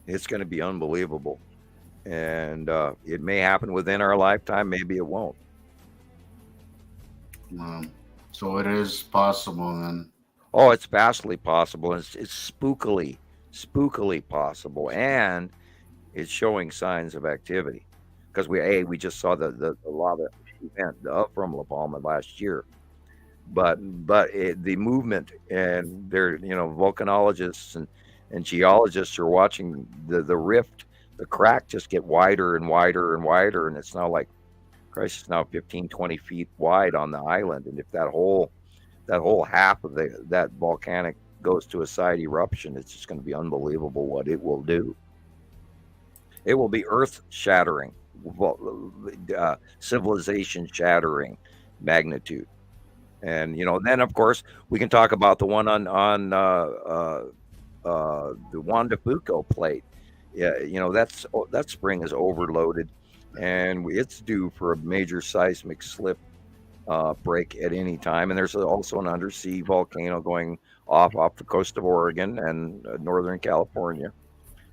it's going to be unbelievable. And it may happen within our lifetime, maybe it won't. Wow. So it is possible then. Oh, it's vastly possible. It's spookily possible, and it's showing signs of activity because we just saw the lava event from La Palma last year, but the movement, and they're, volcanologists and geologists are watching the rift, the crack just get wider and wider and wider, and it's now like, Christ, it's now 15, 20 feet wide on the island, and if that whole half of that volcanic goes to a side eruption, it's just going to be unbelievable what it will do. It will be earth shattering, civilization shattering magnitude. And then of course we can talk about the one on the Juan de Fuco plate. Yeah, that spring is overloaded, and it's due for a major seismic slip break at any time. And there's also an undersea volcano going off the coast of Oregon and northern California,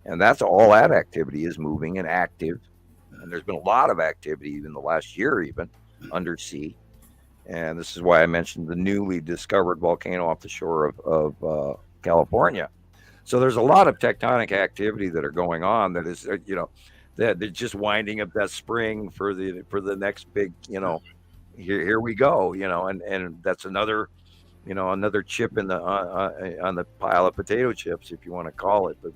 and that's all that activity is moving and active. And there's been a lot of activity even the last year, even undersea. And this is why I mentioned the newly discovered volcano off the shore of California. So there's a lot of tectonic activity that are going on that is, that they're just winding up that spring for the next big, here we go, and that's another, another chip in the on the pile of potato chips, if you want to call it, but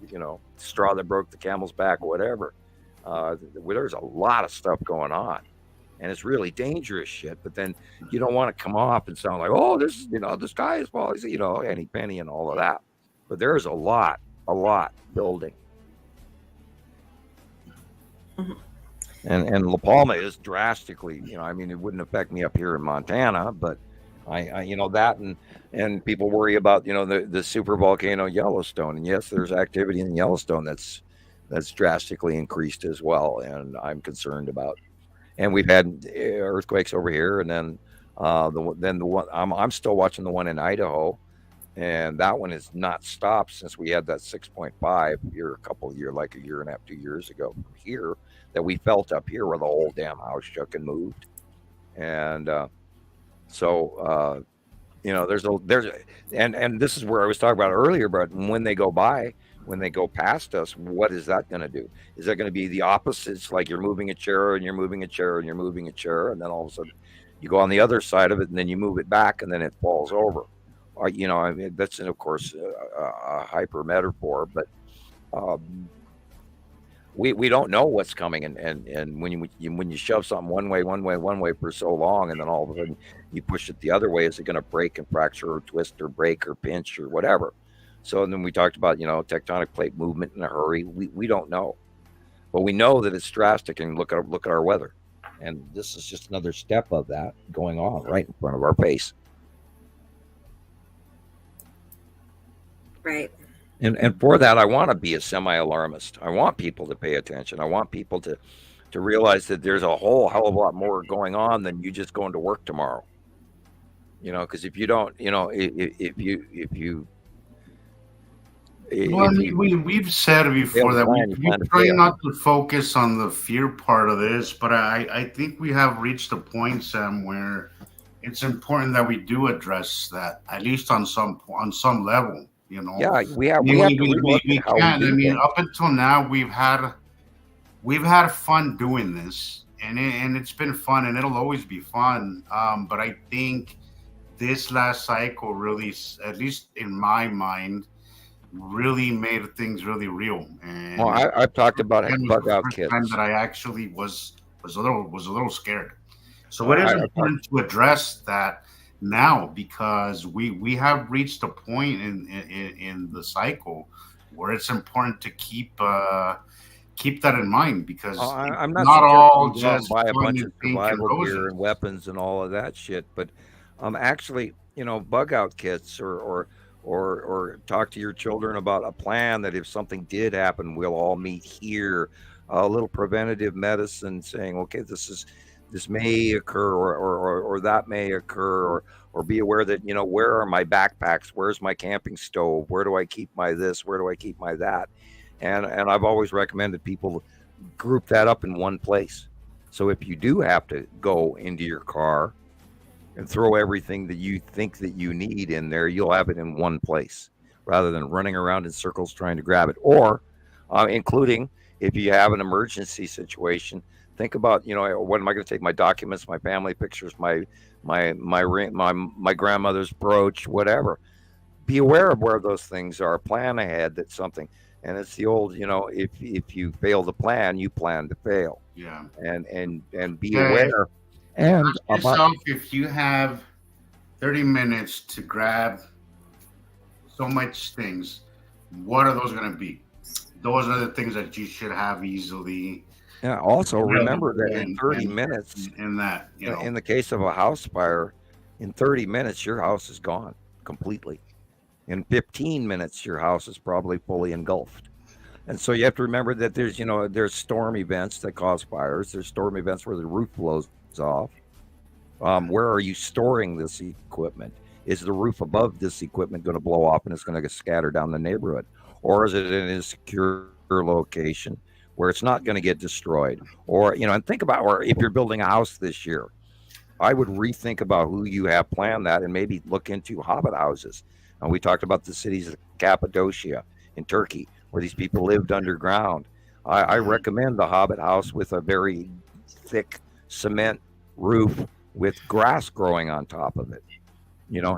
straw that broke the camel's back, whatever. There's a lot of stuff going on, and it's really dangerous shit. But then you don't want to come off and sound like, oh, this, the sky is falling, any penny and all of that. But there's a lot building. Mhm. And La Palma is drastically, it wouldn't affect me up here in Montana, but I that, and people worry about, the super volcano Yellowstone. And yes, there's activity in Yellowstone that's drastically increased as well, and I'm concerned about. And we've had earthquakes over here, and then the one I'm still watching the one in Idaho, and that one has not stopped since we had that 6.5 here a year and a half, 2 years ago here, that we felt up here where the whole damn house shook and moved. And and this is where I was talking about earlier, but when they go past us, what is that going to do? Is that going to be the opposites? Like you're moving a chair and you're moving a chair and you're moving a chair, and then all of a sudden you go on the other side of it, and then you move it back, and then it falls over. Or, that's, of course, a hyper metaphor, but we don't know what's coming, and when you shove something one way for so long, and then all of a sudden you push it the other way, is it going to break and fracture or twist or break or pinch or whatever? So then we talked about, tectonic plate movement in a hurry. We don't know, but we know that it's drastic. And look at our weather, and this is just another step of that going on right in front of our face. Right. And for that, I want to be a semi-alarmist. I want people to pay attention. I want people to realize that there's a whole hell of a lot more going on than you just going to work tomorrow. Because if you don't, We've said before that we try not to focus on the fear part of this, but I think we have reached a point, Sam, where it's important that we do address that, at least on some level. Yeah, we have to can't. I mean, up until now, we've had fun doing this, and it's been fun, and it'll always be fun. But I think this last cycle really, at least in my mind, really made things really real. And I've talked about bug out kits. Time that I actually was a little scared. So it is important to address that now, because we have reached a point in the cycle where it's important to keep that in mind, because I'm not all just buy a bunch of survival gear and weapons and all of that shit, but actually, bug out kits or talk to your children about a plan that if something did happen, we'll all meet here. A little preventative medicine, saying, okay, this may occur, or that may occur, or be aware that, where are my backpacks? Where's my camping stove? Where do I keep my this? Where do I keep my that? And I've always recommended people group that up in one place. So if you do have to go into your car, and throw everything that you think that you need in there. You'll have it in one place rather than running around in circles trying to grab it. Or, including if you have an emergency situation, think about, what am I going to take? My documents, my family pictures, my ring, my grandmother's brooch, whatever. Be aware of where those things are. Plan ahead. That's something. And it's the old, if you fail to plan, you plan to fail. Yeah. And be Yeah. aware. And Ask yourself, if you have 30 minutes to grab so much things, what are those going to be? Those are the things that you should have easily. Yeah. Also, remember that in 30 minutes, in that, in the case of a house fire, in 30 minutes, your house is gone completely. In 15 minutes, your house is probably fully engulfed. And so you have to remember that there's storm events that cause fires. There's storm events where the roof blows off. Where are you storing this equipment? Is the roof above this equipment going to blow off and it's going to scatter down the neighborhood? Or is it in a secure location where it's not going to get destroyed? Or, and think about, or if you're building a house this year, I would rethink about who you have planned that and maybe look into hobbit houses. And we talked about the cities of Cappadocia in Turkey, where these people lived underground. I recommend the hobbit house with a very thick cement roof with grass growing on top of it,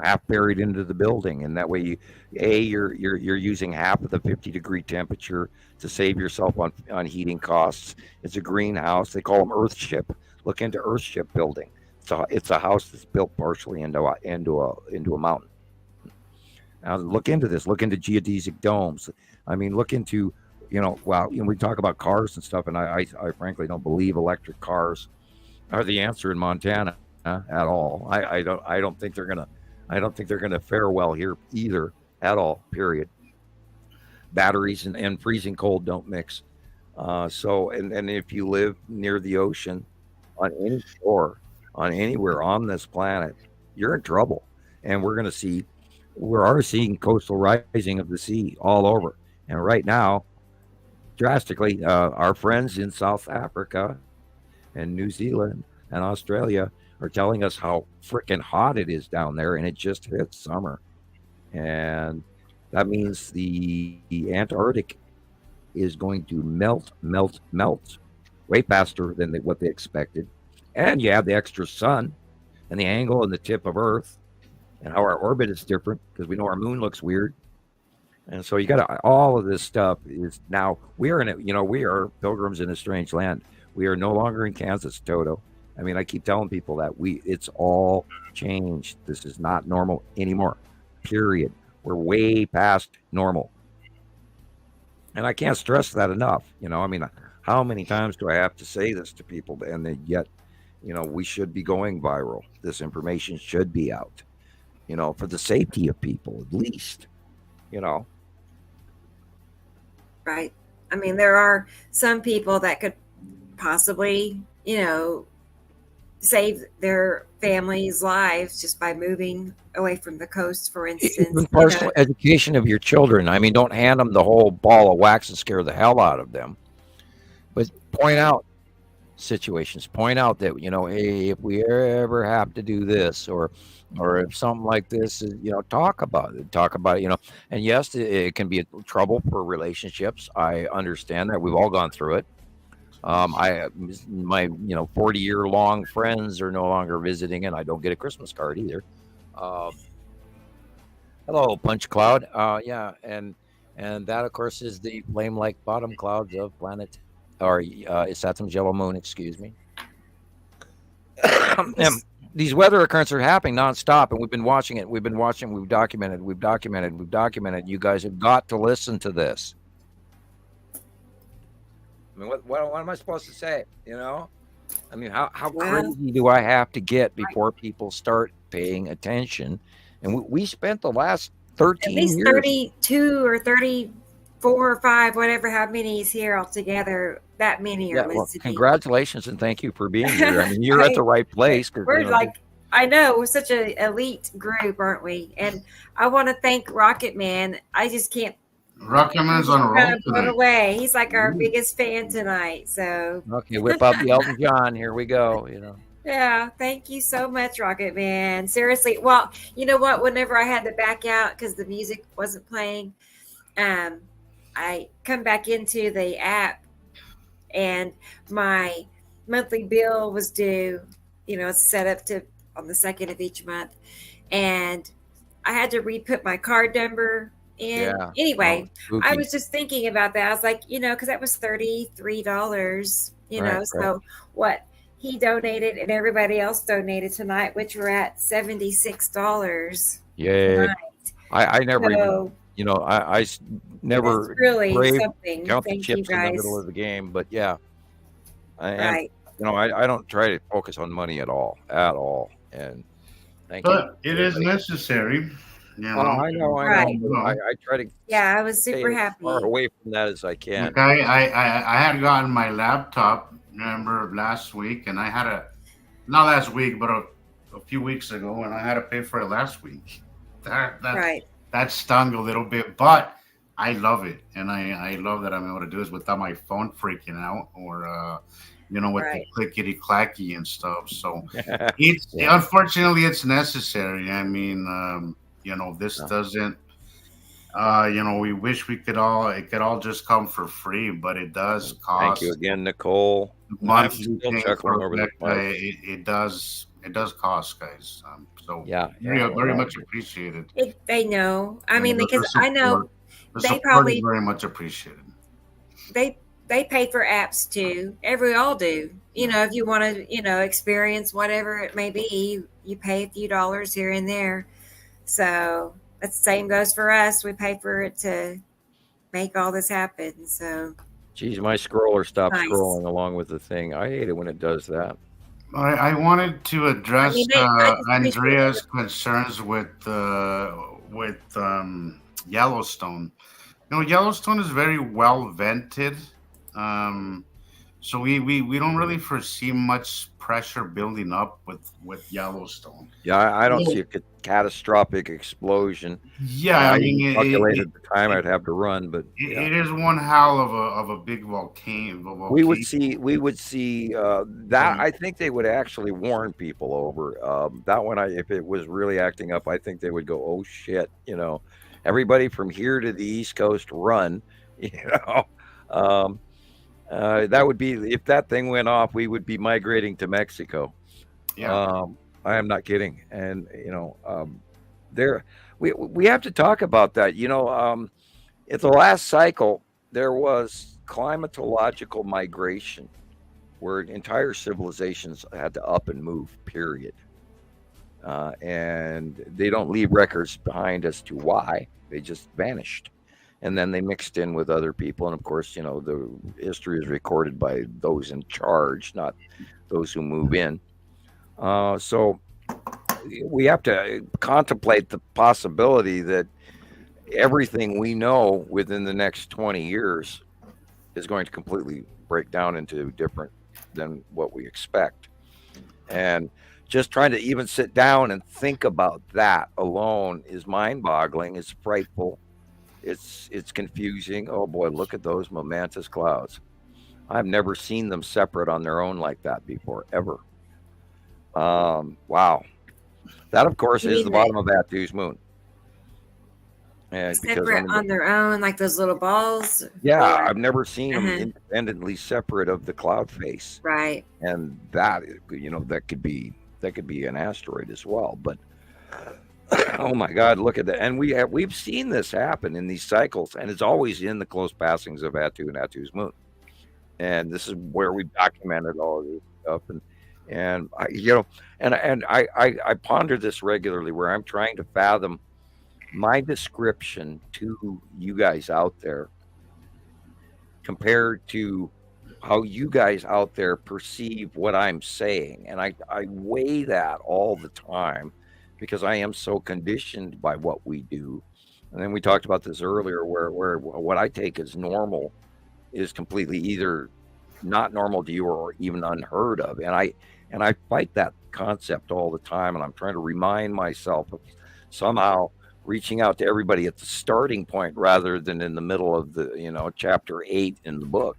half buried into the building. And that way you're using half of the 50-degree temperature to save yourself on heating costs. It's a greenhouse. They call them earthship. Look into earthship building. So it's a house that's built partially into a mountain. Now look into this. Look into geodesic domes. I mean, look into, we talk about cars and stuff, and I frankly don't believe electric cars are the answer in Montana at all. I don't think they're gonna fare well here either at all. Period. Batteries and freezing cold don't mix. So if you live near the ocean, on any shore, on anywhere on this planet, you're in trouble. And we're already seeing coastal rising of the sea all over. And right now, drastically, our friends in South Africa and New Zealand and Australia are telling us how freaking hot it is down there, and it just hit summer. And that means the Antarctic is going to melt way faster than what they expected. And you have the extra sun and the angle and the tip of Earth and how our orbit is different because we know our moon looks weird. And so you got all of this stuff is now we are pilgrims in a strange land. We are no longer in Kansas, Toto. I mean, I keep telling people that it's all changed. This is not normal anymore, period. We're way past normal. And I can't stress that enough. I mean, how many times do I have to say this to people? And yet, we should be going viral. This information should be out, for the safety of people, at least, Right. I mean, there are some people that could possibly, save their families' lives just by moving away from the coast, for instance. Even personal education of your children. I mean, don't hand them the whole ball of wax and scare the hell out of them. But point out situations. Point out that, hey, if we ever have to do this or if something like this is, talk about it, and yes, it can be a trouble for relationships. I understand that. We've all gone through it. My 40-year long friends are no longer visiting, and I don't get a Christmas card either. Hello, Punch Cloud. Yeah. And that of course is the flame like bottom clouds of planet, or Saturn's yellow moon, excuse me. And these weather occurrences are happening nonstop, and we've been watching it. We've documented. You guys have got to listen to this. I mean, what am I supposed to say? I mean, how crazy do I have to get before people start paying attention? And we spent the last 13 at least years. 32 or 34 or 5, whatever, how many is here altogether. That many are listening. Well, congratulations and thank you for being here. I mean, you're at the right place. We're I know, we're such an elite group, aren't we? And I want to thank Rocket Man. I just can't. Rocket Man's on a roll tonight. Away. He's like our biggest fan tonight. So okay, whip out the Elton John. Here we go. Yeah, thank you so much, Rocket Man. Seriously, well, you know what? Whenever I had to back out because the music wasn't playing, um, I come back into the app and my monthly bill was due. It's set up to on the second of each month, and I had to re-put my card number in. Yeah. Anyway, Oh, I spooky. was just thinking about that. I was like, because that was $33. Right. Right. So what he donated and everybody else donated tonight, which we're at $76 Yeah. tonight. I never even, So I that's never really brave something. count the Thank you chips in the middle guys. of the game, but yeah, and Right. I don't try to focus on money at all. And thank you, But it is everybody. necessary, Oh, I know, Right. but I try to Yeah, I was stay super as far happy. away from that as I can. Like I had gotten my laptop, remember last week, and I had not last week, but a few weeks ago, and I had to pay for it last week. That Right. that stung a little bit, but I love it, and I love that I'm able to do this without my phone freaking out or with the Right. clickety clacky and stuff. So it's Yeah. unfortunately it's necessary. I mean, this No. doesn't. We wish it could all just come for free, but it does Thank you cost again, Nicole. I'm monthly still thing chuckling for over the Becca. part. It does cost, guys. So Yeah, very well, much appreciated. They know. I And mean, the because I know the they support is probably very much appreciated. they they pay for apps too. Every all do. If you want to, experience whatever it may be, you pay a few dollars here and there. So the same goes for us. We pay for it to make all this happen. So geez, my scroller stopped nice. scrolling along with the thing. I hate it when it does that. I wanted to I address mean, I just appreciate Andrea's it. concerns with Yellowstone. Yellowstone is very well vented. Um, so we don't really foresee much pressure building up with Yellowstone. Yeah, I don't Yeah, see a catastrophic explosion. yeah, I I mean even calculated the time I'd have to run, but yeah, it is one hell of a big volcano. we would see that. I think they would actually warn people over that one. If it was really acting up, I think they would go, "Oh shit!" Everybody from here to the East Coast, run. You know, um, that would be if that thing went off, we would be migrating to Mexico. Yeah, Um, I am not kidding, and there we have to talk about that. At the last cycle, there was climatological migration where entire civilizations had to up and move, period. And they don't leave records behind as to why. They just vanished. And then they mixed in with other people. And of course, the history is recorded by those in charge, not those who move in. So we have to contemplate the possibility that everything we know within the next 20 years is going to completely break down into different than what we expect. And just trying to even sit down and think about that alone is mind-boggling. It's frightful. It's confusing. Oh boy, look at those momentous clouds. I've never seen them separate on their own like that before, ever. Wow. That, of course, You is mean the that bottom of Batu's moon. And because separate on their own, like those little balls? yeah, Or I've never seen them uh-huh. independently separate of the cloud face. Right. And that could be an asteroid as well. But oh my God, look at that! And we've seen this happen in these cycles, and it's always in the close passings of Atu and Atu's moon. And this is where we documented all of this stuff. And I ponder this regularly, where I'm trying to fathom my description to you guys out there compared to how you guys out there perceive what I'm saying. And I weigh that all the time because I am so conditioned by what we do. And then we talked about this earlier, where what I take as normal is completely either not normal to you or even unheard of. And I fight that concept all the time. And I'm trying to remind myself of somehow reaching out to everybody at the starting point rather than in the middle of the chapter 8 in the book.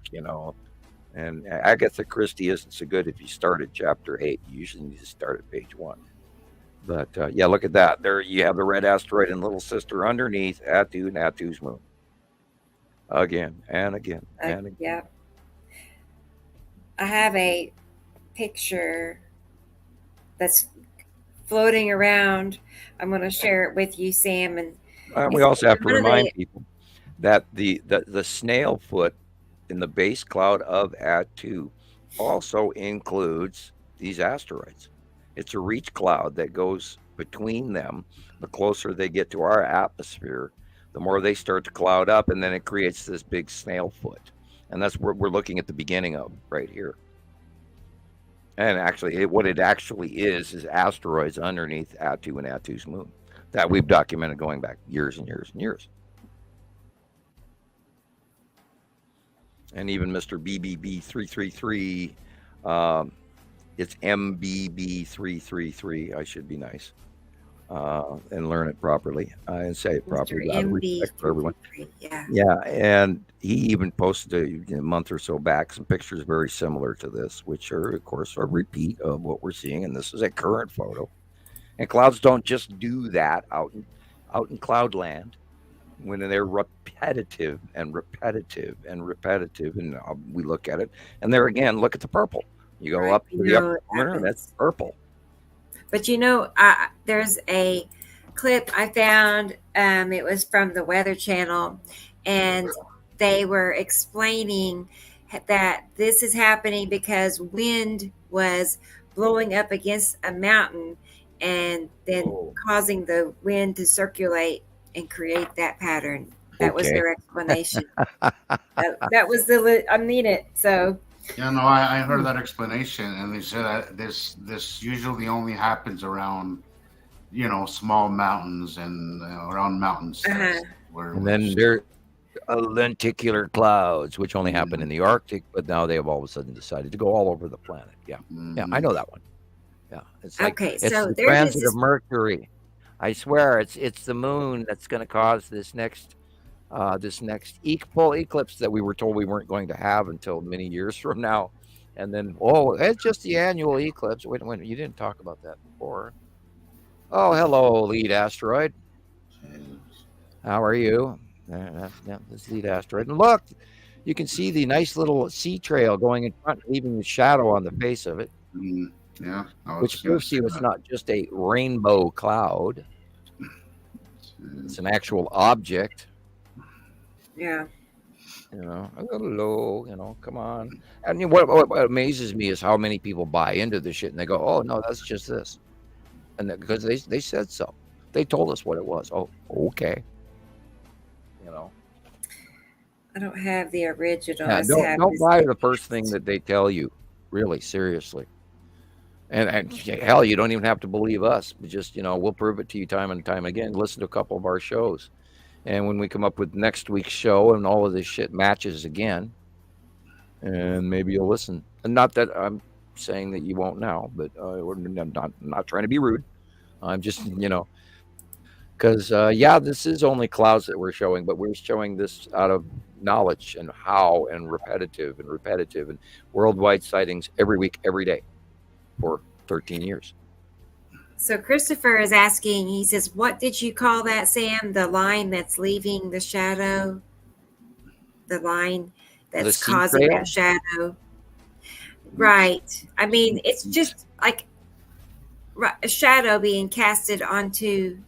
And Agatha Christie isn't so good if you start at chapter 8. You usually need to start at page 1. But yeah, look at that. There you have the red asteroid and little sister underneath Natu's moon. Again and again and again. Yeah. I have a picture that's floating around. I'm going to share it with you, Sam. And we also have to remind people that the snail foot in the base cloud of Atu also includes these asteroids. It's a reach cloud that goes between them. The closer they get to our atmosphere, the more they start to cloud up, and then it creates this big snail foot. And that's what we're looking at the beginning of right here. And actually, what it actually is asteroids underneath Atu and Atu's moon that we've documented going back years and years and years. And even Mr. BBB 333, it's MBB 333. I should be nice and learn it properly and say it properly. Out of respect for everyone. Yeah, and he even posted a month or so back some pictures very similar to this, which are, of course, a repeat of what we're seeing. And this is a current photo. And clouds don't just do that out in cloud land. When they're repetitive and repetitive and repetitive, and we look at it, and there again, look at the purple. You go up to the upper corner, that's purple. But there's a clip I found. It was from the Weather Channel, and they were explaining that this is happening because wind was blowing up against a mountain and then causing the wind to circulate and create that pattern. That was their explanation. that was I mean it. So yeah, no, I heard that explanation, and they said that this usually only happens around, small mountains and around mountains. And then there are lenticular clouds, which only happen in the Arctic, but now they have all of a sudden decided to go all over the planet. Yeah, yeah, I know that one. Yeah, it's like it's the transit of Mercury. I swear, it's the moon that's going to cause this next full eclipse that we were told we weren't going to have until many years from now, and then it's just the annual eclipse. Wait, you didn't talk about that before. Oh, hello, lead asteroid. How are you? This lead asteroid, and look, you can see the nice little sea trail going in front, leaving the shadow on the face of it. Yeah, which proves to you it's not just a rainbow cloud. It's an actual object. Yeah. Hello, come on. And what amazes me is how many people buy into this shit and they go, oh, no, that's just this. And because they said so. They told us what it was. Oh, okay. I don't have the original. Yeah, don't buy the first thing that they tell you. Really, seriously. And hell, you don't even have to believe us. But just, we'll prove it to you time and time again. Listen to a couple of our shows. And when we come up with next week's show and all of this shit matches again, and maybe you'll listen. And not that I'm saying that you won't now, but I'm not trying to be rude. I'm just, because, this is only clouds that we're showing, but we're showing this out of knowledge and how and repetitive and worldwide sightings every week, every day. For 13 years. So Christopher is asking, he says, what did you call that, Sam? The line that's leaving the shadow? The line that's causing that shadow? Right. I mean, it's just like a shadow being casted onto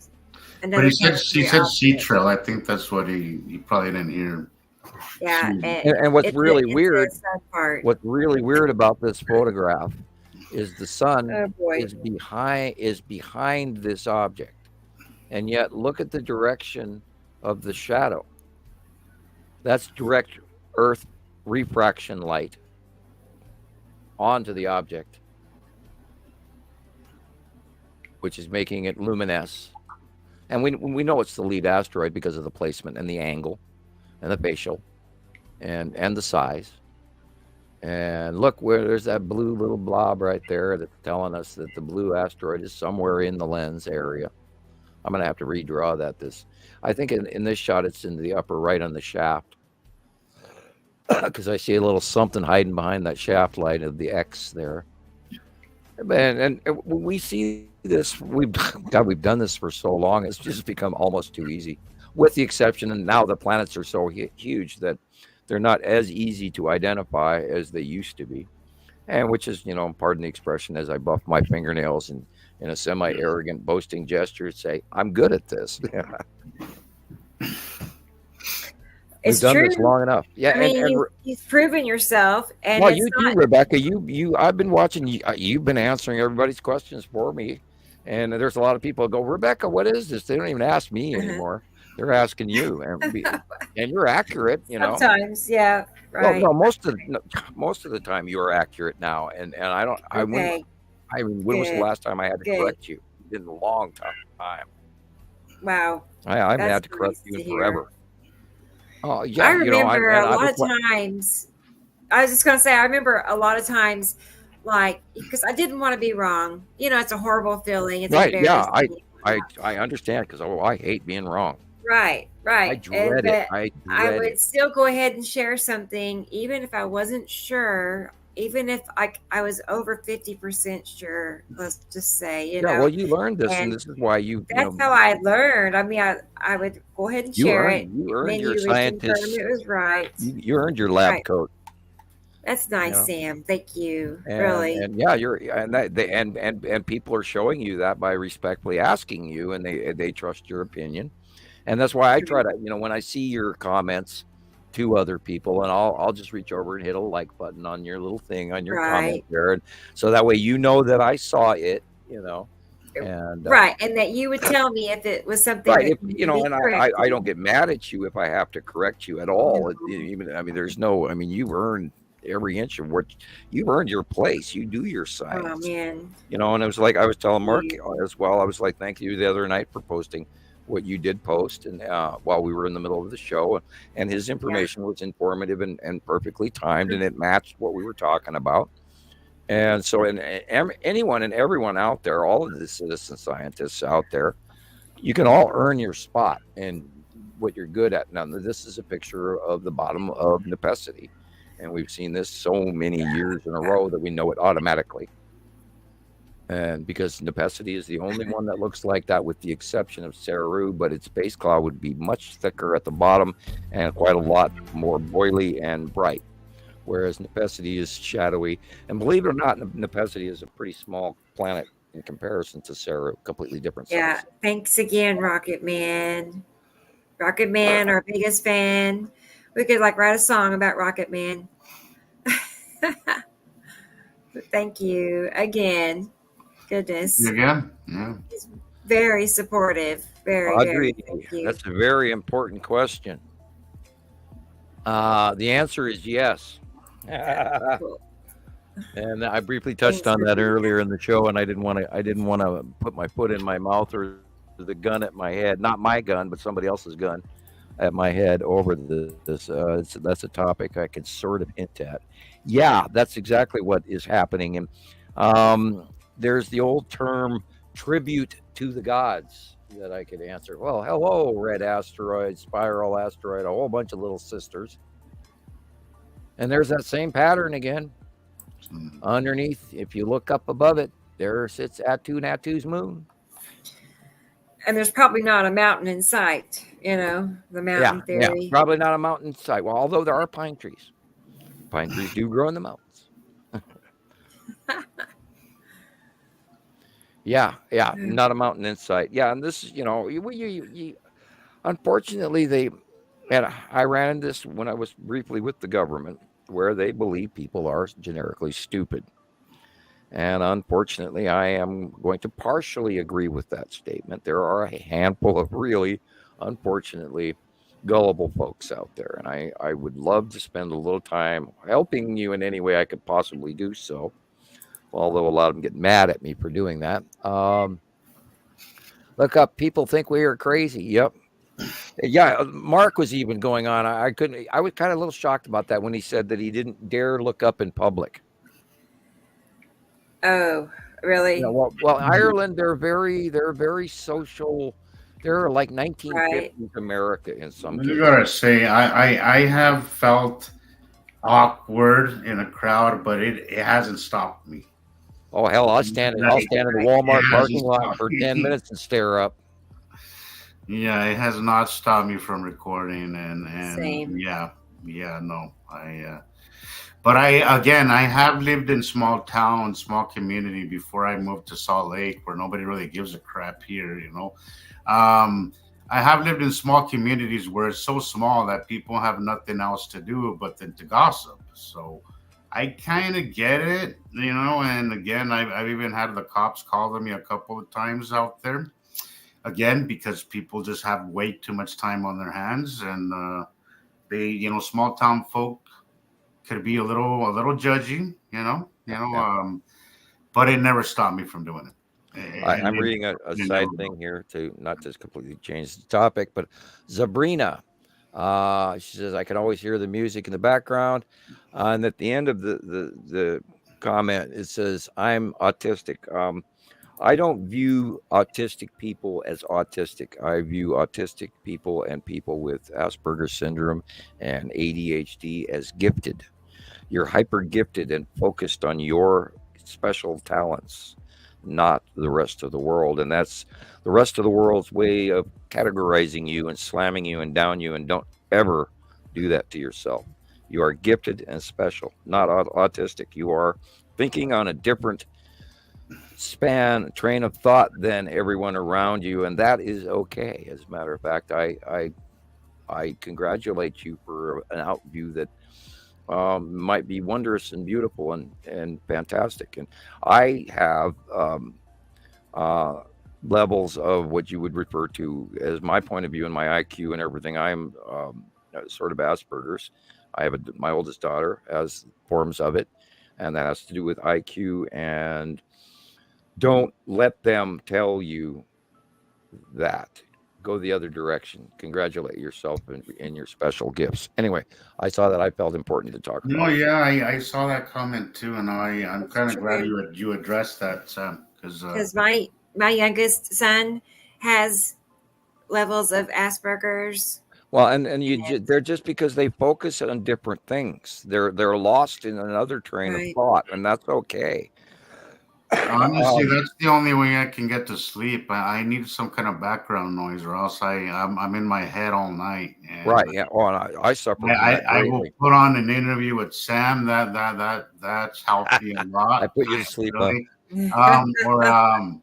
another. But he said sea trail. I think that's what he probably didn't hear. Yeah. And what's really weird, what's really weird about this photograph is the sun is behind this object, and yet look at the direction of the shadow. That's direct Earth refraction light onto the object, which is making it luminesce. And we know it's the lead asteroid because of the placement and the angle and the facial and the size. And look, where there's that blue little blob right there that's telling us that the blue asteroid is somewhere in the lens area. I'm going to have to redraw that. I think in this shot, it's in the upper right on the shaft. because I see a little something hiding behind that shaft light of the X there. And when we see this, we've done this for so long, it's just become almost too easy, with the exception, and now the planets are so huge that they're not as easy to identify as they used to be. And which is, pardon the expression, as I buff my fingernails and in a semi-arrogant boasting gesture, say, I'm good at this. We've done this long enough. Yeah, I mean, you've proven yourself. And well, you too, Rebecca. I've been watching you. You've been answering everybody's questions for me, and there's a lot of people who go, Rebecca, what is this? They don't even ask me anymore. They're asking you, and you're accurate. Sometimes, yeah, right. Well, no, most of the time you are accurate now, and I don't. Okay. When was the last time I had to correct you? It's been a long time. Wow. I haven't had to correct you in forever. Oh yeah, I remember a lot of times. I was just going to say, I remember a lot of times, like, because I didn't want to be wrong. It's a horrible feeling. It's right. Yeah, I understand, because I hate being wrong. Right. I dread it. I would still go ahead and share something, even if I wasn't sure. Even if I was over 50% sure, let's just say, well, you learned this, and this is why That's how I learned. I mean, I would go ahead and share it. You earned your scientist. It was right. You earned your lab coat. That's nice, Sam. Thank you. Really. And yeah, and people are showing you that by respectfully asking you, and they trust your opinion, and that's why I try to, when I see your comments to other people, and I'll just reach over and hit a like button on your little thing on your comment there, and so that way that I saw it, and right, and that you would tell me if it was something right. And I don't get mad at you if I have to correct you at all. You've earned every inch of what you've earned your place. You do your science. Oh man, and it was like I was telling Mark as well. I was like, thank you the other night for posting what you did post, and while we were in the middle of the show, and his information was informative and perfectly timed, and it matched what we were talking about. And so, and anyone and everyone out there, all of the citizen scientists out there, you can all earn your spot and what you're good at. Now, this is a picture of the bottom of Nepacity, and we've seen this so many years in a row that we know it automatically. And because Nepacity is the only one that looks like that, with the exception of Saru, but its base cloud would be much thicker at the bottom and quite a lot more oily and bright, whereas Nepacity is shadowy. And believe it or not, Nepacity is a pretty small planet in comparison to Saru, completely different size. Yeah, thanks again, Rocket Man. Rocket Man, our biggest fan. We could write a song about Rocket Man. Thank you again. Goodness. Again? Yeah. He's very supportive. Very, Audrey, very. Thank you. That's a very important question. The answer is yes. Cool. And I briefly touched on that earlier in the show, and I didn't want to put my foot in my mouth or the gun at my head. Not my gun, but somebody else's gun at my head over this. That's a topic I can sort of hint at. Yeah, that's exactly what is happening. And there's the old term tribute to the gods that I could answer. Well, hello, red asteroid, spiral asteroid, a whole bunch of little sisters. And there's that same pattern again. Underneath, if you look up above it, there sits Natu's moon. And there's probably not a mountain in sight, the mountain theory. Yeah, probably not a mountain in sight. Well, although there are pine trees. Pine trees do grow in the mountains. Yeah, not a mountain in sight. Yeah, and this is, unfortunately, I ran into this when I was briefly with the government, where they believe people are generically stupid. And unfortunately, I am going to partially agree with that statement. There are a handful of really, unfortunately, gullible folks out there. And I would love to spend a little time helping you in any way I could possibly do so. Although a lot of them get mad at me for doing that. Look up, people think we are crazy. Yep. Yeah, Mark was even going on. I was kind of a little shocked about that when he said that he didn't dare look up in public. Oh, really? Yeah, well, Ireland, they're very social. They're like 1950s America in some cases. You gotta say, I have felt awkward in a crowd, but it hasn't stopped me. Oh hell, I'll stand in the It Walmart hasn't parking lot stopped for 10 me. minutes and stare up. Yeah, it has not stopped me from recording, and Same. yeah, no, but I have lived in small towns, small community before I moved to Salt Lake, where nobody really gives a crap here, you know. Um, I have lived in small communities where it's so small that people have nothing else to do but then to gossip. So I kind of get it, you know. And again, I've even had the cops call me a couple of times out there. Again, because people just have way too much time on their hands, and small town folk could be a little judgy, Yeah. but it never stopped me from doing it. I'm reading a It never side thing here to not just completely change the topic, but Sabrina, she says, I can always hear the music in the background. And at the end of the comment, it says, I'm autistic. I don't view autistic people as autistic. I view autistic people and people with Asperger's syndrome and ADHD as gifted. You're hyper gifted and focused on your special talents, not the rest of the world. And that's the rest of the world's way of categorizing you and slamming you and down you. And don't ever do that to yourself. You are gifted and special, not autistic. You are thinking on a different train of thought than everyone around you, and that is okay. As a matter of fact, I congratulate you for an outview that might be wondrous and beautiful and fantastic. And I have levels of what you would refer to as my point of view and my IQ and everything. I'm sort of Asperger's. I have my oldest daughter has forms of it, and that has to do with IQ. And don't let them tell you that. Go the other direction. Congratulate yourself in your special gifts. Anyway, I saw that. I felt important to talk No, about it. yeah, I saw that comment too, and I'm That's kind of glad true. you addressed that, Sam, because Because my youngest son has levels of Asperger's. Well, and they're just because they focus on different things. They're lost in another train of Right. thought, and that's okay. honestly, that's the only way I can get to sleep. I need some kind of background noise, or else I'm in my head all night, and Right? Yeah. Oh, and I suffer from that I will greatly. put on an interview with Sam. That's helped me a I lot, put you to sleep, huh? really. Um, or um,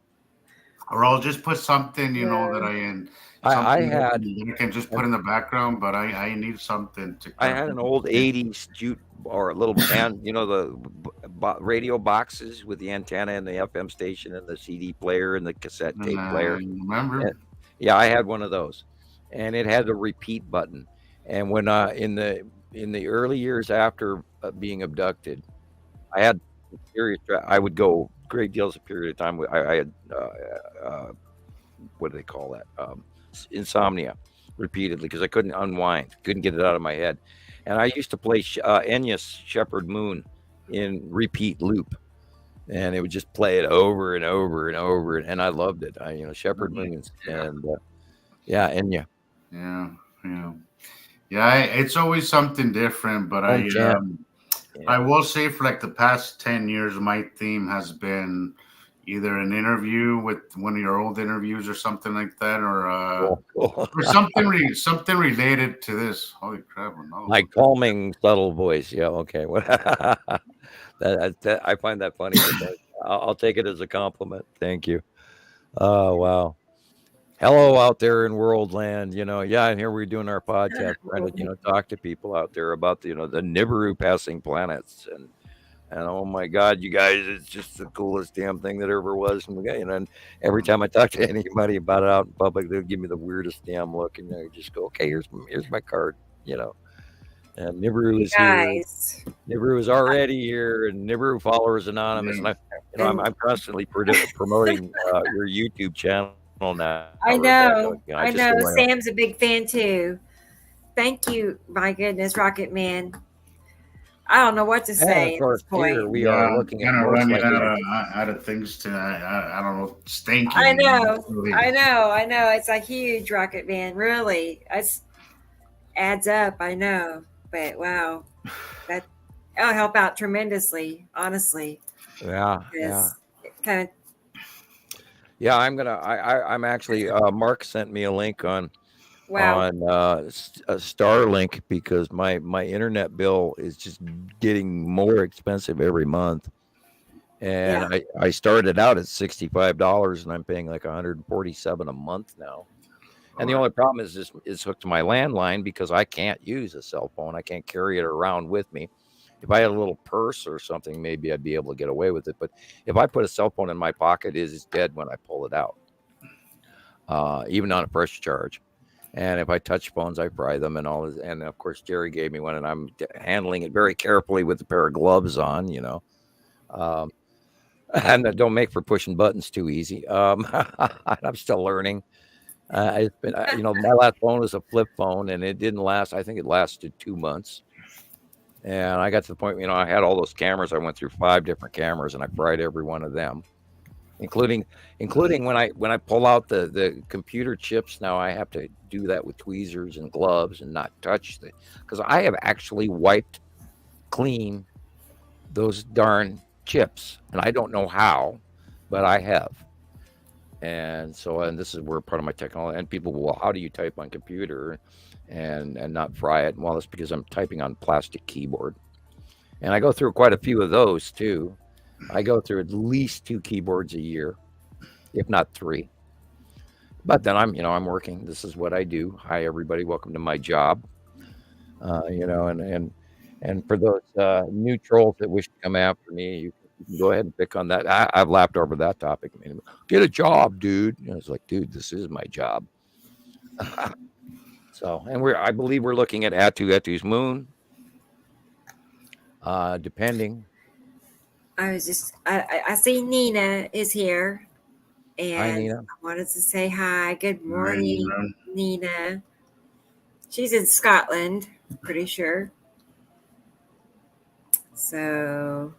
or I'll just put something, that Yeah. I something had that I can just put in the background. But I need something to I kind of had put an me old to sleep. '80s jute or a little and the radio boxes with the antenna and the FM station and the CD player and the cassette And tape player. remember, And, yeah, I had one of those, and it had the repeat button. And when in the early years after being abducted, I had serious. I would go great deals of period of time. I had what do they call that? Insomnia repeatedly because I couldn't unwind, couldn't get it out of my head. And I used to play Enya's Shepherd Moon in repeat loop, and it would just play it over and over and over, and I loved it. Shepherd Moon yeah, and yeah, Enya. yeah, yeah, yeah. It's always something different. But Home chant. I Yeah. will say for like the past 10 years, my theme has been either an interview with one of your old interviews or something like that, Cool, cool. or something related to this. Holy crap! Another My one. calming, subtle voice. Yeah, okay. I find that funny, but I'll take it as a compliment. Thank you. Oh, wow. Hello out there in world land. Yeah, and here we're doing our podcast, trying to, talk to people out there about the Nibiru passing planets. And oh my God, you guys, it's just the coolest damn thing that ever was. And every time I talk to anybody about it out in public, they'll give me the weirdest damn look, and I just go, okay, here's my card, you know. And Nibiru You is here. guys. Nibiru is already here, and Nibiru followers anonymous. And And I'm constantly promoting your YouTube channel now, I Rebecca. know. I I just do know. my own. Sam's a big fan too. Thank you. My goodness, Rocket Man. I don't know what to And say of at this course, here point. we Yeah, are I'm looking at kind of most running likely. out of things to. I don't know. I Stinking. know. Really. I know. I know. It's a huge Rocket Man. Really. It adds up. I know. But wow. that'll help out tremendously, honestly. Yeah. Kind of. Yeah, I'm actually Mark sent me a link on Wow. Starlink because my internet bill is just getting more expensive every month. And Yeah. I started out at $65 and I'm paying like $147 a month now. And the only problem is this is hooked to my landline because I can't use a cell phone. I can't carry it around with me. If I had a little purse or something, maybe I'd be able to get away with it. But if I put a cell phone in my pocket, it's dead when I pull it out, even on a fresh charge. And if I touch phones, I fry them and all this. And of course, Jerry gave me one, and I'm handling it very carefully with a pair of gloves on, and that don't make for pushing buttons too easy. I'm still learning. It's been, my last phone was a flip phone, and it didn't last. I think it lasted 2 months. And I got to the point, I had all those cameras. I went through 5 different cameras, and I fried every one of them, including when I pull out the computer chips. Now I have to do that with tweezers and gloves and not touch because I have actually wiped clean those darn chips, and I don't know how, but I have. And this is where part of my technology, and people will, well, how do you type on computer and not fry it? Well, it's because I'm typing on plastic keyboard, and I go through quite a few of those too. I go through at least 2 keyboards a year, if not 3. But then I'm working. This is what I do. Hi, everybody. Welcome to my job. And for those new trolls that wish to come after me, you can go ahead and pick on that. I've laughed over that topic. I mean, get a job, dude. It's like, dude, this is my job. I believe we're looking at Atu's moon. Depending. I see Nina is here, and Hi, Nina. I wanted to say hi. Good morning, Nina. She's in Scotland, pretty sure. So,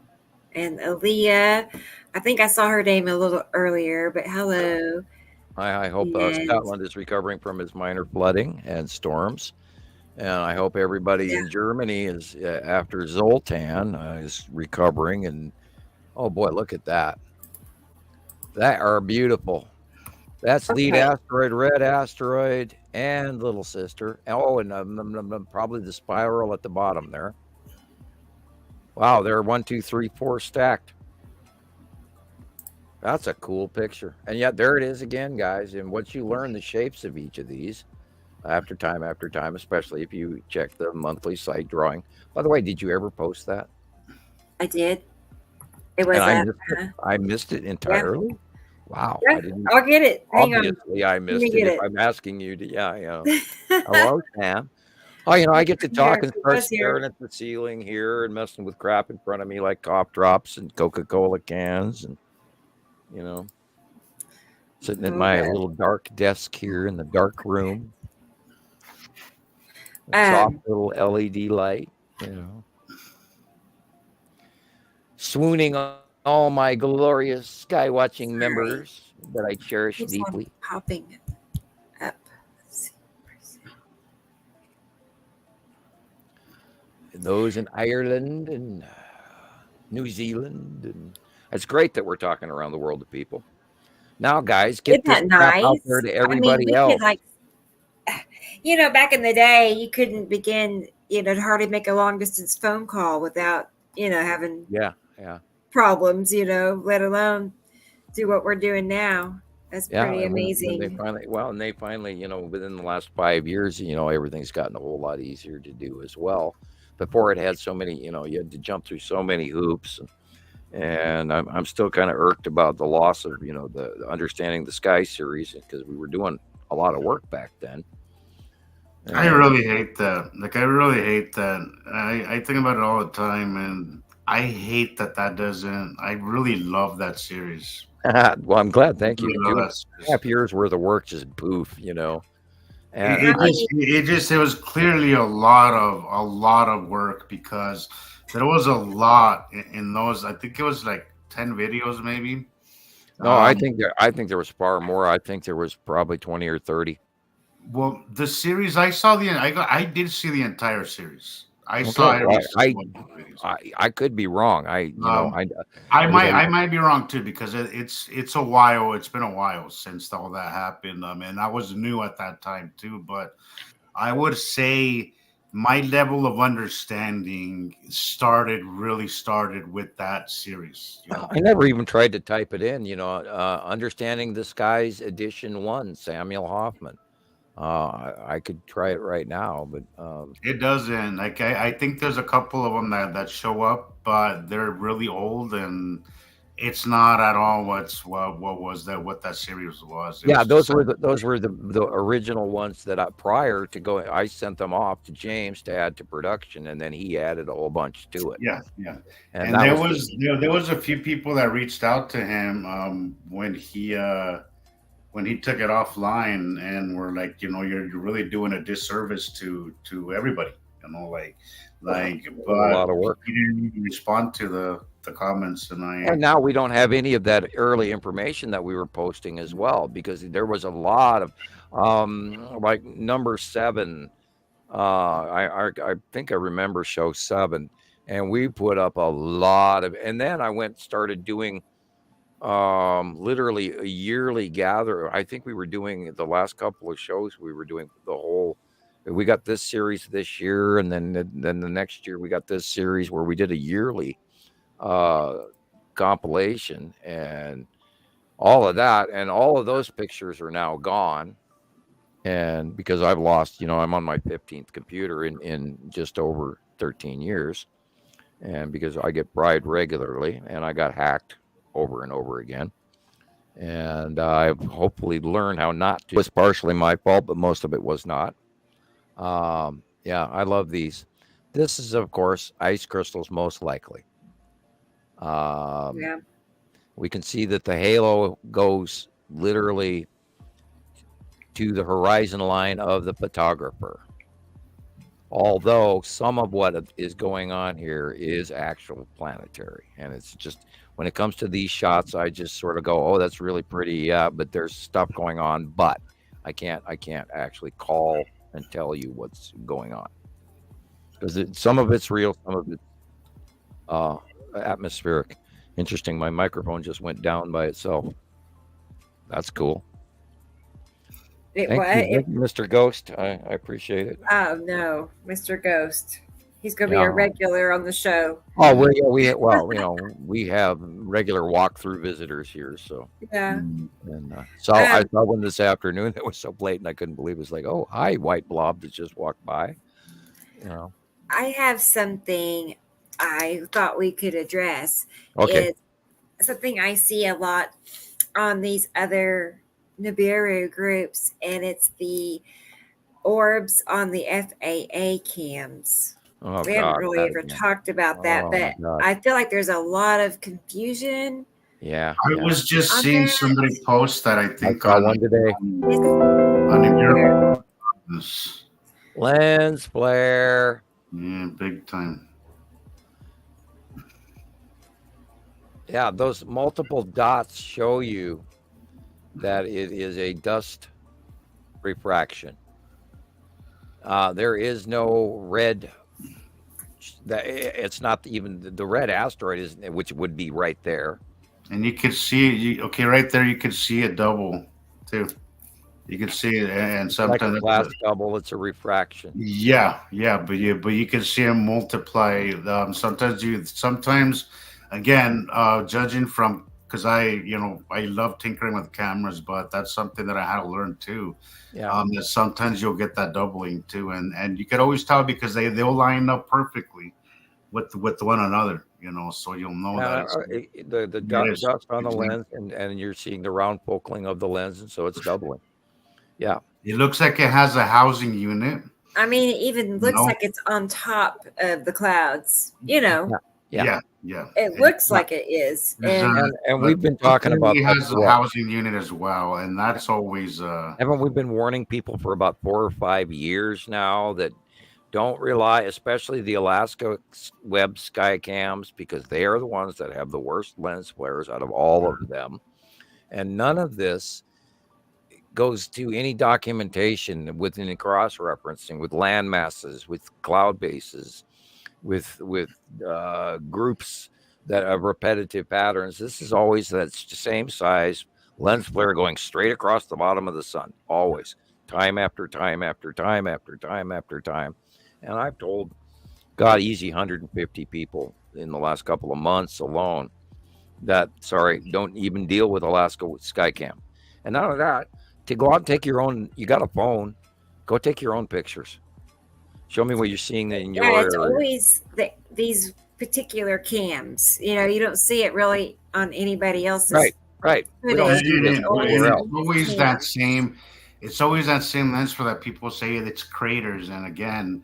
and Aaliyah, I think I saw her name a little earlier, but hello. I hope Scotland is recovering from its minor flooding and storms. And I hope everybody in Germany is, after Zoltan, is recovering. And, oh, boy, look at that. That are beautiful. That's lead asteroid, red asteroid, and little sister. Oh, and probably the spiral at the bottom there. Wow, they're 1, 2, 3, 4 stacked. That's a cool picture. And yet there it is again, guys. And once you learn the shapes of each of these, after time, especially if you check the monthly site drawing. By the way, did you ever post that? I did. It was. I missed it entirely. Yeah. Wow. Yeah, I'll get it. Hang Obviously, I missed it. If I'm asking you to, Hello, Sam. Oh, I get to talk and start staring at the ceiling here and messing with crap in front of me like cough drops and Coca-Cola cans and, sitting at my little dark desk here in the dark room. Soft little LED light, swooning on all my glorious skywatching members that I cherish deeply. Popping up. Those in Ireland and New Zealand, and it's great that we're talking around the world to people. Now, guys, get this crap out there to everybody else. Back in the day, you couldn't begin, to hardly make a long distance phone call without, having problems, let alone do what we're doing now. That's pretty amazing. They finally, within the last 5 years, everything's gotten a whole lot easier to do as well. Before it had so many, you had to jump through so many hoops. And I'm still kind of irked about the loss of, the Understanding the Sky series, because we were doing a lot of work back then. And I really hate that. I really hate that. I think about it all the time, and I hate that doesn't. I really love that series. Well, I'm glad. Thank you. 2.5 years worth of work, just poof, And it was clearly a lot of work, because there was a lot in those. I think it was like 10 videos, maybe. No, I think there was far more. I think there was probably 20 or 30. Well, the series I did see the entire series. I Okay, saw every well, single one of the videos. I could be wrong. I I might be wrong too because it's a while. It's been a while since all that happened. And I was new at that time too. But I would say my level of understanding really started with that series. You know? I never even tried to type it in. Understanding the Skies Edition 1, Samuel Hofman. I could try it right now, but It doesn't. Like I think there's a couple of them that show up, but they're really old and it's not at all what that series was. It yeah, was just those were the original ones that prior to going, I sent them off to James to add to production, and then he added a whole bunch to it. yeah, yeah. And And that there was a few people that reached out to him when he took it offline and were like, you're really doing a disservice to everybody, but a lot of work. he didn't even respond to the comments, And now we don't have any of that early information that we were posting as well, because there was a lot of like number 7. I think I remember show 7, and we put up a lot of, and then I started doing literally a yearly gather. I think we were doing the last couple of shows, we were doing we got this series this year, and then the next year we got this series where we did a yearly compilation, and all of that, and all of those pictures are now gone. And because I've lost, I'm on my 15th computer in just over 13 years, and because I get bribed regularly, and I got hacked over and over again, and I've hopefully learned how not to. It was partially my fault, but most of it was not. Yeah, I love these. This is, of course, ice crystals, most likely. Yeah. We can see that the halo goes literally to the horizon line of the photographer. Although some of what is going on here is actual planetary. And it's just, when it comes to these shots, I just sort of go, oh, that's really pretty. Yeah, but there's stuff going on, but I can't actually call and tell you what's going on. Because some of it's real, some of it's atmospheric. Interesting. My microphone just went down by itself. That's cool. Thank you, Mr. Ghost. I appreciate it. Oh no, Mr. Ghost. He's going to be a regular on the show. Oh, we have regular walkthrough visitors here. So yeah. And so I saw one this afternoon that was so blatant I couldn't believe it. Was like, oh, hi, white blob that just walked by. I have something I thought we could address. Okay. It's something I see a lot on these other Nibiru groups, and it's the orbs on the FAA cams. Oh, we haven't really ever talked about that, but I feel like there's a lot of confusion. Yeah. I was just seeing somebody post that I think I saw one today. On lens flare. Yeah, big time. Yeah, those multiple dots show you that it is a dust refraction. There is no red. It's not even the red asteroid, which would be right there. And you could see right there. You could see it double too. You can see it, and sometimes like a glass double. It's a refraction. Yeah, but you can see them multiply. Sometimes, again, judging from, because I love tinkering with cameras, but that's something that I had to learn too. Yeah. That sometimes you'll get that doubling too, and you could always tell because they'll line up perfectly with one another. So you'll know that the dust on the lens, and you're seeing the round focaling of the lens, and so it's doubling. Yeah. It looks like it has a housing unit. I mean, it even looks like it's on top of the clouds. Yeah. It looks like it is. And we've been talking about it has a housing unit as well, and that's always haven't we been warning people for about 4 or 5 years now that don't rely, especially the Alaska Webb sky cams, because they are the ones that have the worst lens flares out of all of them. And none of this goes to any documentation with any cross-referencing with land masses, with cloud bases. with groups that have repetitive patterns. This is always that same size lens flare going straight across the bottom of the sun, always, time after time after time after time after time. And I've told, God, easy 150 people in the last couple of months alone that, sorry, don't even deal with Alaska Skycam. And not only that, to go out and take your own, you got a phone, go take your own pictures. Show me what you're seeing in your Yeah, it's area. always these particular cams. You know, you don't see it really on anybody else's. Right. We don't footage. see this It's anywhere else. always Yeah. that same. It's always that same lens for that people say it's craters. And again,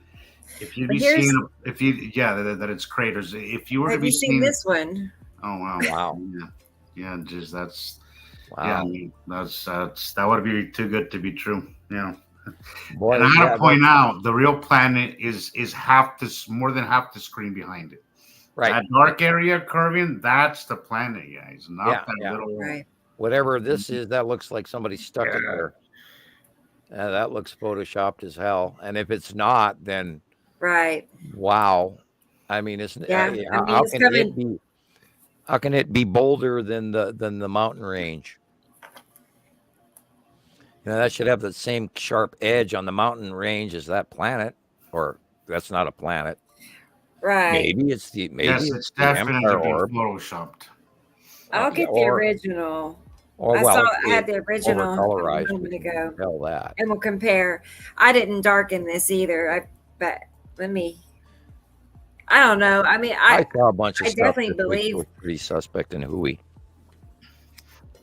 if you But be here's- seeing, that it's craters. If you were to Have be you seen seeing this one? oh wow, Wow. yeah, just that's Wow. yeah, I mean, that's that would be too good to be true. Yeah. Boy, And I yeah, gotta point out, the real planet is more than half the screen behind it. right. That dark area curving, that's the planet, guys. Not Yeah, that yeah. little. Right. Whatever this is, that looks like somebody stuck it there. That looks photoshopped as hell. And if it's not, then Right. wow. I mean, isn't Yeah. how It's can coming. it be? How can it be bolder than the mountain range? You know, that should have the same sharp edge on the mountain range as that planet, or that's not a planet. Right. Maybe it's the Yes, it's the definitely Empire been Orb. photoshopped. I'll Yeah, get the original. Or I well, saw I had the original a overcolorized. moment ago, Tell that. and we'll compare. I didn't darken this either. But let me. I don't know. I mean, I saw a bunch of I stuff definitely this week believe- that was pretty suspect and hooey.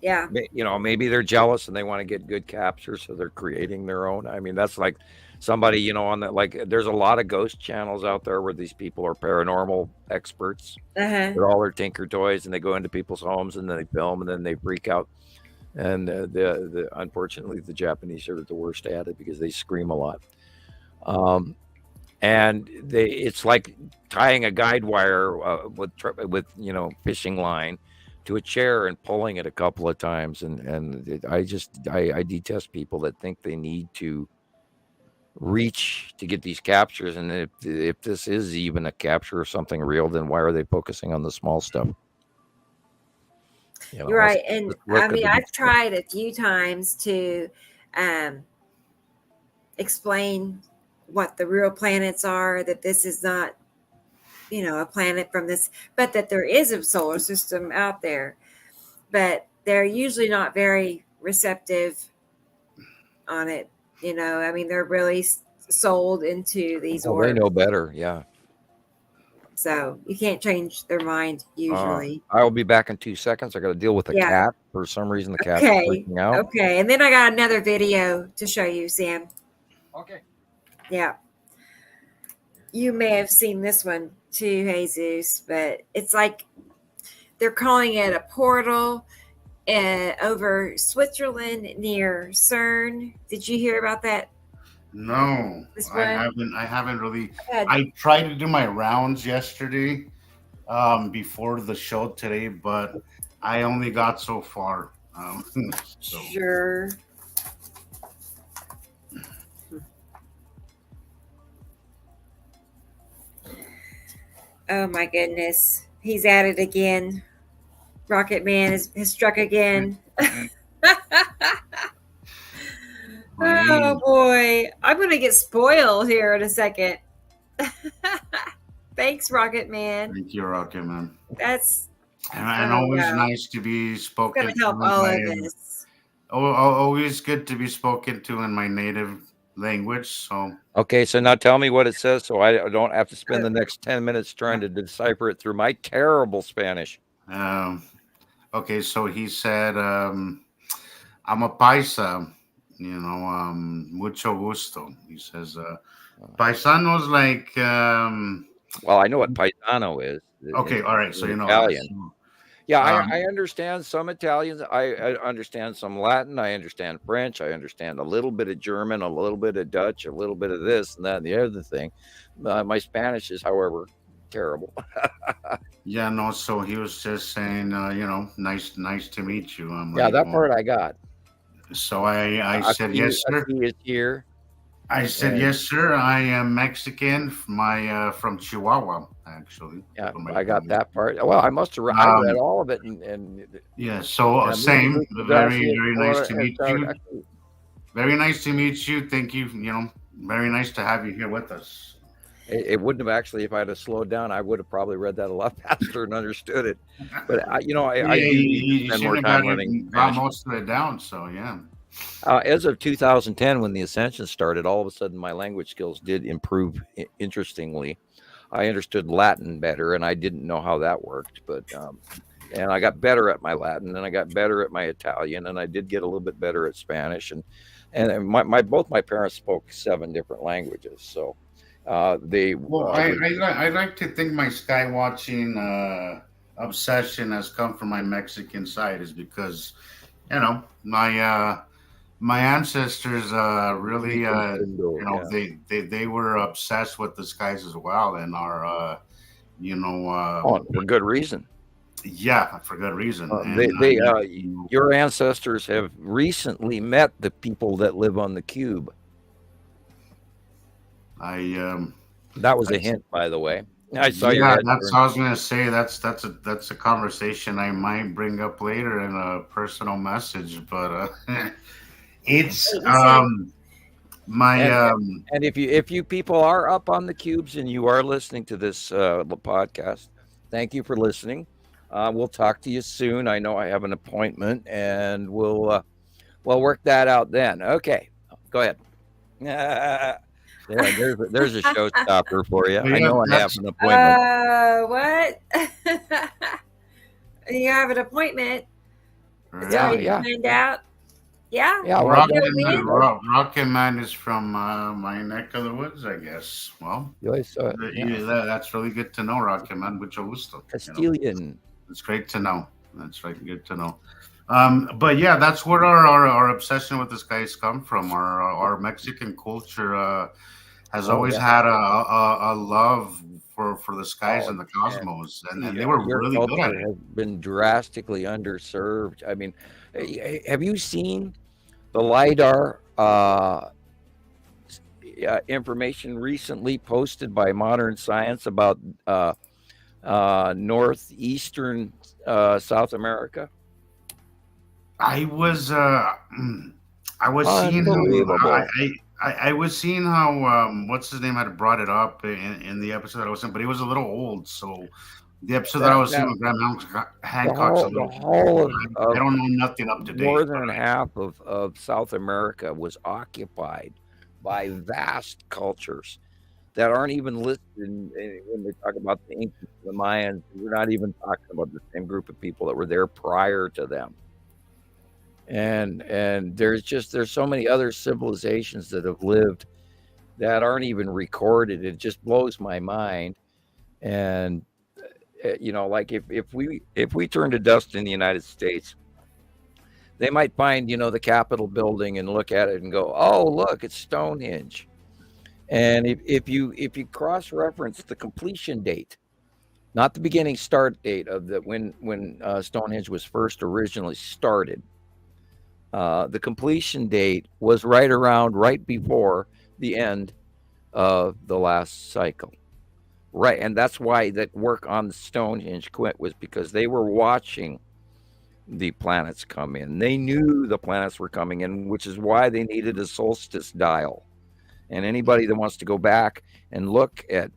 yeah. You know, maybe they're jealous and they want to get good captures, so they're creating their own. I mean, that's like somebody, you know, on that, like, there's a lot of ghost channels out there where these people are paranormal experts. Uh-huh. They're all their tinker toys, and they go into people's homes and then they film and then they freak out. And the unfortunately, the Japanese are the worst at it because they scream a lot. And it's like tying a guide wire with you know, fishing line to a chair and pulling it a couple of times, I detest people that think they need to reach to get these captures, and if this is even a capture of something real, then why are they focusing on the small stuff? You know, You're right. And let's look I at mean, the I've big stuff. tried a few times to explain what the real planets are, that this is not, you know, a planet from this, but that there is a solar system out there. But they're usually not very receptive on it. You know, I mean, they're really sold into these Oh, they orbs. know better. Yeah. So you can't change their mind usually. I will be back in 2 seconds. I got to deal with a Yeah. cat. For some reason, the cat's Okay. freaking out. Okay. And then I got another video to show you, Sam. Okay. Yeah. You may have seen this one too, Jesus, but it's like they're calling it a portal over Switzerland near CERN. Did you hear about that? No, This I one? haven't really. Had- I tried to do my rounds yesterday, before the show today, but I only got so far. So Sure. Oh my goodness. He's at it again. Rocket Man has struck again. Oh boy. I'm going to get spoiled here in a second. Thanks, Rocket Man. thank you, Rocket Man. That's And Oh, always yeah. nice to be spoken going to. to help in all my- of us. Always good to be spoken to in my native language. So Okay, so now tell me what it says so I don't have to spend the next 10 minutes trying to decipher it through my terrible Spanish. okay, so he said, I'm a paisa, you know, mucho gusto. He says, paisanos like, Well, I know what paisano is. okay, all right, so you know, Italian. so- Yeah, Um, I understand some Italians. I understand some Latin. I understand French. I understand a little bit of German, a little bit of Dutch, a little bit of this and that and the other thing. My Spanish is, however, terrible. yeah, no, so he was just saying, you know, nice to meet you. I'm Yeah, like, that well, part I got. So I said, Aki- yes, sir. Aki is here. I said, And yes, sir. I am Mexican. From Chihuahua, actually. yeah, From my I got family. that part. Well, I must have. I read Um, all of it, and yeah. So same. muchas Very, gracias very nice por to meet estar you. aquí. Very nice to meet you. Thank you. Very nice to have you here with us. It wouldn't have actually, if I'd have slowed down, I would have probably read that a lot faster and understood it. But I Yeah, do need to you spend seem more to time learning got Spanish. most of it down. So yeah. As of 2010, when the ascension started, all of a sudden my language skills did improve. Interestingly, I understood Latin better, and I didn't know how that worked. But and I got better at my Latin, and I got better at my Italian, and I did get a little bit better at Spanish, and my both my parents spoke 7 different languages, so they Well, would. I like to think my sky watching obsession has come from my Mexican side, is because my ancestors really Yeah. they were obsessed with the skies as well, and are Oh, for good reason. yeah, for good reason. They And they your ancestors have recently met the people that live on the cube. I That was a that's hint, by the way. I saw your yeah, head that's turn. I was gonna say. That's a conversation I might bring up later in a personal message, but it's Wait and see. my And and if you people are up on the cubes and you are listening to this podcast, thank you for listening. We'll talk to you soon. I know I have an appointment, and we'll work that out then. Okay, go ahead. There's a showstopper for you. but I yeah, know I have that's an appointment. What? You have an appointment. So Yeah, you right. yeah, find out. Yeah. yeah. Well, Rocket You Man, win. Rocket Man is from my neck of the woods, I guess. Well, yeah, that's really good to know, Rocket Man. Mucho gusto. Castilian. It's great to know. That's right, good to know. But yeah, that's where our obsession with the skies come from. Our Mexican culture has Oh always yeah. had a love for the skies Oh, and the and cosmos, and they yeah, were your really good at culture it. has been drastically underserved. I mean, have you seen the lidar information recently posted by Modern Science about northeastern South America? I was I was seeing how Unbelievable. I was seeing how what's his name had brought it up in the episode that I was in, but he was a little old. So the episode that I That was seeing that with Graham the Hancock's a whole the little. whole I of don't know nothing up to date, but northern half of South America was occupied by vast cultures that aren't even listed when they talk about the Incas, the Mayans. We're not even talking about the same group of people that were there prior to them. And there's so many other civilizations that have lived that aren't even recorded. It just blows my mind. And like if we turn to dust in the United States, they might find the Capitol building and look at it and go, oh, look, it's Stonehenge. And if you cross reference the completion date, not the beginning start date of when Stonehenge was first originally started, the completion date was right before the end of the last cycle. Right, and that's why that work on Stonehenge quit, was because they were watching the planets come in. They knew the planets were coming in, which is why they needed a solstice dial. And anybody that wants to go back and look it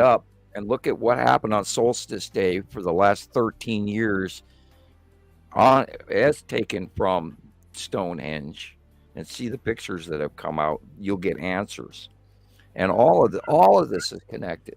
up and look at what happened on solstice day for the last 13 years as taken from Stonehenge, and see the pictures that have come out, you'll get answers. And all of this is connected.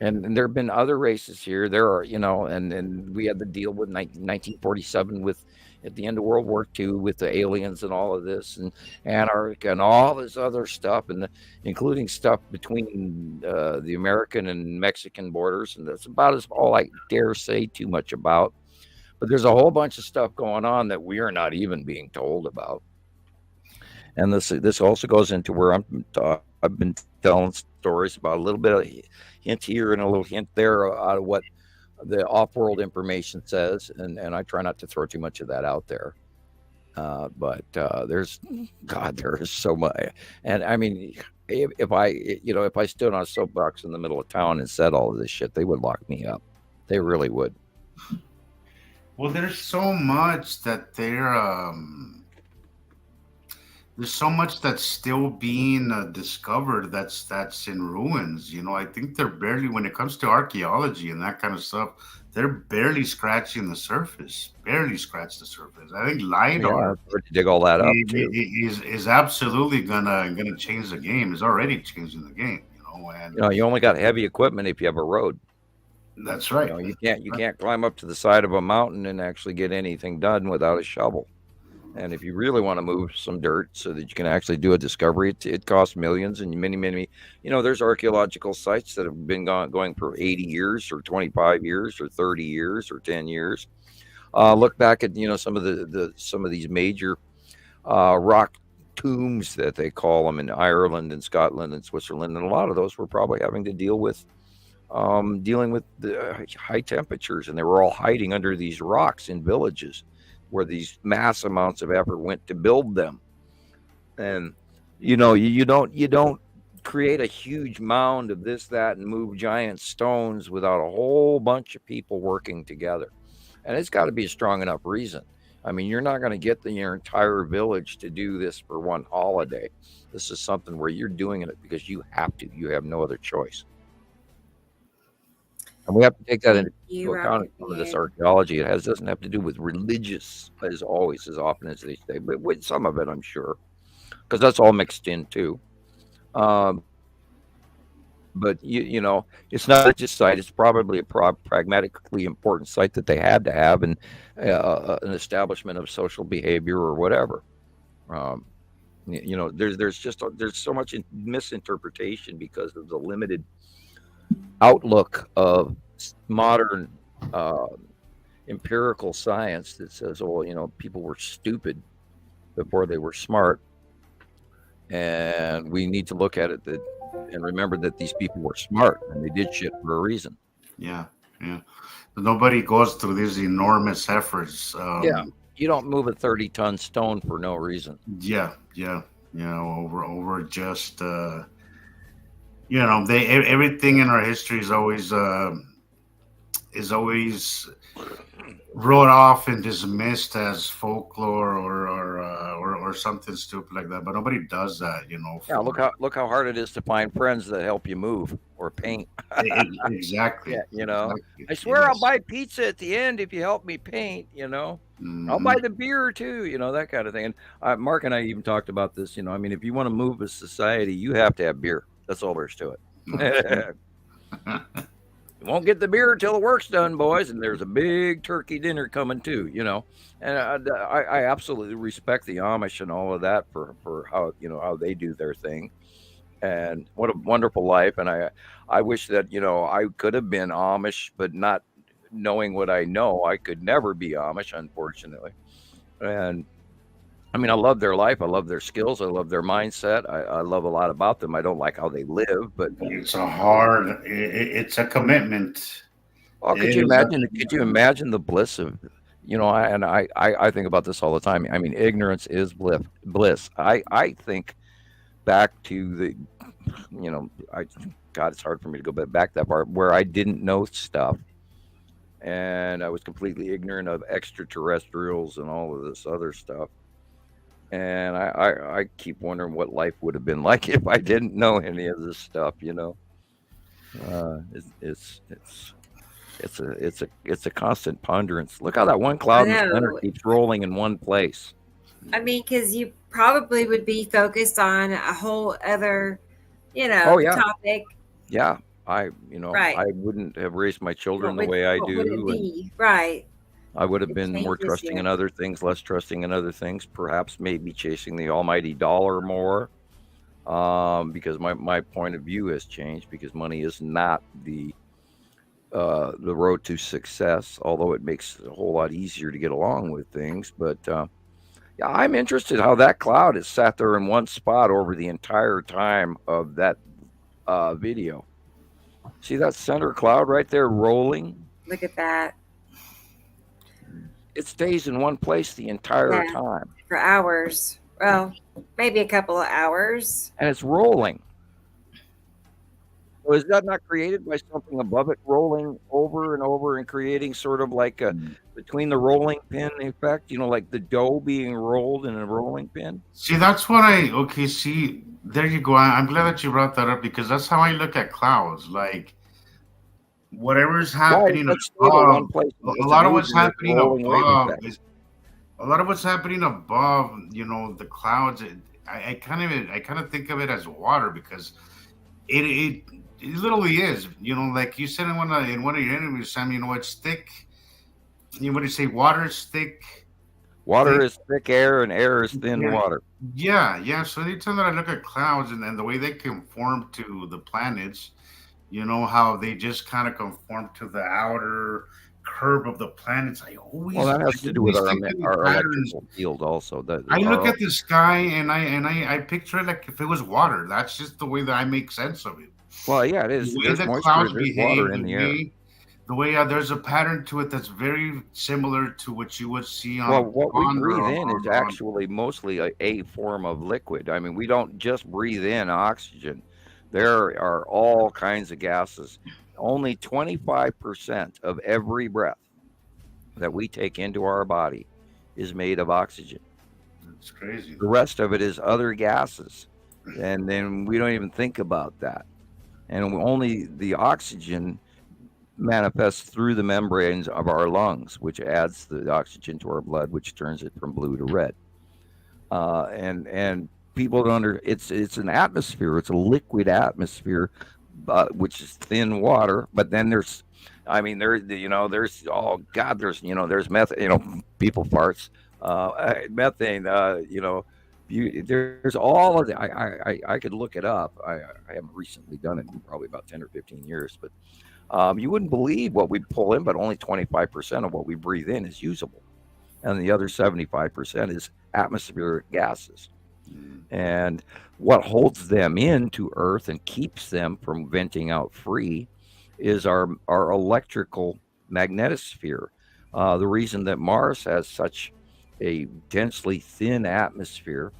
And there have been other races here. There are, and we had to deal with 1947 with at the end of World War II with the aliens and all of this, and Antarctica and all this other stuff, and including stuff between the American and Mexican borders. And that's about as all I dare say too much about. But there's a whole bunch of stuff going on that we are not even being told about. And this also goes into where I've been telling stories about a little bit of hint here and a little hint there out of what the off-world information says, and I try not to throw too much of that out there. But there's God, there is so much. And I mean, if I, if I stood on a soapbox in the middle of town and said all of this shit, they would lock me up. They really would. Well, there's so much that's still being discovered that's in ruins. I think they're barely, when it comes to archaeology and that kind of stuff, they're barely scratching the surface. Barely scratch the surface. I think Yeah, lidar it's hard to dig all that up too. is absolutely gonna change the game. It's already changing the game. And You only got heavy equipment if you have a road. that's right. You can't climb up to the side of a mountain and actually get anything done without a shovel. And if you really want to move some dirt so that you can actually do a discovery, it costs millions and many. There's archaeological sites that have been going for 80 years or 25 years or 30 years or 10 years. Look back at some of some of these major rock tombs that they call them in Ireland and Scotland and Switzerland, and a lot of those were probably having to dealing with the high temperatures, and they were all hiding under these rocks in villages where these mass amounts of effort went to build them. And you don't create a huge mound of this, that, and move giant stones without a whole bunch of people working together. And it's got to be a strong enough reason. I mean, you're not going to get your entire village to do this for one holiday. This is something where you're doing it because you have to. You have no other choice. And we have to take that into account in some of this archaeology. It doesn't have to do with religious, as often as they say, but with some of it, I'm sure, because that's all mixed in too. But it's not a religious site. It's probably a pragmatically important site that they had to have, and an establishment of social behavior or whatever. There's so much misinterpretation because of the limited outlook of modern empirical science that says, oh, people were stupid before they were smart, and we need to look at it and remember that these people were smart and they did shit for a reason. Yeah. Nobody goes through these enormous efforts. You don't move a 30-ton stone for no reason. Yeah. Over just everything in our history is always wrote off and dismissed as folklore or something stupid like that. But nobody does that, Yeah, look how hard it is to find friends that help you move or paint. Exactly. Yeah, I swear I'll buy pizza at the end if you help me paint. Mm-hmm. I'll buy the beer too. That kind of thing. And Mark and I even talked about this. I mean, if you want to move a society, you have to have beer. That's all there's to it. You won't get the beer until the work's done, boys. And there's a big turkey dinner coming too, And I absolutely respect the Amish and all of that for how how they do their thing, and what a wonderful life. And I wish that I could have been Amish, but not knowing what I know, I could never be Amish, unfortunately. And I mean, I love their life. I love their skills. I love their mindset. I love a lot about them. I don't like how they live, but it's a commitment. Oh, could you imagine the bliss of, I think about this all the time. I mean, ignorance is bliss. I think back to the, God, it's hard for me to go back that far, where I didn't know stuff. And I was completely ignorant of extraterrestrials and all of this other stuff. And I keep wondering what life would have been like if I didn't know any of this stuff. It's a constant ponderance. Look how that one cloud in the center keeps rolling in one place. I mean, because you probably would be focused on a whole other, topic. Yeah, I Right. I wouldn't have raised my children the way I do. What would it be? Right. I would have been more trusting in other things, less trusting in other things, perhaps maybe chasing the almighty dollar more, because my point of view has changed, because money is not the road to success, although it makes it a whole lot easier to get along with things. But yeah, I'm interested how that cloud has sat there in one spot over the entire time of that video. See that center cloud right there rolling? Look at that. It stays in one place the entire time. for hours. Well, maybe a couple of hours. and it's rolling. So is that not created by something above it rolling over and over and creating sort of like a between the rolling pin effect, like the dough being rolled in a rolling pin? See, that's what okay, see, there you go. I'm glad that you brought that up because that's how I look at clouds. Like, whatever's Why is happening that stable above, one place and a doesn't lot of move what's in this happening rolling wave above effect? is a lot of what's happening above, the clouds. I kind of think of it as water because it literally is. Like you said in one of your interviews, Sam. It's thick. What do you say? Water is thick. Water Thick. is thick air and air is thin Yeah, water. yeah. So anytime that I look at clouds and then the way they conform to the planets, how they just kind of conform to the outer curve of the planets. I Well, always, that has I to do with always think of these our patterns. electrical field also. I look at the sky and I picture it like if it was water. That's just the way that I make sense of it. Well, yeah, it The is. way There's the moisture, clouds there's water behave, in the the air. way the way there's a pattern to it that's very similar to what you would see on Well, a what we pond or breathe in is on actually mostly a form of liquid. I mean, we don't just breathe in oxygen. There are all kinds of gases. Only 25% of every breath that we take into our body is made of oxygen. it's crazy. The rest of it is other gases. And then we don't even think about that. And only the oxygen manifests through the membranes of our lungs, which adds the oxygen to our blood, which turns it from blue to red. And people don't it's an atmosphere. It's a liquid atmosphere, which is thin water. But then there's, I mean, there's oh God, there's methane. People farts, methane. There's all of the. I could look it up. I haven't recently done it in probably about 10 or 15 years, but you wouldn't believe what we pull in, but only 25% of what we breathe in is usable. And the other 75% is atmospheric gases. And what holds them into Earth and keeps them from venting out free is our electrical magnetosphere. The reason that Mars has such a densely thin atmosphere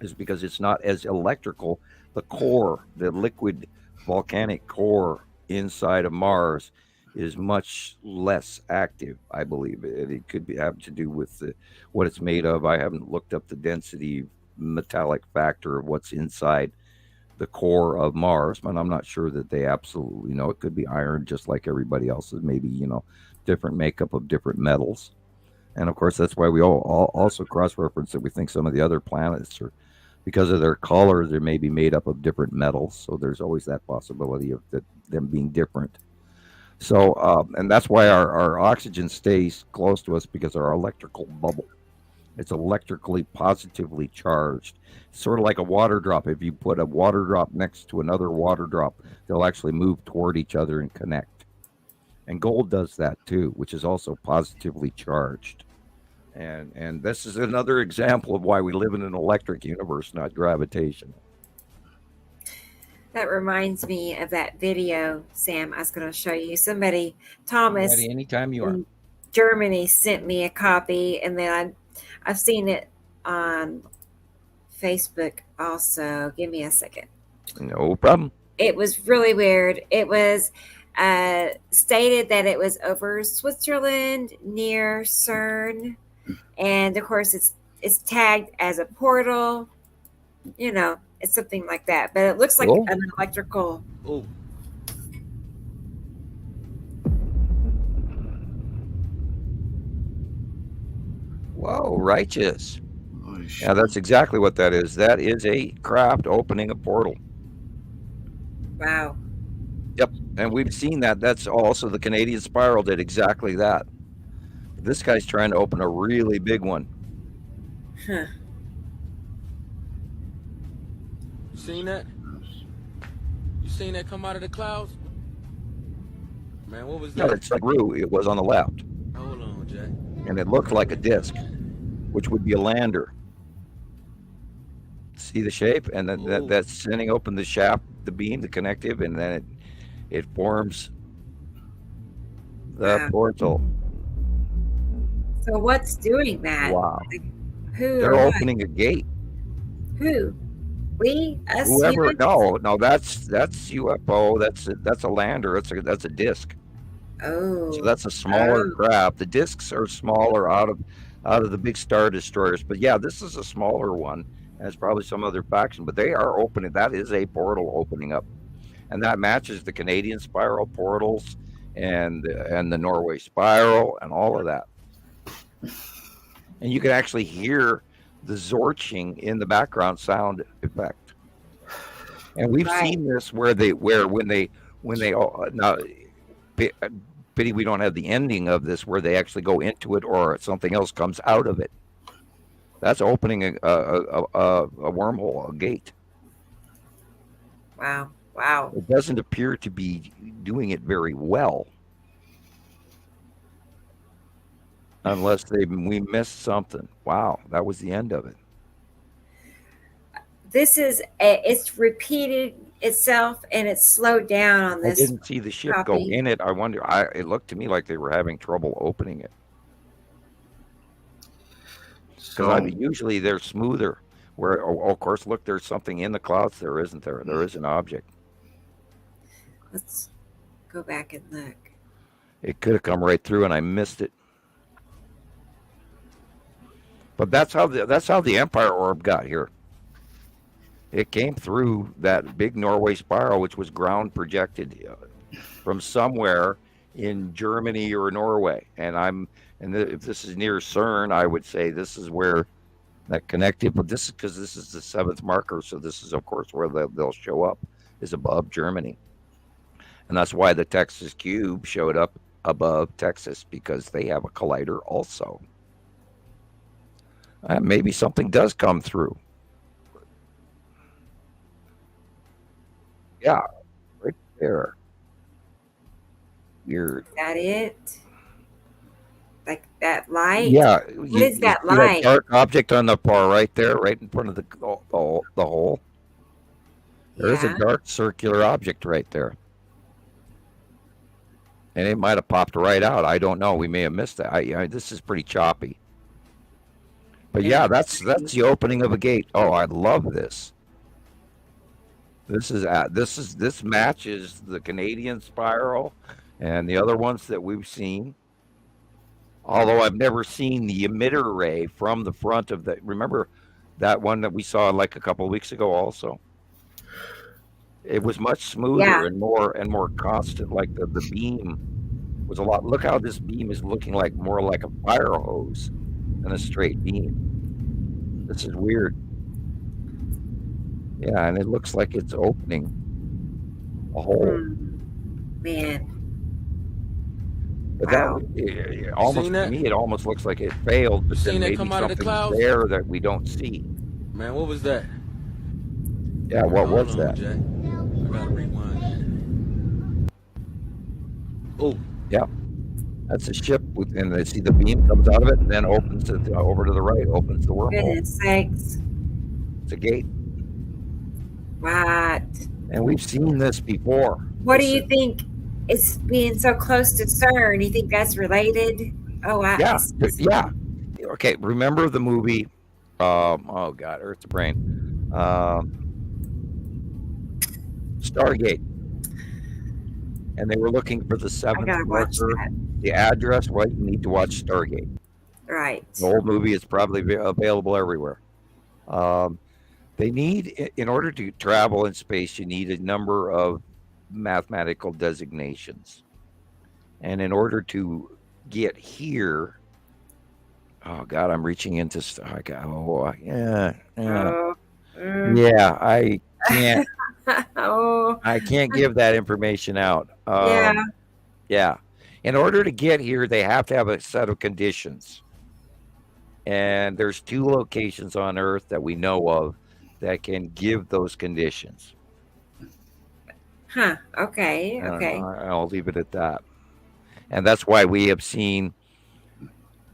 is because it's not as electrical. The core, the liquid volcanic core inside of Mars is much less active, I believe. It could have to do with what it's made of. I haven't looked up the density metallic factor of what's inside the core of Mars, but I'm not sure that they absolutely know. It could be iron just like everybody else's, maybe, different makeup of different metals. And of course, that's why we all also cross-reference that we think some of the other planets are, because of their color, they may be made up of different metals. So there's always that possibility of them being different. So, and that's why our oxygen stays close to us, because our electrical bubble, it's electrically positively charged. Sort of like a water drop. If you put a water drop next to another water drop, they'll actually move toward each other and connect. And gold does that too, which is also positively charged. And this is another example of why we live in an electric universe, not gravitational. That reminds me of that video, Sam, I was going to show you. Somebody, Thomas, Ready anytime you are. in Germany sent me a copy, and then I've seen it on Facebook also. Give me a second. No problem. It was really weird. It was stated that it was over Switzerland near CERN, and of course it's tagged as a portal. It's something like that, but it looks like Cool. an electrical. Oh, Whoa, righteous. Holy shit. Yeah, that's exactly what that is. That is a craft opening a portal. Wow. Yep. And we've seen that. That's also the Canadian Spiral did exactly that. This guy's trying to open a really big one. Huh. you seen that? You seen that come out of the clouds? Man, what was No, that? it's like Rue. It was on the left. Hold on, Jay. And it looked like a disc, which would be a lander. See the shape? And then Ooh. that's sending open the shaft, the beam, the connective, and then it forms the Wow. portal. So what's doing that? Wow. Who They're or what? opening a gate. Who? We? Us Whoever? humans? No, that's UFO. That's a lander. That's a disc. So Oh. that's a smaller Oh. craft. The discs are smaller out of the big star destroyers. But yeah, this is a smaller one. And it's probably some other faction, but they are opening. That is a portal opening up, and that matches the Canadian spiral portals and the Norway spiral and all of that. And you can actually hear the zorching in the background sound effect. And we've seen this when they now pity we don't have the ending of this where they actually go into it or something else comes out of it. That's opening a wormhole, a gate. Wow. Wow. It doesn't appear to be doing it very well. Unless we missed something. Wow, that was the end of it. It's repeated itself and it's slowed down on this. I didn't see the ship go in it. I wonder. It looked to me like they were having trouble opening it. Because usually they're smoother. Where, of course, look, there's something in the clouds. There isn't there. There is an object. Let's go back and look. It could have come right through, and I missed it. But that's how the Empire orb got here. It came through that big Norway spiral, which was ground projected from somewhere in Germany or Norway. And if this is near CERN, I would say this is where that connected. But this is because this is the seventh marker, so this is of course where they'll show up is above Germany, and that's why the Texas cube showed up above Texas because they have a collider also. Maybe something does come through. Yeah, right there. Is that it? Like that light? Yeah. What is that light? That dark object on the far right there, right in front of the hole. There is a dark circular object right there. And it might have popped right out. I don't know. We may have missed that. This is pretty choppy. But yeah, that's the opening of a gate. Oh, I love this. This matches the Canadian spiral and the other ones that we've seen. Although I've never seen the emitter ray from the front of the. Remember that one that we saw like a couple of weeks ago? Also, it was much smoother and more constant. Like the beam was a lot. Look how this beam is looking more like a fire hose than a straight beam. This is weird. Yeah, and it looks like it's opening a hole. Man. But that almost to me, it almost looks like it failed. But then maybe something's there that we don't see. Man, what was that? Yeah, what was that? Jay. I gotta rewind. Oh, yeah, that's a ship, and they see the beam comes out of it, and then opens it over to the right, opens the wormhole. Goodness sakes! It's a gate. What? And we've seen this before. What do you think? It's being so close to CERN. You think that's related? Oh, yeah. Okay, remember the movie? Oh God, Earth's Brain. Stargate. And they were looking for the seventh marker, the address. Well, you need to watch Stargate. Right. The whole movie is probably available everywhere. They need, in order to travel in space, you need a number of mathematical designations. And in order to get here, oh God, I'm reaching into I can't. I can't give that information out. Yeah. In order to get here, they have to have a set of conditions. And there's 2 locations on Earth that we know of that can give those conditions. Huh. Okay. I'll leave it at that. And that's why we have seen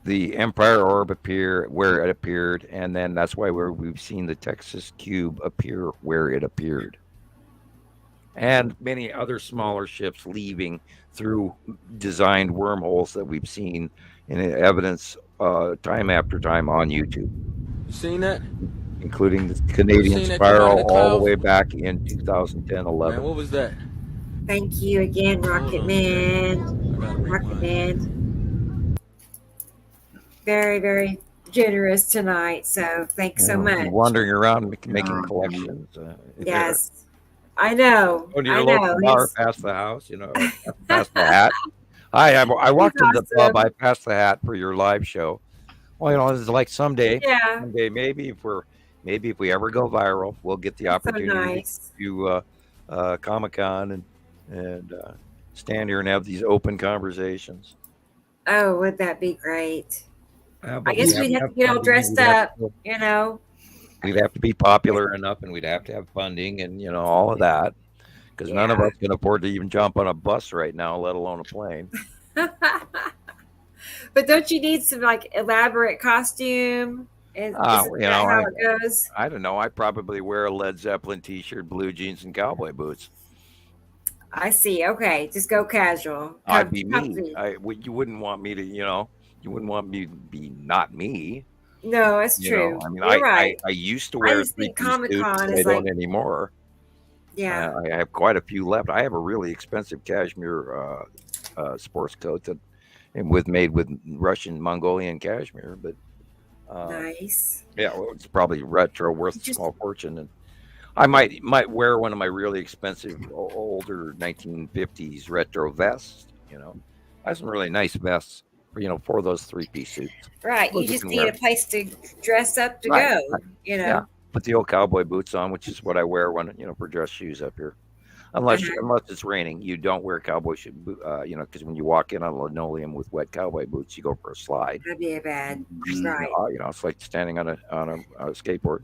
the Empire orb appear where it appeared, and then that's why we've seen the Texas cube appear where it appeared. And many other smaller ships leaving through designed wormholes that we've seen in evidence time after time on YouTube. You seen that? including the Canadian seen that come out of spiral the all the clouds? way back in 2010, Man, 11. what was that? Thank you again, Rocket Hold on a Man. second. I gotta Rocket rewind. Man. Very, very generous tonight. So thanks so much. Wandering around making Yeah. collections. Yes. I know. Go to your I know. local bar past the house, past the hat. I He's walked into the pub. awesome. I passed the hat for your live show. Well, it's like someday, Yeah. maybe if we ever go viral, we'll get the So opportunity nice. to Comic-Con and stand here and have these open conversations. Oh, would that be great? Yeah, I but guess we'd have to get all dressed up, We'd have to be popular enough, and we'd have to have funding, and all of that, because none of us can afford to even jump on a bus right now, let alone a plane. But don't you need some elaborate costume? Isn't that how it goes? I don't know. I probably wear a Led Zeppelin T-shirt, blue jeans, and cowboy boots. I see. Okay, just go casual. I'd be me. You wouldn't want me to, you wouldn't want me to be not me. No, that's true. I mean, You're right. I used to wear three-piece suits, but I don't anymore. Yeah. I have quite a few left. I have a really expensive cashmere sports coat made with Russian Mongolian cashmere, but nice. Yeah, well, it's probably retro, worth a small fortune, and I might wear one of my really expensive older 1950s retro vests. I have some really nice vests for those three-piece suits. Right, you just need a place to dress up to go. Yeah, put the old cowboy boots on, which is what I wear when for dress shoes up here. Unless it's raining, you don't wear cowboy shoes, because when you walk in on linoleum with wet cowboy boots, you go for a slide. That'd be bad. Right. It's like standing on a skateboard.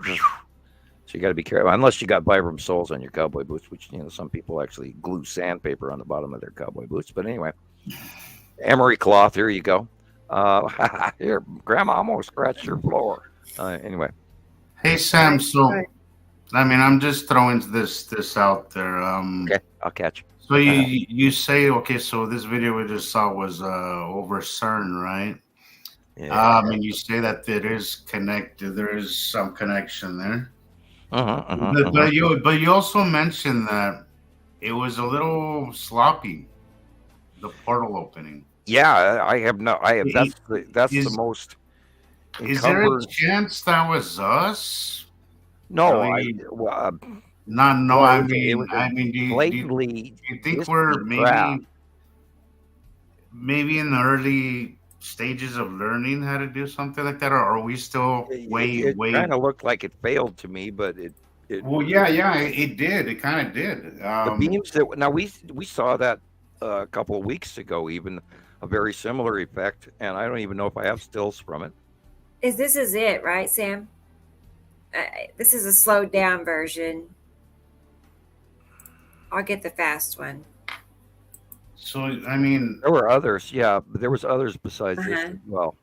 So you got to be careful, unless you got Vibram soles on your cowboy boots, which some people actually glue sandpaper on the bottom of their cowboy boots. But anyway, emery cloth. Here you go. Here, Grandma almost scratched your floor. Anyway. Hey Sam, so I mean, I'm just throwing this out there. Okay, I'll catch. So you say, okay, so this video we just saw was over CERN, right? Yeah. And you say that it is connected. There is some connection there. But you also mentioned that it was a little sloppy, the portal opening. Yeah, that's the most. Is there a chance that was us? No, I mean, do you think we're maybe in the early stages of learning how to do something like that, or are we still way? It kind of looked like it failed to me, but it it did. It kind of did. The beams we saw that a couple of weeks ago, even a very similar effect, and I don't even know if I have stills from it. This is it, right, Sam? This is a slowed down version. I'll get the fast one. So, I mean, there were others. Yeah, but there was others besides this as well.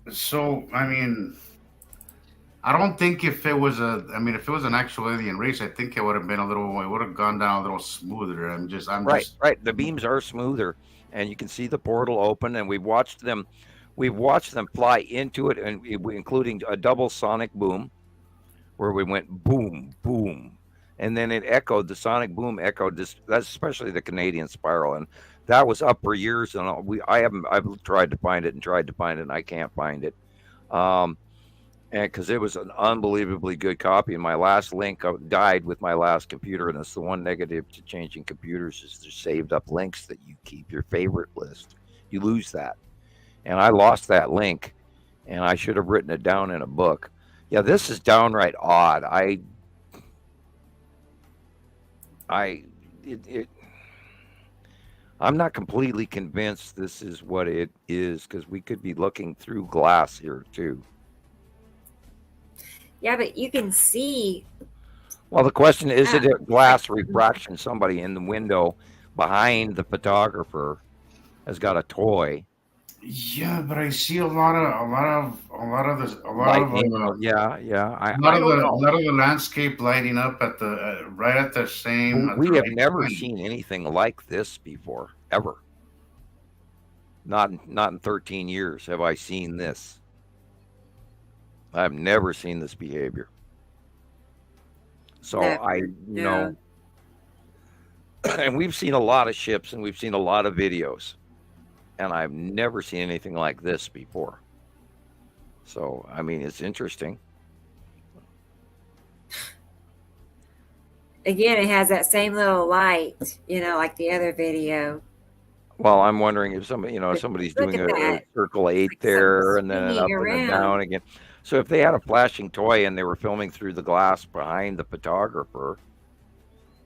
So, I mean, I don't think if it was an actual alien race, I think it would have gone down a little smoother. Right. The beams are smoother, and you can see the portal open, and we've watched them fly into it, and including a double sonic boom, where we went boom, boom, and then it echoed. The sonic boom echoed this. That's especially the Canadian spiral, and that was up for years. And I've tried to find it, and I can't find it. And because it was an unbelievably good copy, and my last link died with my last computer, and that's the one negative to changing computers is there's saved up links that you keep your favorite list. You lose that. And I lost that link, and I should have written it down in a book. Yeah, this is downright odd. I'm not completely convinced this is what it is, because we could be looking through glass here too. Yeah, but you can see. Well, the question is it a glass refraction? Somebody in the window behind the photographer has got a toy. Yeah, but I see a lot of the landscape lighting up at the right at the same. We have never seen anything like this before, ever. Not in 13 years have I seen this. I've never seen this behavior. So Never. I, No. and we've seen a lot of ships and we've seen a lot of videos, and I've never seen anything like this before. So, I mean, it's interesting. Again, it has that same little light, like the other video. Well, I'm wondering if somebody's Look doing at a that. circle 8 Like there, and something's then an spinning up and a around. down again. So if they had a flashing toy and they were filming through the glass behind the photographer,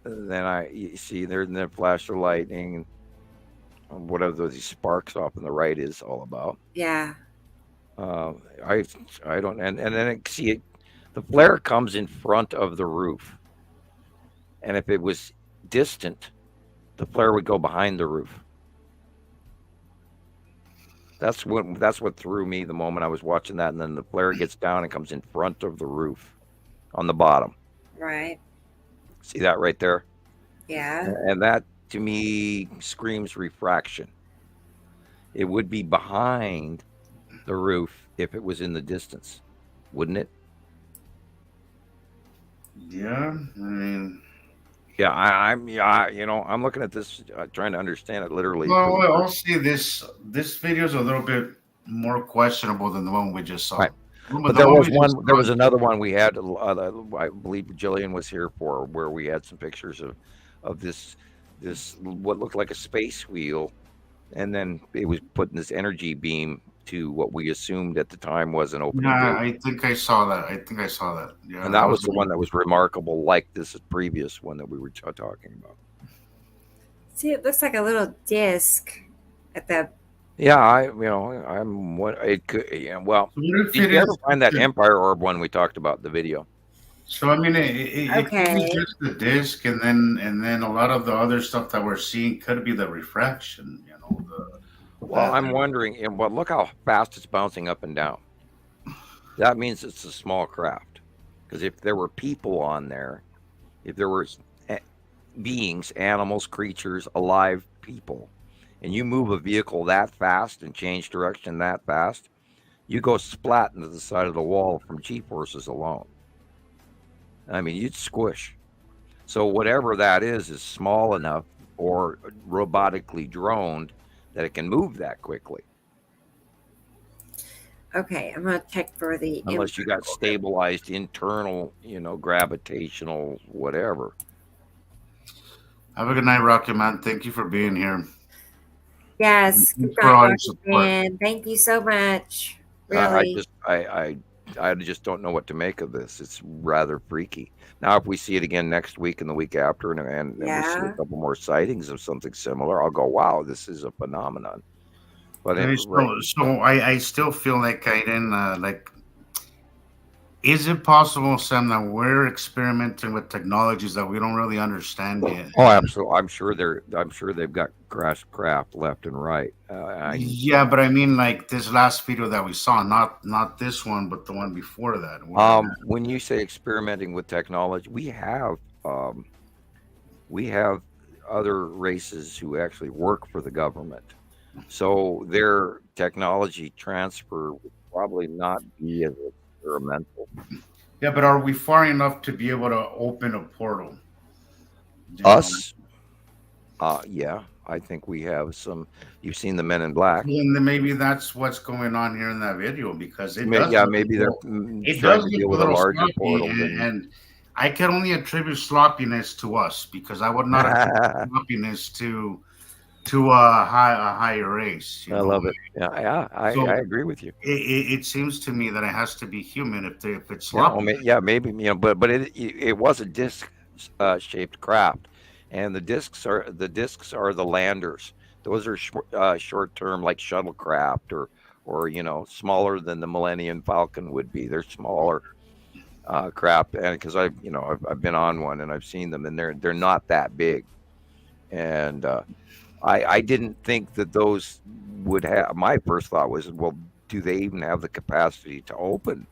then you see there's the flash of lightning, and whatever these sparks off on the right is all about. Yeah. I don't, and then see it, the flare comes in front of the roof, and if it was distant, the flare would go behind the roof. That's what threw me the moment I was watching that, and then the flare gets down and comes in front of the roof on the bottom. Right. See that right there? Yeah. And that to me screams refraction. It would be behind the roof if it was in the distance, wouldn't it? Yeah, I mean, Yeah, I'm looking at this, trying to understand it literally. well, I'll see this video is a little bit more questionable than the one we just saw. Right. But But there was another one we had. I believe Gillian was here for, where we had some pictures of this what looked like a space wheel, and then it was putting this energy beam to what we assumed at the time was an open. Yeah, I think I saw that. Yeah, and that was the one that was remarkable, like this previous one that we were talking about. See, it looks like a little disc at the. Yeah, I'm what it could. Yeah, well, did you ever find that Empire Orb one we talked about in the video? So I mean, it could be just the disc, and then a lot of the other stuff that we're seeing could be the refraction. Well, I'm wondering, but look how fast it's bouncing up and down. That means it's a small craft. Because if there were people on there, if there were beings, animals, creatures, alive people, and you move a vehicle that fast and change direction that fast, you go splat into the side of the wall from G-forces alone. I mean, you'd squish. So whatever that is small enough or robotically droned that it can move that quickly. Okay, I'm gonna check for the. Unless you got stabilized internal, gravitational whatever. Have a good night, Rocky Man. Thank you for being here. Yes, Thanks for all your support. thank you so much. Really, I just don't know what to make of this. It's rather freaky. Now, if we see it again next week and the week after, and we see a couple more sightings of something similar, I'll go, wow, this is a phenomenon. But I still feel like I didn't is it possible, Sam, that we're experimenting with technologies that we don't really understand yet? Oh, absolutely. I'm sure they've got crashed craft left and right. Yeah, but I mean, like this last video that we saw, not this one, but the one before that. When you say experimenting with technology, we have other races who actually work for the government. So their technology transfer would probably not be as experimental. Yeah, but are we far enough to be able to open a portal? Us? Yeah, I think we have some. You've seen the Men in Black. And then maybe that's what's going on here in that video, because it does. Yeah, maybe they're trying to deal with a larger portal. And I can only attribute sloppiness to us, because I would not attribute sloppiness to a higher race. I love it. Yeah, I agree with you. It seems to me that it has to be human if it's sloppy. Yeah, maybe but it was a disc shaped craft, and the discs are the landers. Those are short term, like shuttlecraft or smaller than the Millennium Falcon would be. They're smaller craft, and because I've been on one and I've seen them, and they're not that big, and I didn't think that those would have. My first thought was, well, do they even have the capacity to open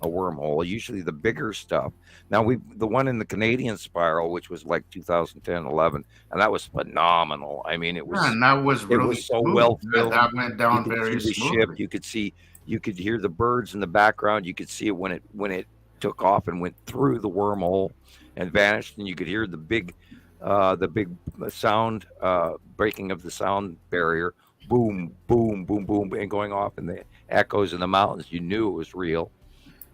a wormhole? Usually the bigger stuff. Now the one in the Canadian spiral, which was like 2010, 11, and that was phenomenal. I mean, it was. Yeah, and that was really so well filmed. That went down very smoothly. You could see You could hear the birds in the background. You could see it when it took off and went through the wormhole and vanished, and you could hear the big sound breaking of the sound barrier, boom, boom, boom, boom, and going off, and the echoes in the mountains. You knew it was real.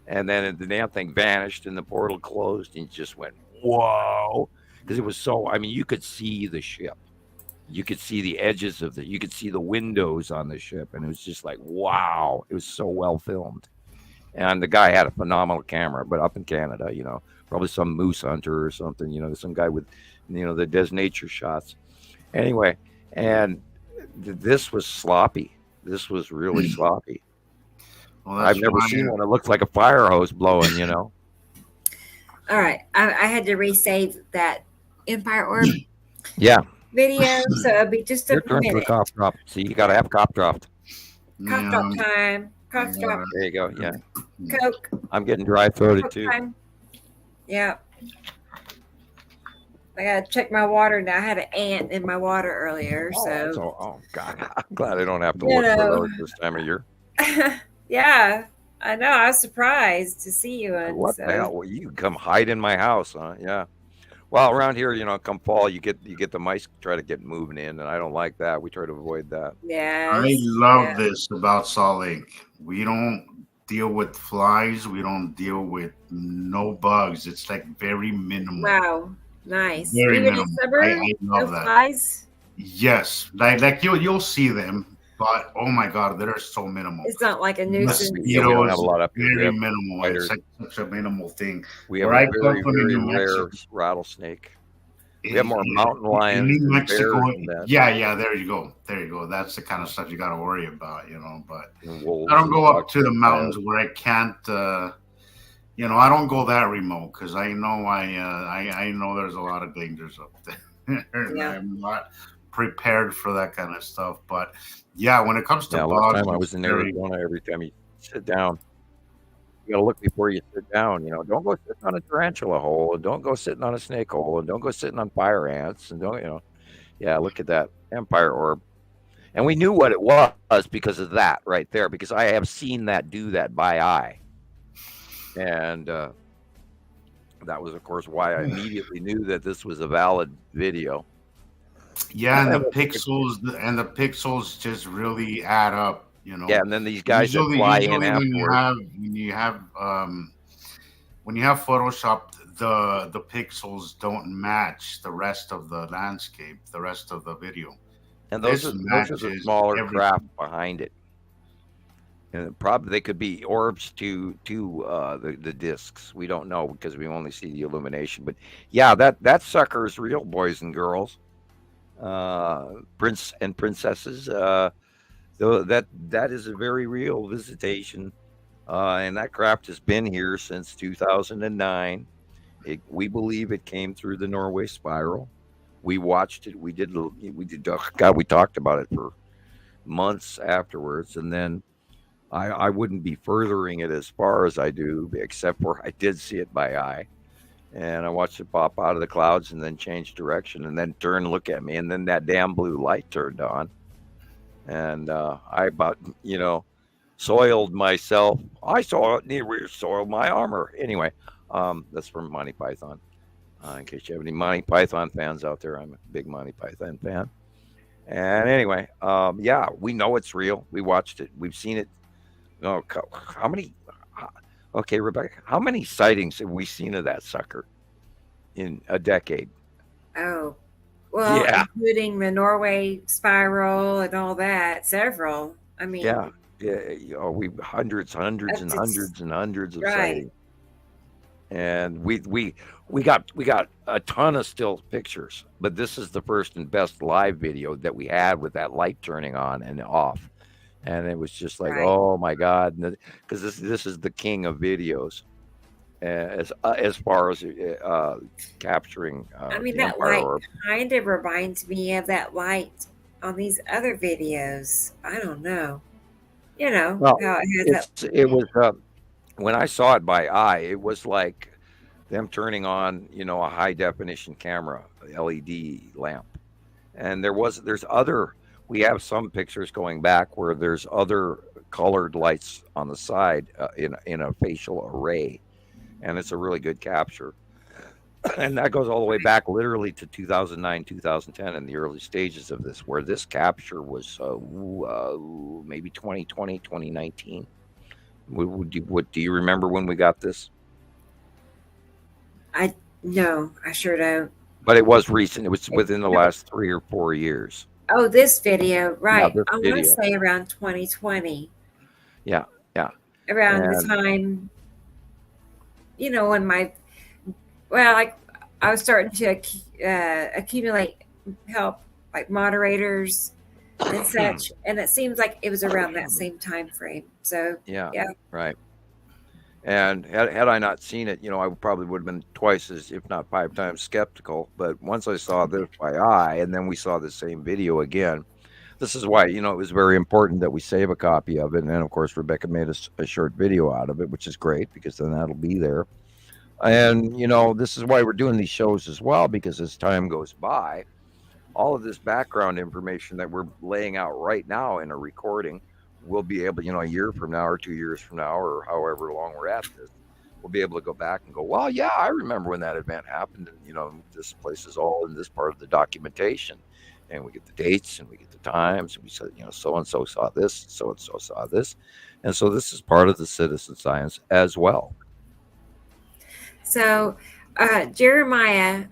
And then the damn thing vanished, and the portal closed, and you just went, whoa, because it was so. I mean, you could see the ship. You could see the edges of you could see the windows on the ship, and it was just like, wow, it was so well filmed. And the guy had a phenomenal camera, but up in Canada, probably some moose hunter or something, some guy with, that does nature shots. Anyway, and this was sloppy. This was really sloppy. Well, I've never seen one that looked like a fire hose blowing, All right. I had to resave that Empire Orb Yeah. video, so it'll be just a Your turn for the minute. cough drop. See, you got to have cough dropped. Cough drop time. Cough drop. There you go. Yeah. Coke. I'm getting dry throated Coke too. time. Yeah. I gotta check my water now. I had an ant in my water earlier, so Oh God, I'm glad I don't have to You look for know. those this time of year. yeah. I know. I was surprised to see you. And What so, the hell? Well, you can come hide in my house, huh? Yeah. Well, around here, come fall, you get the mice try to get moving in, and I don't like that. We try to avoid that. yeah. I love this about Salt Lake. We don't deal with flies. We don't deal with no bugs. It's like very minimal. Wow. Nice. Very Even in minimal. summer, I no love that. flies. Yes, like you'll see them, but oh my God, they're so minimal. It's not like a nuisance. We don't have a lot up here. We Very have minimal. spiders. It's like such a minimal thing. We have Where I a come very, from in very New rare Mexico- rattlesnake. We have more mountain In lions New and Mexico, bears and that. yeah, there you go. That's the kind of stuff you got to worry about, But And wolves I don't and go up bucks to the and mountains bears. where I can't. I don't go that remote because I know I know there's a lot of dangers up there, and Yeah. I'm not prepared for that kind of stuff. But yeah, when it comes to Yeah, last bugs, time I it's was in very- Arizona, every time you sit down, you gotta look before you sit down. Don't go sitting on a tarantula hole, and don't go sitting on a snake hole, and don't go sitting on fire ants, and don't. Yeah, look at that Empire Orb, and we knew what it was because of that right there, because I have seen that do that by eye, and that was, of course, why I immediately knew that this was a valid video. Yeah, and the pixels just really add up. Yeah, and then these guys that Usually fly in when afterwards. when you have Photoshop, the pixels don't match the rest of the landscape, the rest of the video. And those are the matches smaller everything. craft behind it. And probably they could be orbs to the discs. We don't know because we only see the illumination. But yeah, that sucker is real, boys and girls, prince and princesses. Though that is a very real visitation, and that craft has been here since 2009. We believe it came through the Norway spiral. We watched it. We did. God, we talked about it for months afterwards, and then I wouldn't be furthering it as far as I do, except for I did see it by eye, and I watched it pop out of the clouds and then change direction and then turn and look at me, and then that damn blue light turned on, and I about soiled myself. I saw it, and soiled my armor. Anyway, that's from Monty Python. In case you have any Monty Python fans out there, I'm a big Monty Python fan. And anyway, yeah, we know it's real. We watched it. We've seen it. No, how many? Okay, Rebecca, how many sightings have we seen of that sucker in a decade? Oh, well, Yeah. including the Norway spiral and all that. Several. I mean, Yeah, we hundreds and That's hundreds of right. sightings. And we got a ton of still pictures, but this is the first and best live video that we had with that light turning on and off, and it was just like, Right. oh my God, because this is the king of videos, as far as capturing. I mean, the that Empire light Orb. kind of reminds me of that light on these other videos. I don't know. Well, how it has that. it was when I saw it by eye, it was like them turning on, a high definition camera, LED lamp. And there's other, we have some pictures going back where there's other colored lights on the side in a facial array, and it's a really good capture. And that goes all the way back literally to 2009, 2010, in the early stages of this, where this capture was maybe 2020, 2019. What do you remember when we got this? No, I sure don't. But it was recent. It was within the last 3 or 4 years. Oh, this video, right? this I want to video. say around 2020. Yeah. Around the And- time, when I was starting to accumulate help, like moderators and such, and it seems like it was around that same time frame. So Yeah. yeah. Right. And had I not seen it, I probably would have been twice as, if not 5 times, skeptical. But once I saw this by eye, and then we saw the same video again, this is why, it was very important that we save a copy of it. And then, of course, Rebecca made a short video out of it, which is great, because then that'll be there. And, this is why we're doing these shows as well, because as time goes by, all of this background information that we're laying out right now in a recording, we'll be able, a year from now or 2 years from now, or however long we're at this, we'll be able to go back and go, well, yeah, I remember when that event happened. And, this place is all in this part of the documentation. And we get the dates and we get the times. And we said, so-and-so saw this, so-and-so saw this. And so this is part of the citizen science as well. So Jermaine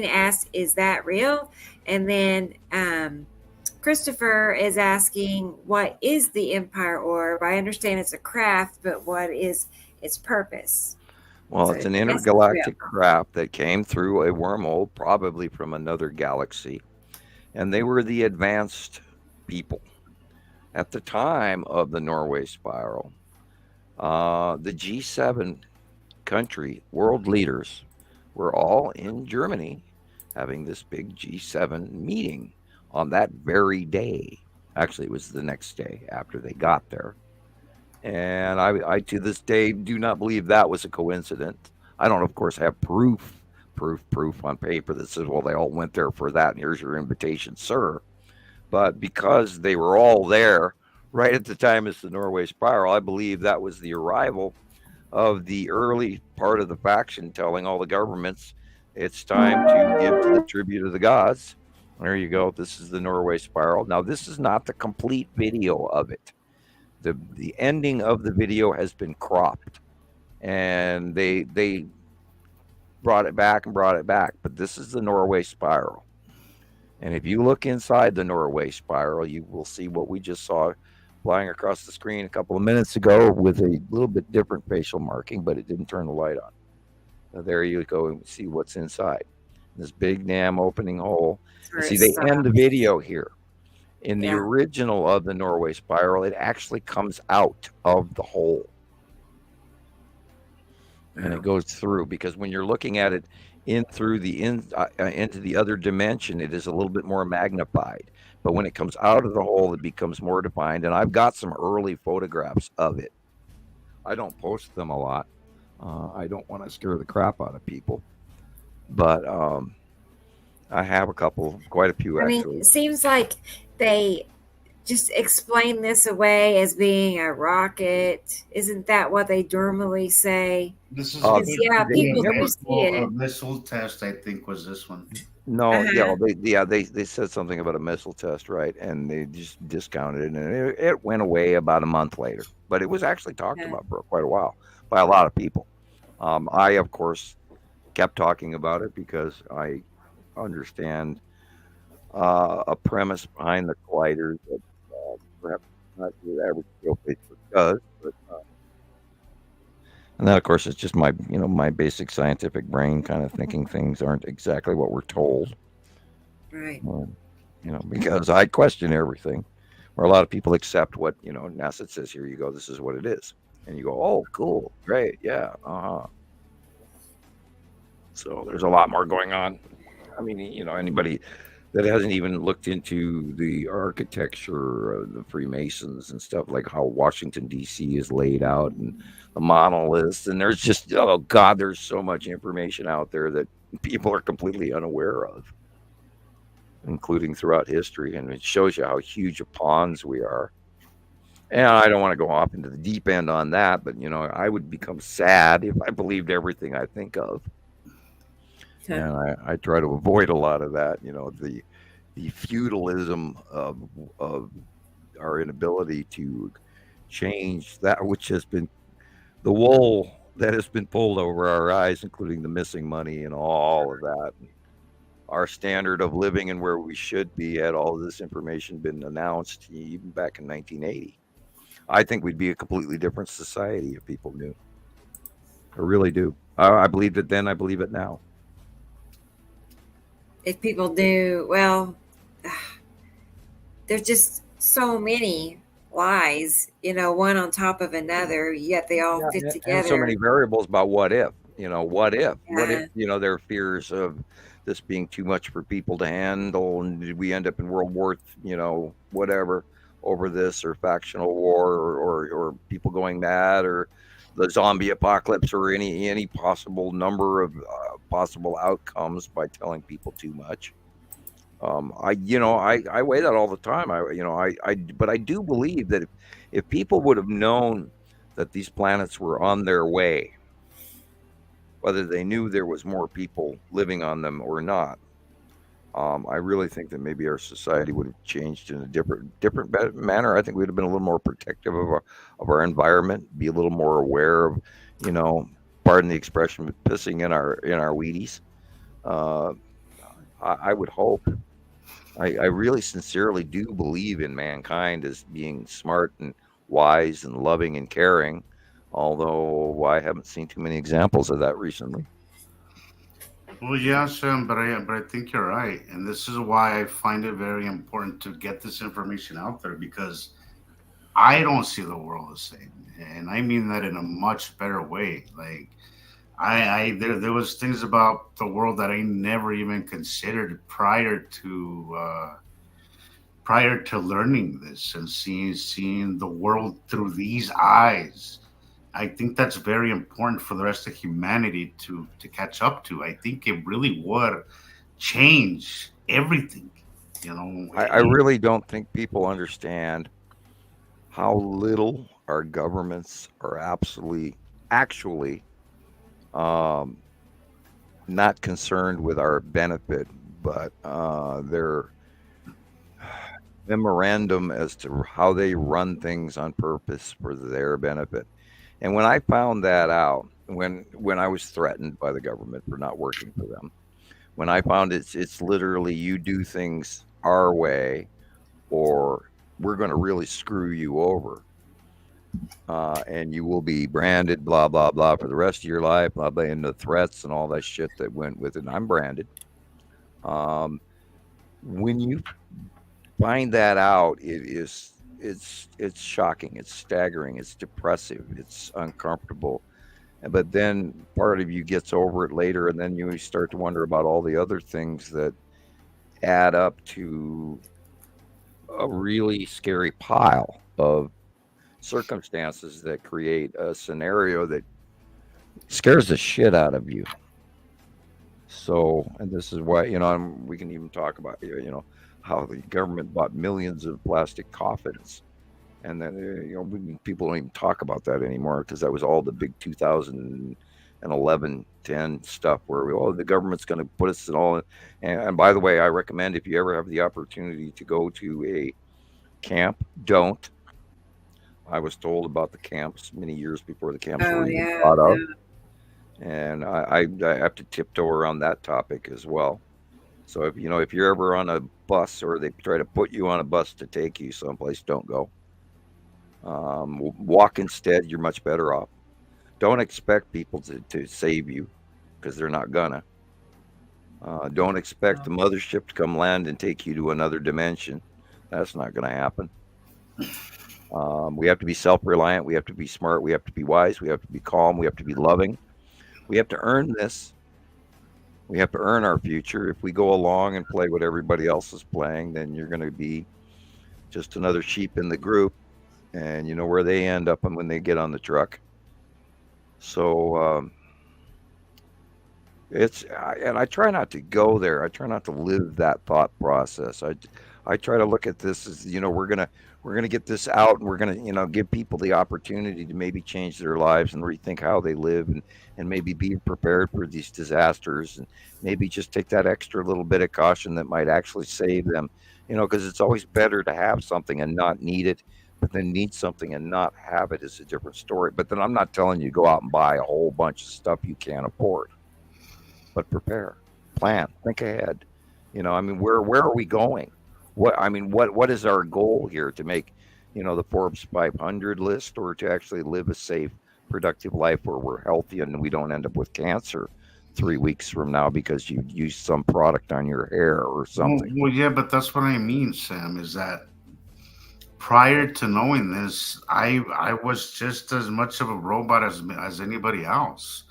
asked, is that real? And then Christopher is asking, what is the Empire Orb? I understand it's a craft, but what is its purpose? Well, So it's an yes, it's intergalactic craft that came through a wormhole, probably from another galaxy. And they were the advanced people. At the time of the Norway Spiral, the G7 country world leaders were all in Germany having this big G7 meeting on that very day. Actually, it was the next day after they got there. And I to this day do not believe that was a coincidence. I don't, of course, have proof on paper that says, well, they all went there for that, and here's your invitation, sir. But because they were all there right at the time as the Norway Spiral, I believe that was the arrival of the early part of the faction telling all the governments, it's time to give the tribute of the gods. There you go. This is the Norway Spiral. Now, this is not the complete video of it. The ending of the video has been cropped, and they brought it back, but this is the Norway Spiral. And if you look inside the Norway Spiral, you will see what we just saw flying across the screen a couple of minutes ago with a little bit different facial marking, but it didn't turn the light on. Now, there you go and see what's inside this big damn opening hole. See, they end the video here. In the original of the Norway Spiral, it actually comes out of the hole. And it goes through, because when you're looking at it into the other dimension, it is a little bit more magnified. But when it comes out of the hole, it becomes more defined. And I've got some early photographs of it. I don't post them a lot. I don't want to scare the crap out of people. But I have quite a few actually. I mean, it seems like they just explain this away as being a rocket. Isn't that what they normally say? This is people do see it. A missile test, I think, was this one. No, they said something about a missile test, right? And they just discounted it, and it went away about a month later. But it was actually talked about for quite a while by a lot of people. I, of course, kept talking about it because I understand a premise behind the colliders that perhaps not the average Joe Facebook does, but and that, of course, is just my basic scientific brain kind of thinking things aren't exactly what we're told, right? Because I question everything, where a lot of people accept what NASA says. Here you go, this is what it is, and you go, oh, cool, great, yeah, So there's a lot more going on. I mean, anybody that hasn't even looked into the architecture of the Freemasons and stuff, like how Washington, D.C. is laid out and the monoliths. And there's just, oh, God, there's so much information out there that people are completely unaware of. including throughout history, and it shows you how huge of pawns we are. And I don't want to go off into the deep end on that, but I would become sad if I believed everything I think of, and I try to avoid a lot of that. The feudalism of our inability to change that which has been the wool that has been pulled over our eyes, including the missing money and all of that. Our standard of living and where we should be had all of this information been announced even back in 1980. I think we'd be a completely different society if people knew. I really do. I believed it then. I believe it now. If people do, well, there's just so many lies, one on top of another, yet they all fit together. And so many variables about what if, what if, their fears of this being too much for people to handle, and did we end up in World War, whatever, over this, or factional war, or people going mad, or the zombie apocalypse, or any possible number of possible outcomes by telling people too much. I weigh that all the time. But I do believe that if people would have known that these planets were on their way, whether they knew there was more people living on them or not, I really think that maybe our society would have changed in a different manner. I think we'd have been a little more protective of our environment, be a little more aware of, pardon the expression, pissing in our Wheaties. I would hope. I really sincerely do believe in mankind as being smart and wise and loving and caring, although I haven't seen too many examples of that recently. Well, yeah, Sam, but I think you're right, and this is why I find it very important to get this information out there, because I don't see the world the same, and I mean that in a much better way. Like, there was things about the world that I never even considered prior to learning this and seeing the world through these eyes. I think that's very important for the rest of humanity to catch up to. I think it really would change everything. I really don't think people understand how little our governments are actually not concerned with our benefit, but their memorandum as to how they run things on purpose for their benefit. And when I found that out, when I was threatened by the government for not working for them, when I found it's literally, you do things our way or we're going to really screw you over, and you will be branded blah blah blah for the rest of your life, blah blah, and the threats and all that shit that went with it. I'm branded. When you find that out, it's shocking, it's staggering, it's depressive, it's uncomfortable. But then part of you gets over it later, and then you start to wonder about all the other things that add up to a really scary pile of circumstances that create a scenario that scares the shit out of you. So, and this is why, we can even talk about, how the government bought millions of plastic coffins. And then, people don't even talk about that anymore, because that was all the big 2011, 10 stuff where the government's going to put us in all. And by the way, I recommend, if you ever have the opportunity to go to a camp, don't. I was told about the camps many years before the camps were even thought of. And I have to tiptoe around that topic as well. So if you're ever on a bus, or they try to put you on a bus to take you someplace, don't go. Walk instead. You're much better off. Don't expect people to save you, because they're not gonna. Don't expect the mothership to come land and take you to another dimension. That's not going to happen. We have to be self-reliant. We have to be smart. We have to be wise. We have to be calm. We have to be loving. We have to earn this. We have to earn our future. If we go along and play what everybody else is playing, then you're going to be just another sheep in the group, and you know where they end up when they get on the truck. So And I try not to go there. I try not to live that thought process. I try to look at this as, we're gonna get this out, and we're gonna, give people the opportunity to maybe change their lives and rethink how they live, and maybe be prepared for these disasters, and maybe just take that extra little bit of caution that might actually save them. Because it's always better to have something and not need it, but then need something and not have it is a different story. But then I'm not telling you go out and buy a whole bunch of stuff you can't afford, but prepare, plan, think ahead. I mean, where are we going? What is our goal here, to make, the Forbes 500 list, or to actually live a safe, productive life where we're healthy and we don't end up with cancer 3 weeks from now because you used some product on your hair or something? Well, yeah, but that's what I mean, Sam, is that prior to knowing this, I was just as much of a robot as anybody else.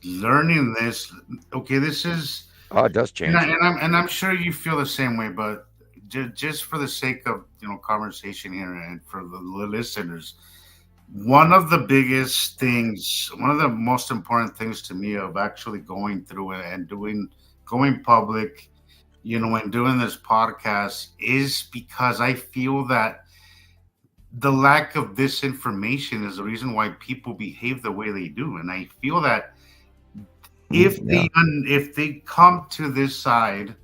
Learning this, okay, this is, Oh, it does change you. and I'm sure you feel the same way, but just for the sake of conversation here and for the listeners, one of the biggest things, one of the most important things to me of actually going through it and going public, and doing this podcast is because I feel that the lack of this information is the reason why people behave the way they do. And I feel that if Yeah. they come to this side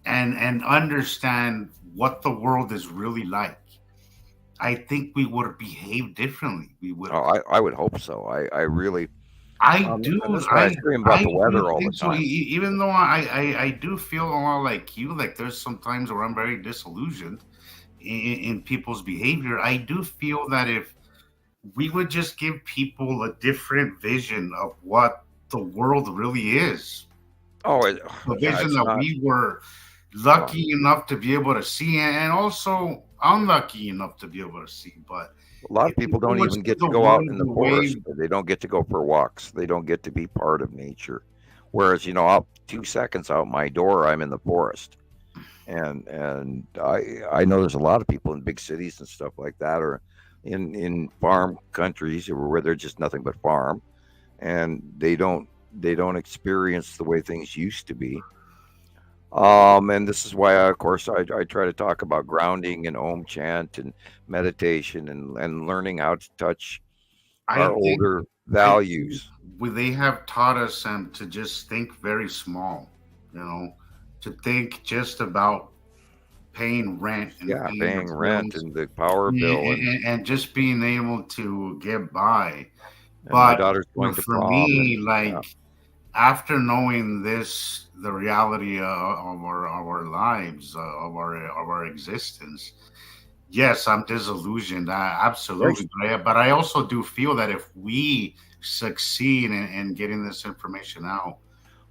and understand what the world is really like, I think we would behave differently. We would. Oh, I would hope so. I really. I do. And this is why I scream about the do weather all the think so. time. Even though I do feel a lot like you. Like there's some times where I'm very disillusioned in people's behavior. I do feel that if we would just give people a different vision of what the world really is, Oh, the yeah, vision it's that not. we were uh, lucky enough to be able to see, and also unlucky enough to be able to see. But A lot if of people people don't would even see get to the go out world in the the way, forest. They don't get to go for walks. They don't get to be part of nature. Whereas, out 2 seconds out my door, I'm in the forest. And I know there's a lot of people in big cities and stuff like that, or in farm countries where they're just nothing but farm, and they don't experience the way things used to be. And this is why, of course, I try to talk about grounding and om chant and meditation, and learning how to touch I our think older I think values. they have taught us to just think very small, you know, to think just about paying rent and Yeah, paying paying your rent bills, and the power bill, and just being able to get by. and my But daughter's going to for prom, and me, yeah. like after knowing this, the reality of our lives, of our existence, yes, I'm disillusioned. There's, Absolutely. But I also do feel that if we succeed in getting this information out,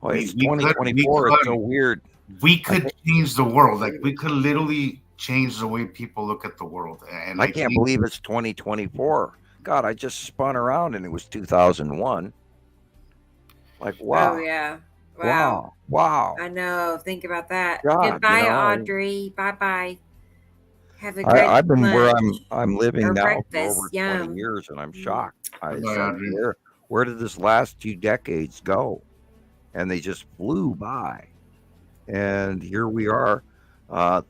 well, it's we 2024. It's so could weird. we I could think change the world. Like we could literally change the way people look at the world. And I I can't think believe it's 2024. God, I just spun around and it was 2001. Like, Oh, wow, yeah. Wow. wow, wow. I know. Think about that. God, Goodbye, Audrey. Bye bye. Have a great I've been where lunch I'm living or now for over breakfast. 20 Yum. years, and I'm Mm. shocked. It's Goodbye, like, Audrey. where did this last 2 decades go? And they just flew by. And here we are,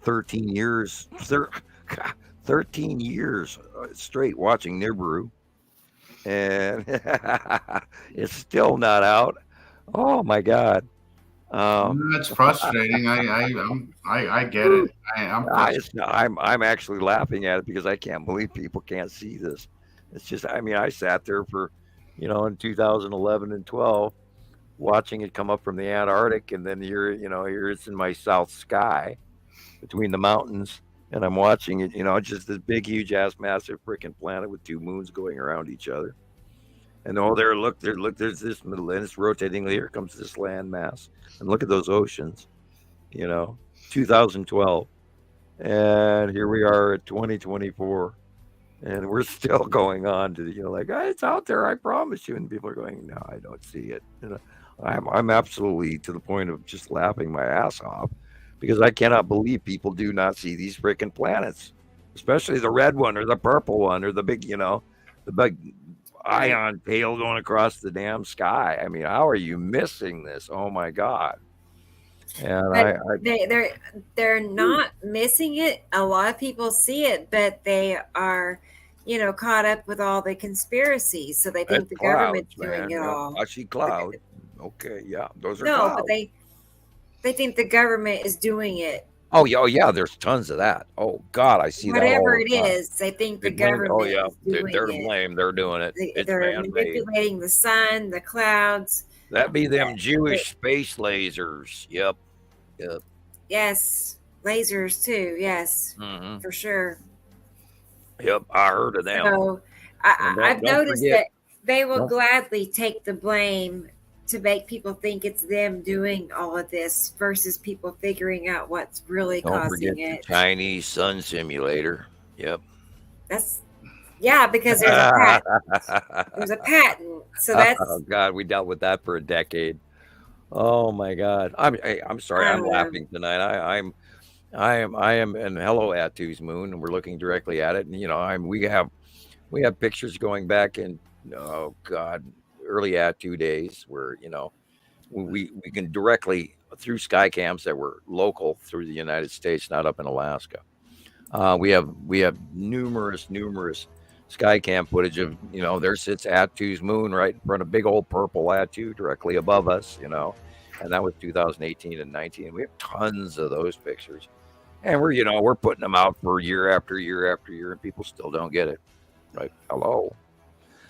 13 years, 13 years straight watching Nibiru, and it's still not out. Oh my God. Um, That's frustrating. I get it. I'm frustrated. I'm actually laughing at it because I can't believe people can't see this. It's just, I mean, I sat there for, in 2011 and 12, watching it come up from the Antarctic, and then here it's in my south sky between the mountains, and I'm watching it. Just this big, huge ass, massive freaking planet with two moons going around each other. And oh, look, there's this middle, and it's rotating. Here comes this land mass, and look at those oceans. You know, 2012, and here we are at 2024, and we're still going on to like, "Ah, it's out there, I promise you," and people are going, "No, I don't see it." I'm absolutely to the point of just laughing my ass off because I cannot believe people do not see these freaking planets, especially the red one or the purple one or the big, the big. ion tail going across the damn sky. I mean, how are you missing this? Oh my God. And But they're not missing it. A lot of people see it, but they are, caught up with all the conspiracies. So they think it's the clouds, government's doing man. it Yeah, all. I see cloud. Okay, yeah, those are No, clouds. but they think the government is doing it. Oh yeah, there's tons of that. Oh God, I see that Whatever all it the time. is, they think They the blame. Oh government yeah, is doing they're to it. blame. They're doing it. It's They're man-made. manipulating the sun, the clouds. That be them Jewish space lasers. Yep. Yes, lasers too. Yes, Mm-hmm. for sure. Yep, I heard of them. So I've noticed that they will gladly take the blame to make people think it's them doing all of this versus people figuring out what's really causing it. The Chinese sun simulator. Yep. Because there's a patent. There's a patent. So that's oh God, we dealt with that for a decade. Oh my God. I'm sorry, I'm laughing tonight. I am in hello Atu's moon, and we're looking directly at it. And we have pictures going back in early Atu days where we can directly through sky cams that were local through the United States, not up in Alaska. We have numerous sky cam footage of there sits Atu's moon right in front of big old purple Atu directly above us, and that was 2018 and 19. We have tons of those pictures, and we're putting them out for year after year after year, and people still don't get it. Right? Hello.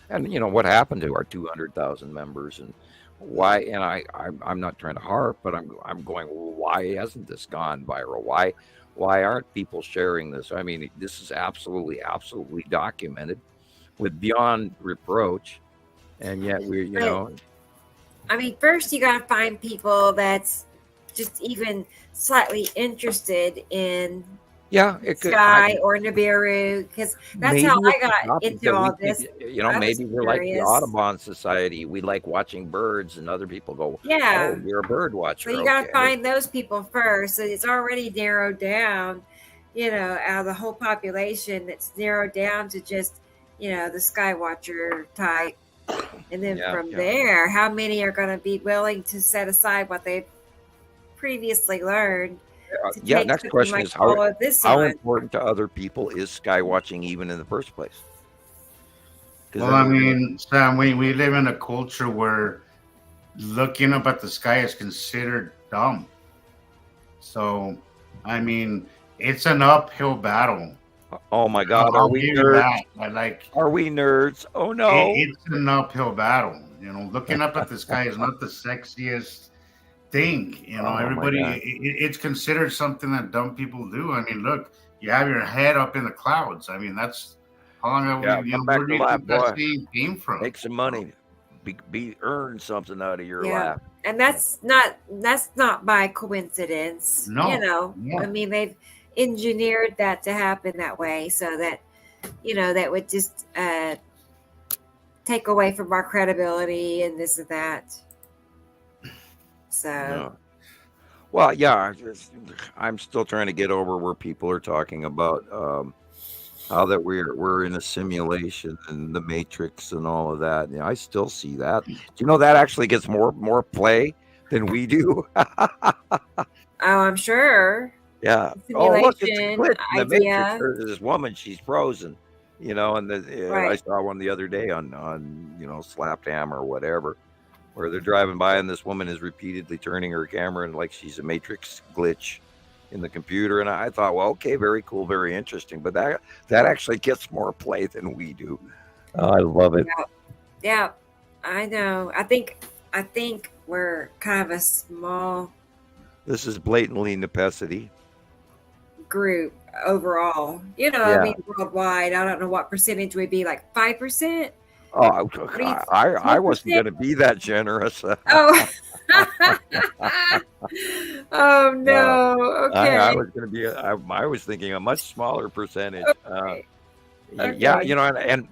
And what happened to our 200,000 members, and why? And I'm not trying to harp, but I'm going, well, why hasn't this gone viral? Why aren't people sharing this? I mean, this is absolutely documented with beyond reproach, and yet I mean, first you got to find people that's just even slightly interested in Sky or Nibiru, because that's how I got into all this. Maybe we're like the Audubon Society. We like watching birds, and other people go, yeah, oh, you're a bird watcher. So you got to find those people first. So it's already narrowed down, out of the whole population, it's narrowed down to just, the sky watcher type. And then from there, how many are going to be willing to set aside what they've previously learned? Next question is how important to other people is sky watching even in the first place? Well, I mean, Sam, we live in a culture where looking up at the sky is considered dumb. So, I mean, it's an uphill battle. Oh my God, are we nerds? Are we nerds? Oh no, it's an uphill battle. Looking up at the sky is not the sexiest thing. Everybody, it's considered something that dumb people do. I mean, look, you have your head up in the clouds. I mean, that's how long where do you think that thing came from? Make some money, earn something out of your life. And that's not by coincidence. No, I mean, they've engineered that to happen that way, so that that would just take away from our credibility and this and that. So, well, yeah, I'm still trying to get over where people are talking about how that we're in a simulation and the Matrix and all of that. I still see that. Do you know that actually gets more play than we do? I'm sure. Yeah. Oh, look, it's a glitch in the Matrix. There's this woman, she's frozen. And I saw one the other day on Slapped Hammer or whatever, where they're driving by and this woman is repeatedly turning her camera and like she's a Matrix glitch in the computer. And I thought, well, okay, very cool, very interesting. But that actually gets more play than we do. I love it. Yeah, I know. I think we're kind of a small. This is blatantly necessity. Group overall. I mean, worldwide, I don't know what percentage would be, like 5%. Oh, I wasn't going to be that generous. Oh, oh no. Okay. I was going to be. I was thinking a much smaller percentage. Okay. Yeah, and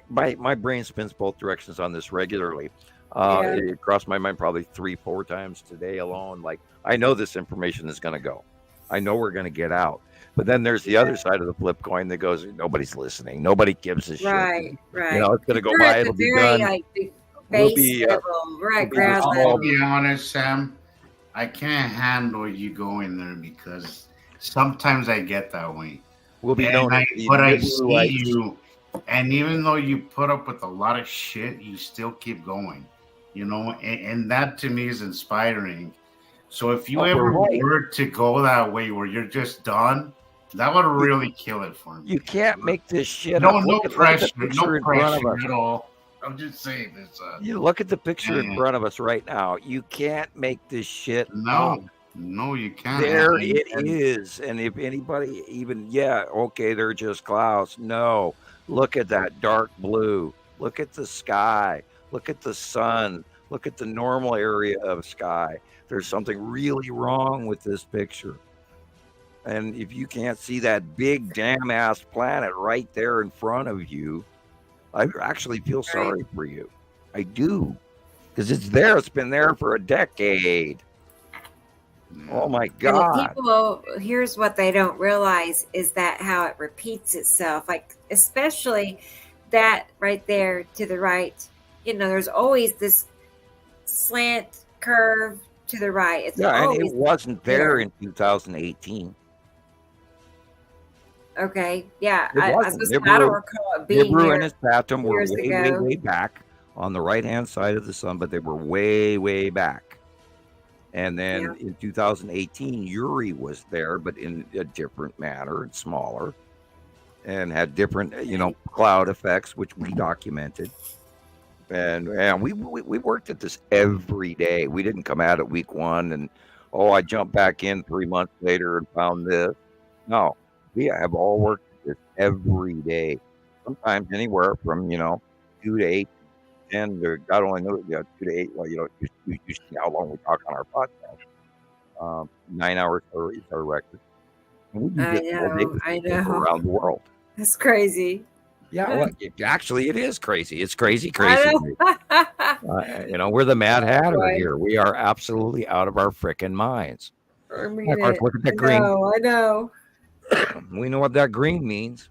my brain spins both directions on this regularly. It crossed my mind probably 3-4 times today alone. Like, I know this information is going to go. I know we're going to get out. But then there's the other side of the flip coin that goes, nobody's listening. Nobody gives a shit. Right. It's going to go You're by. at It'll the be very done. like the We'll base be, level, right? be Ground small. level. I'll be honest, Sam. I can't handle you going there because sometimes I get that way. We'll be And known as but I the see Nibiruites. you, and even though you put up with a lot of shit, you still keep going. And that to me is inspiring. So if you Oh, ever we're right. were to go that way where you're just done, that would really kill it for me. You can't make this shit No, up. no Look at the pressure, picture no in front of pressure us. at all. I'm just saying this. You look at the picture in Yeah. front of us right now. You can't make this shit up. No, you can't. There it is. And if anybody even, okay, they're just clouds. No, look at that dark blue. Look at the sky. Look at the sun. Look at the normal area of sky. There's something really wrong with this picture. And if you can't see that big damn ass planet right there in front of you, I actually feel sorry for you. I do. Because it's there. It's been there for a decade. Oh my God. And here's what they don't realize is that how it repeats itself. Like, especially that right there to the right, there's always this slant curve to the right. It's and it wasn't there in 2018. Okay, yeah. I don't recall it being Nibiru here and his Saturn were way, way back on the right-hand side of the sun, but they were way, way back. And then in 2018, Uri was there, but in a different manner and smaller, and had different, cloud effects, which we documented. And we worked at this every day. We didn't come out at week one and, I jumped back in 3 months later and found this. No, we have all worked at this every day. Sometimes anywhere from, 2 to 8, 10, or God only knows, 2 to 8. Well, you see how long we talk on our podcast. 9 hours is our record. And we do this all day I know. around the world. That's crazy. Yeah, well, actually, it is crazy. It's crazy. We're the Mad Hatter here. We are absolutely out of our frickin' minds. I mean, of course, look at that green. I know. We know what that green means.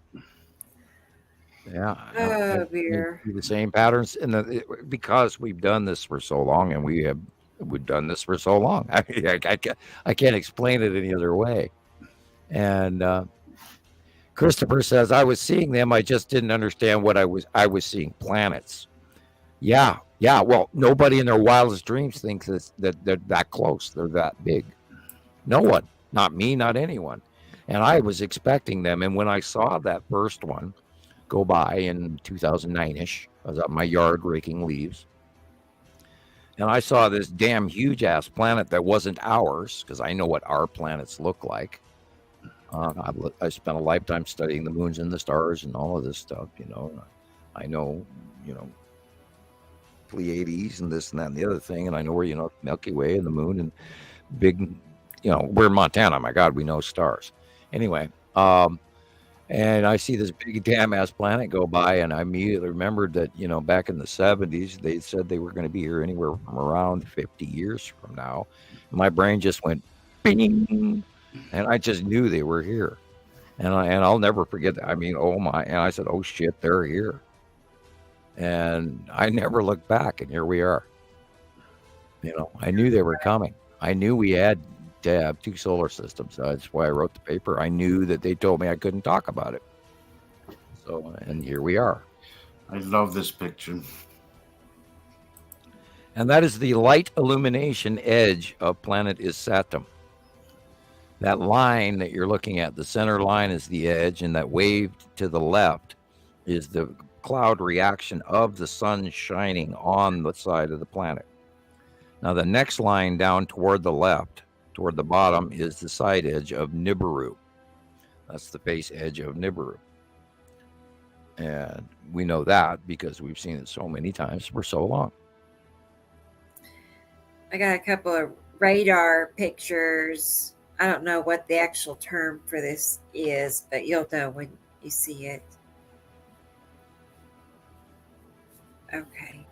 Yeah. Oh, dear. The same patterns, and because we've done this for so long, and we've done this for so long. I can't explain it any other way. And Christoper says, I was seeing them. I just didn't understand what I was seeing planets. Yeah. Well, nobody in their wildest dreams thinks that they're that close. They're that big. No one, not me, not anyone. And I was expecting them. And when I saw that first one go by in 2009-ish, I was up in my yard raking leaves. And I saw this damn huge ass planet that wasn't ours, because I know what our planets look like. I spent a lifetime studying the moons and the stars and all of this stuff, I know, Pleiades and this and that and the other thing. And I know where, Milky Way and the moon and big, we're in Montana. My God, we know stars. Anyway, and I see this big damn ass planet go by, and I immediately remembered that, back in the 70s, they said they were going to be here anywhere from around 50 years from now. And my brain just went, bing. And I just knew they were here, and I'll never forget that. I mean, oh my! And I said, "Oh shit, they're here," and I never looked back. And here we are. I knew they were coming. I knew we had to have 2 solar systems. That's why I wrote the paper. I knew that they told me I couldn't talk about it. So, and here we are. I love this picture. And that is the light illumination edge of planet Isatum. That line that you're looking at, the center line is the edge, and that wave to the left is the cloud reaction of the sun shining on the side of the planet. Now, the next line down toward the left, toward the bottom, is the side edge of Nibiru. That's the face edge of Nibiru. And we know that because we've seen it so many times for so long. I got a couple of radar pictures. I don't know what the actual term for this is, but you'll know when you see it. Okay.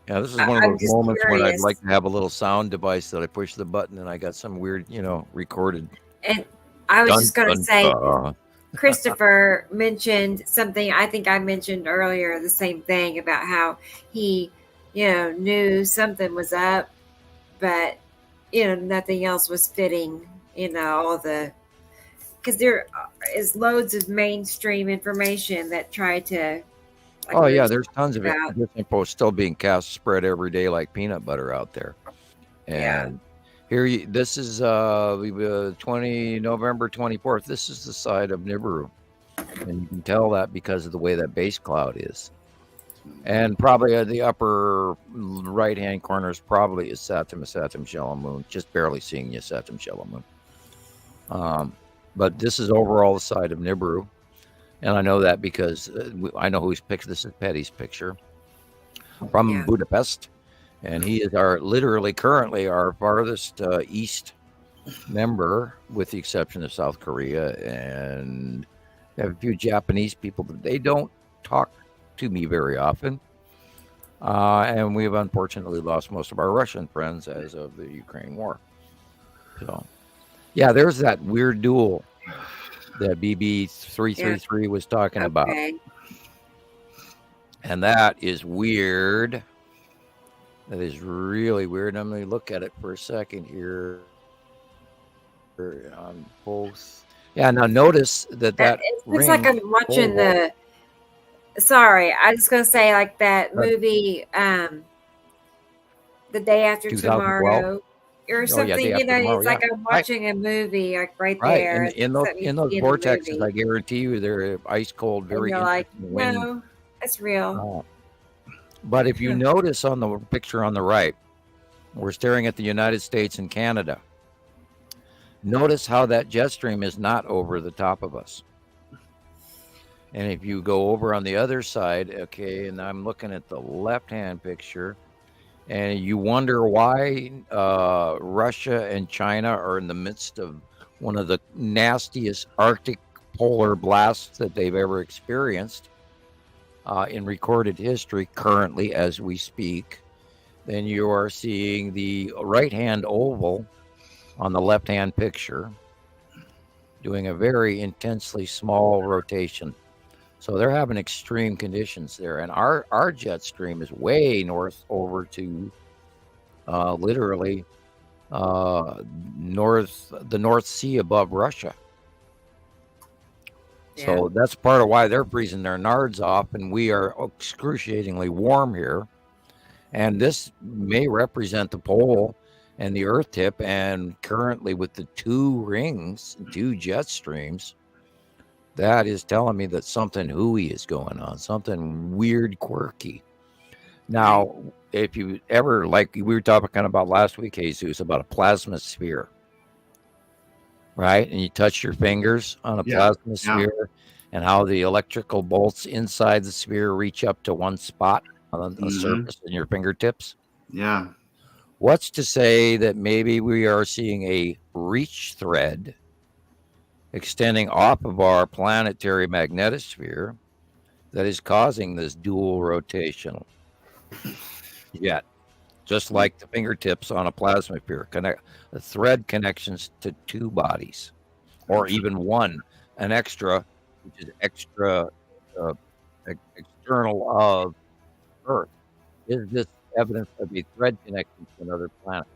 Yeah, this is one of I'm those just moments when I'd curious. like to have a little sound device that I push the button and I got some weird, recorded. And I was Dun, just going to dun, say, dun. Christopher mentioned something I think I mentioned earlier, the same thing about how he, knew something was up, but, nothing else was fitting, all the, because there is loads of mainstream information that try to, like Oh we were yeah, just there's tons of it. about. This info still being cast spread every day like peanut butter out there. Yeah. And this is 20 November 24th. This is the side of Nibiru, and you can tell that because of the way that base cloud is. And probably the upper right hand corner is probably a Saturn shallow moon, just barely seeing a Saturn shallow moon. But this is overall the side of Nibiru. And I know that because I know whose picture. This is Petty's picture from Budapest. And he is currently our farthest east member, with the exception of South Korea. And we have a few Japanese people, but they don't talk to me very often. And we've unfortunately lost most of our Russian friends as of the Ukraine war. So, yeah, there's that weird duel that BB333 was talking about. And that is weird. That is really weird. I'm going to look at it for a second here on both. Yeah, now notice that it looks like I'm watching sorry, I was going to say like that movie, The Day After Tomorrow. Or something, it's like I'm watching a movie, like right there. In those vortexes, I guarantee you, they're ice cold, very interesting wind. No, that's real. But if you notice on the picture on the right, we're staring at the United States and Canada. Notice how that jet stream is not over the top of us. And if you go over on the other side, okay, and I'm looking at the left-hand picture, and you wonder why Russia and China are in the midst of one of the nastiest Arctic polar blasts that they've ever experienced in recorded history currently as we speak, then you are seeing the right-hand oval on the left-hand picture doing a very intensely small rotation. So they're having extreme conditions there. And our jet stream is way north over to literally the North Sea above Russia. Yeah. So that's part of why they're freezing their nards off, and we are excruciatingly warm here. And this may represent the pole and the Earth tip, and currently with the two jet streams, that is telling me that something hooey is going on, something weird, quirky. Now, if you ever, like we were talking about last week, Jesus, about a plasma sphere, right? And you touch your fingers on a plasma sphere and how the electrical bolts inside the sphere reach up to one spot on the surface in your fingertips. Yeah. What's to say that maybe we are seeing a reach thread extending off of our planetary magnetosphere that is causing this dual rotational jet, just like the fingertips on a plasma sphere. The thread connections to two bodies, or even one, an extra, which is extra external of Earth. Is this evidence of a thread connection to another planet?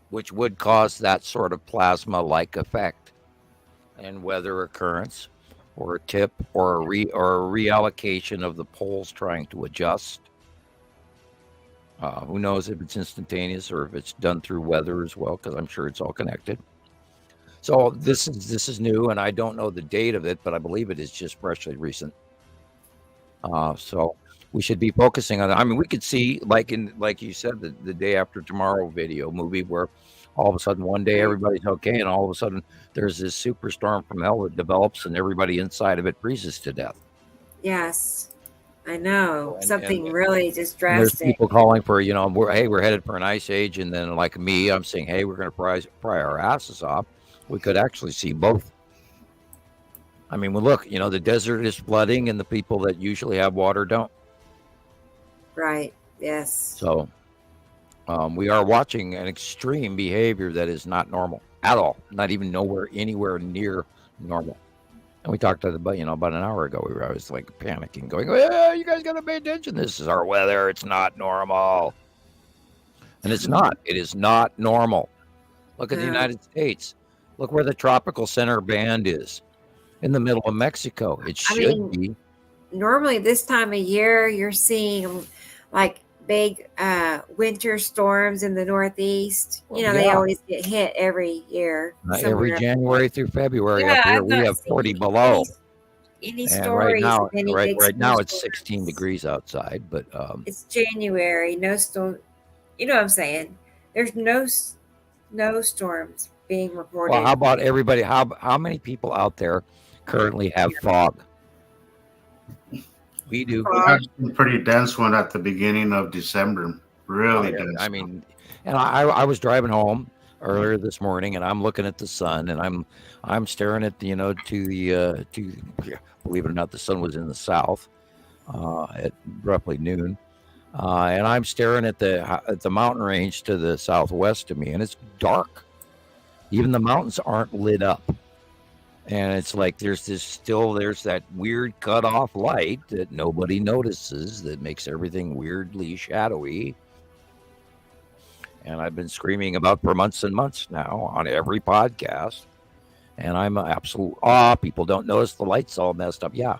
Which would cause that sort of plasma-like effect, and weather occurrence, or a tip, or a reallocation of the poles trying to adjust. Who knows if it's instantaneous or if it's done through weather as well, because I'm sure it's all connected. So this is new, and I don't know the date of it, but I believe it is just freshly recent. So we should be focusing on that. I mean, we could see, like you said, the Day After Tomorrow movie, where all of a sudden one day everybody's okay, and all of a sudden there's this superstorm from hell that develops, and everybody inside of it freezes to death. Yes, I know. Something really just drastic. There's people calling for, we're headed for an ice age, and then like me, I'm saying, hey, we're going to pry our asses off. We could actually see both. I mean, well, look, the desert is flooding, and the people that usually have water don't. Right. Yes. So we are watching an extreme behavior that is not normal at all, not even anywhere near normal. And we talked about an hour ago. I was like panicking, going, "Yeah, you guys got to pay attention. This is our weather. It's not normal." And it's not. It is not normal. Look at the No. United States. Look where the tropical center band is, in the middle of Mexico. It should be. Normally this time of year, you're seeing like big winter storms in the Northeast. Well, They yeah. always get hit every year. Every somewhere. January through February Yeah, up here, I've we not have seen 40 below. Any And stories of any big right now it's snowstorms. 16 degrees outside, but It's January, no storm. You know what I'm saying? There's no storms being reported. well, how about everybody? How many people out there currently have fog? We do. We had some pretty dense one at the beginning of December. Really dense. I mean, and I was driving home earlier this morning, and I'm looking at the sun, and I'm staring at to believe it or not, the sun was in the south at roughly noon, and I'm staring at the mountain range to the southwest of me, and it's dark. Even the mountains aren't lit up. And it's like there's that weird cut-off light that nobody notices that makes everything weirdly shadowy. And I've been screaming about for months and months now on every podcast. And I'm absolute people don't notice the light's all messed up. Yeah,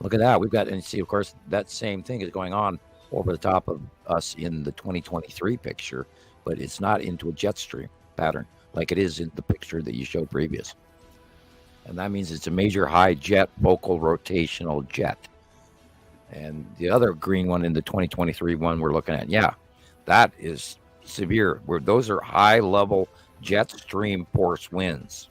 look at that. We've got, and see, of course, that same thing is going on over the top of us in the 2023 picture, but it's not into a jet stream pattern like it is in the picture that you showed previous. And that means it's a major high jet focal rotational jet. And the other green one in the 2023 one we're looking at, yeah, that is severe. Those are high level jet stream force winds.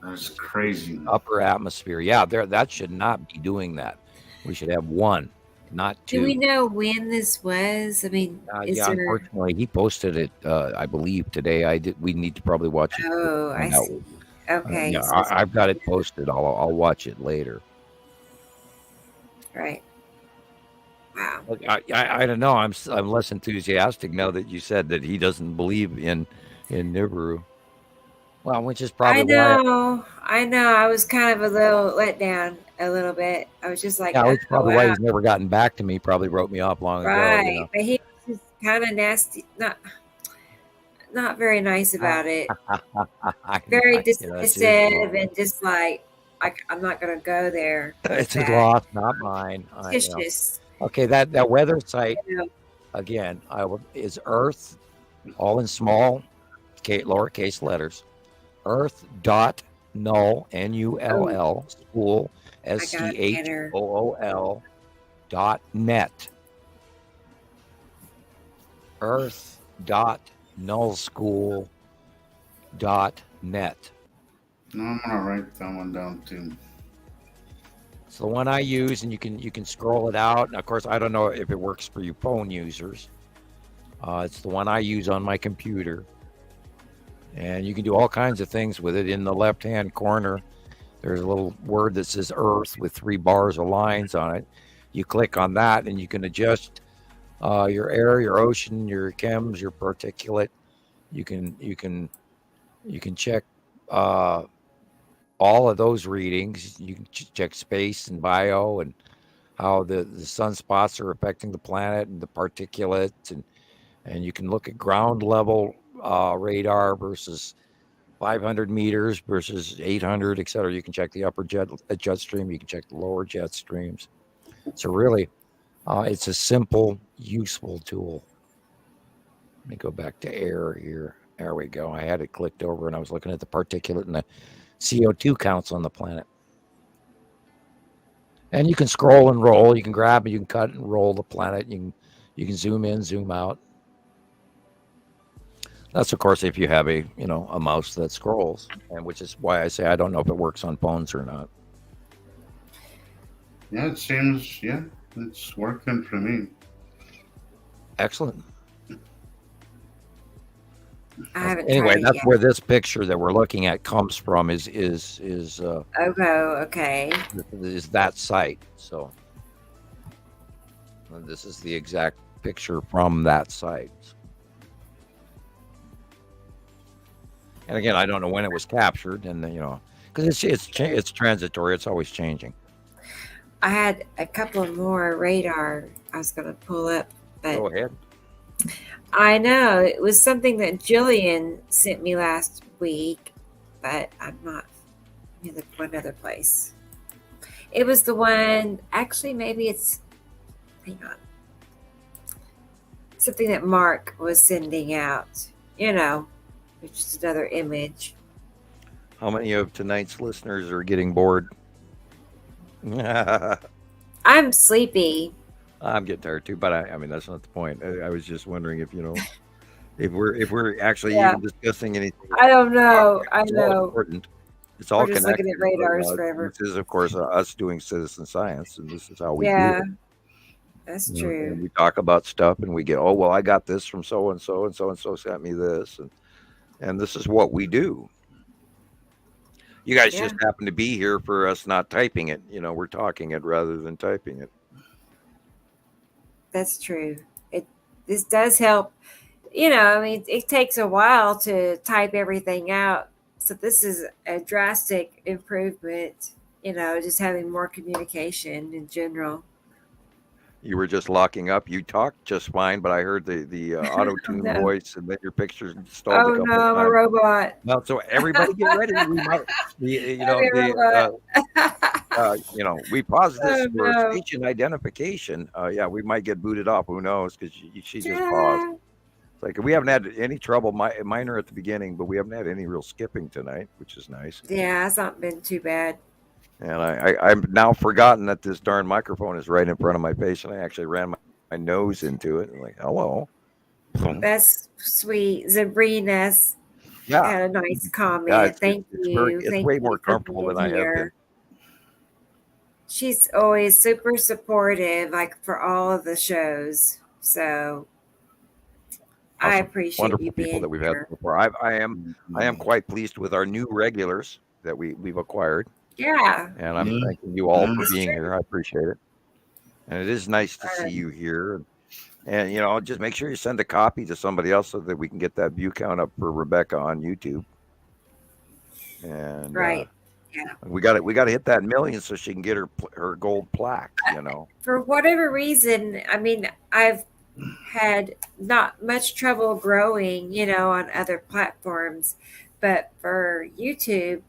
That's crazy. Upper atmosphere. Yeah, that should not be doing that. We should have one, not two. Do we know when this was? I mean, unfortunately, he posted it, I believe, today. We need to probably watch it. Oh, I see. Okay. Yeah, I've got it posted. I'll watch it later. Right. Wow. I don't know. I'm less enthusiastic now that you said that he doesn't believe in Nibiru. Well, which is probably I know. I was kind of a little let down a little bit. I was just like, yeah, it's probably why he's never gotten back to me. Probably wrote me off long ago. Right, but he was just kind of nasty, not very nice about it. Very dismissive and just like I'm not going to go there. It's his loss, not mine. Okay, that weather site again. Is Earth, all in small, lowercase letters. Earth.null, Null, school, SCHOOL.net. Earth.nullschool.net. No, I'm gonna write that one down too. It's the one I use, and you can scroll it out. And of course, I don't know if it works for you phone users. It's the one I use on my computer. And you can do all kinds of things with it. In the left-hand corner, there's a little word that says Earth with 3 bars of lines on it. You click on that, and you can adjust your air, your ocean, your chems, your particulate. You can check all of those readings. You can check space and bio and how the sunspots are affecting the planet and the particulates, and you can look at ground level radar versus 500 meters versus 800, etc. You can check the upper jet stream. You can check the lower jet streams. So really, it's a simple, useful tool. Let me go back to air here. There we go. I had it clicked over, and I was looking at the particulate and the CO2 counts on the planet. And you can scroll and roll. You can grab it. You can cut and roll the planet. You can zoom in, zoom out. That's, of course, if you have a mouse that scrolls, and which is why I say I don't know if it works on phones or not. Yeah, it seems, it's working for me. Excellent. I haven't anyway, tried it that's yet. where this picture that we're looking at comes from. Is okay. Is that site? So This is the exact picture from that site. And again, I don't know when it was captured, and because it's transitory, it's always changing. I had a couple more radar I was going to pull up, but Go ahead. I know it was something that Gillian sent me last week, but I'm not. Let me look one other place. It was the one. Actually, maybe it's. Hang on. Something that Mark was sending out. Which is another image. How many of tonight's listeners are getting bored? I'm sleepy. I'm getting tired too, but I mean that's not the point. I was just wondering if if we're actually even discussing anything. I don't know. I It's all know. important. It's all We're just connected. looking at radars forever. This is, of course, us doing citizen science, and this is how we do Yeah, it. that's And true. we talk about stuff, and we get, oh well, I got this from so and so, and so and so sent me this, and this is what we do. You guys just happen to be here for us not typing it. We're talking it rather than typing it. That's true. This does help. I mean, it takes a while to type everything out. So this is a drastic improvement, just having more communication in general. You were just locking up. You talked just fine, but I heard the auto tune voice, and then your picture stalled a couple of times. I'm a robot. Well, so everybody get ready. We paused this for station identification. We might get booted off. Who knows? Because she just paused. It's like we haven't had any trouble. Minor at the beginning, but we haven't had any real skipping tonight, which is nice. Yeah, it's not been too bad. And I've now forgotten that this darn microphone is right in front of my face, and I actually ran my nose into it. And like, hello. That's sweet. Sabrina's had a nice comment. Yeah, Thank you. It's way more comfortable than I have been. She's always super supportive, like for all of the shows. So awesome. I appreciate wonderful you being people that we've here. had before. I am quite pleased with our new regulars that we've acquired. Yeah. And I'm thanking you all for being here. I appreciate it. And it is nice to see you here. And just make sure you send a copy to somebody else so that we can get that view count up for Rebecca on YouTube. And we got to hit that million so she can get her gold plaque. For whatever reason, I mean, I've had not much trouble growing, on other platforms, but for YouTube,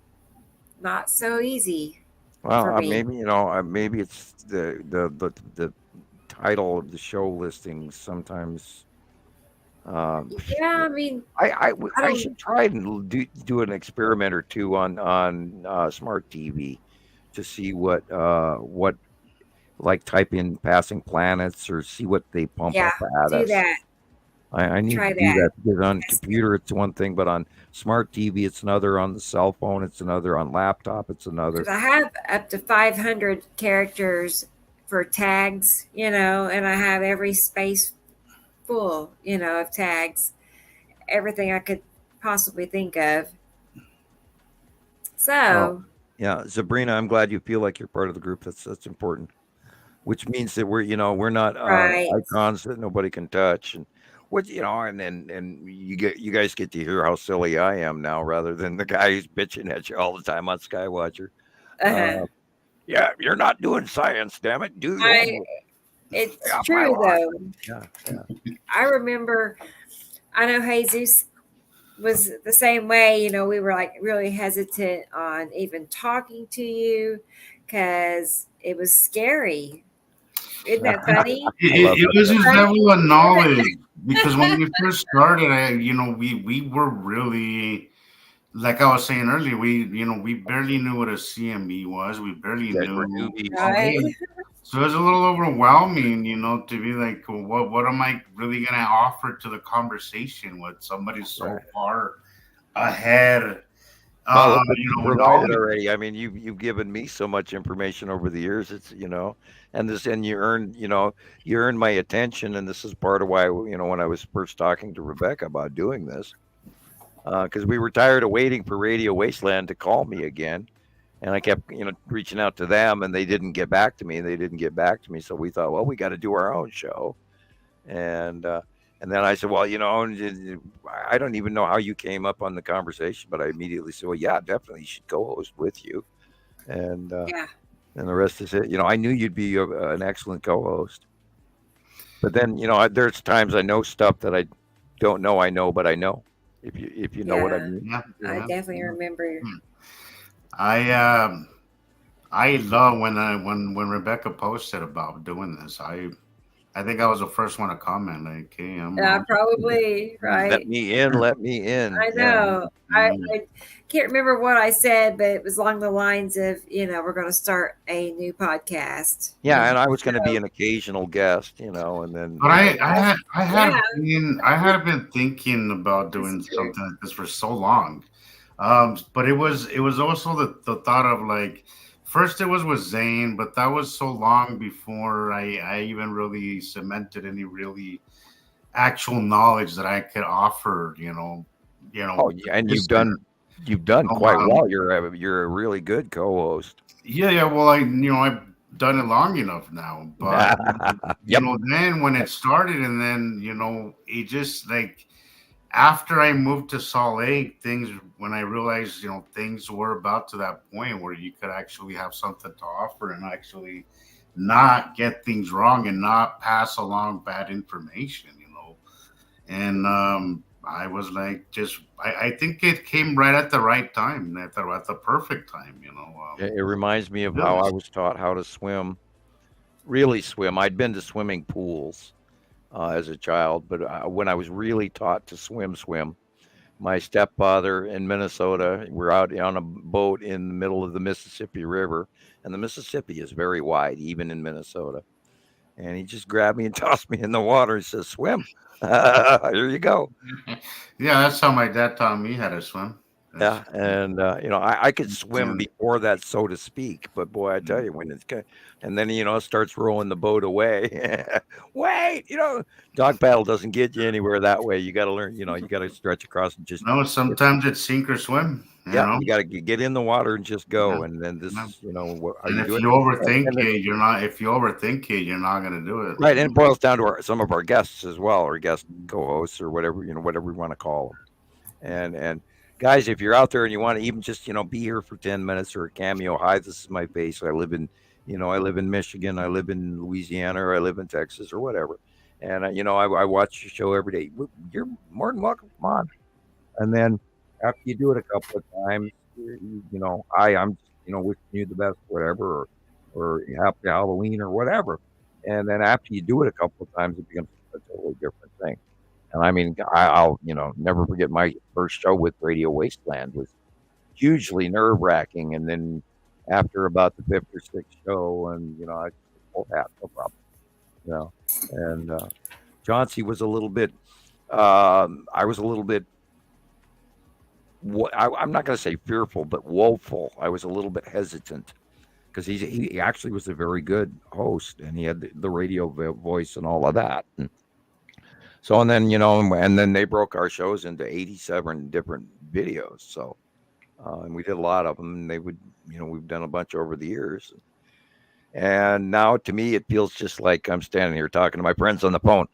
not so easy. Well, maybe it's the title of the show listing sometimes. I mean, I should try and do an experiment or two on smart TV to see what like type in passing planets or see what they pump up at us. That. I need to do that because on computer it's one thing, but on smart TV it's another. On the cell phone it's another. On laptop it's another. I have up to 500 characters for tags, and I have every space full, of tags, everything I could possibly think of. So, Sabrina, I'm glad you feel like you're part of the group. That's important. Which means that we're not icons that nobody can touch, and and you guys get to hear how silly I am now, rather than the guy who's bitching at you all the time on Skywatcher. You're not doing science, damn it, do you? It's true though. Yeah. I remember. I know Jesus was the same way. We were like really hesitant on even talking to you because it was scary. Isn't that funny? It was his level of knowledge because when we first started, we were really, like I was saying earlier, we barely knew what a CME was. We barely knew. Right? So it was a little overwhelming, to be like, what am I really gonna offer to the conversation with somebody so far ahead? Already. I mean, you've given me so much information over the years. It's and you earned my attention, and this is part of why when I was first talking to Rebecca about doing this, because we were tired of waiting for Radio Wasteland to call me again, And I kept, reaching out to them, and they didn't get back to me. So we thought, well, we got to do our own show. And then I said, well, I don't even know how you came up on the conversation, but I immediately said, well, yeah, definitely you should co-host with you. And Yeah. and the rest is it. I knew you'd be an excellent co-host. But then, there's times I know stuff that I don't know I know, but I know. If you know what I Yeah. mean. Yeah, I yeah. definitely remember. I love when Rebecca posted about doing this. I think I was the first one to comment. Like, hey, I'm Probably Mm. Let right. me in. Let me in. I Yeah. know. I can't remember what I said, but it was along the lines of, we're going to start a new podcast. Yeah, and I was going to be an occasional guest, and then But Yeah, I had been thinking about that's doing true. something like this for so long. But it was also the thought of like first it was with Zane, but that was so long before I even really cemented any really actual knowledge that I could offer. oh, yeah, and this you've done so, quite well. You're a really good co-host. yeah. Well, I've done it long enough now, but Yep. then when it started, and then it just like after I moved to Salt Lake, when I realized, things were about to that point where you could actually have something to offer and actually not get things wrong and not pass along bad information, And I was like, I think it came right at the right time, at the perfect time, It reminds me of Yeah. how I was taught how to swim, really swim. I'd been to swimming pools as a child, but when I was really taught to swim, my stepfather in Minnesota, we're out on a boat in the middle of the Mississippi River, and the Mississippi is very wide, even in Minnesota. And he just grabbed me and tossed me in the water and says, "Swim." Here you go. Yeah, that's how my dad taught me how to swim. Yeah, That's, and I could swim and before that, so to speak. But boy, I tell you, when and then it starts rowing the boat away. Wait, dog paddle doesn't get you anywhere that way. You got to learn. You got to stretch across and just. no, sometimes it's sink or swim, Yeah, you got to get in the water and just Yeah. go. And then this, Yeah. what are And you if doing? you overthink And it, you're not. If you overthink it, you're not gonna do it. right, and it boils down to some of our guests as well, or guest co-hosts, or whatever whatever we want to call them. And guys, if you're out there and you want to even just be here for 10 minutes or a cameo, hi, this is my face. I live in Michigan, I live in Louisiana, or I live in Texas, or whatever. And I watch your show every day. You're more than welcome. Come on. And then after you do it a couple of times, I'm just, wishing you the best, whatever, or happy Halloween or whatever. And then after you do it a couple of times, it becomes a totally different thing. And I mean, I'll never forget my first show with Radio Wasteland was hugely nerve wracking. And then after about the fifth or sixth show, and I just pulled out, no problem. And Chauncey was a little bit. I was a little bit. I'm not going to say fearful, but woeful. I was a little bit hesitant because he actually was a very good host, and he had the radio voice and all of that. So, and then they broke our shows into 87 different videos. So, and we did a lot of them. And they would, we've done a bunch over the years. And now, to me, it feels just like I'm standing here talking to my friends on the phone.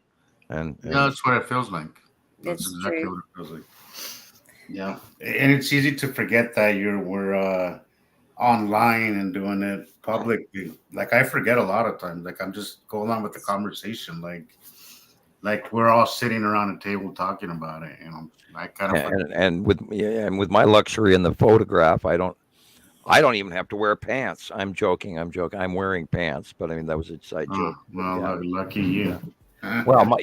And Yeah, that's what it feels like. That's It's exactly true. what it feels like. Yeah, and it's easy to forget that we're online and doing it publicly. Like I forget a lot of times. Like I'm just going on with the conversation. Like we're all sitting around a table talking about it. I kind of and with my luxury in the photograph, I don't even have to wear pants. I'm joking. I'm wearing pants, but I mean that was a side joke. well, Yeah. lucky you. Well,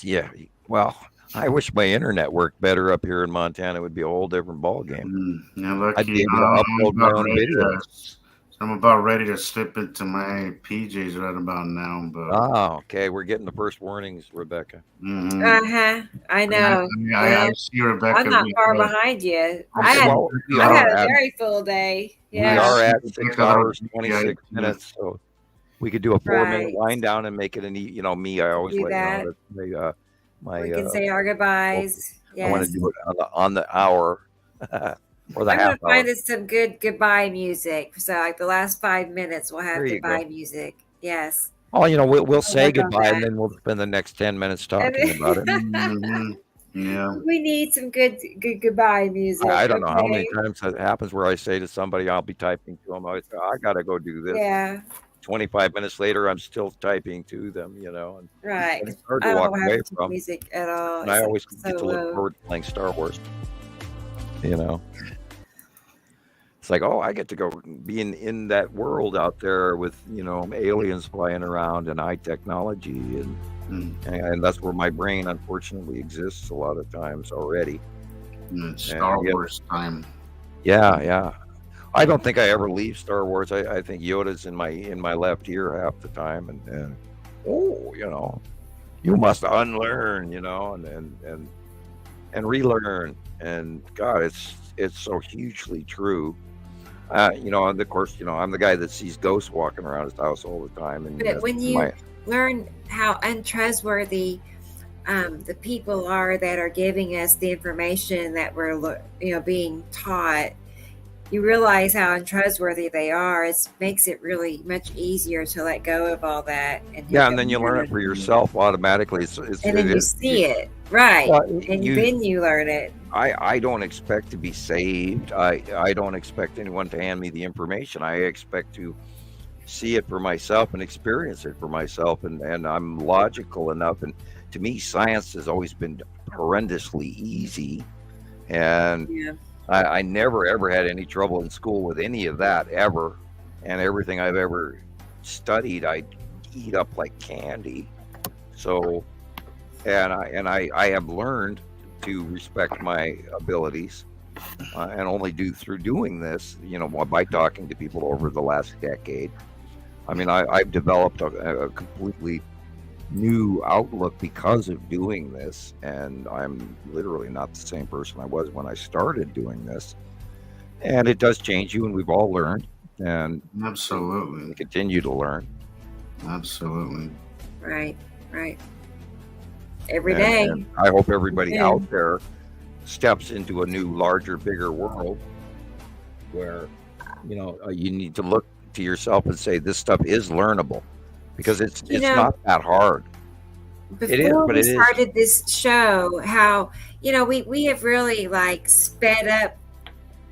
yeah. Well, I wish my internet worked better up here in Montana. It would be a whole different ball game. Yeah, I'd lucky. be able to upload my own videos. I'm about ready to slip into my PJs right about now. But Oh, okay. We're getting the first warnings, Rebecca. mhm. I know. I see Rebecca. I'm not far because- behind you. Okay, well, we I've are had a at very full day. we Yeah. are at 6 Rebecca, hours, yeah, 26 yeah. minutes, so we could do a 4-minute Right. wind down and make it me. I always Do let that. you know We can say our goodbyes. I want Yes. to do it on the hour. or the I'm half gonna hour. find us some good goodbye music. So like the last 5 minutes, we'll have There you goodbye go. music. Yes, Oh, we'll I'll say work on goodbye, and that. then we'll spend the next 10 minutes And talking about it. Hmm. Yeah. we need some good goodbye music. I don't know how many Okay. times that happens where I say to somebody, I'll be typing to them, I say, I gotta go do this. Yeah. 25 minutes later, I'm still typing to them, and Right. it's 'Cause hard to I walk don't have away to from. music at all. And I It's like always so get to look low. forward to playing Star Wars. It's like, oh, I get to go be in that world out there with aliens flying around and high technology, and that's where my brain unfortunately exists a lot of times already. It's Star yeah. Wars time. Yeah. I don't think I ever leave Star Wars. I think Yoda's in my left ear half the time, and you must unlearn, and relearn, and God, it's so hugely true. And of course, I'm the guy that sees ghosts walking around his house all the time. And But when you learn how untrustworthy the people are that are giving us the information that we're being taught, you realize how untrustworthy they are. It makes it really much easier to let go of all that. And then you learn it for yourself automatically. And then you see it, right? Well, and then you learn it. I don't expect to be saved. I don't expect anyone to hand me the information. I expect to see it for myself and experience it for myself. And I'm logical enough. And to me, science has always been horrendously easy. And I never, ever had any trouble in school with any of that, ever. And everything I've ever studied, I eat up like candy. So, and I have learned to respect my abilities, and only through doing this, by talking to people over the last decade. I mean, I've developed a completely new outlook because of doing this, and I'm literally not the same person I was when I started doing this. And it does change you, and we've all learned, and absolutely we continue to learn. Absolutely. Right. Every day. And I hope everybody out there steps into a new, larger, bigger world where you need to look to yourself and say this stuff is learnable, because it's not that hard. Before we started this show, how we have really sped up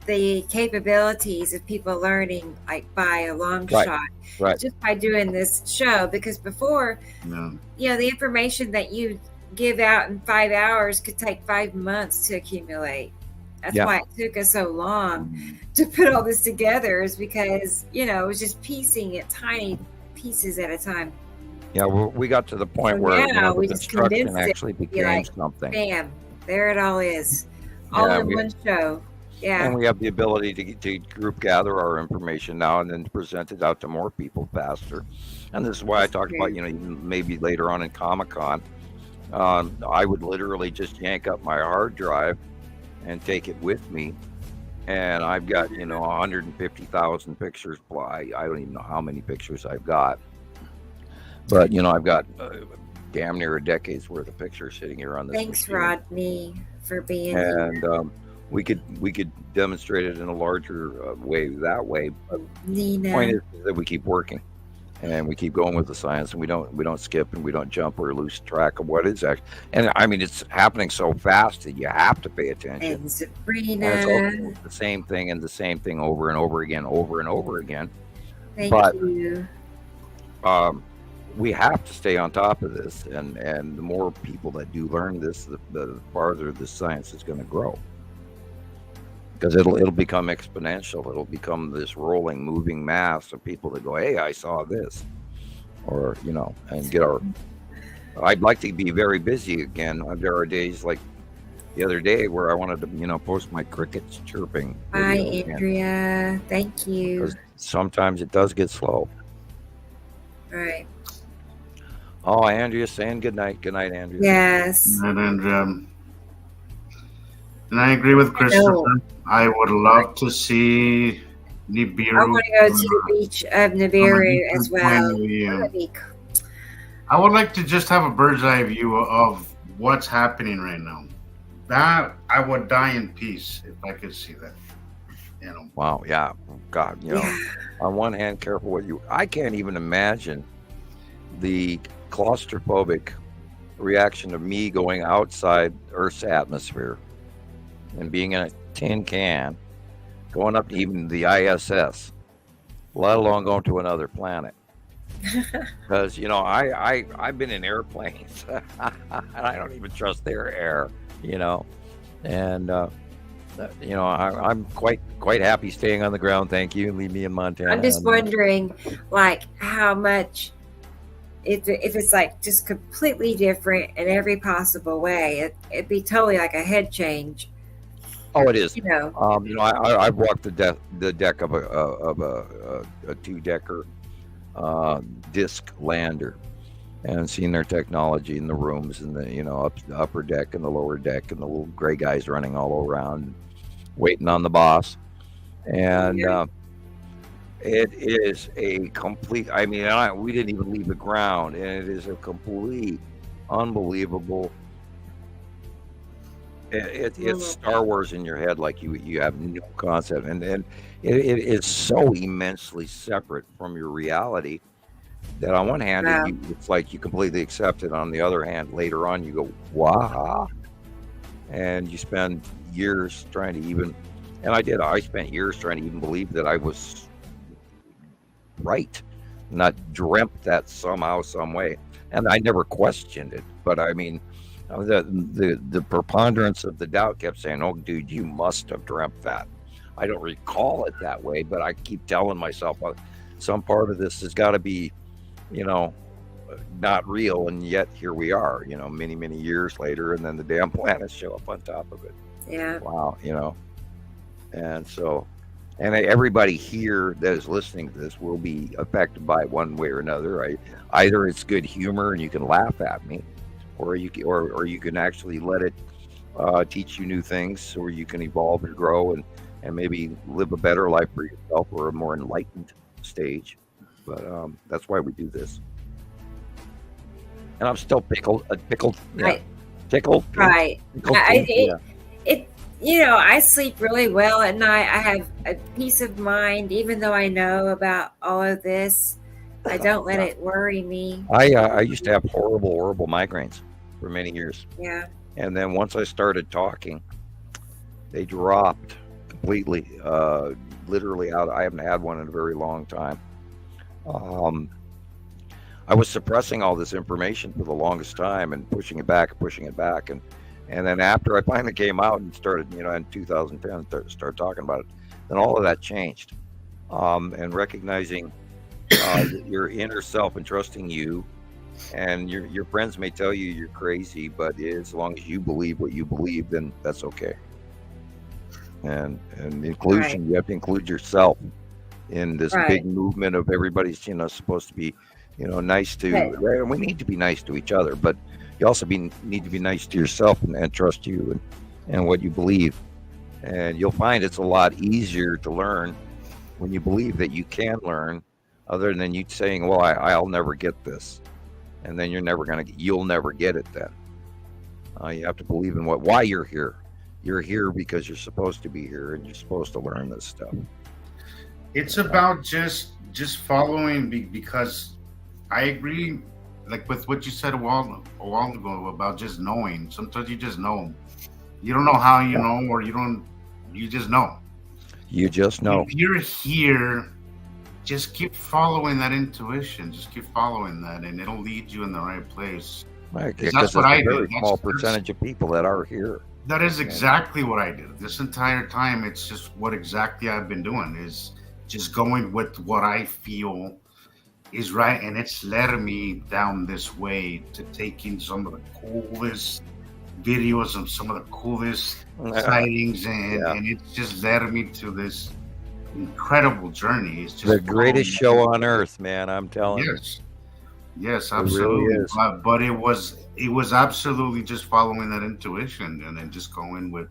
the capabilities of people learning by a long shot, just by doing this show. Because before, the information that you give out in 5 hours could take 5 months to accumulate. That's why it took us so long to put all this together, is because it was just piecing it tiny pieces at a time. Yeah, we got to the point where we the just construction actually became something. Bam, there it all is, all in one show. Yeah, and we have the ability to group gather our information now and then to present it out to more people faster. And this is why I talked about maybe later on in Comic-Con, I would literally just yank up my hard drive and take it with me. And I've got 150,000 pictures. I don't even know how many pictures I've got. But I've got damn near a decade's worth of pictures sitting here on this. Thanks, machine. Rodney, for being here. And we could demonstrate it in a larger way that way. But the point is that we keep working, and we keep going with the science, and we don't skip, and we don't jump or lose track of what is actually. And I mean, it's happening so fast that you have to pay attention. And Sabrina, and it's the same thing and the same thing over and over again, Thank you. We have to stay on top of this, and the more people that do learn this, the farther the science is going to grow, because it'll become exponential. It'll become this rolling, moving mass of people that go, "Hey, I saw this," or and get our. I'd like to be very busy again. There are days like the other day where I wanted to post my crickets chirping. Hi, Andrea. Thank you. Because sometimes it does get slow. Right. Oh, Andrea's saying good night. Good night, Andrea. Yes. And I agree with Christoper. I would love to see Nibiru. I want to go to the beach of Nibiru as well. I would like to just have a bird's eye view of what's happening right now. That I would die in peace if I could see that. Wow. Yeah. God, on one hand, careful I can't even imagine the claustrophobic reaction of me going outside Earth's atmosphere and being in a tin can, going up to even the ISS, let alone going to another planet. Because I've been in airplanes and I don't even trust their air, and I'm quite happy staying on the ground. Thank you. Leave me in Montana. I'm just wondering, like, how much, if it's like just completely different in every possible way, it'd be totally like a head change. Oh, it is. I've walked the deck of a two-decker disc lander and seen their technology in the rooms and the upper deck and the lower deck and the little gray guys running all around waiting on the boss. And it is a complete, we didn't even leave the ground, and it is a complete unbelievable. It's Star Wars in your head, like you have no concept, and it is so immensely separate from your reality that on one hand it's like you completely accept it. On the other hand, later on you go, wow, and you spend years trying to even, and I spent years trying to even believe that I was right, not dreamt that somehow, some way, and I never questioned it. But the preponderance of the doubt kept saying, "Oh, dude, you must have dreamt that." I don't recall it that way, but I keep telling myself, well, some part of this has got to be, not real, and yet here we are, many, many years later, and then the damn planets show up on top of it. Yeah. Wow, and so, and everybody here that is listening to this will be affected by it one way or another, right? Either it's good humor and you can laugh at me, or you can actually let it teach you new things, or you can evolve and grow and maybe live a better life for yourself, or a more enlightened stage. But that's why we do this. And I'm still tickled. Right. Tickled. Right. Tickled, I sleep really well at night. I have a peace of mind, even though I know about all of this. I don't let it worry me. I used to have horrible migraines for many years. Yeah. And then once I started talking, they dropped completely, literally out. I haven't had one in a very long time. I was suppressing all this information for the longest time and pushing it back, and then after I finally came out and started, in 2010, started talking about it, then all of that changed. And recognizing your inner self and trusting you, and your friends may tell you you're crazy, but as long as you believe what you believe, then that's okay. And inclusion, you have to include yourself in this big movement of everybody's, supposed to be, nice to, right? And we need to be nice to each other, but you also need to be nice to yourself and trust you and what you believe. And you'll find it's a lot easier to learn when you believe that you can learn, other than you saying, well, I'll never get this. And then you'll never get it then. You have to believe in why you're here. You're here because you're supposed to be here, and you're supposed to learn this stuff. It's about just following, because I agree, like with what you said a while ago about just knowing. Sometimes you just know. You don't know how you know, or you just know. You just know. If you're here, just keep following that intuition. Just keep following that, and it'll lead you in the right place. Right, because that's what I do. Very small percentage of people that are here. That is exactly what I do. This entire time, it's just what exactly I've been doing, is just going with what I feel is right, and it's led me down this way to taking some of the coolest videos of some of the coolest sightings, and it's just led me to this incredible journey. It's just the greatest show on earth, man. I'm telling you. Yes, absolutely. Really is. But it was absolutely just following that intuition, and then just going with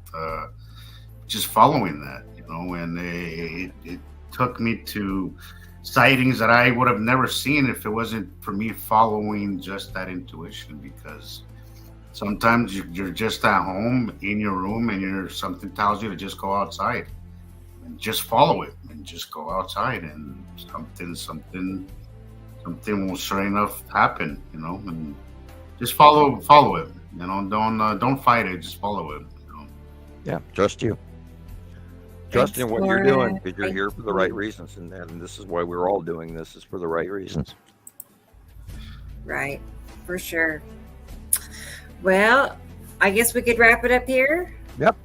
just following that, and it took me to sightings that I would have never seen if it wasn't for me following just that intuition. Because sometimes you're just at home in your room, and something tells you to just go outside, just follow it and just go outside, and something will sure enough happen, and just follow it, don't fight it, just follow it, Yeah, trust you. Trust in what you're doing, because you're here for the right reasons, and this is why we're all doing this, is for the right reasons. Right, for sure. Well, I guess we could wrap it up here. Yep.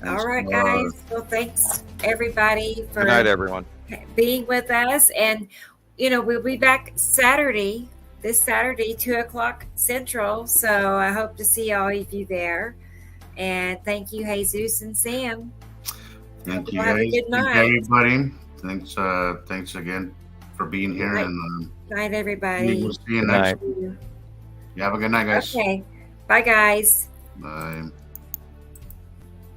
All right, guys. Well, thanks everybody for Good night, everyone. being with us, and we'll be back this Saturday, 2:00 Central. So I hope to see all of you there. And thank you, Jesus and Sam. Thank you, have guys. a good night. Thank you, everybody. Thanks again for being here. Night. And Night, everybody. we'll see you next week. You have a good night, guys. Okay. Bye, guys. Bye.